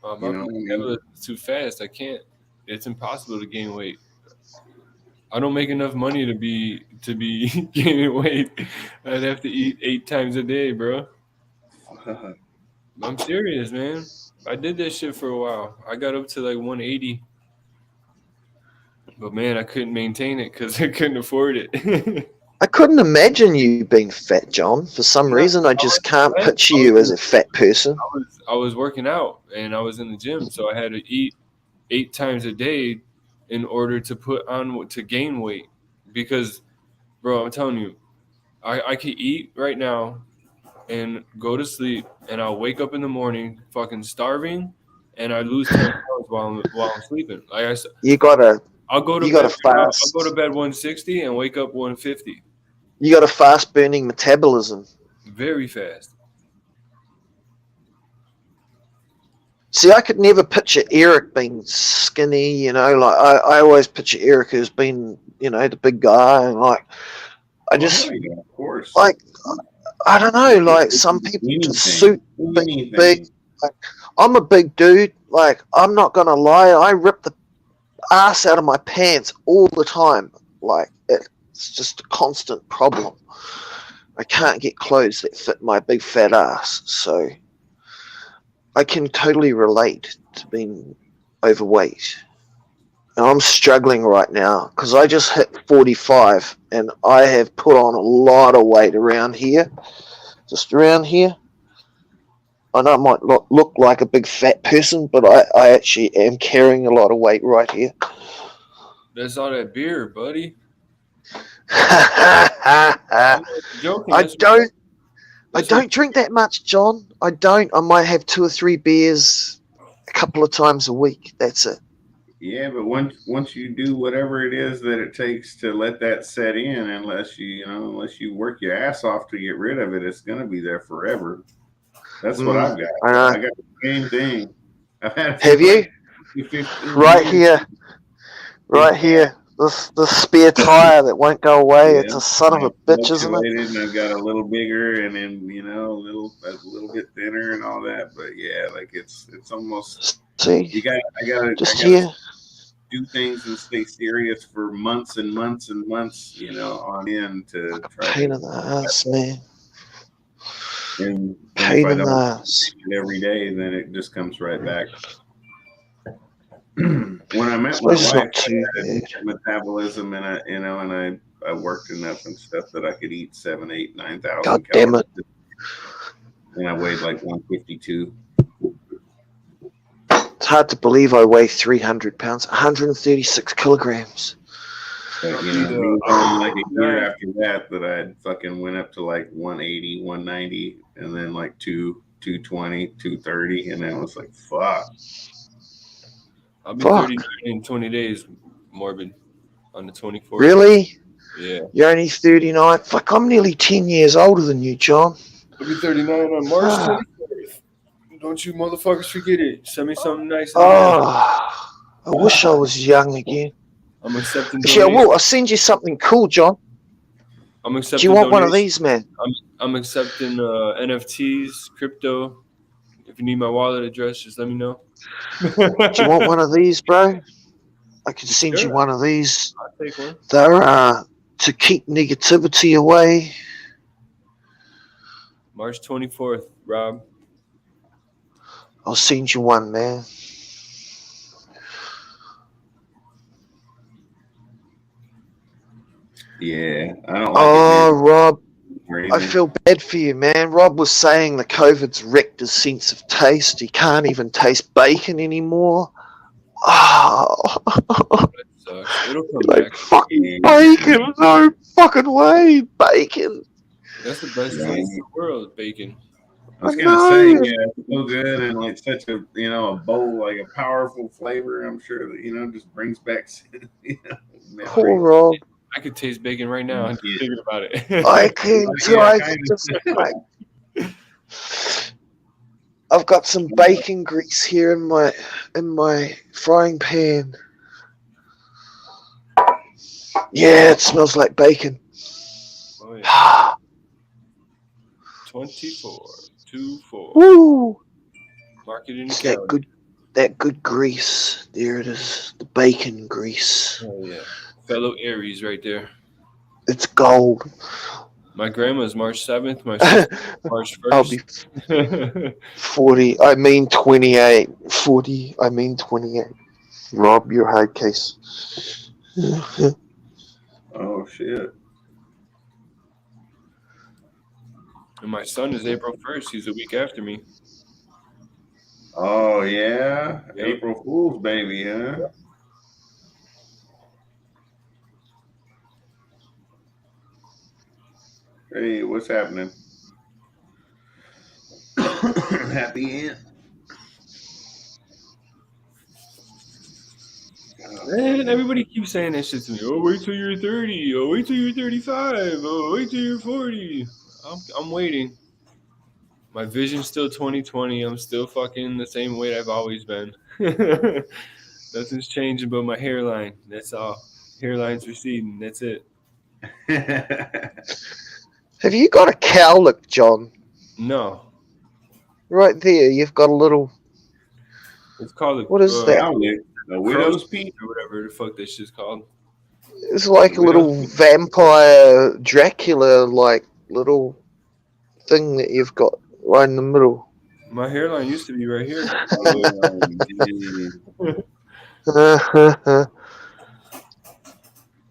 My metabolitism is too fast. I can't. It's impossible to gain weight. I don't make enough money to be gaining weight. I'd have to eat 8 times a day, bro. I'm serious, man. I did that shit for a while. I got up to like 180. But man, I couldn't maintain it because I couldn't afford it. I couldn't imagine you being fat, John. For some reason, I just can't picture you as a fat person. I was working out and I was in the gym, so I had to eat 8 times a day in order to gain weight. Because, bro, I'm telling you, I could eat right now and go to sleep, and I'll wake up in the morning fucking starving, and I lose 10 pounds while I'm sleeping. Like I'll go to bed 160 and wake up 150. You got a fast burning metabolism. Very fast. See, I could never picture Eric being skinny, you know, like I always picture Eric as being, you know, the big guy, and like I just of course. Like I don't know, like some people just suit big. Like, I'm a big dude. Like I'm not gonna lie, I rip the ass out of my pants all the time. Like it's just a constant problem. I can't get clothes that fit my big fat ass, so I can totally relate to being overweight. And I'm struggling right now because I just hit 45 and I have put on a lot of weight around here. Just around here. I know I might not look like a big fat person, but I actually am carrying a lot of weight right here. That's all that beer, buddy. I don't drink that much, John. I don't. I might have 2 or 3 beers a couple of times a week. That's it. Yeah, but once you do whatever it is that it takes to let that set in, unless you work your ass off to get rid of it, it's gonna be there forever. That's what I've got. I got the same thing. I've had. Have you? Right here. the spare tire that won't go away. Yeah, It's a son of a bitch, isn't it? and I've got a little bigger, and then a little bit thinner, and all that. But yeah, like it's almost. See, I gotta do things and stay serious for months and months and months, on end to try pain to. in the ass, man. And pain if I in the don't ass. every day, then it just comes right back. When I met my It's wife, not too I bad. had metabolism, and I worked enough and stuff that I could eat 7, 8, 9,000 God damn calories. it. And I weighed like 152. It's hard to believe I weigh 300 pounds, 136 kilograms. But like a year after that I had fucking went up to like 180, 190, and then like 220, 230, and I was like, fuck. I'll be 39 in 20 days, Morbid, on the 24th. Really? Yeah. You're only 39? Fuck, I'm nearly 10 years older than you, John. I'll be 39 on March 24th. Don't you motherfuckers forget it. Send me something nice. I wish I was young again. I'm accepting Actually, I will. I'll send you something cool, John. I'm accepting. Do you want one of these, man? I'm accepting NFTs, crypto. If you need my wallet address, just let me know. Do you want one of these, bro? I can send you one of these. I'll take one. They're to keep negativity away. March 24th, Rob. I'll send you one, man. Yeah, I don't like Oh, Rob, it. I feel bad for you, man. Rob was saying the COVID's wrecked his sense of taste. He can't even taste bacon anymore. Oh. That sucks. It'll come back. Fucking bacon, no fucking way, bacon. That's the best taste in the world, bacon. I was gonna say, yeah, it's so good and like such a a bowl, like a powerful flavor. I'm sure that just brings back. Poor Rob. I could taste bacon right now. I'm thinking about it. I can too. I've got some bacon grease here in my frying pan. Yeah, it smells like bacon. Oh, yeah. 24. Woo! Mark it in It's the calendar. that good grease. There it is. The bacon grease. Oh yeah. Fellow Aries right there. It's gold. My grandma's March 7th. My sister's March 1st. I'll be 40. I mean 28. 40. I mean 28. Rob, your hard case. Oh shit. And my son is April 1st. He's a week after me. Oh yeah. Yep. April Fool's baby, huh? Hey, what's happening? Happy Aunt. Man, everybody keeps saying that shit to me. Oh, wait till you're 30. Oh, wait till you're 35. Oh, wait till you're 40. I'm waiting. My vision's still 20/20. I'm still fucking the same weight I've always been. Nothing's changing but my hairline. That's all. Hairline's receding. That's it. Have you got a cowlick, John? No. Right there, you've got a little. It's called what is that? Cowlick. A widow's peak or whatever the fuck this shit's called. It's like a little vampire Dracula like little thing that you've got right in the middle. My hairline used to be right here.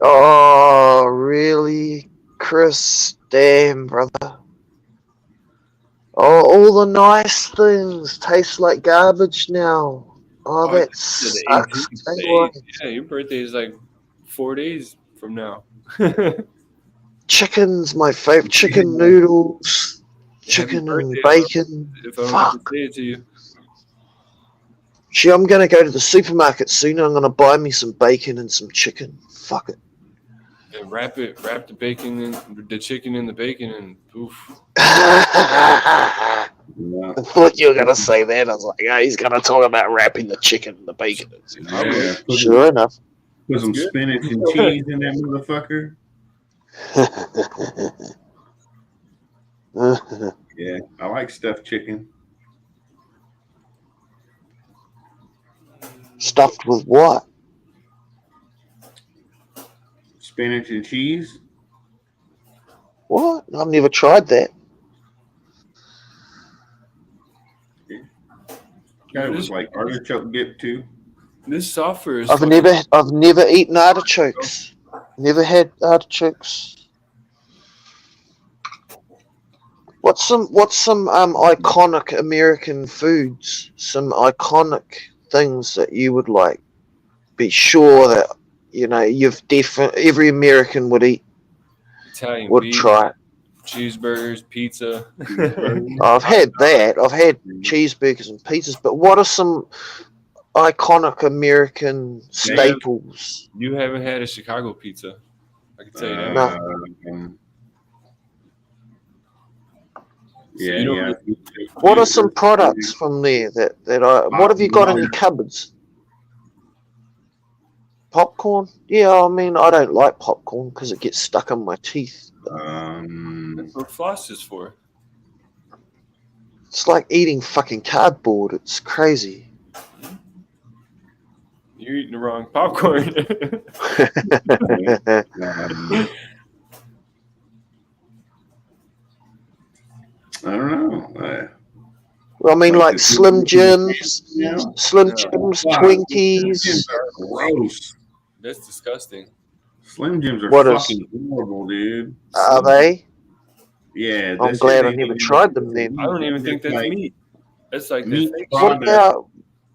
Oh, really? Chris, damn, brother. Oh, all the nice things taste like garbage now. Oh, that sucks. Yeah, your birthday is like 4 days from now. Chicken's my favorite. Chicken noodles, chicken and bacon. If I don't have to say it to you. Gee, I'm going to go to the supermarket soon. I'm going to buy me some bacon and some chicken. Fuck it. And wrap the bacon in the chicken in the bacon and poof. I thought you were going to say that. I was like, oh, he's going to talk about wrapping the chicken and the bacon. Yeah. Sure enough. Put some spinach and cheese in that motherfucker. Yeah, I like stuffed chicken. Stuffed with what? Spinach and cheese. What? I've never tried that. Yeah. Got it was like artichoke dip too. This software is. I've never eaten artichokes. Never had artichokes. What's some iconic American foods? Some iconic things that you would like be sure that every American would eat. Italian would beef, try it. Cheeseburgers, pizza. I've had that. I've had cheeseburgers and pizzas, but what are some iconic American staples? You haven't had a Chicago pizza. I can tell you that. No. Yeah. What are some products from there what have you got in your cupboards? Popcorn? Yeah, I mean, I don't like popcorn because it gets stuck in my teeth. That's what floss is for. It's like eating fucking cardboard. It's crazy. You're eating the wrong popcorn. I don't know. Well, I mean, like Slim Jims, Twinkies. Gross. That's disgusting. Slim Jims are fucking horrible, dude. Are they? Yeah. I'm glad I never tried them then. I don't even think that's meat. That's like meat. What about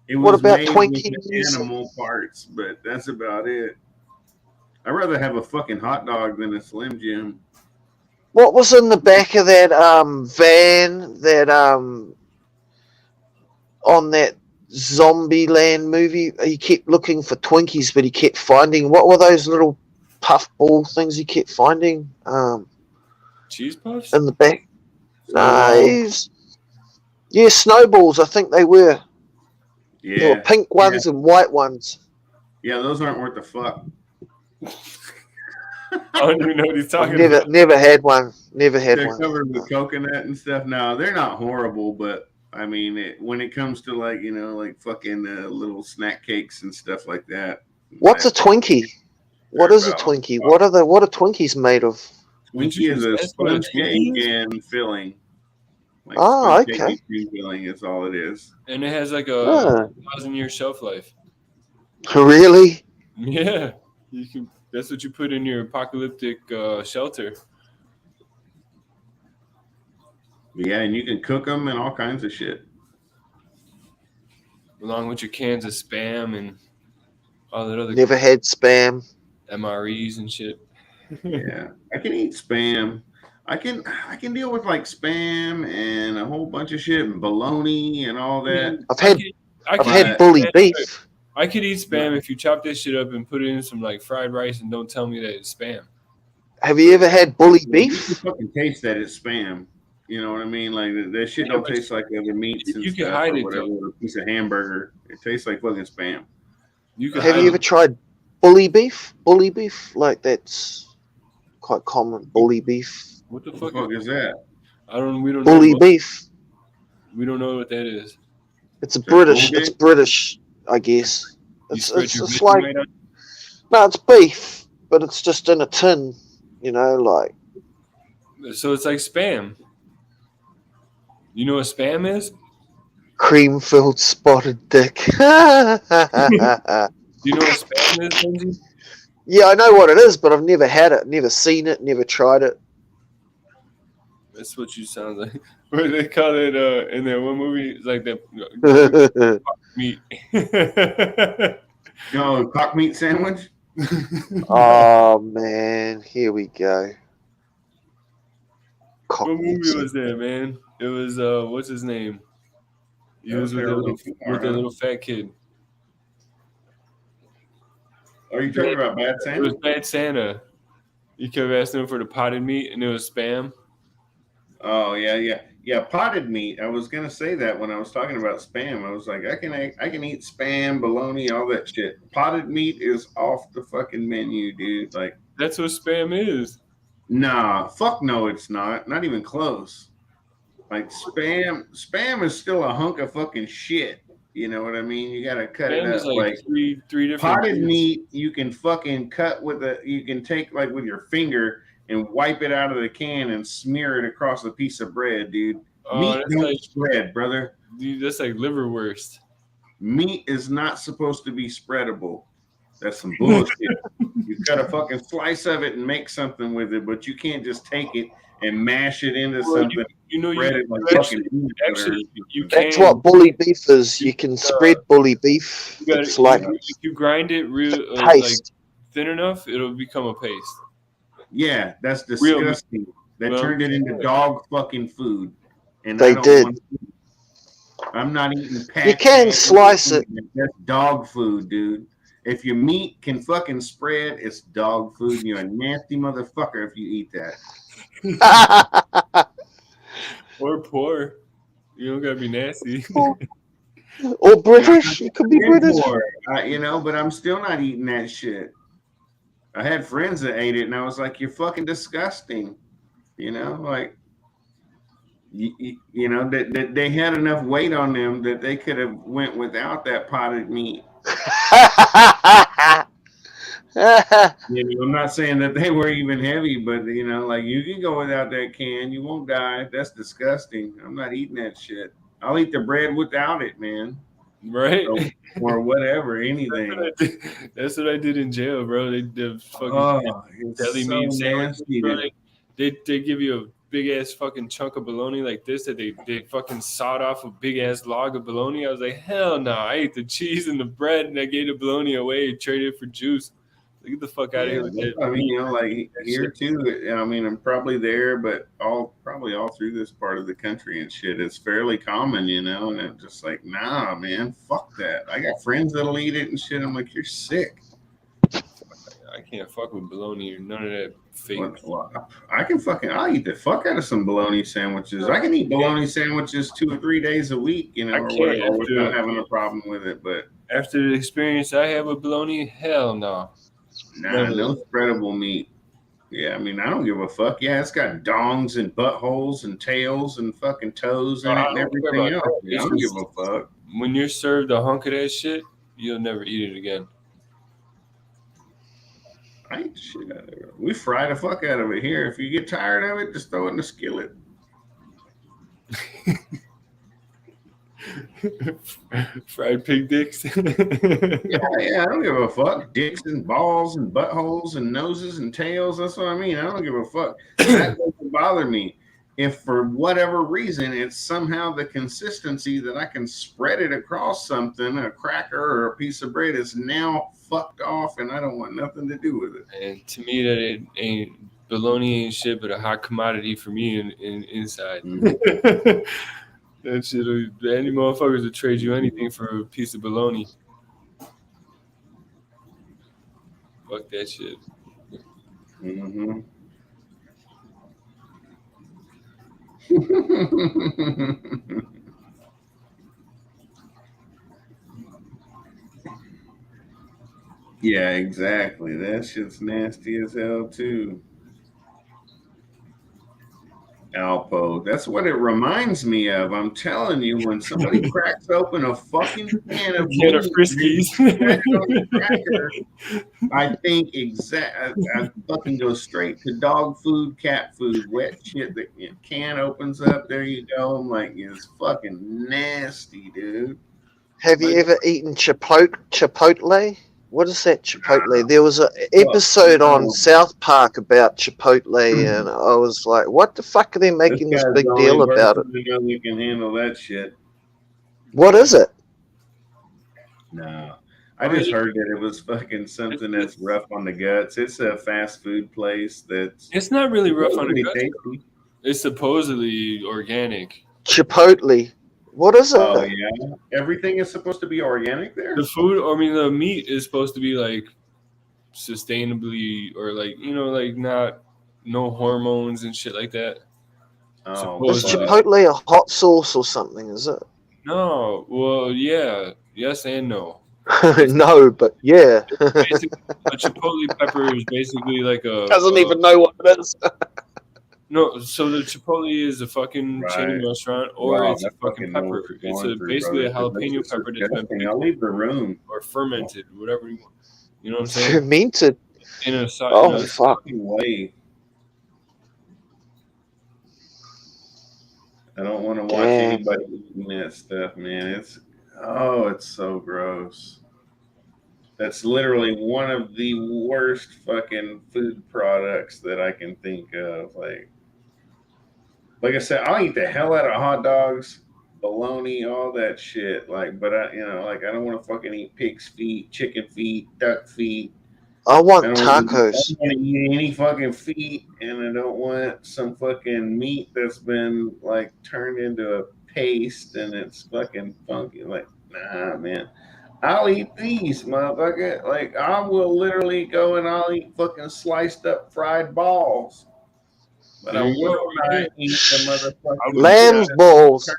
Twinkies? Twinkies? Animal parts, but that's about it. I'd rather have a fucking hot dog than a Slim Jim. What was in the back of that van that on that Zombieland movie? He kept looking for Twinkies, but he kept finding. What were those little puff ball things he kept finding? Cheese puffs? In the back. Yeah, snowballs, I think they were. Yeah. There were pink ones and white ones. Yeah, those aren't worth the fuck. I don't even know what he's talking about. Never had one. Never had They're one. covered with coconut and stuff. No, they're not horrible, but I mean, when it comes to like fucking little snack cakes and stuff like that. What's a Twinkie? What is a Twinkie? What are Twinkies made of? Twinkie is a sponge cake and filling. Like okay. Filling is all it is. And it has like a 1,000-year shelf life. Really? Yeah, you can. That's what you put in your apocalyptic shelter. Yeah, and you can cook them and all kinds of shit. Along with your cans of Spam and all that other. Never had Spam. MREs and shit. Yeah, I can eat Spam. I can deal with like Spam and a whole bunch of shit and bologna and all that. I've had bully beef. I could eat Spam if you chop this shit up and put it in some like fried rice and don't tell me that it's Spam. Have you ever had bully beef? You can fucking taste that it's Spam. You know what I mean? Like that shit don't taste like other meats and you stuff can hide or it, whatever. With a piece of hamburger, it tastes like fucking Spam. Have you ever tried bully beef? Bully beef, like that's quite common. Bully beef. What the fuck is that? We don't bully know beef. We don't know what that is. It's British. It's British, I guess. It's like no, it's beef, but it's just in a tin. You know, like. So it's like Spam. You know what Spam is? Cream-filled spotted dick. Do you know what Spam is, Benji? Yeah, I know what it is, but I've never had it, never seen it, never tried it. That's what you sound like. What do they call it in that one movie? It's like that meat. No, cock meat sandwich? Oh, man. Here we go. What movie was that, man? It was, what's his name? He was with the little fat kid. Are you talking about Bad Santa? It was Bad Santa. You kept asking him for the potted meat, and it was Spam. Oh yeah. Potted meat. I was gonna say that when I was talking about spam. I was like, I can eat spam, bologna, all that shit. Potted meat is off the fucking menu, dude. Like that's what spam is. Nah, fuck no, it's not. Not even close. Like spam is still a hunk of fucking shit. You know what I mean? You gotta cut Spam it is up. like three different potted things. meat. You can fucking cut you can take like with your finger and wipe it out of the can and smear it across a piece of bread, dude. Meat don't spread, brother. Dude, that's like liverwurst. Meat is not supposed to be spreadable. That's some bullshit. You cut a fucking slice of it and make something with it, but you can't just take it and mash it into something. Actually, you can. That's what bully beef is. You can spread bully beef. It's like if you grind it real like thin enough, it'll become a paste. Yeah, that's disgusting. They turned it into dog fucking food, and they did. I'm not eating. You can slice it. That's dog food, dude. If your meat can fucking spread, it's dog food, and you're a nasty motherfucker if you eat that. Or poor. You don't gotta be nasty. Or British. You could be British. But I'm still not eating that shit. I had friends that ate it, and I was like, "You're fucking disgusting." That they had enough weight on them that they could have went without that potted meat. I'm not saying that they were even heavy, but you can go without that can. You won't die. That's disgusting. I'm not eating that shit. I'll eat the bread without it, man. Right. Or whatever, anything. That's what I did in jail, bro. They did fucking deli meat sandwiches, bro. They give you a big ass fucking chunk of bologna like this that they fucking sawed off a big ass log of bologna. I was like, hell no! I ate the cheese and the bread, and I gave the bologna away, traded it for juice. Get the fuck out of here with that. I mean, like here too. I mean, I'm probably there, but probably all through this part of the country and shit, it's fairly common, and it's just like, nah, man, fuck that. I got friends that'll eat it and shit. I'm like, you're sick. I can't fuck with bologna or none of that fake. Well, I'll eat the fuck out of some bologna sandwiches. I can eat bologna sandwiches 2 or 3 days a week, or whatever, without having a problem with it. But after the experience I had with bologna, hell no. Nah, no spreadable meat. Yeah, I mean, I don't give a fuck. Yeah, it's got dongs and buttholes and tails and fucking toes in it and everything else. I don't give a fuck. When you're served a hunk of that shit, you'll never eat it again. I eat the shit out of it. We fry the fuck out of it here. If you get tired of it, just throw it in the skillet. Fried pig dicks. yeah, I don't give a fuck. Dicks and balls and buttholes and noses and tails. That's what I mean. I don't give a fuck. That doesn't bother me. If for whatever reason it's somehow the consistency that I can spread it across something, a cracker or a piece of bread is now fucked off, and I don't want nothing to do with it. And to me, that it ain't bologna ain't shit, but a hot commodity for me inside. Mm-hmm. That shit, any motherfuckers would trade you anything for a piece of bologna. Fuck that shit. Mm-hmm. Yeah, exactly. That shit's nasty as hell too. Alpo. That's what it reminds me of. I'm telling you, when somebody cracks open a fucking can of Friskies, I think I fucking go straight to dog food, cat food, wet shit. The can opens up. There you go. I'm like, it's fucking nasty, dude. Have you ever eaten Chipotle? What is that Chipotle? There was an episode on South Park about Chipotle, and I was like, "What the fuck are they making this big deal about it?" You can handle that shit. What is it? No, I just heard that it was fucking something that's rough on the guts. It's a fast food place that's. It's not really rough on the guts. It's supposedly organic. Chipotle. What is it? Oh yeah, everything is supposed to be organic there. The food, the meat is supposed to be like sustainably, or like like no hormones and shit like that. Oh, is Chipotle a hot sauce or something? Is it? No. Well, yeah. Yes and no. No, but yeah. Basically, a Chipotle pepper is basically like a. Doesn't even know what it is. No, so the Chipotle is a fucking chain restaurant, or Wow, it's a that fucking knows pepper. what you're It's going through, basically a brother. jalapeno This is pepper that's been disgusting. I'll leave the room. or fermented, whatever you want. You know what I'm saying? Fermented. In a Oh fuck. Way. I don't want to watch Damn. anybody eating that stuff, man. It's so gross. That's literally one of the worst fucking food products that I can think of. Like I said, I'll eat the hell out of hot dogs, bologna, all that shit. But I don't want to fucking eat pig's feet, chicken feet, duck feet. I want I tacos. don't want to eat any fucking feet, and I don't want some fucking meat that's been like turned into a paste and it's fucking funky. Like, nah, man. I'll eat these, motherfucker. Like, I will literally go and I'll eat fucking sliced up fried balls. But I will not eat the motherfucking lamb's balls.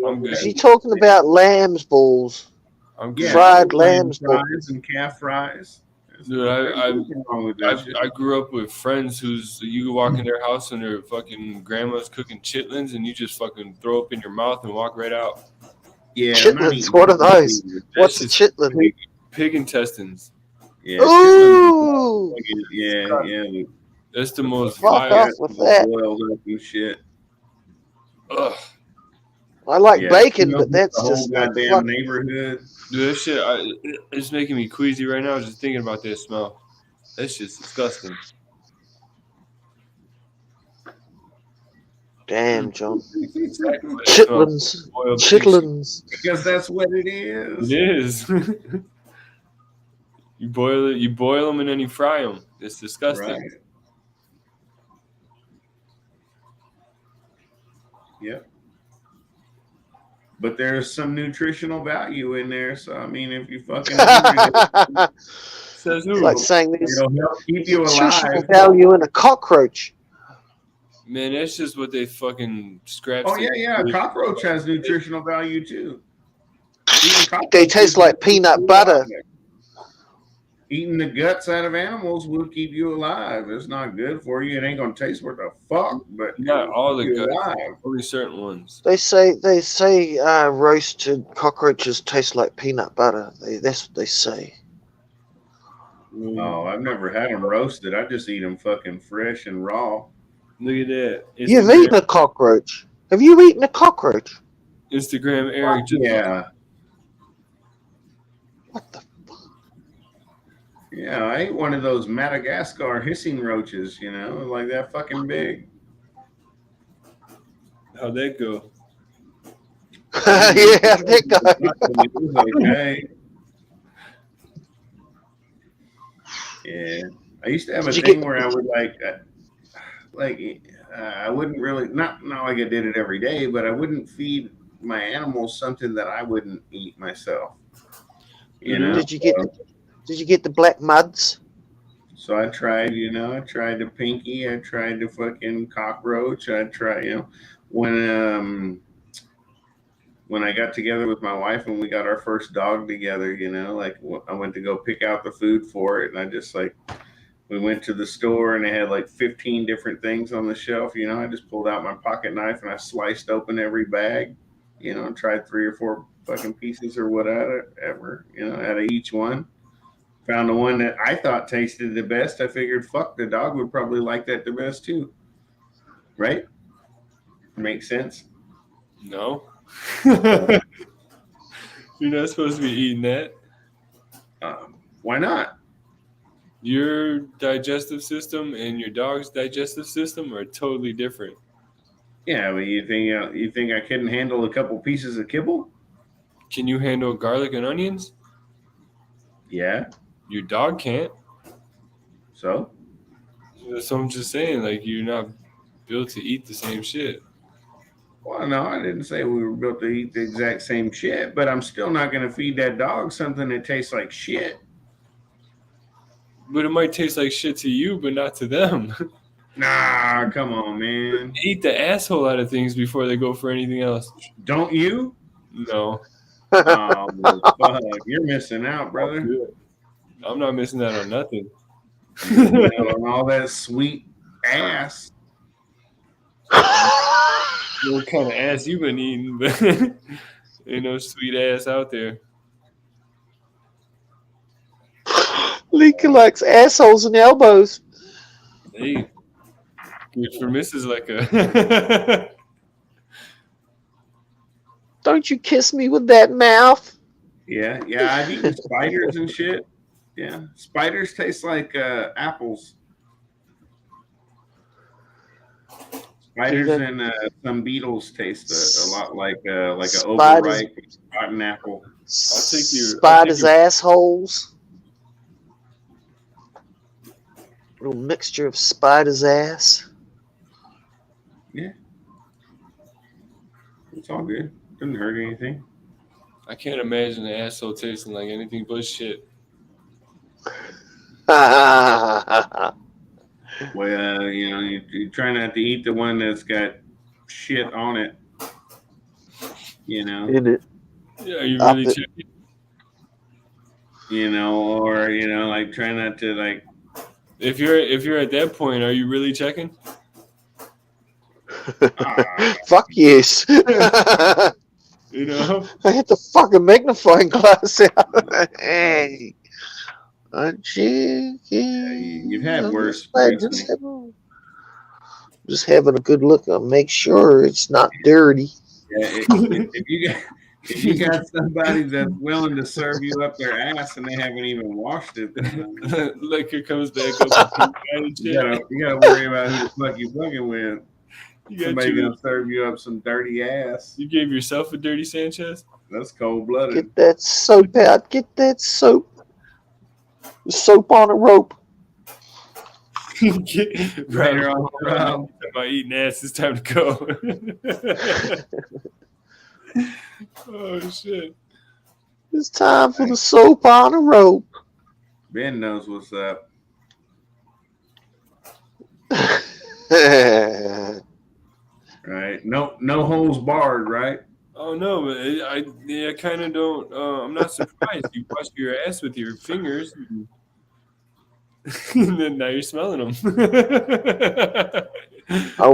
I'm Is he talking about lamb's balls? Fried lamb's balls and calf fries. Dude, I grew up with friends you walk in their house and their fucking grandma's cooking chitlins and you just fucking throw up in your mouth and walk right out. Yeah, chitlins. What are those? What's a chitlin? Pig intestines. Yeah. Ooh. Yeah. That's the most fuck off with that. Boiled up and shit. Ugh. I like bacon, but that's the just whole like goddamn neighborhood. Dude, that shit, it's making me queasy right now just thinking about that smell. That's just disgusting. Damn, John. Chitlins. Chitlins. Because that's what it is. It is. You boil them and then you fry them. It's disgusting. Right. Yep. But there's some nutritional value in there. So, I mean, if you fucking hungry, says who? It's like saying there's it'll help keep you nutritional alive. value in a cockroach. Man, that's just what they fucking scratch. Oh, yeah. Cockroach has nutritional value, too. They taste like peanut butter. Eating the guts out of animals will keep you alive. It's not good for you. It ain't gonna taste worth a fuck. But not all the guts, alive. only certain ones. They say roasted cockroaches taste like peanut butter. That's what they say. Oh, I've never had them roasted. I just eat them fucking fresh and raw. Look at that. You've eaten a cockroach. Have you eaten a cockroach? Instagram Eric. Yeah. What the? Yeah, I ate one of those Madagascar hissing roaches, like that fucking big. How'd that go? Yeah, that guy. It was okay. Yeah. I used to have a thing where I would I wouldn't really, not like I did it every day, but I wouldn't feed my animals something that I wouldn't eat myself. Did you get the black muds? So I tried, I tried the pinky, I tried the fucking cockroach, I tried, when I got together with my wife and we got our first dog together, I went to go pick out the food for it, and I just we went to the store and they had 15 different things on the shelf, I just pulled out my pocket knife and I sliced open every bag, and tried 3 or 4 fucking pieces or whatever, out of each one. Found the one that I thought tasted the best. I figured, fuck, the dog would probably like that the best too. Right? Makes sense? No. You're not supposed to be eating that. Why not? Your digestive system and your dog's digestive system are totally different. Yeah, but you think I couldn't handle a couple pieces of kibble? Can you handle garlic and onions? Yeah. Your dog can't. So I'm just saying, you're not built to eat the same shit. Well, no, I didn't say we were built to eat the exact same shit, but I'm still not going to feed that dog something that tastes like shit. But it might taste like shit to you, but not to them. Nah, come on, man. Eat the asshole out of things before they go for anything else. Don't you? No. Oh, fuck. You're missing out, brother. I'm not missing out on nothing. On all that sweet ass. What kind of ass you been eating? But ain't no sweet ass out there. Lee collects assholes and elbows. Hey, good for Mrs. Lecca. Don't you kiss me with that mouth. Yeah, I've eaten spiders and shit. Yeah, spiders taste like apples. Spiders and some beetles taste a lot like an overripe rotten apple. Spiders' assholes. A little mixture of spider's ass. Yeah, it's all good. Doesn't hurt anything. I can't imagine the asshole tasting like anything but shit. Well, you try not to eat the one that's got shit on it. In it. Yeah, you really checking? Or like try not to like. If you're at that point, are you really checking? Fuck yes. I hit the fucking magnifying glass out. Hey. You've had worse. Just having a good look. I'll make sure it's not dirty. Yeah, if you got somebody that's willing to serve you up their ass and they haven't even washed it, like it comes back up. You gotta worry about who the fuck you fucking with. Somebody gonna serve you up some dirty ass. You gave yourself a dirty Sanchez? That's cold blooded. Get that soap out. Get that soap. Soap on a rope. Right around by eating ass, it's time to go. Oh shit! It's time for the soap on a rope. Ben knows what's up. Right? No holes barred, right? Oh no, but I kind of don't. I'm not surprised. You wash your ass with your fingers, and then now you're smelling them. I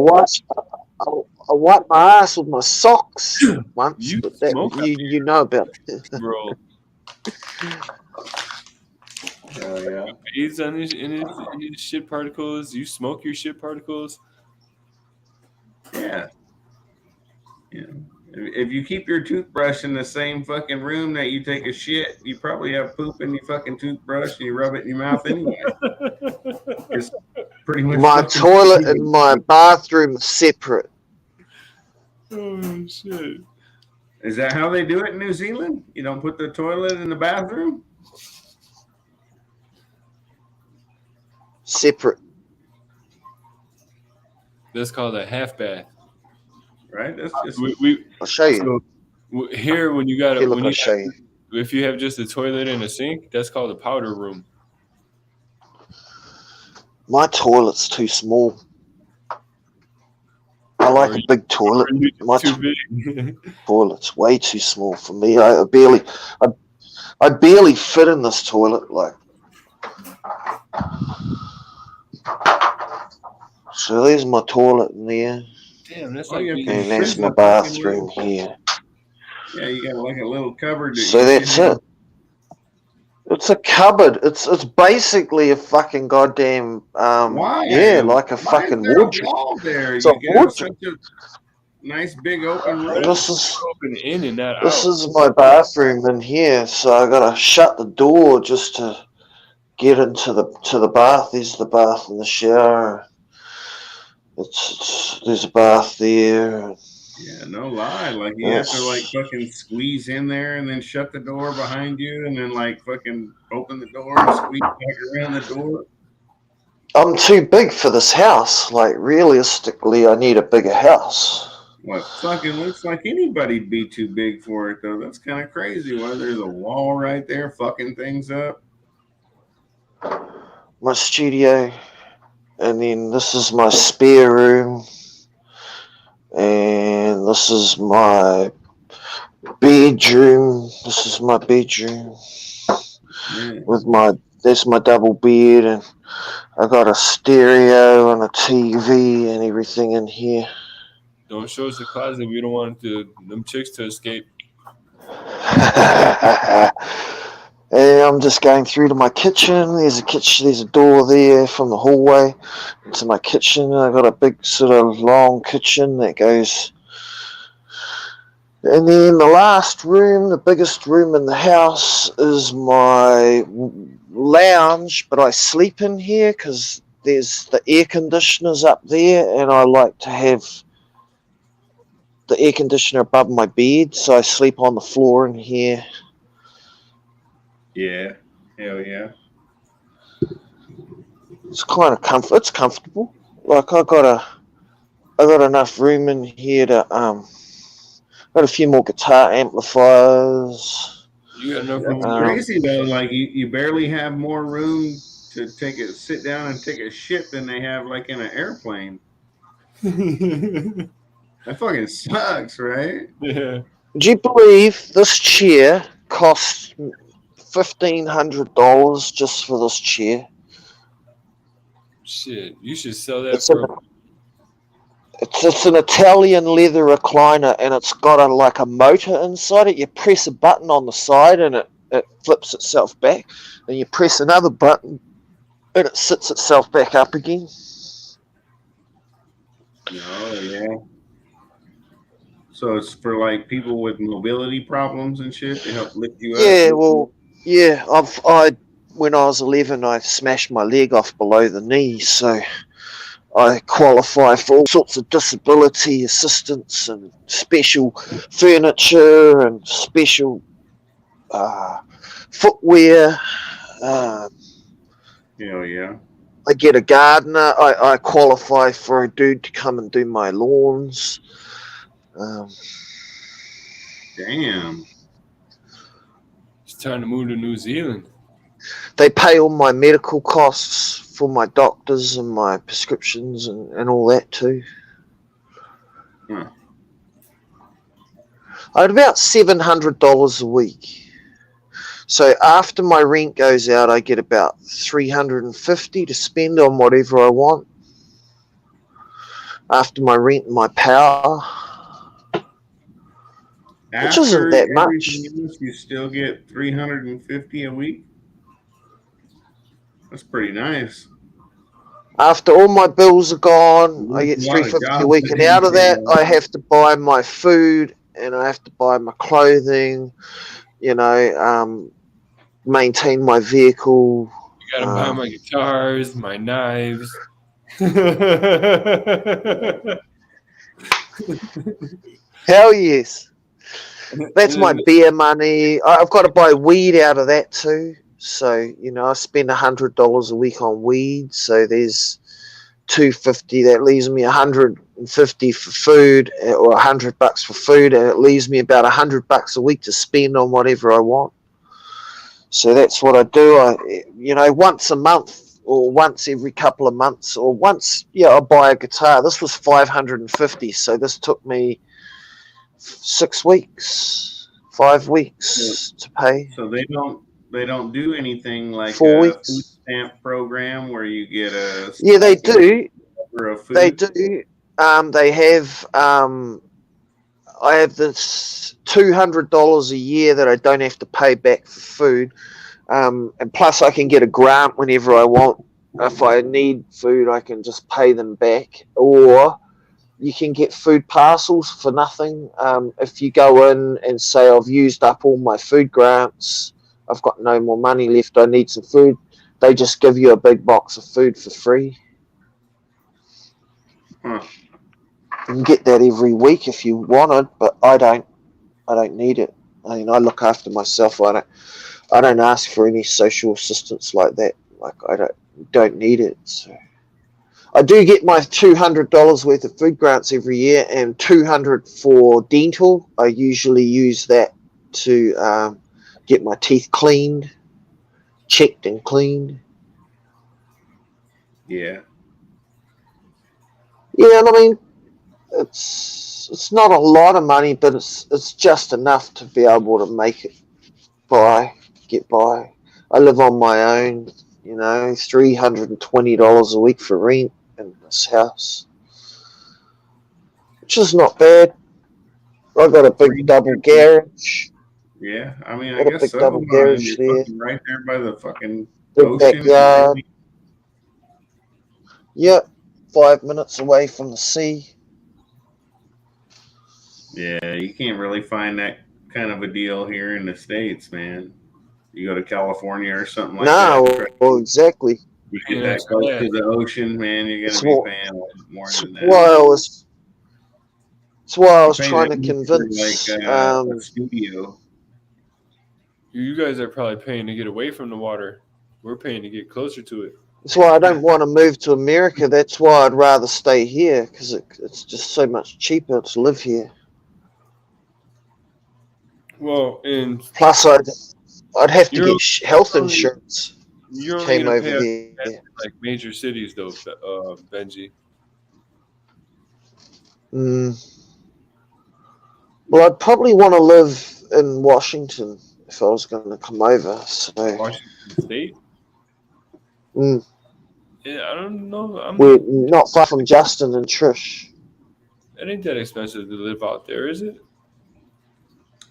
wipe my ass with my socks once, but that you know about it. Bro. Yeah. He's on his shit particles. You smoke your shit particles. Yeah. If you keep your toothbrush in the same fucking room that you take a shit, you probably have poop in your fucking toothbrush and you rub it in your mouth anyway. It's pretty much my toilet and my bathroom are separate. Oh shit. Is that how they do it in New Zealand? You don't put the toilet in the bathroom? Separate. That's called a half bath. Right? That's just I'll show you. So here when you got it, if you have just a toilet and a sink, that's called a powder room. My toilet's too small. I like a big toilet. My toilet's way too small for me. I barely fit in this toilet. Like, so there's my toilet in there. Damn, that's and that's my bathroom here. Yeah, you got like a little cupboard. So that's it. It's a cupboard. It's basically a fucking goddamn like a fucking wardrobe. It's a wardrobe. Nice big open room. This is open in and not out. This is my bathroom in here, so I gotta shut the door just to get into the bath. There's the bath and the shower. There's a bath there. Yeah, no lie. Like you have to like fucking squeeze in there and then shut the door behind you and then like fucking open the door and squeeze back around the door. I'm too big for this house. Like realistically, I need a bigger house. What fucking looks like anybody'd be too big for it though. That's kind of crazy. Why there's a wall right there fucking things up. My studio And then this is my spare room. And this is my bedroom. This is my bedroom. With that's my double bed, and I got a stereo and a TV and everything in here. Don't show us the closet. We don't want them chicks to escape. And I'm just going through to my kitchen. There's a door there from the hallway to my kitchen. I got a big sort of long kitchen that goes. And then the last room, the biggest room in the house, is my lounge, but I sleep in here because there's the air conditioners up there, and I like to have the air conditioner above my bed, so I sleep on the floor in here. Yeah, hell yeah. It's kind of it's comfortable. Like I got enough room in here to got a few more guitar amplifiers. You got enough That's crazy though. Like you barely have more room to sit down and take a shit than they have like in an airplane. That fucking sucks, right? Yeah. Do you believe this chair cost $1,500 just for this chair? Shit, you should sell that for. It's an Italian leather recliner, and it's got a motor inside it. You press a button on the side, and it flips itself back. And you press another button, and it sits itself back up again. Oh yeah. So it's for like people with mobility problems and shit to help lift you up. Yeah, well, yeah. When I was 11, I smashed my leg off below the knee, so I qualify for all sorts of disability assistance and special furniture and special footwear. Hell yeah. I get a gardener. I qualify for a dude to come and do my lawns. Damn. It's time to move to New Zealand. They pay all my medical costs for my doctors and my prescriptions and all that too. Huh. I had about $700 a week. So after my rent goes out, I get about $350 to spend on whatever I want. After my rent and my power. Which isn't that much. You still get $350 a week? That's pretty nice. After all my bills are gone, I get $350 a week, and out of that, I have to buy my food and I have to buy my clothing. Maintain my vehicle. You gotta buy my guitars, my knives. Hell yes. That's my beer money. I've got to buy weed out of that too. So, I spend $100 a week on weed. So there's $250. That leaves me $150 for food, or $100 for food, and it leaves me about $100 a week to spend on whatever I want. So that's what I do. Once a month, or once every couple of months, or once, I buy a guitar. This was $550. So this took me 6 weeks, 5 weeks to pay. So they don't do anything like 4 a weeks. food stamp program where you get a They do. Food? They do. They have. I have this $200 a year that I don't have to pay back for food, and plus I can get a grant whenever I want. If I need food, I can just pay them back, or you can get food parcels for nothing. If you go in and say, I've used up all my food grants, I've got no more money left, I need some food, they just give you a big box of food for free. Huh. You can get that every week if you wanted, but I don't need it. I mean, I look after myself. I don't ask for any social assistance like that. Like, I don't need it. So I do get my $200 worth of food grants every year, and $200 for dental. I usually use that to get my teeth cleaned, checked and cleaned. Yeah. Yeah, and I mean, it's not a lot of money, but it's just enough to be able to make it get by. I live on my own, you know, $320 a week for rent in this house, which is not bad. I got a big double garage. Yeah, I mean, I Got a guess big so. double garage You're there. fucking right there by the fucking Big ocean. backyard. Yep, 5 minutes away from the sea. Yeah, you can't really find that kind of a deal here in the States, man. You go to California or something like that. No, well, exactly. You get that close to the ocean, man, you're It's gonna be what- paying a lot more than that. That's why I was You pay trying to that much convince. for, like a studio. You guys are probably paying to get away from the water. We're paying to get closer to it. That's why I don't want to move to America. That's why I'd rather stay here because it's just so much cheaper to live here. Well, and plus I'd have to get health insurance. You're only Came gonna over pay here. like major cities, though, Benji. Well, I'd probably want to live in Washington if I was going to come over. So Washington State. Yeah, I don't know. We're not far from Justin and Trish. It ain't that expensive to live out there, is it?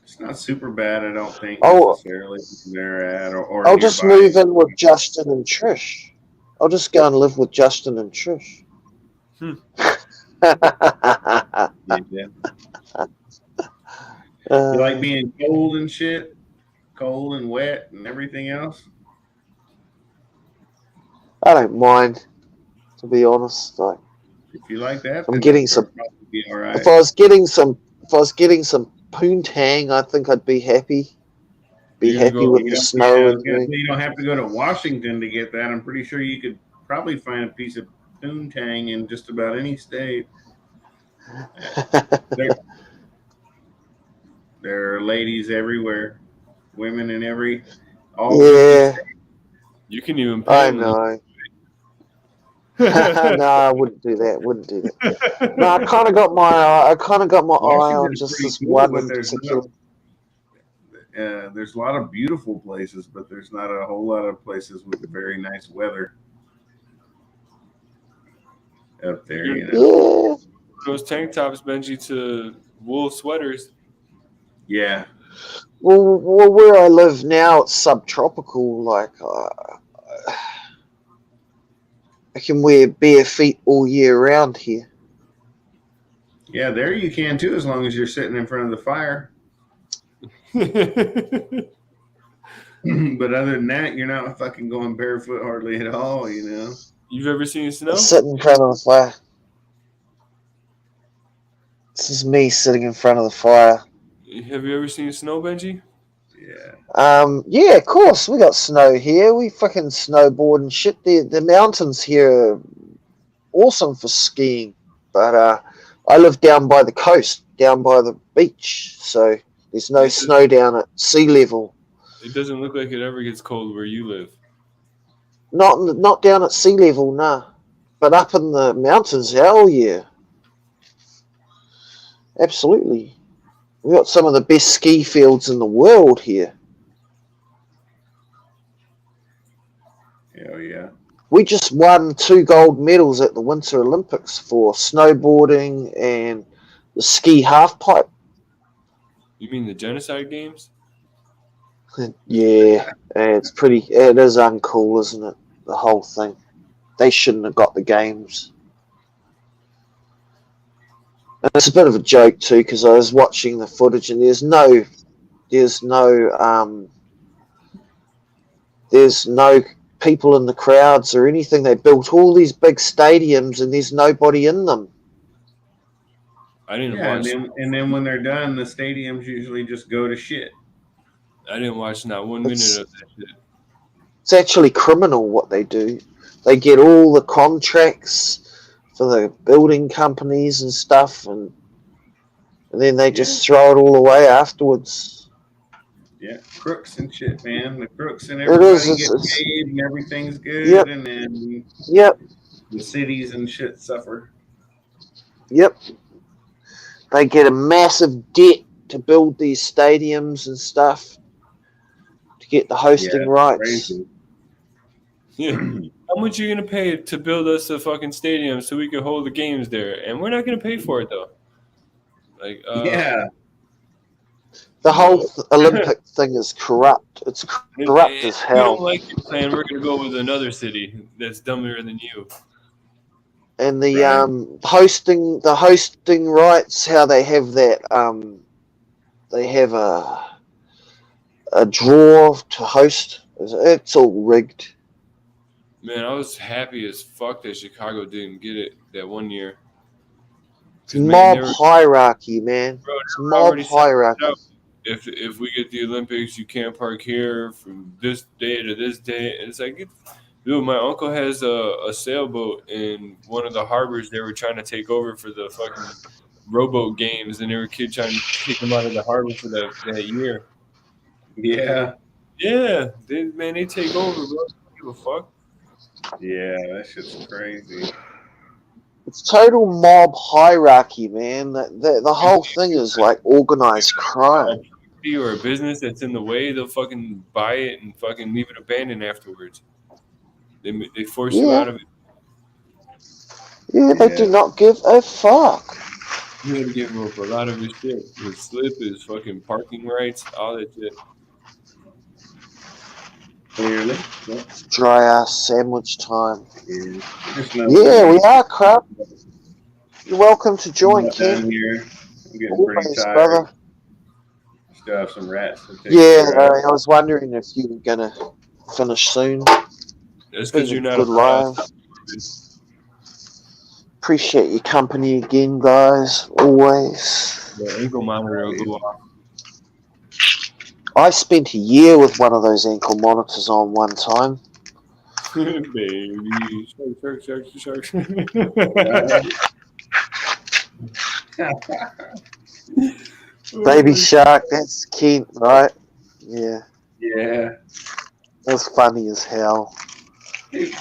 It's not super bad, I don't think, Oh, necessarily where they're at or I'll just move in with Justin and Trish. I'll just go and live with Justin and Trish. You like being cold and shit? Cold and wet and everything else? I don't mind, to be honest. Like, if you like that, I'm getting some. Be all right. If I was getting some poontang, I think I'd be happy. Be happy with the snow. You don't have to go to Washington to get that. I'm pretty sure you could probably find a piece of poontang in just about any state. There are ladies everywhere, women in all. Yeah. You can even pay I know. No, I wouldn't do that. No, I kind of got my eye on just this one in particular. There's a lot of beautiful places, but there's not a whole lot of places with very nice weather up there. You know? Yeah. Those tank tops, Benji, to wool sweaters. Yeah. Well, where I live now, it's subtropical. Like, I can wear bare feet all year round here. Yeah, there you can too, as long as you're sitting in front of the fire. But other than that, you're not fucking going barefoot hardly at all, you know. You've ever seen snow? Sitting in front of the fire. This is me sitting in front of the fire. Have you ever seen snow, Benji? Yeah. Yeah, of course. We got snow here. We fucking snowboard and shit. The mountains here are awesome for skiing. But I live down by the coast, down by the beach. So there's no snow down at sea level. It doesn't look like it ever gets cold where you live. Not down at sea level, nah. But up in the mountains, hell yeah. Absolutely. We've got some of the best ski fields in the world here. Hell yeah. We just won 2 gold medals at the Winter Olympics for snowboarding and the ski halfpipe. You mean the genocide games? Yeah, it is uncool, isn't it? The whole thing. They shouldn't have got the games. And it's a bit of a joke too, because I was watching the footage and there's no people in the crowds or anything. They built all these big stadiums and there's nobody in them. I didn't watch. And then when they're done, the stadiums usually just go to shit. I didn't watch not 1 minute of that shit. It's actually criminal what they do. They get all the contracts for the building companies and stuff, and then they just throw it all away afterwards. Yeah, crooks and shit, man. The crooks and everybody get paid and everything's good, and then the cities and shit suffer. Yep. They get a massive debt to build these stadiums and stuff to get the hosting rights. Crazy. Yeah. How much are you gonna pay to build us a fucking stadium so we can hold the games there? And we're not gonna pay for it though. Like, yeah. The whole Olympic thing is corrupt. It's corrupt as hell. We don't like your plan. We're gonna go with another city that's dumber than you. And the hosting rights, how they have that they have a draw to host. It's all rigged. Man, I was happy as fuck that Chicago didn't get it that one year. It's mob hierarchy, man. Bro, it's mob hierarchy. If we get the Olympics, you can't park here from this day to this day. And it's like, dude, my uncle has a sailboat in one of the harbors they were trying to take over for the fucking rowboat games, and they were trying to kick them out of the harbor for that year. Yeah. Yeah, they take over, bro. I don't give a fuck. Yeah, that shit's crazy. It's total mob hierarchy, man. The whole thing is like organized crime. Or a business that's in the way, they'll fucking buy it and fucking leave it abandoned afterwards. They force you out of it. Yeah, they do not give a fuck. You gotta give him up a lot of his shit. His slip, his fucking parking rights, all that shit. Clearly. It's dry ass sandwich time. Yeah, we are, crap. You're welcome to join, Ken. Here. I'm getting pretty tired. Brother. Still have some rats. Yeah, I was wondering if you were gonna finish soon. That's because you're not good live. Appreciate your company again, guys. Always. The ankle monitor will go off. I spent a year with one of those ankle monitors on one time. Baby shark. Baby shark, that's Kent, right? Yeah. Yeah. That's funny as hell. Hey,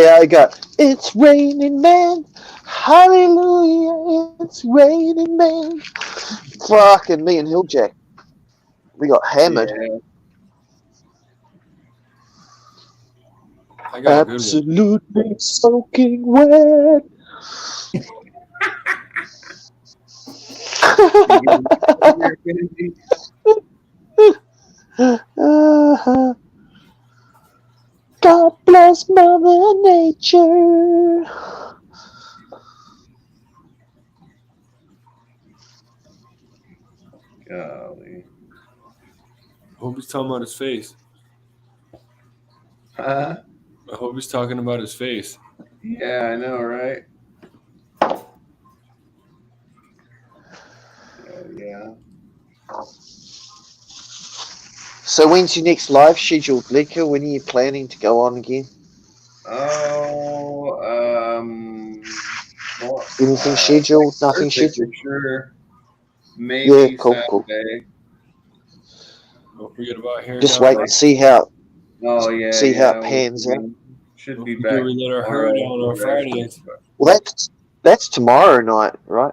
I got it's raining, man. Hallelujah, it's raining, man. Fucking me and Hilljack. We got hammered. Yeah. I got absolutely soaking wet. God bless Mother Nature. Golly. I hope he's talking about his face. Huh? I hope he's talking about his face. Yeah, I know, right? Yeah. So when's your next live scheduled, Leka? When are you planning to go on again? Anything scheduled? Nothing scheduled? For sure. Maybe cool. Don't forget about hair. Just wait and see how. Oh yeah. See how it pans out. Should be back. We let our hair down on Fridays. Well, that's tomorrow night, right?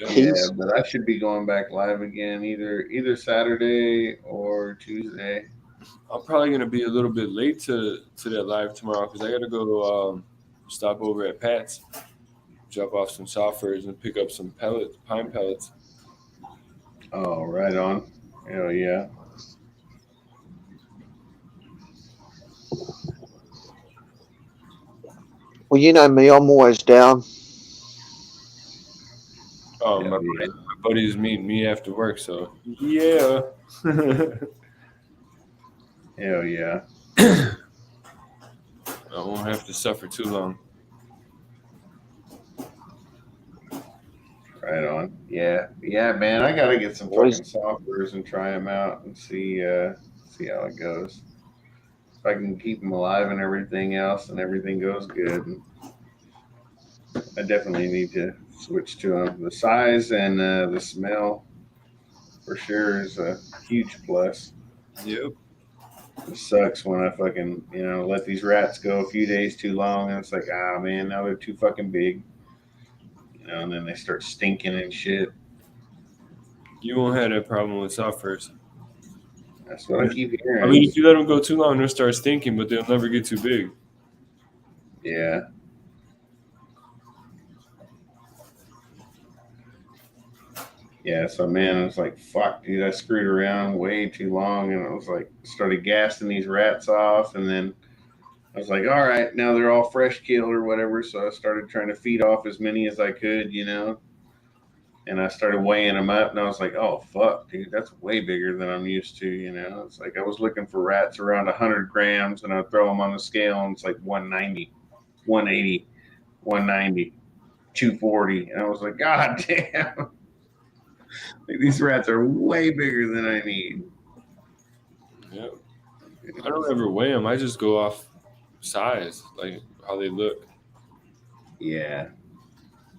Yeah, but I should be going back live again either Saturday or Tuesday. I'm probably gonna be a little bit late to that live tomorrow because I gotta go stop over at Pat's, drop off some softwares and pick up some pine pellets. Oh, right on. Hell yeah. Well, you know me, I'm always down. Oh, my buddy's meeting me after work, so yeah. Hell yeah. I won't have to suffer too long. Right on. Yeah, man. I gotta get some fucking softwares and try them out and see how it goes. If I can keep them alive and everything else, and everything goes good. I definitely need to switch to them. The size and the smell, for sure, is a huge plus. Yep. It sucks when I fucking, let these rats go a few days too long, and it's like, ah, man, now they're too fucking big. And then they start stinking and shit. You won't have that problem with soft furs. That's what I keep hearing. I mean, if you let them go too long, they'll start stinking, but they'll never get too big. Yeah. Yeah, so man, I was like, fuck, dude, I screwed around way too long, and I was like, started gassing these rats off, and then I was like, all right, now they're all fresh killed or whatever, so I started trying to feed off as many as I could, and I started weighing them up, and I was like, oh, fuck, dude, that's way bigger than I'm used to, It's like I was looking for rats around 100 grams, and I'd throw them on the scale, and it's like 190, 180, 190, 240, and I was like, god damn. Like, these rats are way bigger than I need. Yeah. I don't ever weigh them. I just go off size, like how they look. Yeah.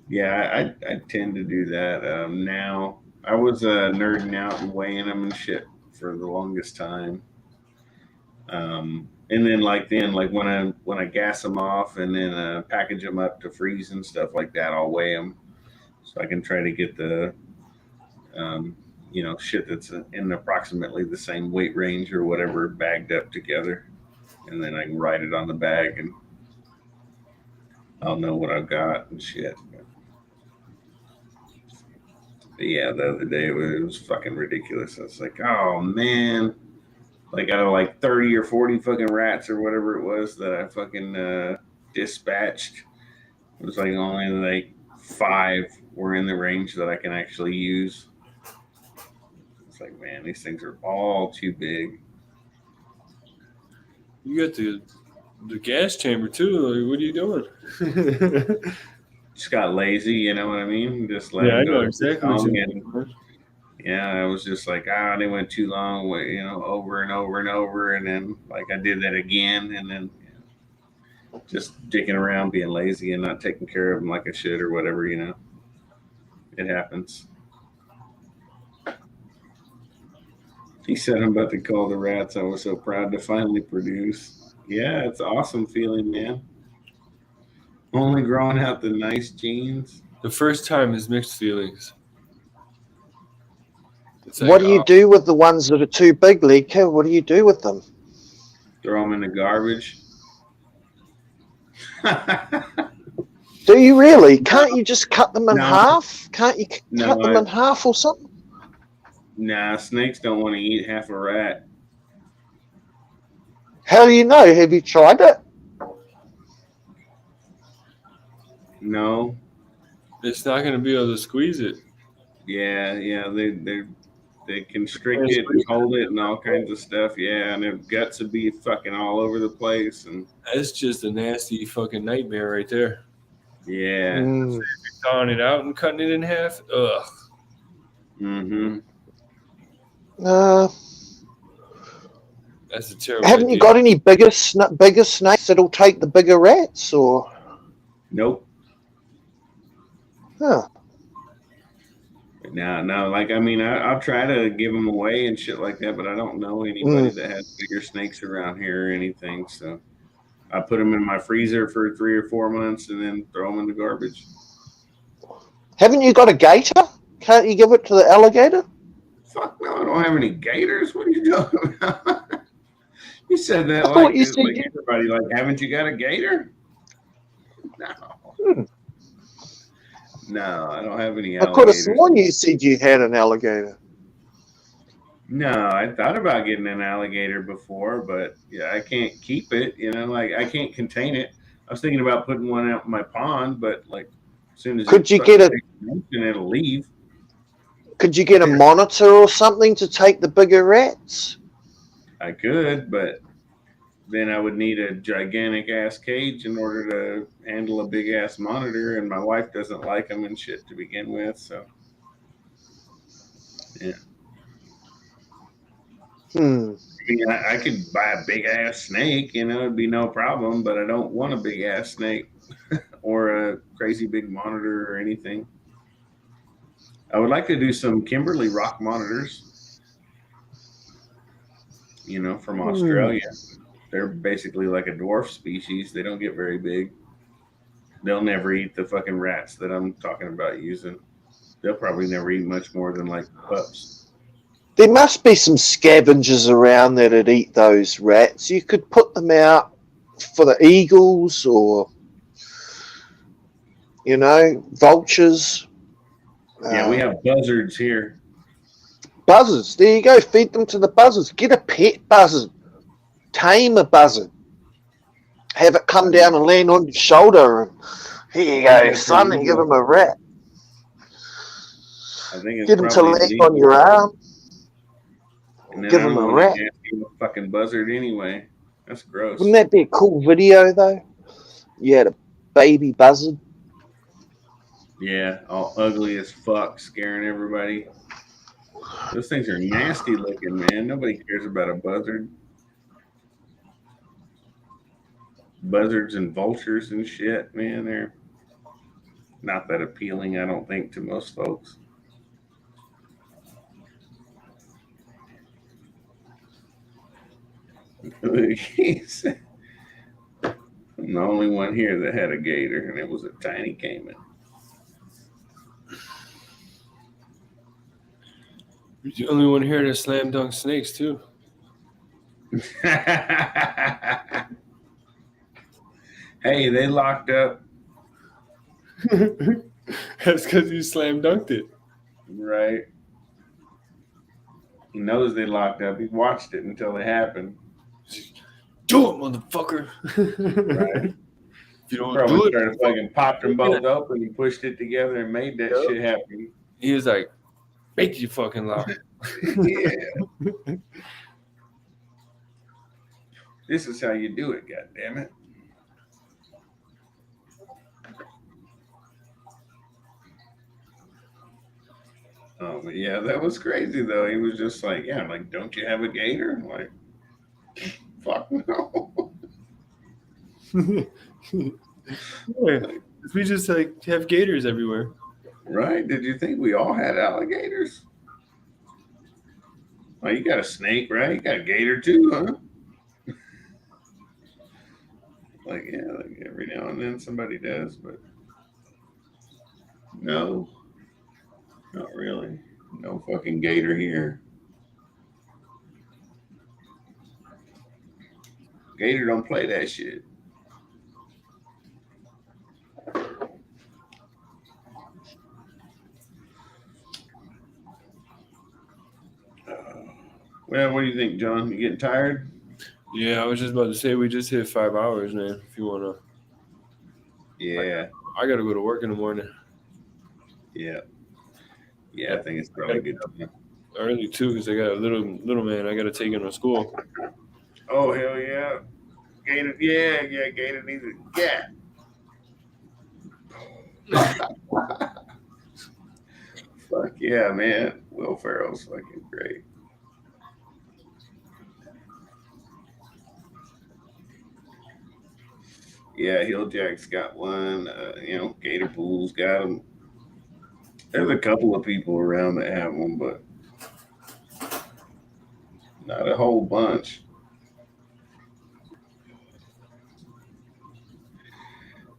Yeah, I tend to do that. Now, I was nerding out and weighing them and shit for the longest time. And then when I gas them off and then package them up to freeze and stuff like that, I'll weigh them so I can try to get the shit that's in approximately the same weight range or whatever bagged up together. And then I can write it on the bag and I'll know what I've got and shit. But yeah, the other day it was fucking ridiculous. I was like, oh man. Like out of like 30 or 40 fucking rats or whatever it was that I fucking dispatched, it was like only like 5 were in the range that I can actually use. It's like, man, these things are all too big. You got the gas chamber too. Like, what are you doing? Just got lazy, you know what I mean? Just let I it go. know exactly what you're doing. Yeah, I was just like, they went too long, over and over and over, and then like I did that again, and then just dicking around, being lazy, and not taking care of them like I should or whatever, It happens. He said, I'm about to call the rats. I was so proud to finally produce. Yeah, it's an awesome feeling, man. Only growing out the nice genes. The first time is mixed feelings. What do you do with the ones that are too big, Lika? What do you do with them? Throw them in the garbage. Do you really? Can't you just cut them in half? Can't you cut them in half or something? Nah, snakes don't want to eat half a rat. How do you know? Have you tried it? No. It's not going to be able to squeeze it. Yeah, they constrict it and hold it and all kinds of stuff. Yeah, and their guts would be fucking all over the place. And that's just a nasty fucking nightmare right there. Yeah. Sawing it out and cutting it in half. Ugh. Mm-hmm. That's a terrible Haven't idea. you got any bigger snakes that'll take the bigger rats, or? Nope. Huh. No. Like, I mean, I'll try to give them away and shit like that, but I don't know anybody that has bigger snakes around here or anything. So I put them in my freezer for 3 or 4 months and then throw them in the garbage. Haven't you got a gator? Can't you give it to the alligator? Fuck no, I don't have any gators. What are you talking about? You said that like everybody. Like, haven't you got a gator? No. No, I don't have any alligators. I could have sworn you said you had an alligator. No, I thought about getting an alligator before, but yeah, I can't keep it. Like I can't contain it. I was thinking about putting one out in my pond, but like as soon as could you get it'll leave. Could you get a monitor or something to take the bigger rats? I could, but then I would need a gigantic ass cage in order to handle a big ass monitor, and my wife doesn't like them and shit to begin with. So, yeah. I mean, I could buy a big ass snake, it'd be no problem, but I don't want a big ass snake or a crazy big monitor or anything. I would like to do some Kimberly rock monitors. from Australia. They're basically like a dwarf species. They don't get very big. They'll never eat the fucking rats that I'm talking about using. They'll probably never eat much more than like pups. There must be some scavengers around that'd eat those rats. You could put them out for the eagles or, vultures. Yeah, we have buzzards here. Buzzards. There you go. Feed them to the buzzards. Get a pet buzzard. Tame a buzzard. Have it come down and land on your shoulder. And here you go, son, and give him a rat. I think Get him to land on your arm. Give him a rat. A fucking buzzard anyway. That's gross. Wouldn't that be a cool video, though? You had a baby buzzard. Yeah, all ugly as fuck, scaring everybody. Those things are nasty looking, man. Nobody cares about a buzzard. Buzzards and vultures and shit, man, they're not that appealing, I don't think, to most folks. I'm the only one here that had a gator, and it was a tiny caiman. You're the only one here that slam dunk snakes, too. Hey, they locked up. That's because you slam dunked it. Right. He knows they locked up. He watched it until it happened. Do it, motherfucker. Right. If you don't Probably do it, started fucking popped them both up and he pushed it together and made that shit happen. He was like, make you fucking loud. Yeah. This is how you do it, goddammit. Oh, but yeah, that was crazy though. He was just like, yeah, I'm like, don't you have a gator? I'm like, fuck no. Yeah, we just like have gators everywhere. Right? Did you think we all had alligators? Oh, you got a snake, right? You got a gator too, huh? Like, yeah, like every now and then somebody does, but no, not really. No fucking gator here. Gator don't play that shit. Well, what do you think, John? You getting tired? Yeah, I was just about to say we just hit 5 hours, man. If you wanna. Yeah. I gotta go to work in the morning. Yeah. Yeah, I think it's probably good time. Early too, because I got a little man. I gotta take him to school. Oh hell yeah, Gator! Yeah, Gator needs a cat. Fuck yeah, man! Will Ferrell's fucking great. Yeah, Hilljack's got one. Gator Pool's got them. There's a couple of people around that have one, but not a whole bunch.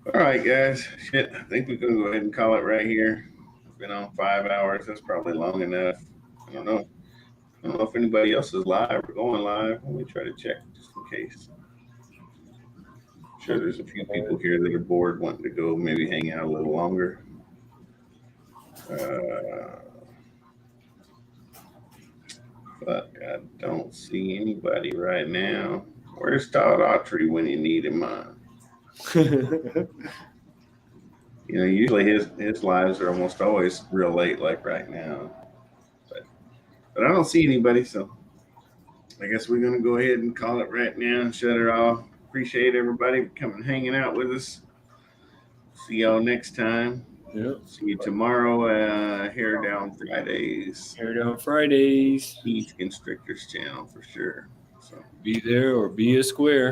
All right, guys. Shit, I think we're going to go ahead and call it right here. It's been on 5 hours. That's probably long enough. I don't know if anybody else is live or going live. Let me try to check just in case. I'm sure there's a few people here that are bored wanting to go maybe hang out a little longer. Fuck, I don't see anybody right now. Where's Todd Autry when you need him on? Usually his lives are almost always real late, like right now. But I don't see anybody, so I guess we're gonna go ahead and call it right now and shut it off. Appreciate everybody coming hanging out with us. See y'all next time. Yeah. See you tomorrow. Hair Down Fridays. Hair Down Fridays. Heat Constrictors channel for sure. So be there or be a square.